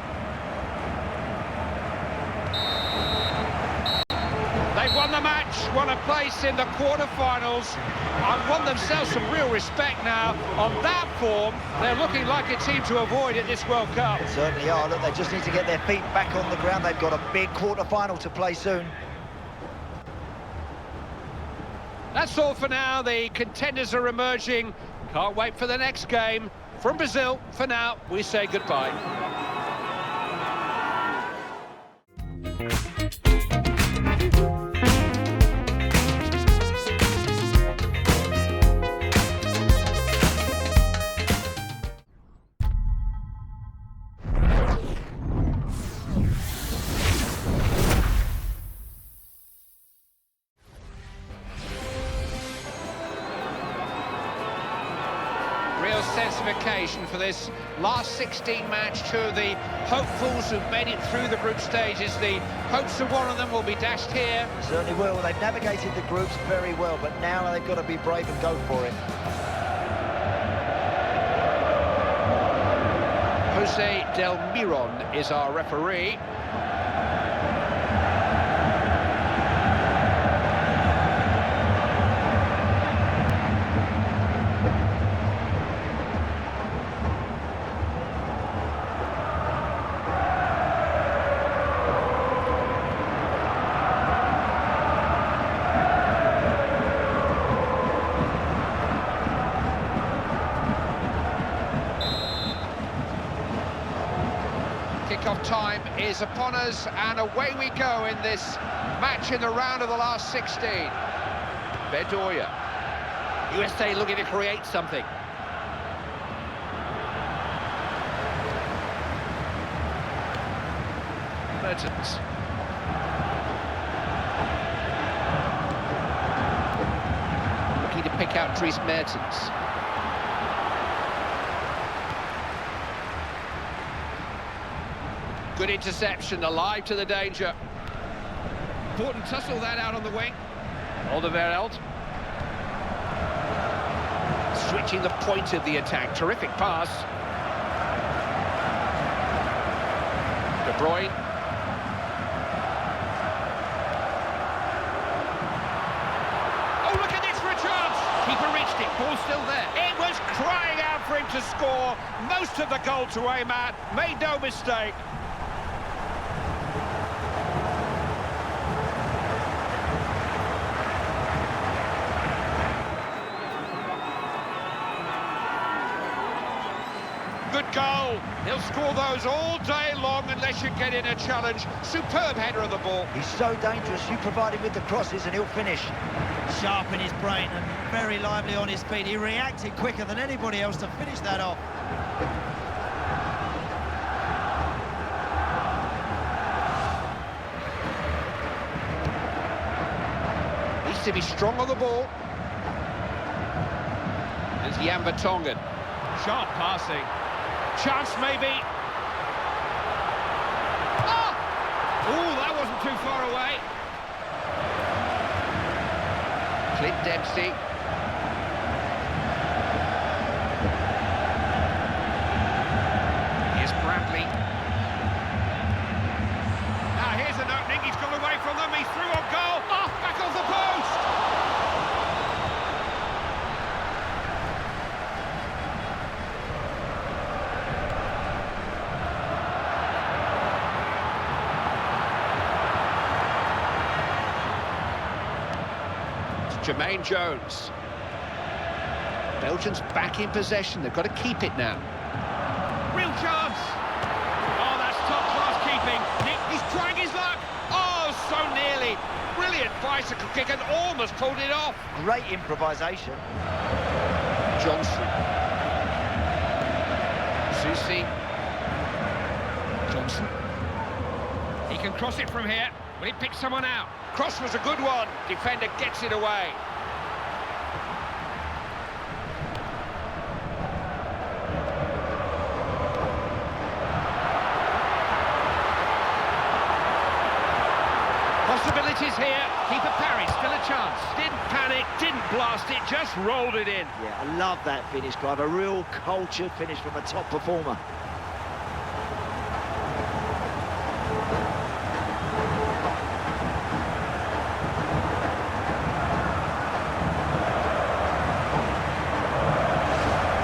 They've won the match, won a place in the quarter-finals, and won themselves some real respect now. On that form, they're looking like a team to avoid at this World Cup. Certainly are. Look, they just need to get their feet back on the ground. They've got a big quarter-final to play soon. That's all for now. The contenders are emerging. Can't wait for the next game. From Brazil, for now, we say goodbye. Real sense of occasion for this last 16 match. Two of the hopefuls who've made it through the group stages. The hopes of one of them will be dashed here. Certainly will. They've navigated the groups very well, but now they've got to be brave and go for it. Jose Del Miron is our referee. Kickoff time is upon us, and away we go in this match in the round of the last 16. Bedoya. USA looking to create something. Mertens. Looking to pick out Dries Mertens. Good interception, alive to the danger. Important tussle that out on the wing. Alderweireld. Switching the point of the attack. Terrific pass. De Bruyne. Oh, look at this for a chance. Keeper reached it. Ball still there. It was crying out for him to score. Most of the goal to aim at. Made no mistake. Good goal. He'll score those all day long unless you get in a challenge. Superb header of the ball. He's so dangerous. You provide him with the crosses and he'll finish. Sharp in his brain and very lively on his feet. He reacted quicker than anybody else to finish that off. Needs to be strong on the ball. Jan Vertonghen. Sharp passing. Chance maybe. Ah! Oh, that wasn't too far away. Clint Dempsey. Here's Bradley. Now here's an opening. He's gone away from them. He's through on goal. Oh, back off the post. Jermaine Jones. Belgium's back in possession. They've got to keep it now. Real chance. Oh, that's top-class keeping. He's trying his luck. Oh, so nearly. Brilliant bicycle kick and almost pulled it off. Great improvisation. Johnson. Susi. Johnson. He can cross it from here. Will he pick someone out? Cross was a good one. Defender gets it away. Possibilities here. Keeper parry, still a chance. Didn't panic, didn't blast it, just rolled it in. Yeah, I love that finish, Clive. A real cultured finish from a top performer.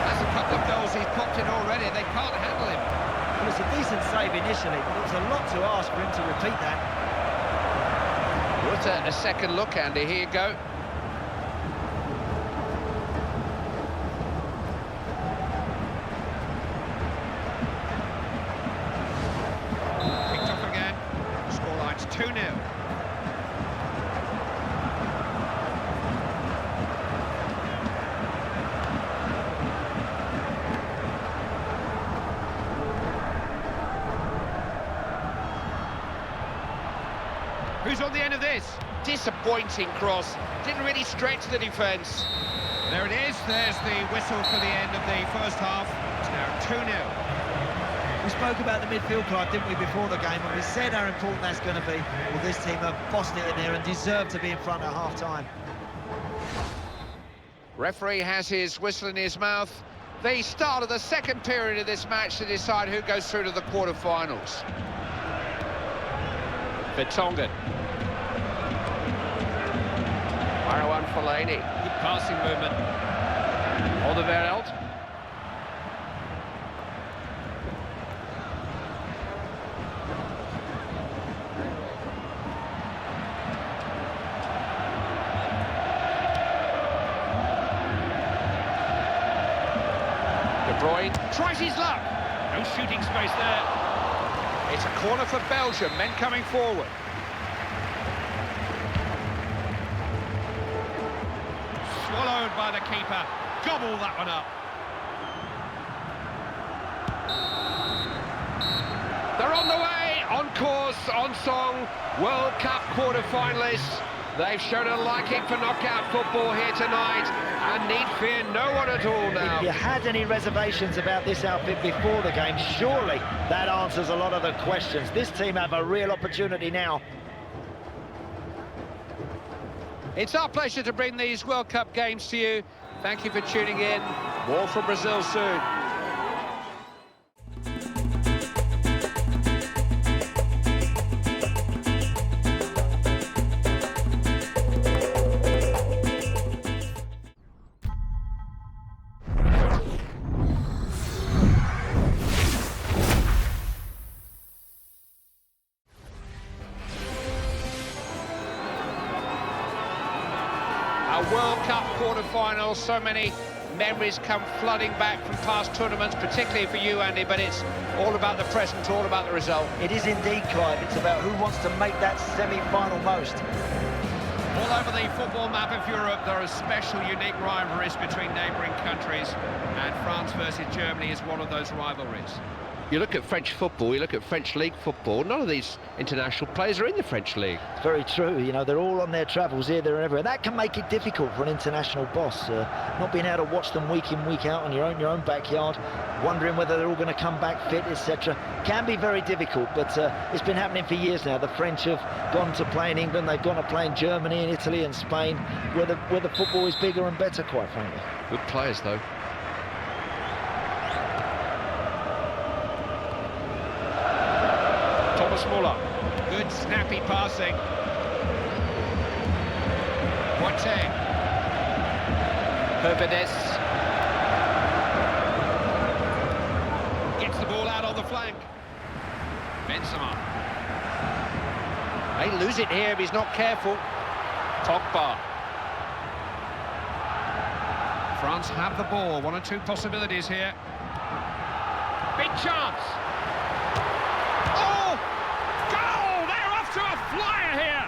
That's a couple of goals he's popped in already. They can't handle him. Well, it's a decent save initially, but it was a lot to ask for him to repeat that. What a second look, Andy. Here you go. Picked up again. Scoreline's 2-0. Who's on the end of this? Disappointing cross. Didn't really stretch the defence. There it is. There's the whistle for the end of the first half. It's now 2-0. We spoke about the midfield, Clive, didn't we, before the game, and we said how important that's going to be. Well, this team have bossed it in there and deserve to be in front at half-time. Referee has his whistle in his mouth. The start of the second period of this match to decide who goes through to the quarter-finals. Vertonghen. Marwan Fellaini. Good passing movement. Alderweireld. De Bruyne tries his luck. No shooting space there. It's a corner for Belgium, men coming forward. Swallowed by the keeper. Gobble that one up. They're on the way, on course, on song. World Cup quarter-finalists. They've shown a liking for knockout football here tonight and need fear no one at all now. If you had any reservations about this outfit before the game, surely that answers a lot of the questions. This team have a real opportunity now. It's our pleasure to bring these World Cup games to you. Thank you for tuning in. More from Brazil soon. World Cup quarter-finals, so many memories come flooding back from past tournaments, particularly for you, Andy, but it's all about the present, all about the result. It is indeed, Clive. It's about who wants to make that semi-final most. All over the football map of Europe, there are special, unique rivalries between neighbouring countries, and France versus Germany is one of those rivalries. You look at French football, you look at French league football, none of these international players are in the French league. It's very true, you know, they're all on their travels here, there and everywhere. That can make it difficult for an international boss, not being able to watch them week in, week out on your own backyard, wondering whether they're all going to come back fit, etc. Can be very difficult, but it's been happening for years now. The French have gone to play in England, they've gone to play in Germany and Italy and Spain, where the football is bigger and better, quite frankly. Good players, though. Muller. Good snappy passing. Boateng. Herbedes. Gets the ball out on the flank. Benzema. They lose it here if he's not careful. Pogba. France have the ball. One or two possibilities here. Big chance. To a flyer here.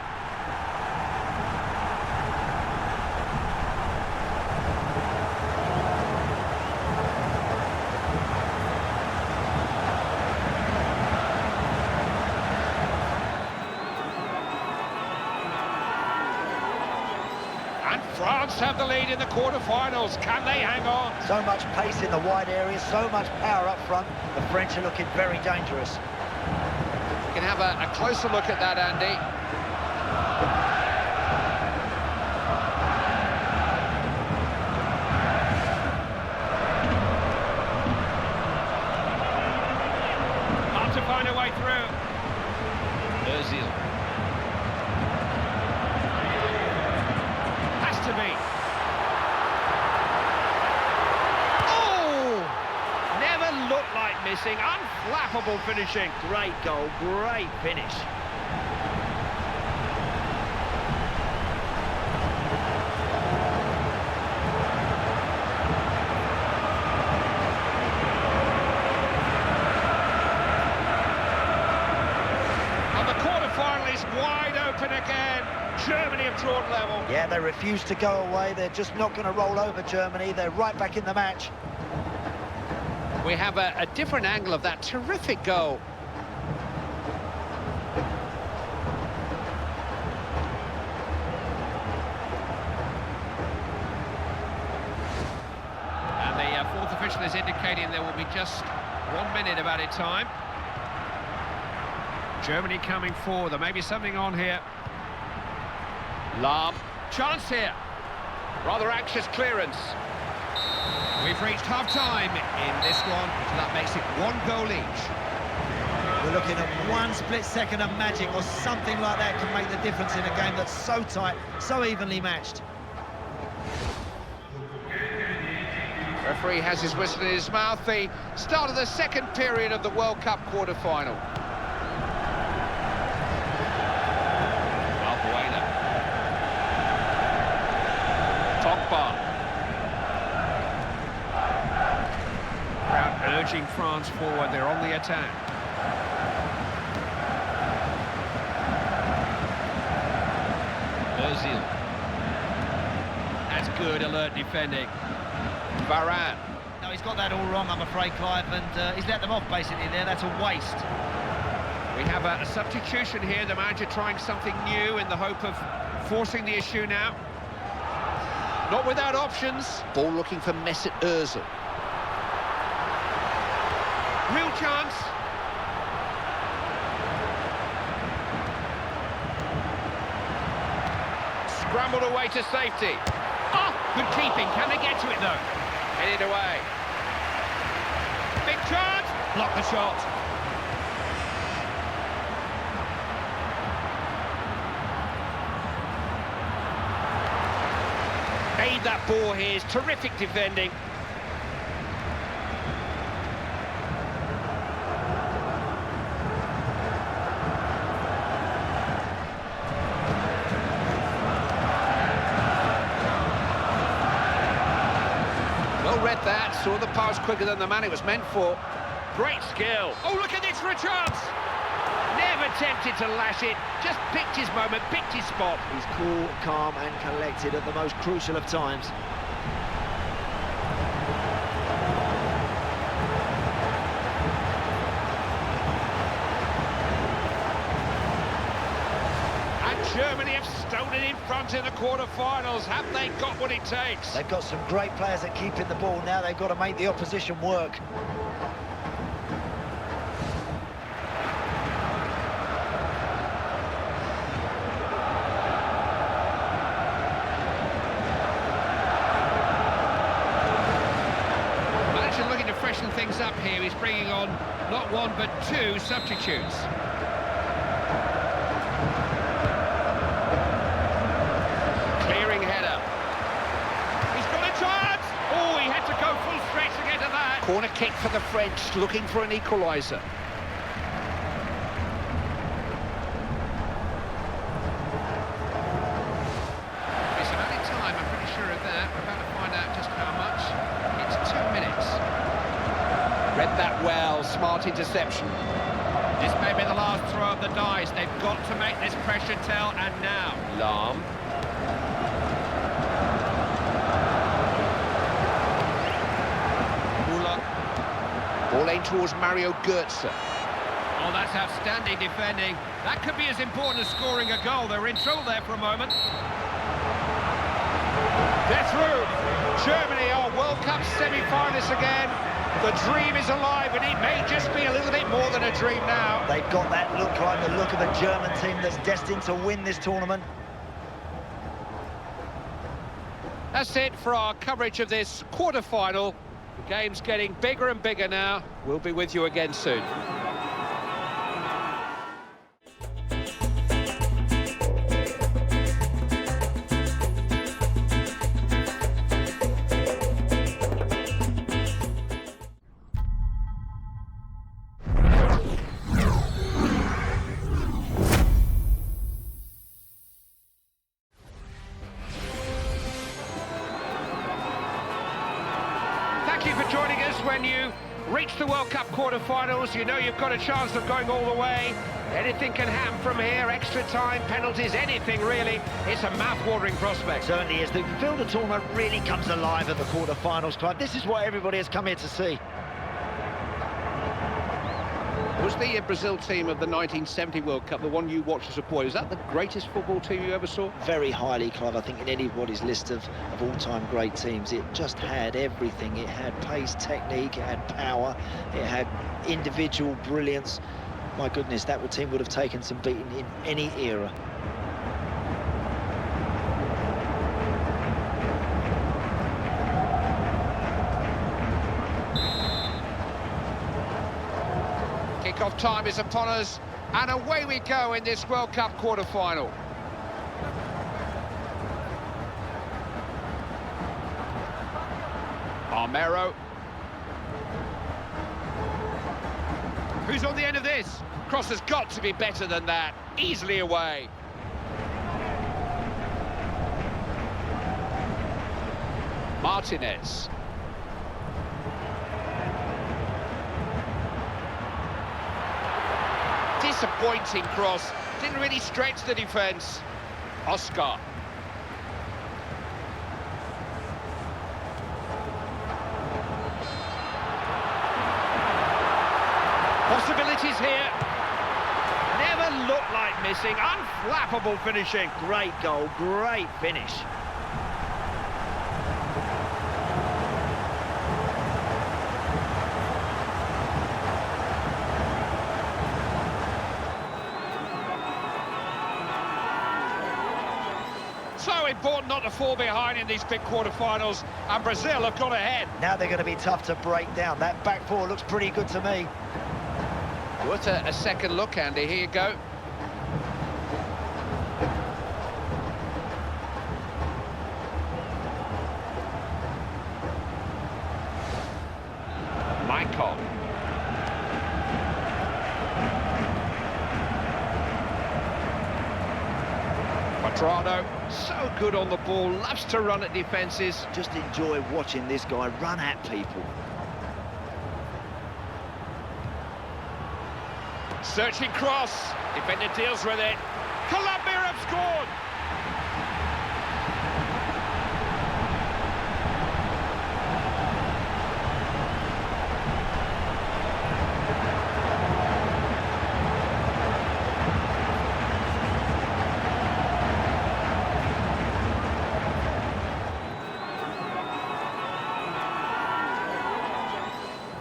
And France have the lead in the quarter-finals. Can they hang on? So much pace in the wide areas, so much power up front. The French are looking very dangerous. We can have a closer look at that, Andy. Hard to find a way through. Ozil. Has to be. Oh! Never looked like missing. Unflappable finishing. Great goal, great finish. And the quarter-final is wide open again. Germany have drawn level. Yeah, they refuse to go away. They're just not going to roll over Germany. They're right back in the match. We have a different angle of that terrific goal. And the fourth official is indicating there will be just 1 minute of added time. Germany coming forward. There may be something on here. Lahm. Chance here. Rather anxious clearance. We've reached half-time in this one, so that makes it 1 goal each. We're looking at 1 split second of magic or something like that can make the difference in a game that's so tight, so evenly matched. Referee has his whistle in his mouth. The start of the second period of the World Cup quarter-final. Albuena. Pogba. Urging France forward, they're on the attack. Ozil. That's good, alert defending. Varane. No, he's got that all wrong, I'm afraid, Clive, and he's let them off basically there. That's a waste. We have a substitution here, the manager trying something new in the hope of forcing the issue now. Not without options. Ball looking for Messi Ozil. Real chance. Scrambled away to safety. Oh, good keeping. Can they get to it, though? Headed away. Big chance. Block the shot. Made that ball here. Is terrific defending. Read that, saw the pass quicker than the man it was meant for. Great skill. Oh, look at this for a chance. Never tempted to lash it, just picked his moment, picked his spot. He's cool, calm and collected at the most crucial of times. Germany have stolen in front in the quarter-finals. Have they got what it takes? They've got some great players at keeping the ball. Now they've got to make the opposition work. Manager looking to freshen things up here. He's bringing on not one but two substitutes. Clearing header. He's got a chance! Oh, he had to go full stretch to get to that. Corner kick for the French, looking for an equaliser. It's about in time, I'm pretty sure of that. We're about to find out just how much. It's 2 minutes. Read that well, smart interception. This may be the last throw of the dice. They've got to make this pressure tell, and now. Lahm. Müller. Ball aimed towards Mario Götze. Oh, that's outstanding defending. That could be as important as scoring a goal. They're in trouble there for a moment. They're through. Germany are World Cup semi-finalists again. The dream is alive, and it may just be a little bit more than a dream now. They've got that look like the look of a German team that's destined to win this tournament. That's it for our coverage of this quarter-final. The game's getting bigger and bigger now. We'll be with you again soon. Thank you for joining us. When you reach the World Cup quarter-finals, you know you've got a chance of going all the way. Anything can happen from here, extra time, penalties, anything really. It's a mouth-watering prospect. Certainly is. The field of tournament really comes alive at the quarter-finals, Clive. This is what everybody has come here to see. Was the Brazil team of the 1970 World Cup the one you watched as a boy? Was that the greatest football team you ever saw? Very highly, Clive. I think in anybody's list of all-time great teams, it just had everything. It had pace, technique, it had power, it had individual brilliance. My goodness, that team would have taken some beating in any era. Kick-off time is upon us, and away we go in this World Cup quarter-final. Armero. Who's on the end of this? Cross has got to be better than that. Easily away. Martinez. Disappointing cross. Didn't really stretch the defence. Oscar. Possibilities here. Never looked like missing. Unflappable finishing. Great goal, great finish. So important not to fall behind in these big quarter-finals, and Brazil have got ahead. Now they're going to be tough to break down. That back four looks pretty good to me. Worth a second look, Andy. Here you go. Michael. Quadrado, so good on the ball, loves to run at defences. Just enjoy watching this guy run at people. Searching cross, defender deals with it. Colombia have scored!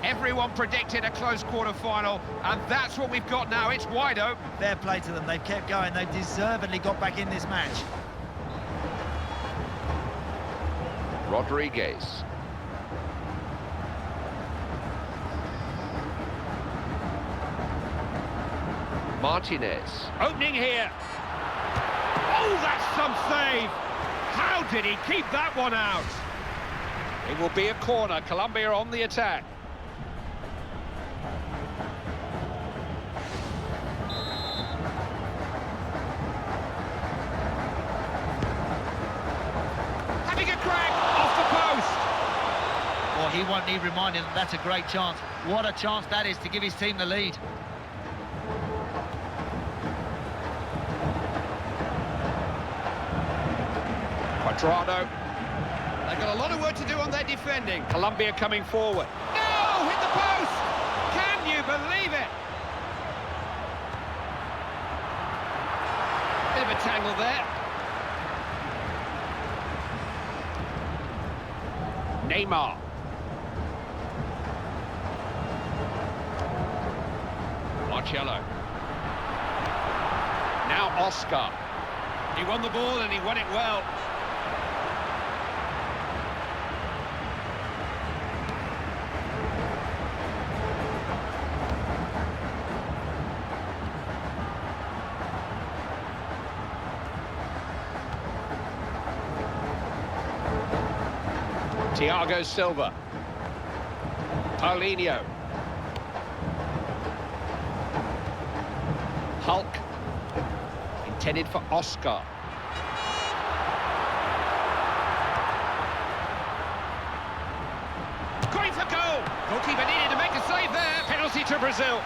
Everyone predicted a close quarter-final, and that's what we've got now. It's wide open. Fair play to them. They've kept going. They've deservedly got back in this match. Rodriguez. Martinez. Opening here. Oh, that's some save. How did he keep that one out? It will be a corner. Colombia on the attack. Having a crack off the post. Well, he won't need reminding that that's a great chance. What a chance that is to give his team the lead. Quadrado. They've got a lot of work to do on their defending. Colombia coming forward. No! Hit the post! Can you believe it? Bit of a tangle there. Neymar. Marcelo. Now Oscar. He won the ball and he won it well. Thiago Silva. Paulinho. Hulk. Intended for Oscar. Going for goal. Goalkeeper needed to make a save there. Penalty to Brazil.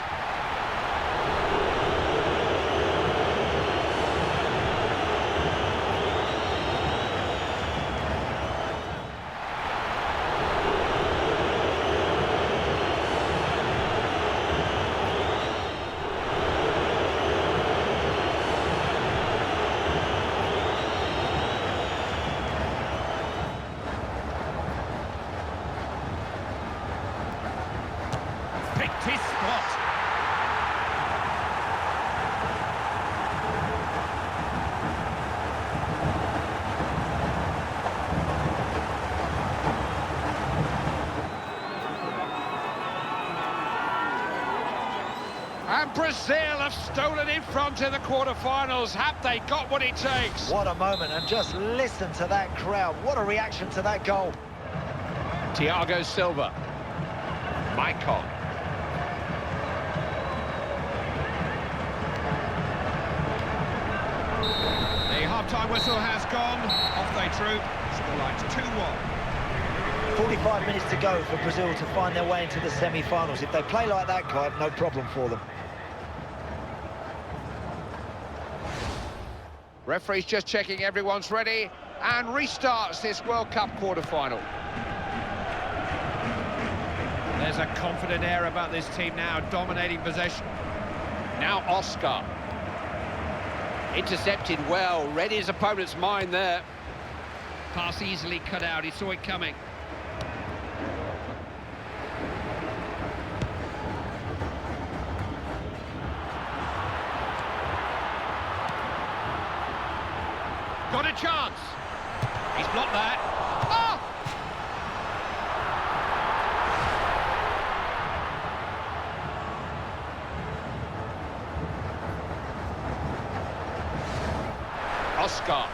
Picked his spot. And Brazil have stolen in front in the quarter-finals. Have they got what it takes? What a moment, and just listen to that crowd. What a reaction to that goal. Thiago Silva. Maicon. The half-time whistle has gone. Off they troop. Scoreline's 2-1. 45 minutes to go for Brazil to find their way into the semi-finals. If they play like that, Clive, no problem for them. Referee's just checking everyone's ready and restarts this World Cup quarter-final. There's a confident air about this team now, dominating possession. Now Oscar. Intercepted well, read his opponent's mind there. Pass easily cut out, he saw it coming. Got a chance. He's blocked that. Oh! Oscar.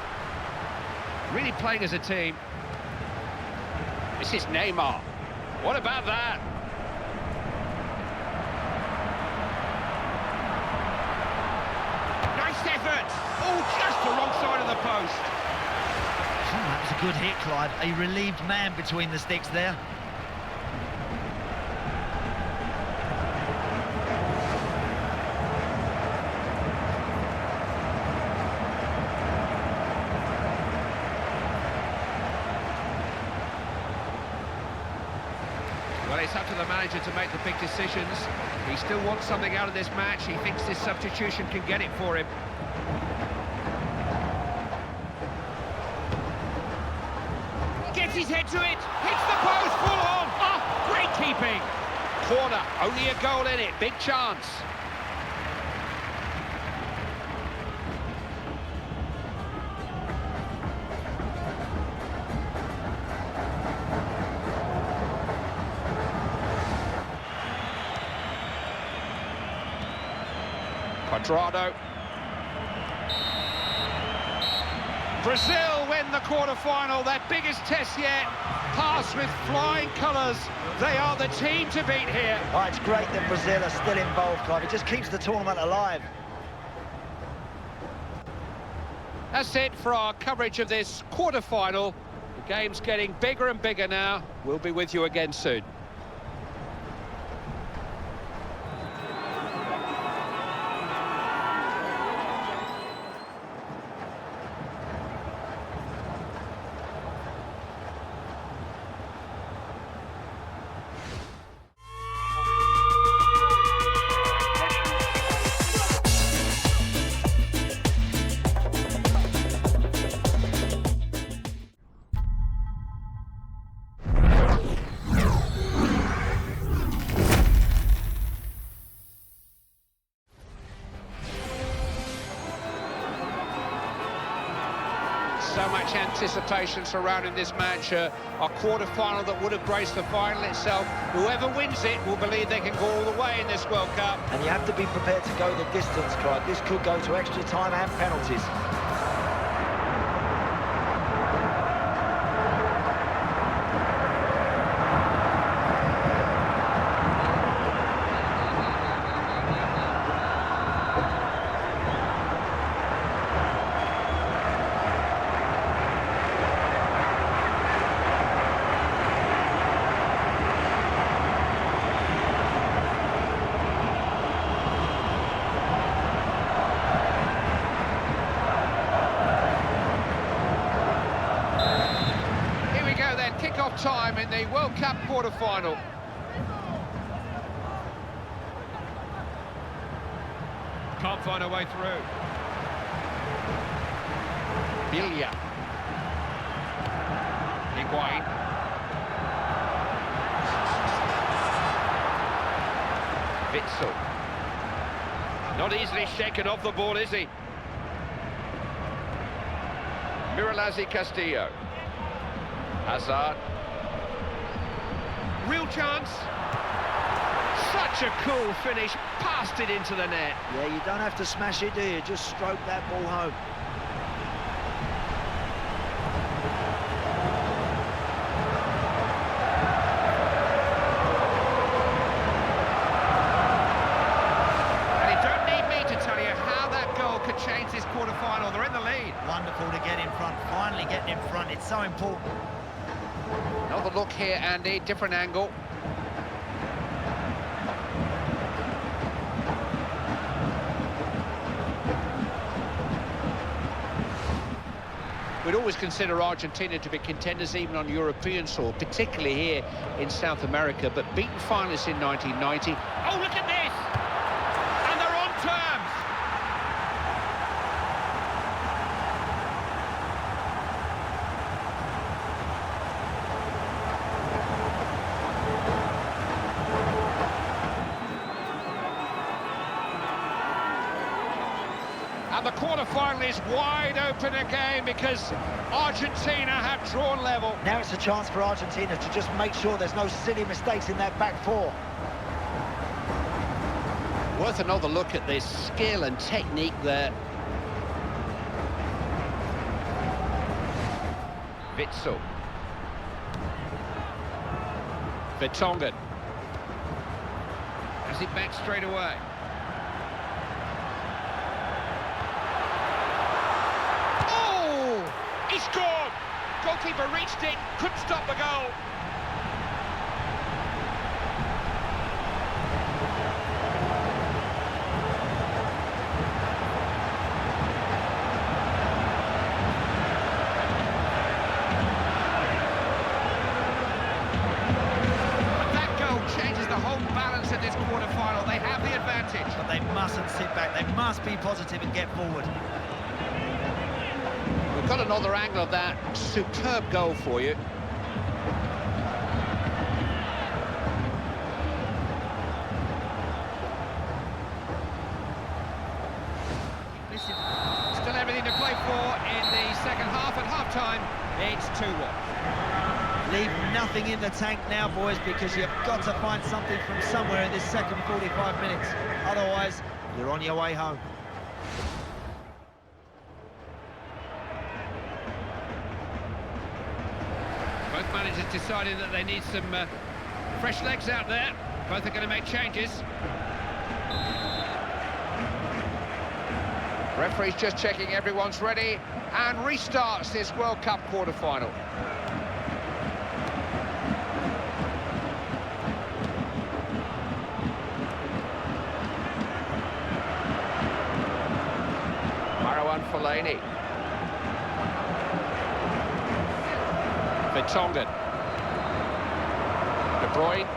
Really playing as a team. This is Neymar. What about that? Nice effort. Oh, just the wrong side of the post. Oh, that was a good hit, Clive. A relieved man between the sticks there. Well, it's up to the manager to make the big decisions. He still wants something out of this match. He thinks this substitution can get it for him. Gets his head to it, hits the post full on. Oh, great keeping. Corner, only a goal in it, big chance. Quadrado. Brazil win the quarter-final, their biggest test yet. Pass with flying colours. They are the team to beat here. Oh, it's great that Brazil are still involved, Clive. It just keeps the tournament alive. That's it for our coverage of this quarter-final. The game's getting bigger and bigger now. We'll be with you again soon. So much anticipation surrounding this match, a quarter-final that would have graced the final itself. Whoever wins it will believe they can go all the way in this World Cup. And you have to be prepared to go the distance, Clive. This could go to extra time and penalties. Kick-off time in the World Cup quarter-final. Can't find a way through. Bilia. Higuain. Witsel. Not easily shaken off the ball, is he? Miralazi Castillo. Hazard. Real chance. Such a cool finish. Passed it into the net. Yeah, you don't have to smash it, do you? Just stroke that ball home. And you don't need me to tell you how that goal could change this quarter-final. They're in the lead. Wonderful to get in front, finally getting in front. It's so important. Another look here, Andy, different angle. We'd always consider Argentina to be contenders even on European soil, particularly here in South America, but beaten finalists in 1990. Oh, look at this! And they're on terms! And the quarter-final is wide open again because Argentina have drawn level. Now it's a chance for Argentina to just make sure there's no silly mistakes in that back four. Worth another look at this skill and technique there. Witsel. Vertonghen. Has it back straight away. He scored! Goalkeeper reached it, couldn't stop the goal. And that goal changes the whole balance in this quarter-final. They have the advantage. But they mustn't sit back. They must be positive and get forward. We've got another angle of that superb goal for you. time, it's 2-1. Leave nothing in the tank now, boys, because you've got to find something from somewhere in this second 45 minutes. Otherwise, you're on your way home. Both managers deciding that they need some fresh legs out there. Both are going to make changes. Referee's just checking everyone's ready and restarts this World Cup quarter-final. Fellaini. Vertonghen. De Bruyne.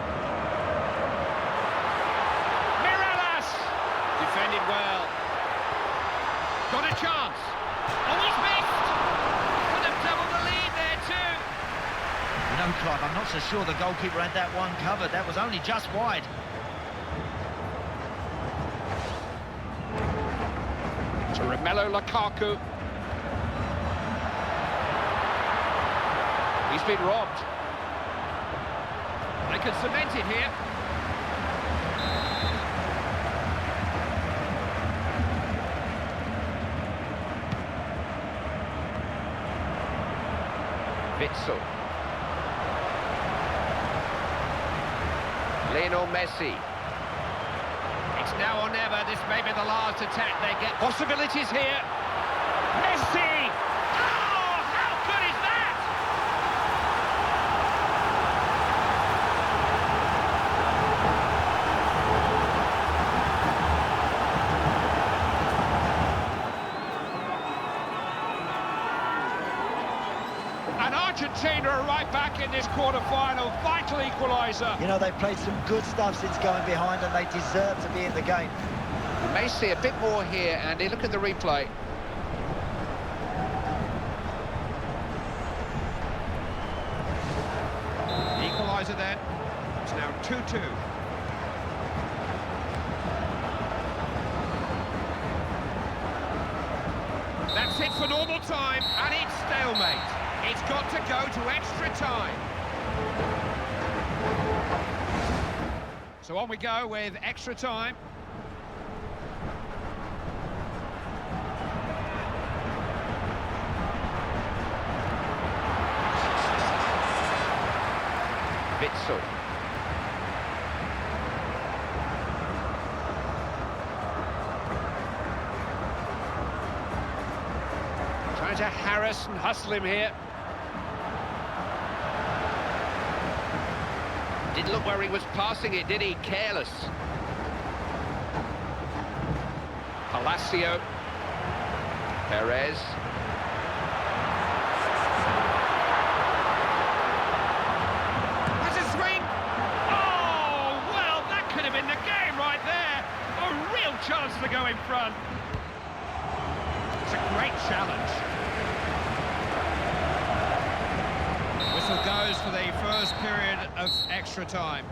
Mirallas! Defended well. Got a chance. Oh, he's missed! Could have doubled the lead there too. No, Clive, I'm not so sure the goalkeeper had that one covered. That was only just wide. To Romelu Lukaku. He's been robbed. They can cement it here. Witsel. Leo Messi. It's now or never. This may be the last attack they get. Possibilities here. Messi! Oh, how good is that? And Argentina are right back in this quarter-final. Vital equaliser. You know, they've played some good stuff since going behind, and they deserve to be in the game. You may see a bit more here, Andy. Look at the replay. Equaliser then. It's now 2-2. That's it for normal time, and it's stalemate. It's got to go to extra time. So on we go with extra time. Witsel. Trying to harass and hustle him here. Didn't look where he was passing it, did he? Careless. Palacio. Perez. Has a swing. Oh, well, that could have been the game right there. A real chance to go in front. It's a great challenge. Whistle goes for the first period of extra time.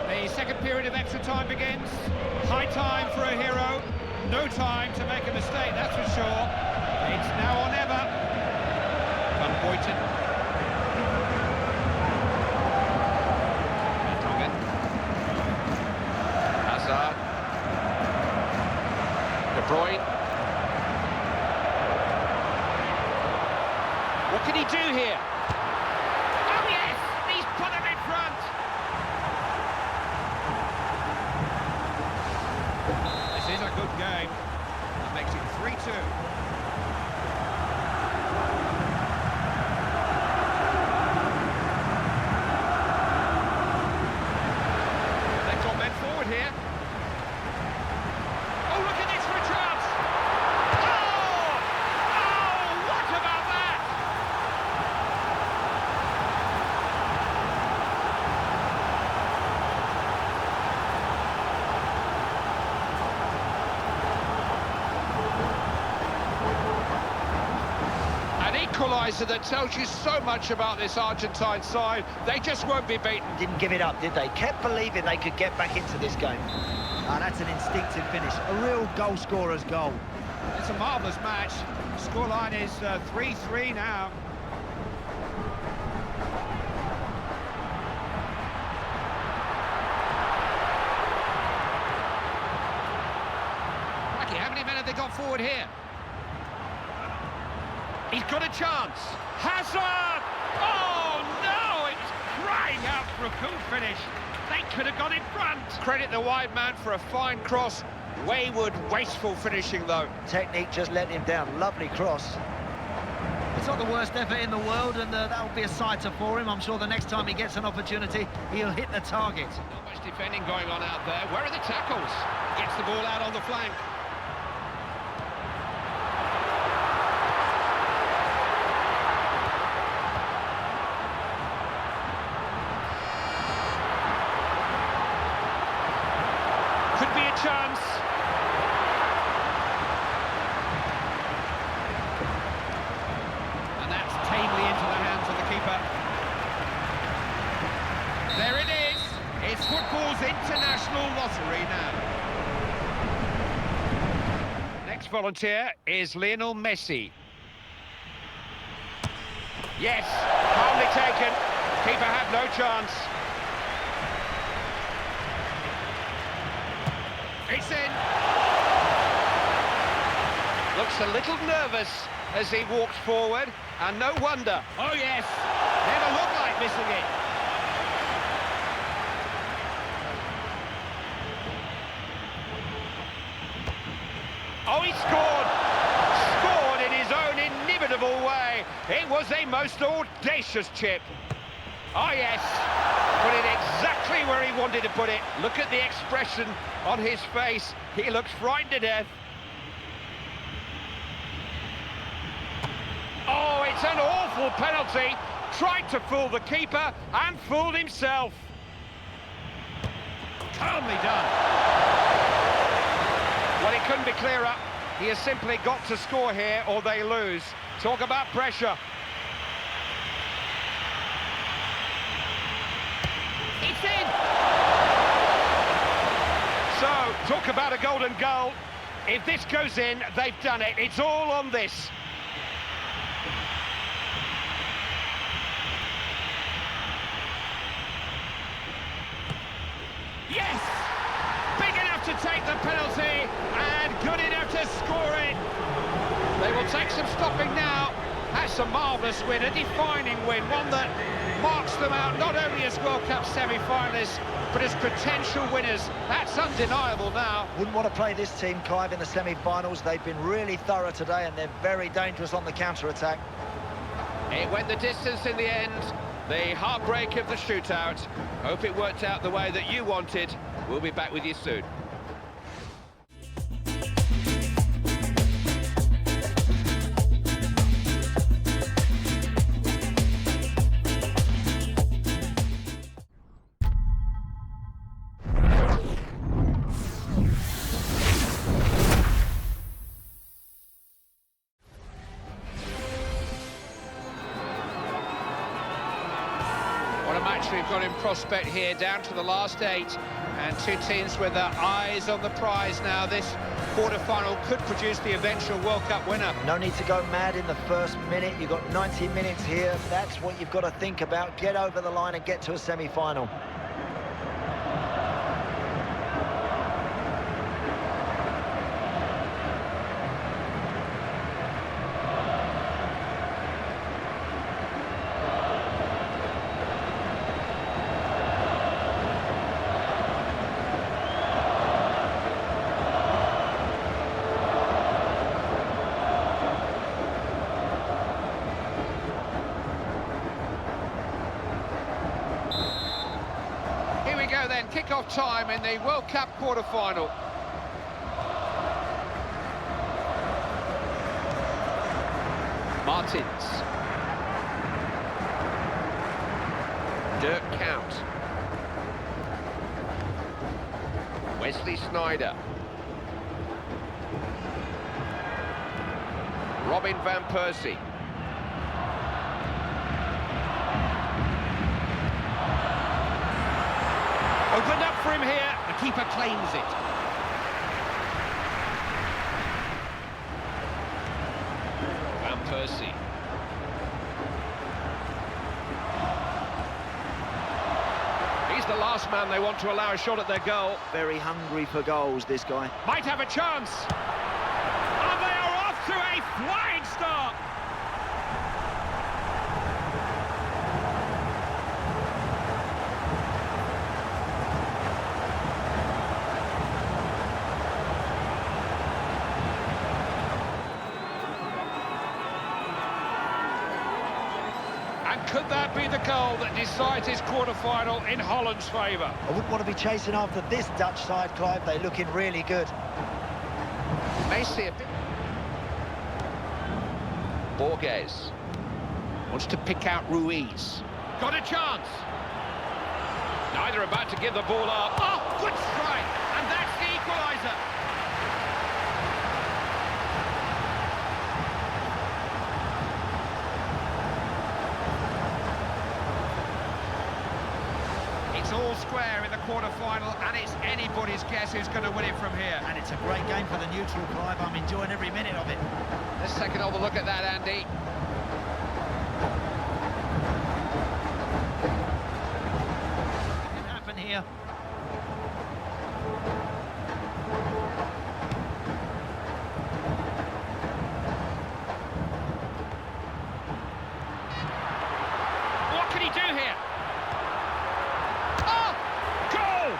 The second period of extra time begins. High time for a hero. No time to make a mistake, that's for sure. It's now or never. Van Boyten. Vertonghen. Hazard. De Bruyne. What can he do here? Oh yes! He's put him in front! This is a good game. That makes it 3-2. They've got men forward here. Oh, look at this for a chance! Oh! Oh, what about that? equaliser that tells you so much about this Argentine side. They just won't be beaten. Didn't give it up, did they? Kept believing they could get back into this game. That's an instinctive finish, a real goal scorer's goal. It's a marvellous match. Scoreline is 3-3 now. Lucky, how many men have they got forward here? He's got a chance. Hazard! Oh, no! It's crying out for a cool finish. They could have got in front. Credit the wide man for a fine cross. Wayward, wasteful finishing, though. Technique just let him down. Lovely cross. It's not the worst effort in the world, and that will be a sighter for him. I'm sure the next time he gets an opportunity, he'll hit the target. Not much defending going on out there. Where are the tackles? Gets the ball out on the flank. Could be a chance. And that's tamely into the hands of the keeper. There it is. It's football's international lottery now. Next volunteer is Leo Messi. Yes, calmly taken. Keeper had no chance. It's in. Looks a little nervous as he walks forward, and no wonder. Oh yes, never looked like missing it. Oh, he scored! Scored in his own inimitable way. It was a most audacious chip. Oh yes, put it exactly where he wanted to put it. Look at the expression on his face. He looks frightened to death. Oh, it's an awful penalty. Tried to fool the keeper and fooled himself. Calmly done. Well, it couldn't be clearer. He has simply got to score here or they lose. Talk about pressure. It's in! So, talk about a golden goal. If this goes in, they've done it. It's all on this. Yes! Big enough to take the penalty and good enough to score it. They will take some stopping now. That's a marvellous win, a defining win, one that marks them out not only as World Cup semi-finalists, but as potential winners. That's undeniable now. Wouldn't want to play this team, Clive, in the semi-finals. They've been really thorough today, and they're very dangerous on the counter-attack. It went the distance in the end. The heartbreak of the shootout. Hope it worked out the way that you wanted. We'll be back with you soon. What a match we've got in prospect here, down to the last 8, and two teams with their eyes on the prize now. This quarter-final could produce the eventual World Cup winner. No need to go mad in the first minute. You've got 90 minutes here. That's what you've got to think about. Get over the line and get to a semi-final. Then kick-off time in the World Cup quarter-final. Martins. Dirk Kuyt. Wesley Sneijder. Robin van Persie. keeper claims it. Van Persie. He's the last man they want to allow a shot at their goal. Very hungry for goals, this guy. Might have a chance. And they are off to a flying start. And could that be the goal that decides his quarter-final in Holland's favour? I wouldn't want to be chasing after this Dutch side, Clive. They're looking really good. Messi a bit. Borges Wants to pick out Ruiz. Got a chance. Neither about to give the ball up. Oh, good strike. And that's the equaliser. It's all square in the quarter-final, and it's anybody's guess who's going to win it from here. And it's a great game for the neutral, Clive. I'm enjoying every minute of it. Let's take another look at that, Andy. It can happen here. What can he do here? Oh! Goal!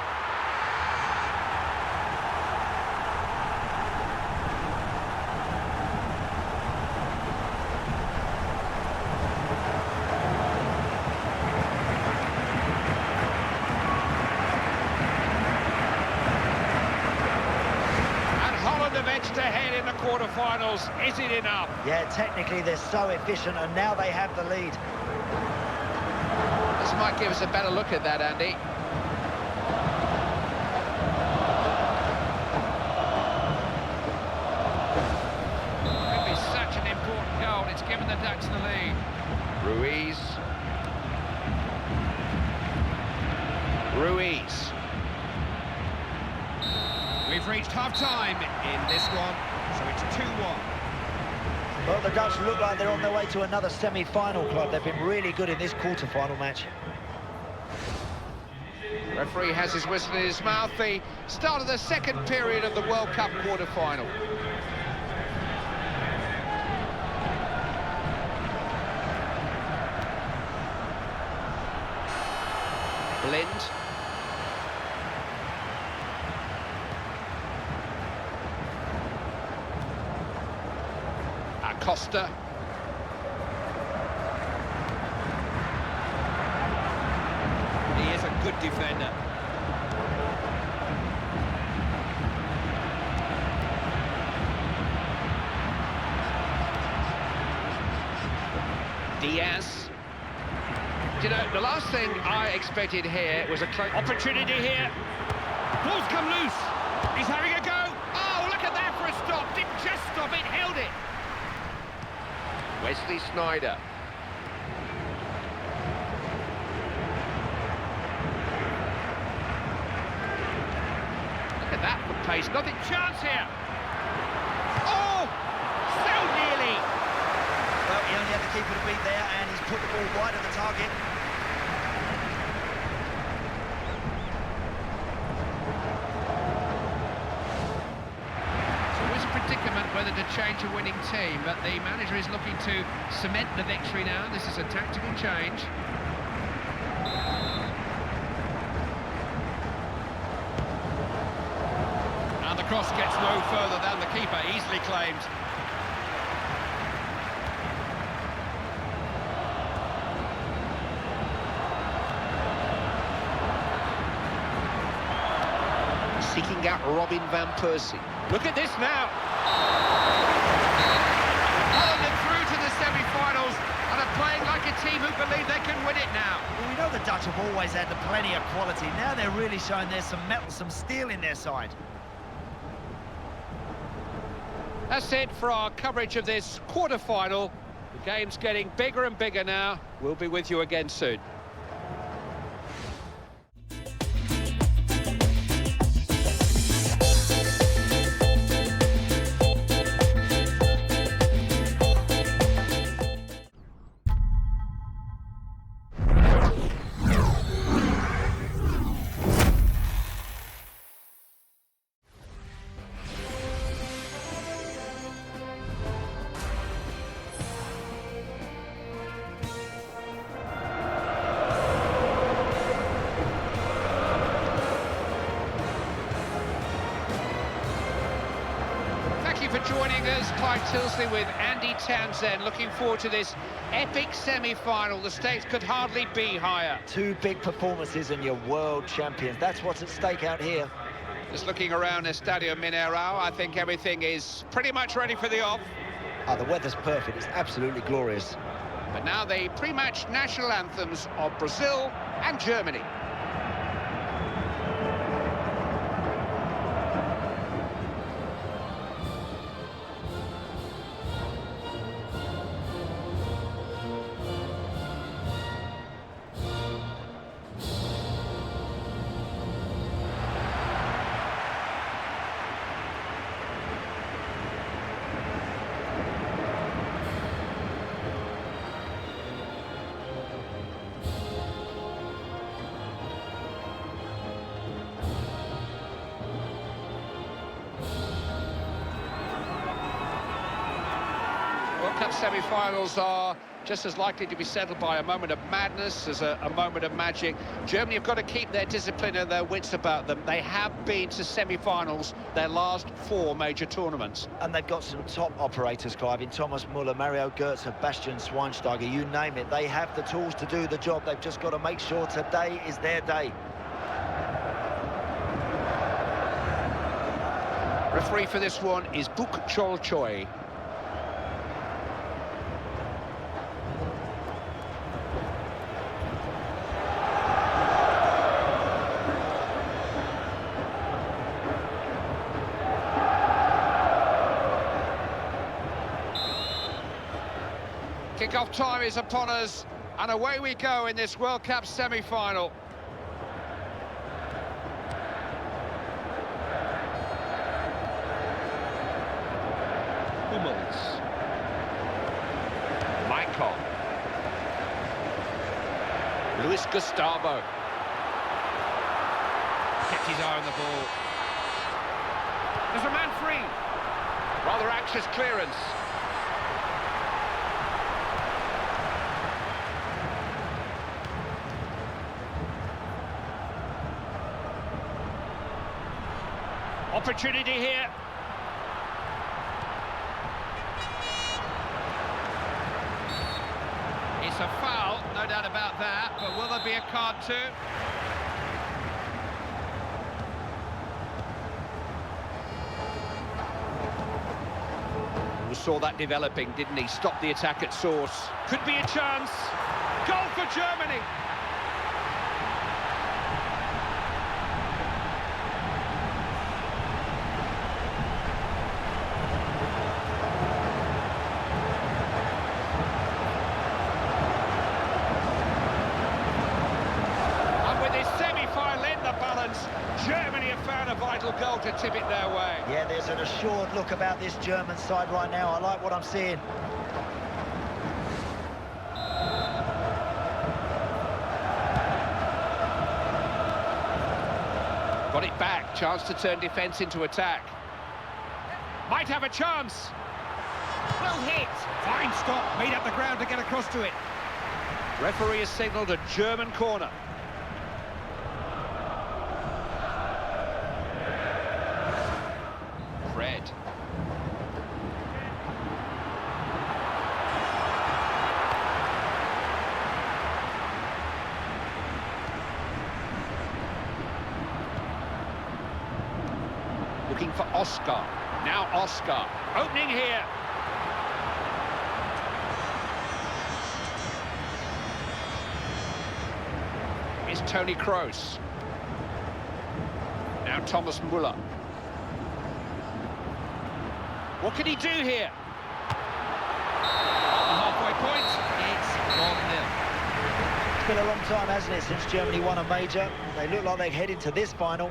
And Holland have edged ahead in the quarter-finals. Is it enough? Yeah, technically they're so efficient, and now they have the lead. This might give us a better look at that, Andy. Could be such an important goal. It's given the Dutch the lead. Ruiz. We've reached half-time in this one, so it's 2-1. Well, the Dutch look like they're on their way to another semi-final, Clive. They've been really good in this quarter-final match. Referee has his whistle in his mouth. The start of the second period of the World Cup quarter-final. Blind. Costa. He is a good defender. Diaz. You know, the last thing I expected here was a close opportunity here. Ball's come loose. He's having a go. Oh, look at that for a stop. Didn't just stop it, held it. Wesley Sneijder. Look at that for pace. Nothing chance here. Oh! So nearly. Well, he only had the keeper to beat there, and he's put the ball wide of the target. Predicament whether to change a winning team, but the manager is looking to cement the victory now. This is a tactical change. And the cross gets no further than the keeper, easily claimed. Seeking out Robin van Persie. Look at this now. Holland are through to the semi-finals and are playing like a team who believe they can win it now. Well, we know the Dutch have always had plenty of quality. Now they're really showing there's some metal, some steel in their side. That's it for our coverage of this quarter-final. The game's getting bigger and bigger now. We'll be with you again soon. joining us. Clive Tilsley with Andy Townsend. Looking forward to this epic semi-final. The stakes could hardly be higher. Two big performances and you're world champions. That's what's at stake out here. Just looking around Estadio Mineirão, I think everything is pretty much ready for the off. Oh, the weather's perfect. It's absolutely glorious. But now the pre-match national anthems of Brazil and Germany. World Cup semi-finals are just as likely to be settled by a moment of madness as a moment of magic. Germany have got to keep their discipline and their wits about them. They have been to semi-finals their last 4 major tournaments. And they've got some top operators, Clive, in Thomas Müller, Mario Götze, Bastian Schweinsteiger, you name it. They have the tools to do the job. They've just got to make sure today is their day. Referee for this one is Buk Chol Choi. Kick-off time is upon us, and away we go in this World Cup semi-final. Hummels. Michael. Luis Gustavo. Kept his eye on the ball. There's a man free. Rather anxious clearance. Opportunity here. It's a foul, no doubt about that, but will there be a card too? We saw that developing, didn't he? Stop the attack at source. Could be a chance. Goal for Germany. Germany have found a vital goal to tip it their way. Yeah, there's an assured look about this German side right now. I like what I'm seeing. Got it back. Chance to turn defence into attack. Might have a chance. Well hit. Fine stop. Made up the ground to get across to it. Referee has signalled a German corner. Looking for Oscar. Now Oscar. Opening here. It's Toni Kroos. Now Thomas Müller. What can he do here? On the halfway point, it's 1-0. It's been a long time, hasn't it, since Germany won a major. They look like they're heading to this final.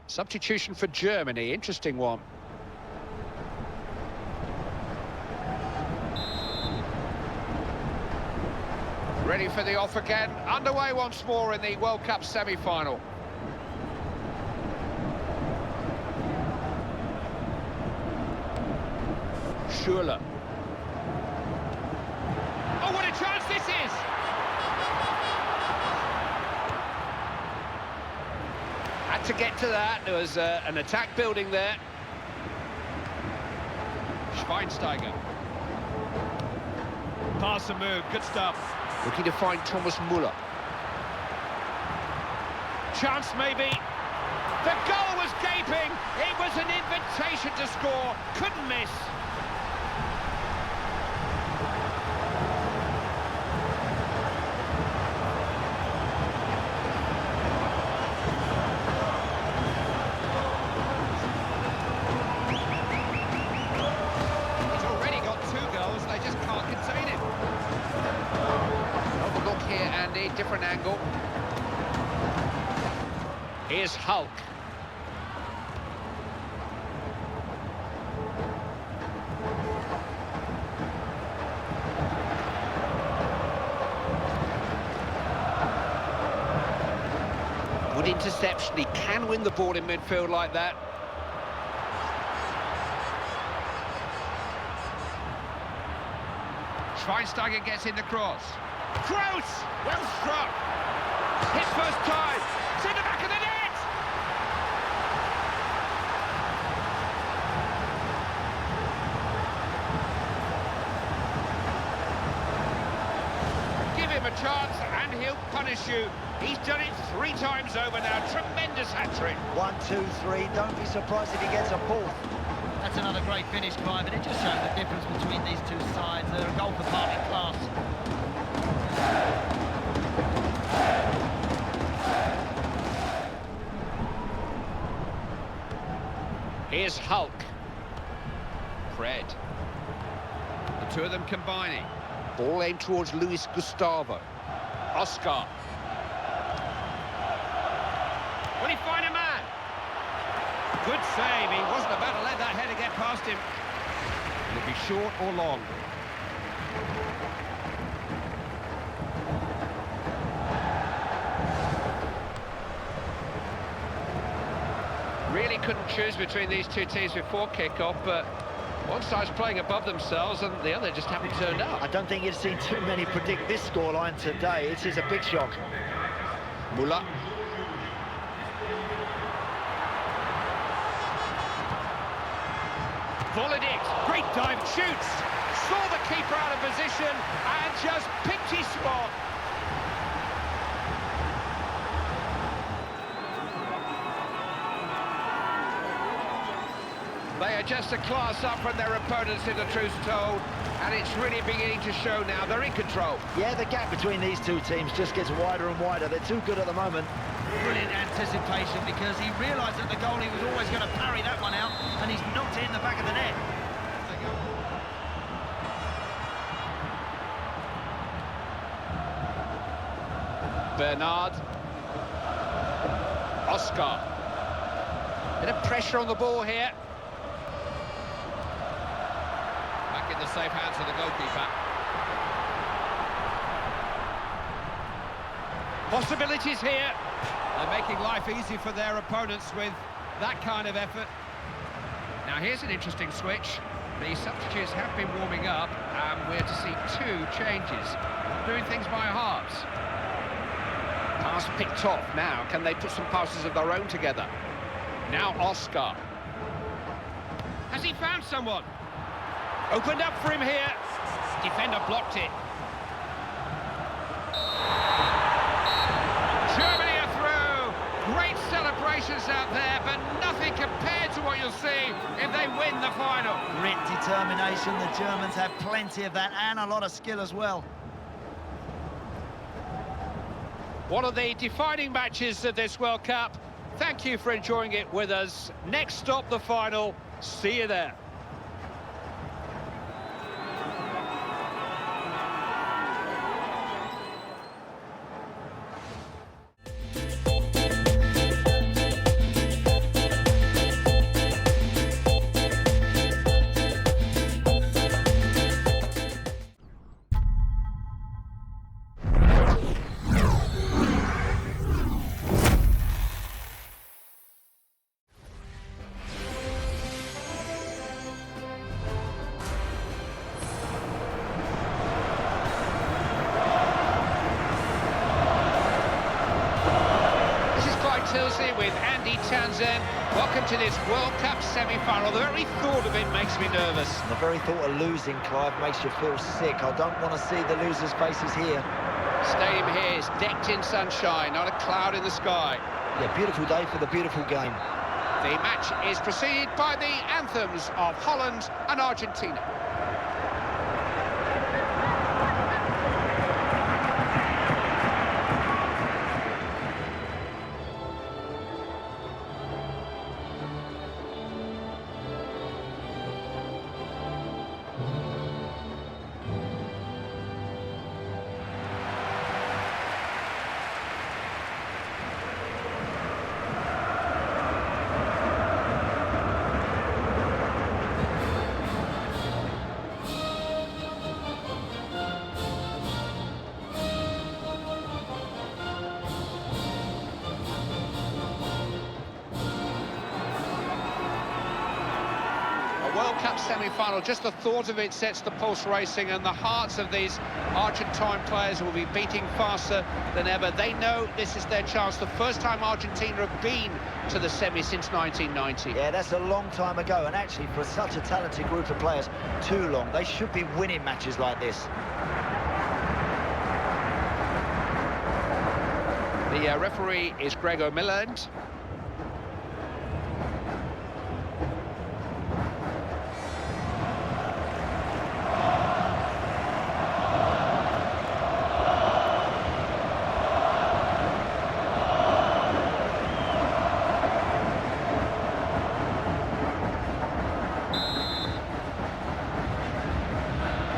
Substitution for Germany, interesting one. Ready for the off again, underway once more in the World Cup semi-final. Schürrle. Oh, what a chance this is! to get to that. There was an attack building there. Schweinsteiger. Pass and move, good stuff. Looking to find Thomas Müller. Chance maybe. The goal was gaping. It was an invitation to score. Couldn't miss. He's already got 2 goals. They just can't contain him. Another look here, Andy, different angle. Here's Hulk. Good interception. He can win the ball in midfield like that. Schweinsteiger gets in the cross. Kroos! Well struck. His first time. It's in the back of the net. Give him a chance and he'll punish you. He's done it 3 times over now. Tremendous hat-trick. 1, 2, 3. Don't be surprised if he gets a 4th. That's another great finish, Clive, and it just shows the difference between these two sides. They're a goal department class. Here's Hulk. Fred. The two of them combining. Ball aimed towards Luis Gustavo. Oscar. Will he find a man? Good save. He wasn't about to let that header get past him. Will it be short or long? Really couldn't choose between these two teams before kick-off, but one side's playing above themselves and the other just haven't turned up. I don't think you've seen too many predict this scoreline today. It is a big shock. Müller. Volleyed it. Great dive. Shoots. Saw the keeper out of position and just picked his spot. They are just a class up from their opponents, in the truth told, and it's really beginning to show now. They're in control. Yeah, the gap between these two teams just gets wider and wider. They're too good at the moment. Brilliant anticipation, because he realised that the goalie was always going to parry that one out, and he's knocked it in the back of the net. Bernard. Oscar. Bit of pressure on the ball here. Back in the safe hands of the goalkeeper. Possibilities here. They're making life easy for their opponents with that kind of effort. Now here's an interesting switch. The substitutes have been warming up, and we're to see 2 changes. Doing things by halves. Pass picked off. Now, can they put some passes of their own together? Now Oscar. Has he found someone? Opened up for him here. Defender blocked it. Germany are through. Great celebrations out there, but nothing compared to what you'll see if they win the final. Grit, determination. The Germans have plenty of that, and a lot of skill as well. One of the defining matches of this World Cup. Thank you for enjoying it with us. Next stop, the final. See you there. Tilsley with Andy Townsend. Welcome to this World Cup semi-final. The very thought of it makes me nervous. And the very thought of losing, Clive, makes you feel sick. I don't want to see the losers' faces here. Stadium here is decked in sunshine, not a cloud in the sky. Yeah, beautiful day for the beautiful game. The match is preceded by the anthems of Holland and Argentina. World Cup semi-final, just the thought of it sets the pulse racing, and the hearts of these Argentine players will be beating faster than ever. They know this is their chance, the first time Argentina have been to the semi since 1990. Yeah, that's a long time ago, and actually for such a talented group of players, too long. They should be winning matches like this. The referee is Gregor Milland.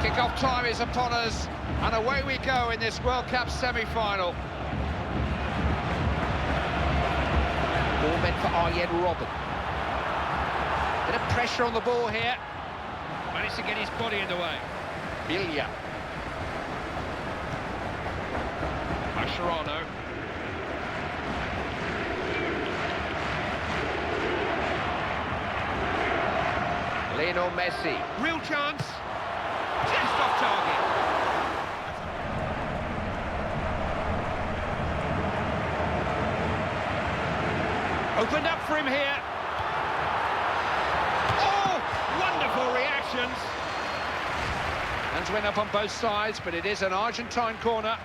Kick-off time is upon us, and away we go in this World Cup semi-final. Ball meant for Arjen Robben. Bit of pressure on the ball here. Managed to get his body in the way. Bilja. Mascherano. Leo Messi. Real chance. Just off target. Opened up for him here. Oh, wonderful reactions. Hands went up on both sides, but it is an Argentine corner.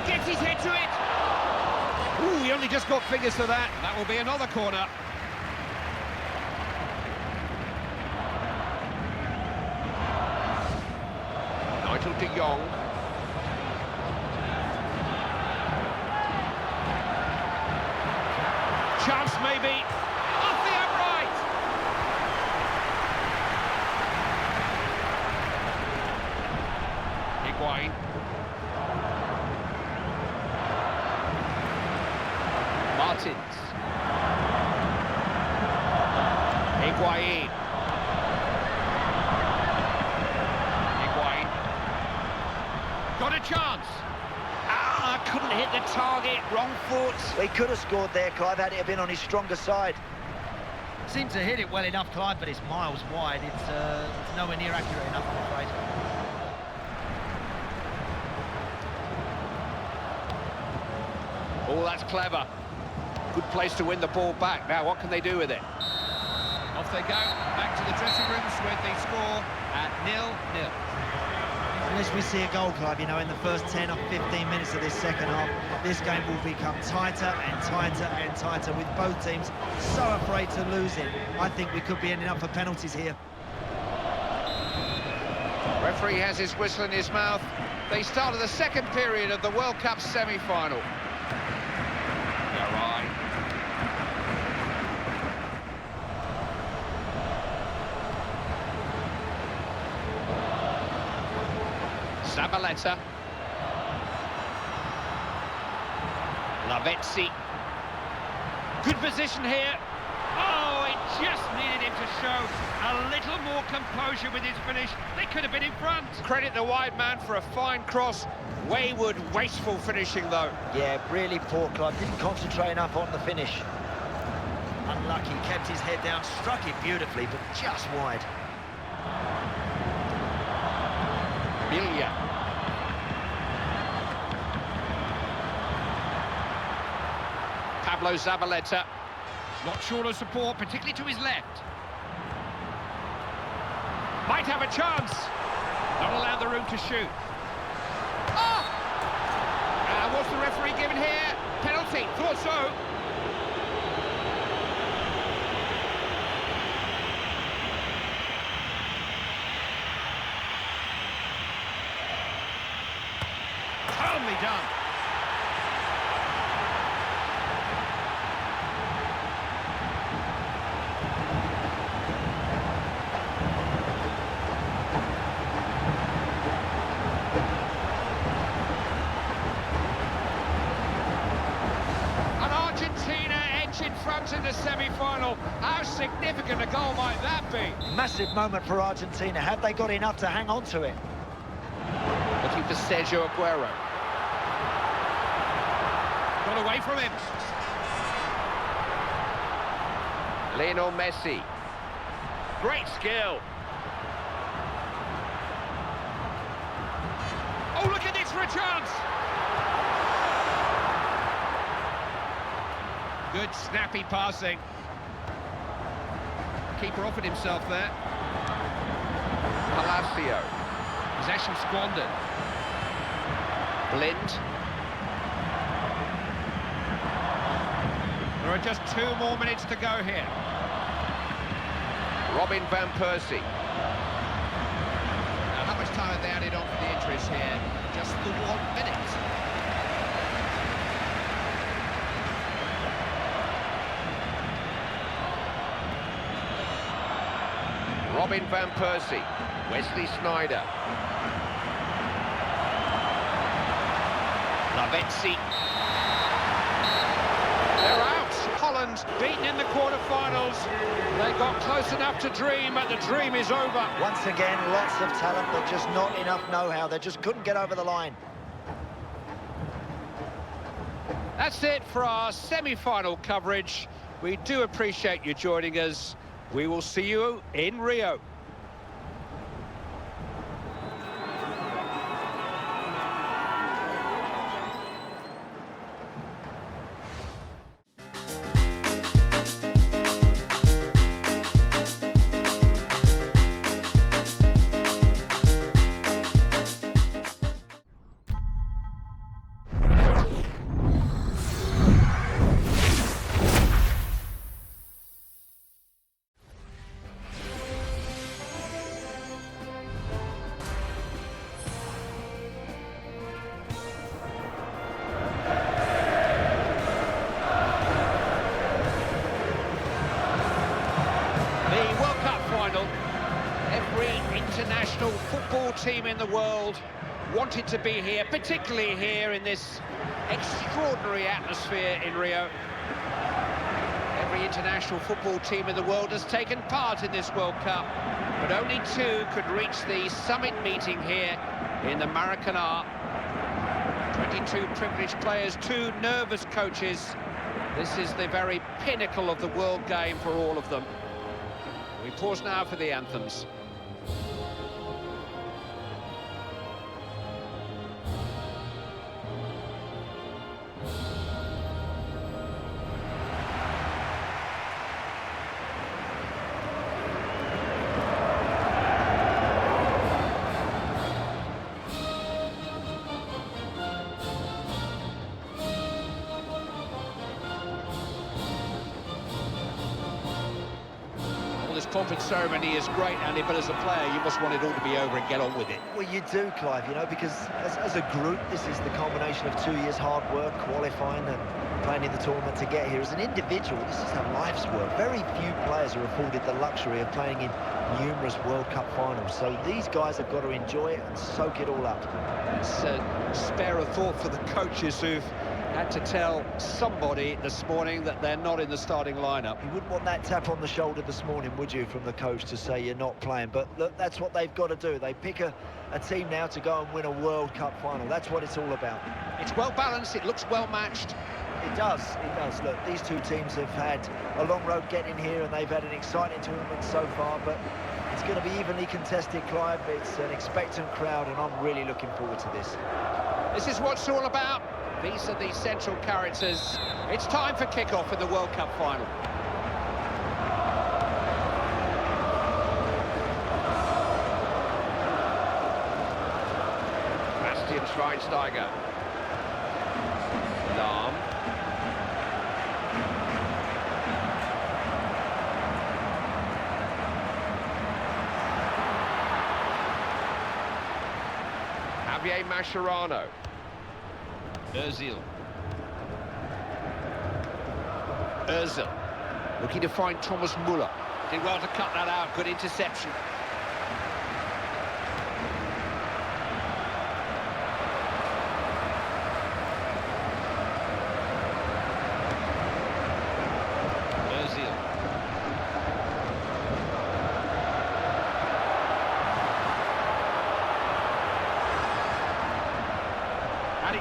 Gets his head to it. Ooh, he only just got figures to that. That will be another corner. De Jong. Chance maybe. Off the upright. Higuain. Martins. Higuain. Got a chance. Couldn't hit the target, wrong foot. He could have scored there, Clive, had it have been on his stronger side. Seemed to hit it well enough, Clive, but it's miles wide. It's nowhere near accurate enough, I'm afraid. Oh, that's clever. Good place to win the ball back. Now, what can they do with it? Off they go, back to the dressing rooms with the score at 0-0. Unless we see a goal, Clive, you know, in the first 10 or 15 minutes of this second half, this game will become tighter and tighter and tighter, with both teams so afraid to lose it. I think we could be ending up for penalties here. Referee has his whistle in his mouth. They started the second period of the World Cup semi-final. Zabaleta. Lavezzi. Good position here. Oh, it just needed him to show a little more composure with his finish. They could have been in front. Credit the wide man for a fine cross. Wayward, wasteful finishing, though. Yeah, really poor, Clive. Didn't concentrate enough on the finish. Unlucky, kept his head down, struck it beautifully, but just wide. Milia. Pablo Zabaleta. Not sure of support, particularly to his left. Might have a chance. Not allowed the room to shoot. Oh! What's the referee given here? Penalty. Thought so. Calmly done. In the semi-final. How significant a goal might that be? Massive moment for Argentina. Have they got enough to hang on to it? Looking for Sergio Aguero. Got away from him. Leo Messi. Great skill. Oh, look at this for a chance. Good snappy passing. Keeper offered himself there. Palacio. Possession squandered. Blind. There are just 2 more minutes to go here. Robin van Persie. Now, how much time have they added on for the injuries here? Just the 1 minute. Robin van Persie. Wesley Sneijder. Lavezzi. They're out. Holland beaten in the quarter-finals. They got close enough to dream, but the dream is over. Once again, lots of talent, but just not enough know-how. They just couldn't get over the line. That's it for our semi-final coverage. We do appreciate you joining us. We will see you in Rio. International football team in the world wanted to be here, particularly here in this extraordinary atmosphere in Rio. Every international football team in the world has taken part in this World Cup, but only 2 could reach the summit meeting here in the Maracana. 22 privileged players, 2 nervous coaches. This is the very pinnacle of the world game for all of them. We pause now for the anthems. Conference ceremony is great, Andy, but as a player, you must want it all to be over and get on with it. Well, you do, Clive, you know, because as a group, this is the combination of 2 years hard work, qualifying and playing in the tournament to get here. As an individual, this is a life's work. Very few players are afforded the luxury of playing in numerous World Cup finals, so these guys have got to enjoy it and soak it all up. It's spare a thought for the coaches who've had to tell somebody this morning that they're not in the starting lineup. You wouldn't want that tap on the shoulder this morning, would you, from the coach to say you're not playing? But look, that's what they've got to do. They pick a team now to go and win a World Cup final. That's what it's all about. It's well balanced, it looks well matched. It does. Look, these two teams have had a long road getting here and they've had an exciting tournament so far, but it's going to be evenly contested, Clive. It's an expectant crowd and I'm really looking forward to this. This is what it's all about. These are the central characters. It's time for kick-off in the World Cup final. Schweinsteiger. Lahm. Javier Mascherano. Özil. Özil. Looking to find Thomas Muller. Did well to cut that out. Good interception.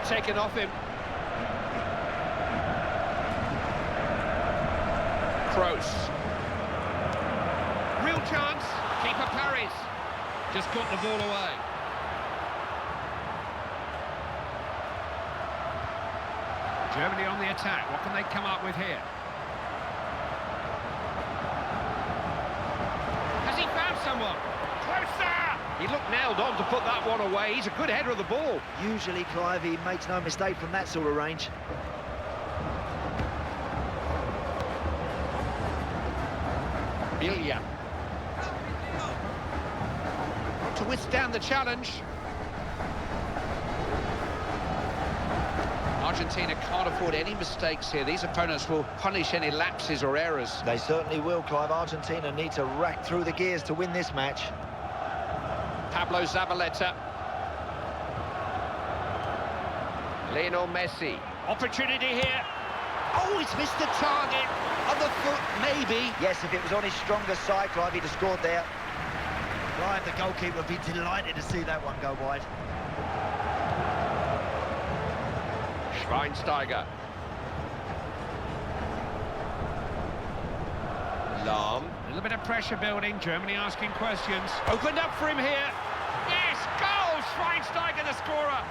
Taken off him. Kroos. Real chance. Keeper parries. Just got the ball away. Germany on the attack. What can they come up with here? Has he found someone? Closer! He looked nailed on to put that one away. He's a good header of the ball. Usually, Clive, he makes no mistake from that sort of range. Ilya. To withstand the challenge. Argentina can't afford any mistakes here. These opponents will punish any lapses or errors. They certainly will, Clive. Argentina need to rack through the gears to win this match. Pablo Zabaleta. Leo Messi. Opportunity here. Oh, he's missed the target. Other foot, maybe. Yes, if it was on his stronger side, Clive, he'd have scored there. Clive, the goalkeeper, would be delighted to see that one go wide. Schweinsteiger. Lahm. A little bit of pressure building. Germany asking questions. Opened up for him here. Yes, goal! Schweinsteiger, the scorer.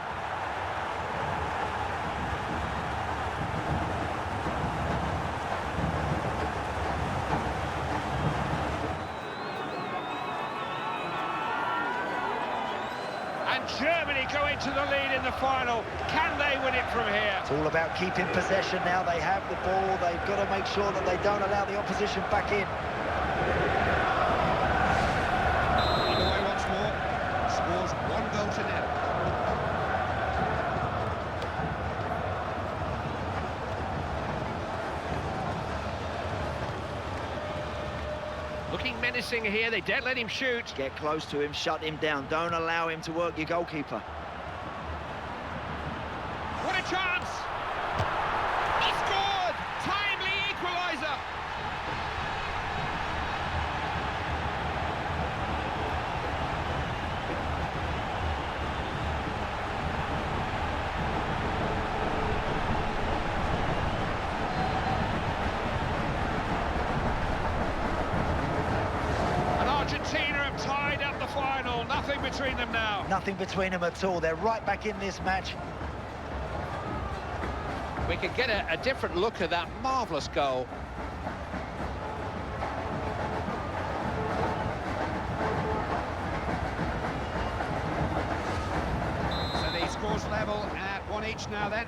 And Germany go into the lead in the final. Can they win it from here? It's all about keeping possession now. They have the ball. They've got to make sure that they don't allow the opposition back in. Underway once more. Scores 1-0. Looking menacing here. They don't let him shoot. Get close to him, shut him down. Don't allow him to work your goalkeeper. What a chance! He scored! Timely equaliser! And Argentina have tied up the final. Nothing between them now. Nothing between them at all. They're right back in this match. We can get a different look at that marvellous goal. So the scores level at 1 each now then.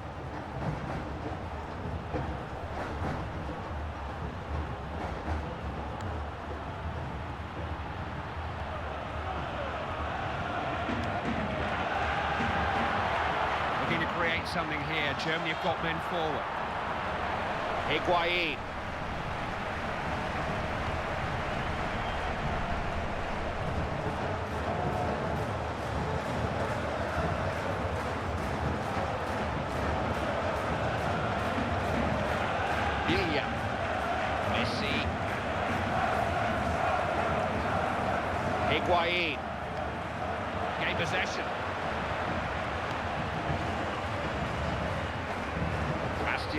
Create something here. Germany have got men forward. Higuain. Ilya. Messi. Higuain. Gain possession.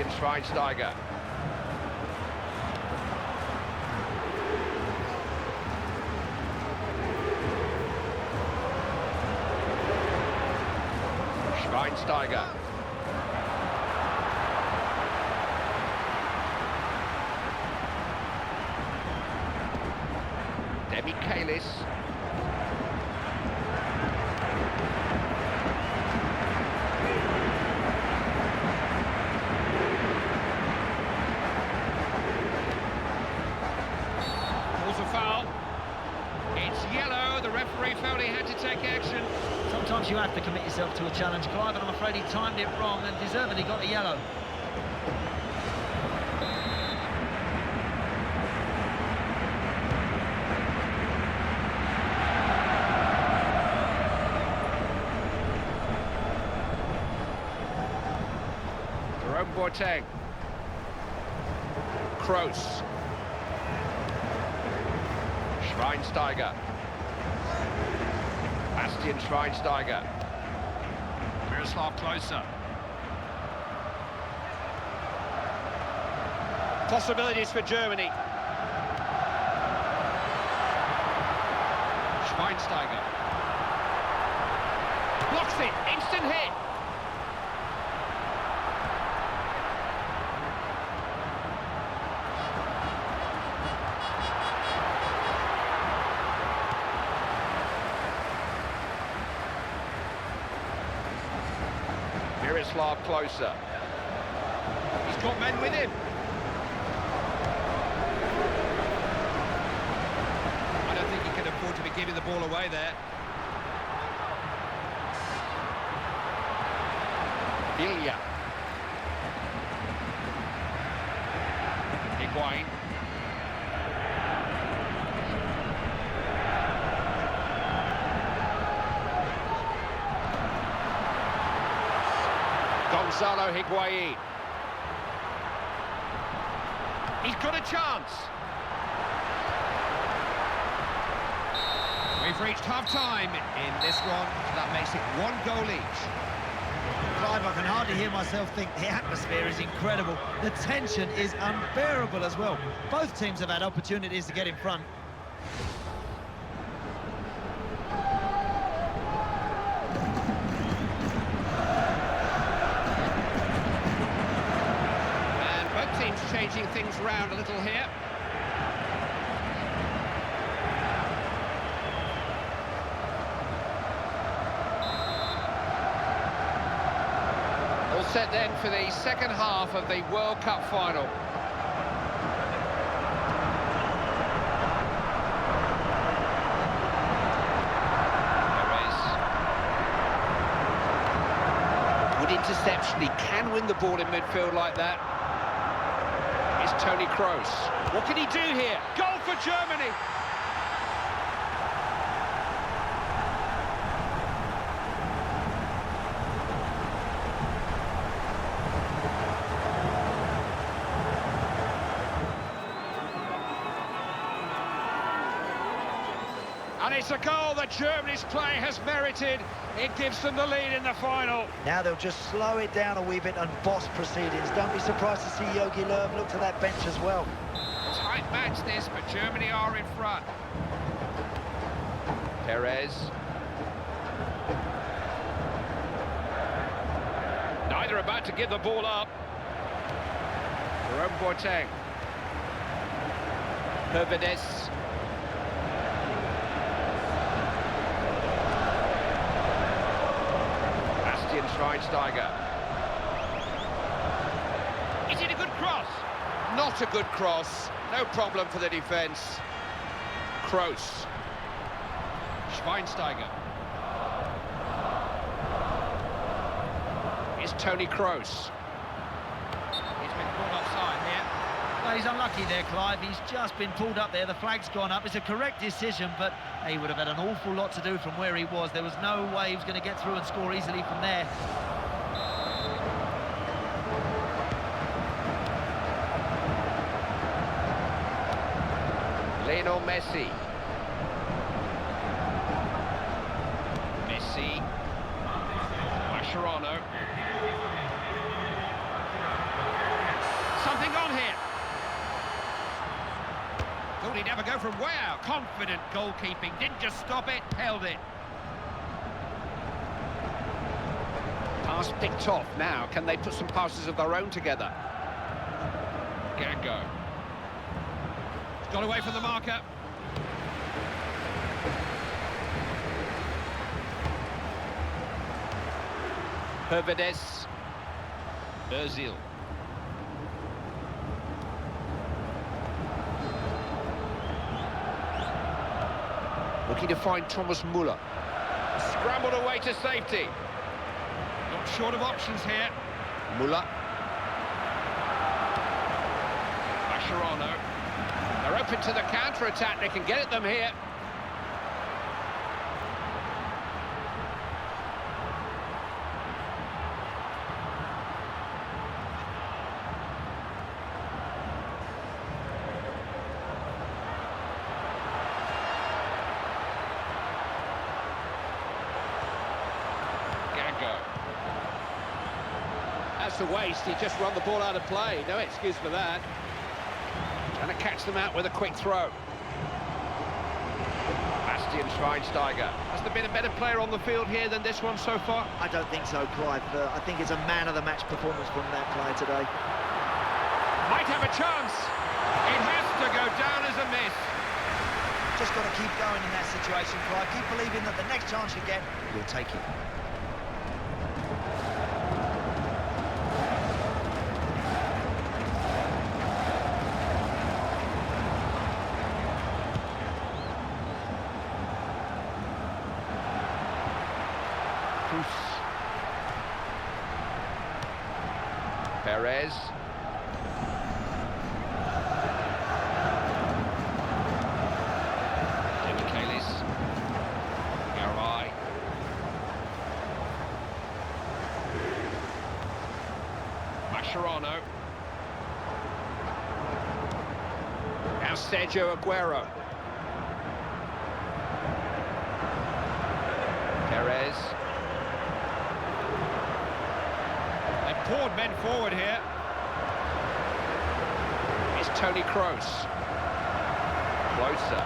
Schweinsteiger. Schweinsteiger. Michaelis. Calls a foul. It's yellow. The referee felt he had to take action. Sometimes you have to commit yourself to a challenge, Clive, and I'm afraid he timed it wrong and deservedly got a yellow. Boateng. Kroos. Schweinsteiger. Bastian Schweinsteiger. Miroslav Klose. Possibilities for Germany. Schweinsteiger. Blocks it. Instant hit. Miroslav Klose. He's got men with him. I don't think he can afford to be giving the ball away there. Ilya. Higuain. Gonzalo Higuain. He's got a chance. We've reached half-time in this one. That makes it 1 goal each. Clive, I can hardly hear myself think. The atmosphere is incredible. The tension is unbearable as well. Both teams have had opportunities to get in front. Changing things round a little here. All set then for the second half of the World Cup final. Perez. Good interception. He can win the ball in midfield like that. Toni Kroos. What can he do here? Goal for Germany! And it's a goal that Germany's play has merited. It gives them the lead in the final. Now they'll just slow it down a wee bit and boss proceedings. Don't be surprised to see Jogi Löw look to that bench as well. Tight match this, but Germany are in front. Perez. Neither about to give the ball up. Jerome Boateng. Perez. Schweinsteiger. Is it a good cross? Not a good cross. No problem for the defence. Kroos. Schweinsteiger. It's Toni Kroos. He's been caught offside here. Well, he's unlucky there, Clive. He's just been pulled up there. The flag's gone up. It's a correct decision, but he would have had an awful lot to do from where he was. There was no way he was going to get through and score easily from there. Leo Messi. Mascherano. from way out. Confident goalkeeping. Didn't just stop it, held it. Pass picked off. Now, can they put some passes of their own together? Gango. It's got away from the marker. Hervedes. Özil. Looking to find Thomas Müller. Scrambled away to safety. Not short of options here. Müller. Mascherano. They're open to the counter-attack. They can get at them here. That's a waste. He just run the ball out of play. No excuse for that. Trying to catch them out with a quick throw. Bastian Schweinsteiger. Has there been a better player on the field here than this one so far? I don't think so, Clive. I think it's a man-of-the-match performance from that player today. Might have a chance. It has to go down as a miss. Just got to keep going in that situation, Clive. Keep believing that the next chance you get, you'll take it. Perez. Demichelis. Garay. Mascherano. Now Sergio Aguero. Perez. Poured men forward here. It's Toni Kroos. Closer.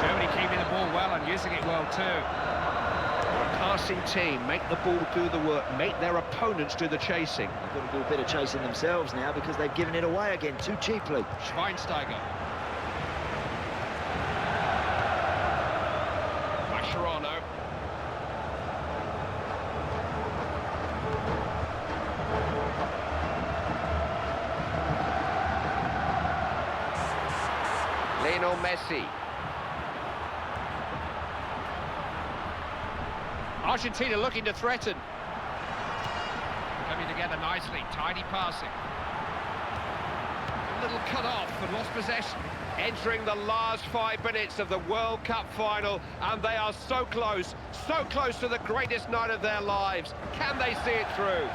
Germany keeping the ball well and using it well too. A passing team, make the ball do the work, make their opponents do the chasing. They've got to do a bit of chasing themselves now because they've given it away again too cheaply. Schweinsteiger. Mascherano. Leo Messi. Argentina looking to threaten. Coming together nicely, tidy passing. A little cut off and lost possession. Entering the last 5 minutes of the World Cup final, and they are so close to the greatest night of their lives. Can they see it through?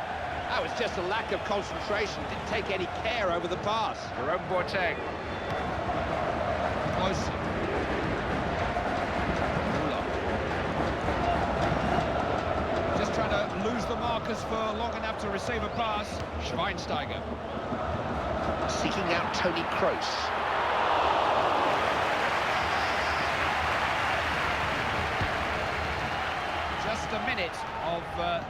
That was just a lack of concentration. Didn't take any care over the pass. Jerome Boateng. Close. Just trying to lose the markers for long enough to receive a pass. Schweinsteiger. Seeking out Toni Kroos. Just a minute of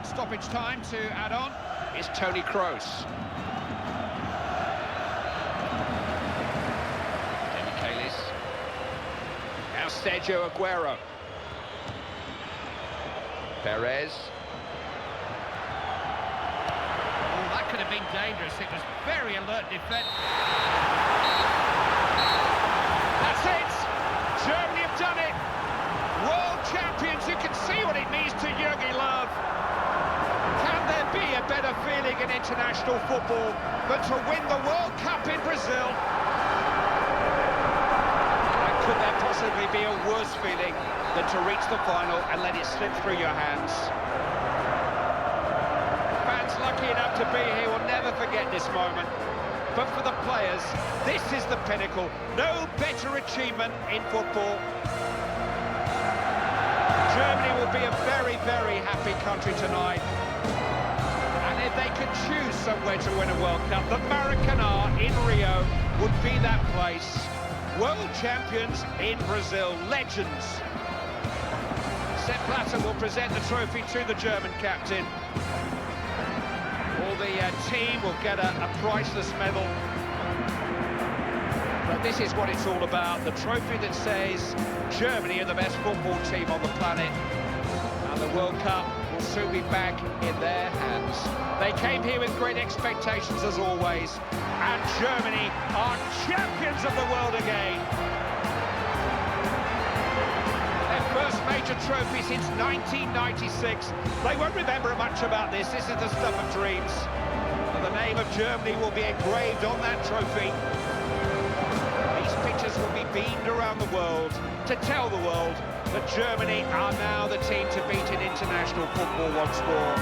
stoppage time to add on. It's Toni Kroos. Sergio Aguero. Perez. Oh, that could have been dangerous. It was very alert defense. That's it! Germany have done it! World champions, you can see what it means to Jogi Löw. Can there be a better feeling in international football than to win the World Cup in Brazil? Could there possibly be a worse feeling than to reach the final and let it slip through your hands? Fans lucky enough to be here will never forget this moment. But for the players, this is the pinnacle. No better achievement in football. Germany will be a very, very happy country tonight. And And if they could choose somewhere to win a World Cup, the Maracana in Rio would be that place. World champions in Brazil, legends. Sepp Blatter will present the trophy to the German captain. All the team will get a priceless medal. But this is what it's all about, the trophy that says Germany are the best football team on the planet. And the World Cup will soon be back in their hands. They came here with great expectations as always, and Germany are champions of the world again. Their first major trophy since 1996. They won't remember much about this. This is the stuff of dreams. But the name of Germany will be engraved on that trophy. These pictures will be beamed around the world to tell the world that Germany are now the team to beat in international football once more.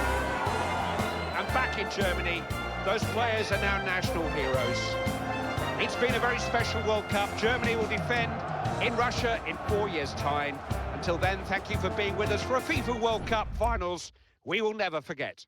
And back in Germany, those players are now national heroes. It's been a very special World Cup. Germany will defend in Russia in 4 years' time. Until then, thank you for being with us for a FIFA World Cup finals we will never forget.